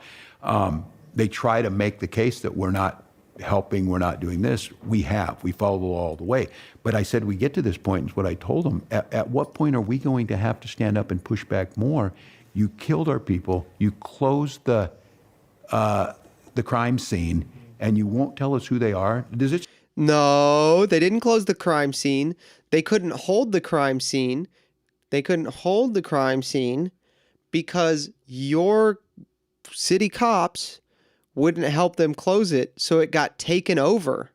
They try to make the case that we're not helping, we're not doing this. We follow the law all the way. But I said we get to this point, is what I told them. At what point are we going to have to stand up and push back more? You killed our people, you closed the crime scene, and you won't tell us who they are? No, they didn't close the crime scene. They couldn't hold the crime scene. Because your city cops wouldn't help them close it, so it got taken over.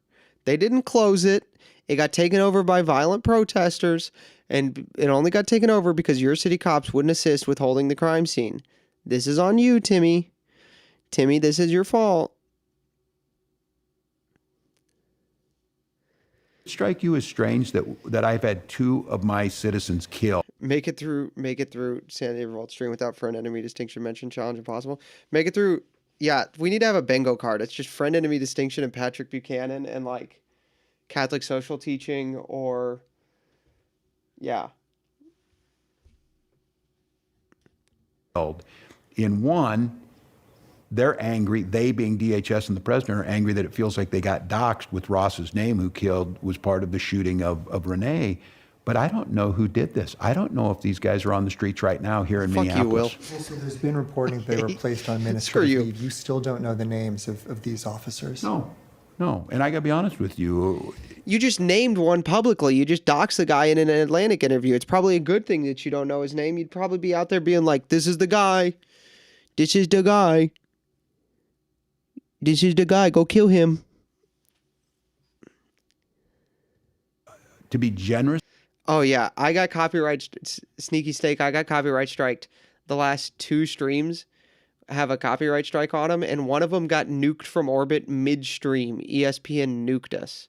They didn't close it. It got taken over by violent protesters, and it only got taken over because your city cops wouldn't assist with holding the crime scene. This is on you, Timmy. Timmy, this is your fault. Strike you as strange that I've had 2 of my citizens killed. Make it through Sanity Revolt stream without friend enemy distinction mention challenge impossible. Make it through. Yeah, we need to have a bingo card. It's just friend enemy distinction and Patrick Buchanan and like Catholic social teaching or yeah. In one, they're angry, they being DHS and the president are angry that it feels like they got doxxed with Ross's name, who was part of the shooting of Renee. But I don't know who did this. I don't know if these guys are on the streets right now here in Minneapolis. you, Will. Well, so there's been reporting they were placed on administrative leave. You still don't know the names of these officers. No. And I got to be honest with you. You just named one publicly. You just doxed the guy in an Atlantic interview. It's probably a good thing that you don't know his name. You'd probably be out there being like, this is the guy. This is the guy. This is the guy. Go kill him. To be generous. Oh, yeah. I got copyright, Sneaky Steak, I got copyright striked. The last 2 streams have a copyright strike on them, and one of them got nuked from orbit midstream. ESPN nuked us.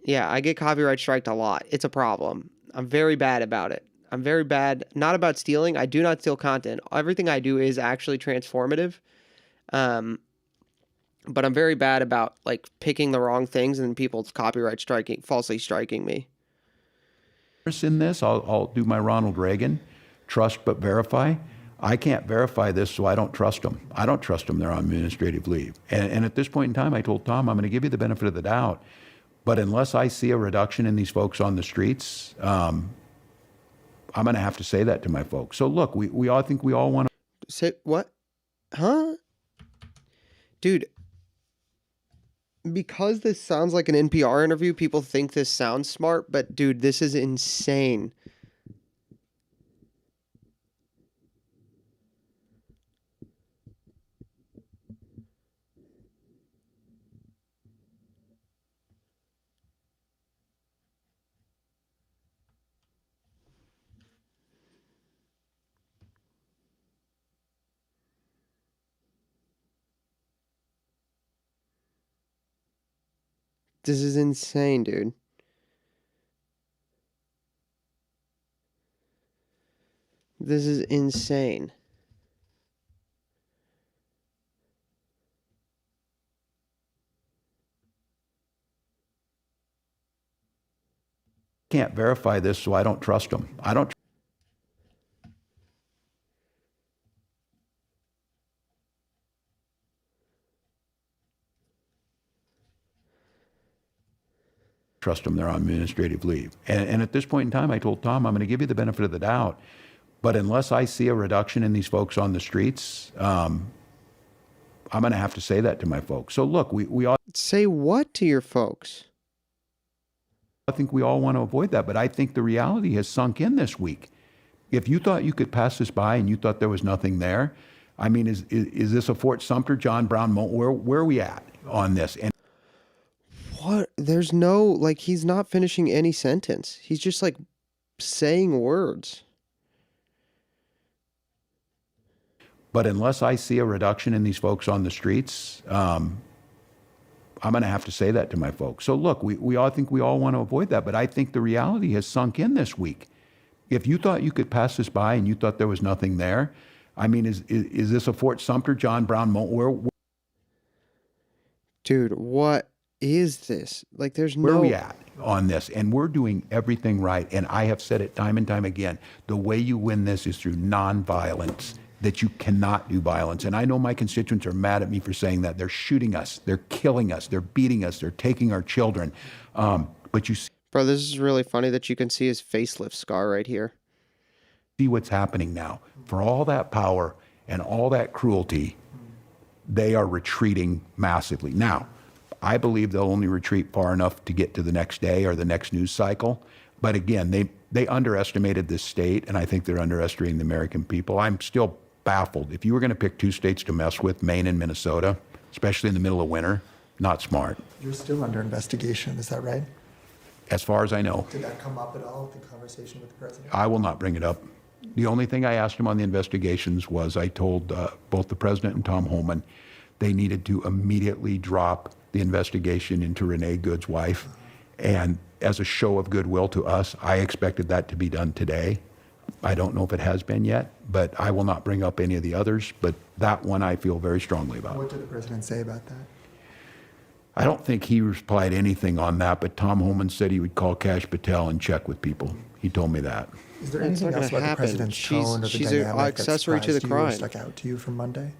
Yeah, I get copyright striked a lot. It's a problem. I'm very bad about it. I'm very bad, not about stealing. I do not steal content. Everything I do is actually transformative. But I'm very bad about like picking the wrong things and people copyright striking, falsely striking me. In this, I'll do my Ronald Reagan, trust but verify. I can't verify this, so I don't trust them. I don't trust them. They're on administrative leave. And at this point in time, I told Tom, I'm going to give you the benefit of the doubt. But unless I see a reduction in these folks on the streets, I'm going to have to say that to my folks. So look, we all think we all want to... Say what? Huh? Dude, because this sounds like an NPR interview, people think this sounds smart, but dude, this is insane. This is insane, dude. This is insane. Can't verify this, so I don't trust them. I don't trust them. They're on administrative leave. And at this point in time, I told Tom, I'm going to give you the benefit of the doubt. But unless I see a reduction in these folks on the streets, I'm going to have to say that to my folks. So look, we all... Say what to your folks? I think we all want to avoid that, but I think the reality has sunk in this week. If you thought you could pass this by and you thought there was nothing there, I mean, is this a Fort Sumter, John Brown moment? Where are we at on this? And what? There's no, like, he's not finishing any sentence. He's just, like, saying words. But unless I see a reduction in these folks on the streets, I'm going to have to say that to my folks. So look, we all think we all want to avoid that, but I think the reality has sunk in this week. If you thought you could pass this by and you thought there was nothing there, I mean, is this a Fort Sumter, John Brown moment? Dude, what is this? Like, there's no... Where are we at on this? And we're doing everything right. And I have said it time and time again. The way you win this is through nonviolence, that you cannot do violence. And I know my constituents are mad at me for saying that. They're shooting us. They're killing us. They're beating us. They're taking our children. But you see... Bro, this is really funny that you can see his facelift scar right here. See what's happening now. For all that power and all that cruelty, they are retreating massively. Now, I believe they'll only retreat far enough to get to the next day or the next news cycle. But again, they underestimated this state, and I think they're underestimating the American people. I'm still baffled. If you were going to pick 2 states to mess with, Maine and Minnesota, especially in the middle of winter, not smart. You're still under investigation, is that right? As far as I know. Did that come up at all at the conversation with the president? I will not bring it up. The only thing I asked him on the investigations was I told both the president and Tom Homan they needed to immediately drop the investigation into Renee Good's wife. And as a show of goodwill to us, I expected that to be done today. I don't know if it has been yet, but I will not bring up any of the others. But that one I feel very strongly about. What did the president say about that? I don't think he replied anything on that, but Tom Homan said he would call Kash Patel and check with people. He told me that. Is there anything else about the president's tone or the she's dynamic an accessory to the that crime. or stuck out to you from Monday?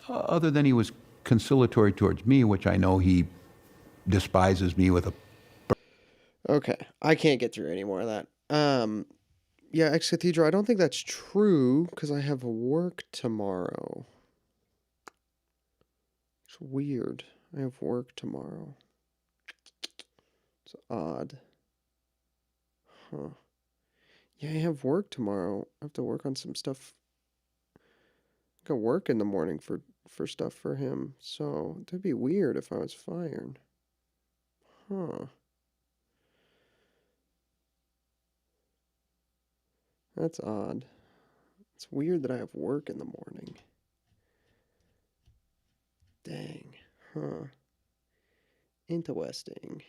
Other than he was conciliatory towards me, which I know he despises me with a... Okay, I can't get through any more of that. Yeah, Ex Cathedra, I don't think that's true because I have work tomorrow. It's weird. I have work tomorrow. It's odd. Huh. Yeah, I have work tomorrow. I have to work on some stuff. I got work in the morning for stuff for him. So, that'd be weird if I was fired. Huh. That's odd. It's weird that I have work in the morning. Dang. Huh. Interesting.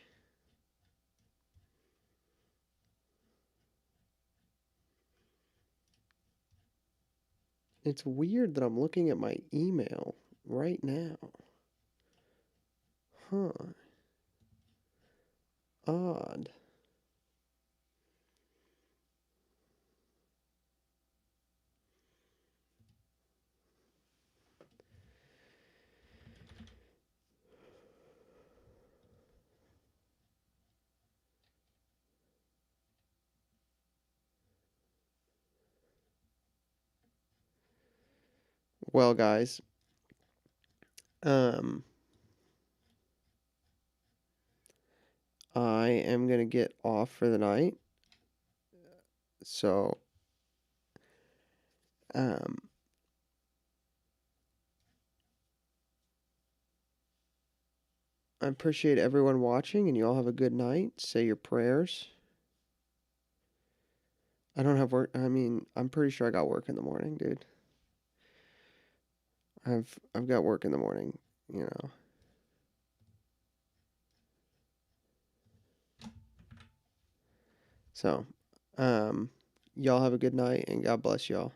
It's weird that I'm looking at my email right now. Huh. Odd. Well, guys, I am gonna get off for the night. So, I appreciate everyone watching, and you all have a good night. Say your prayers. I don't have work. I mean, I'm pretty sure I got work in the morning, dude. I've got work in the morning, you know. So, y'all have a good night, and God bless y'all.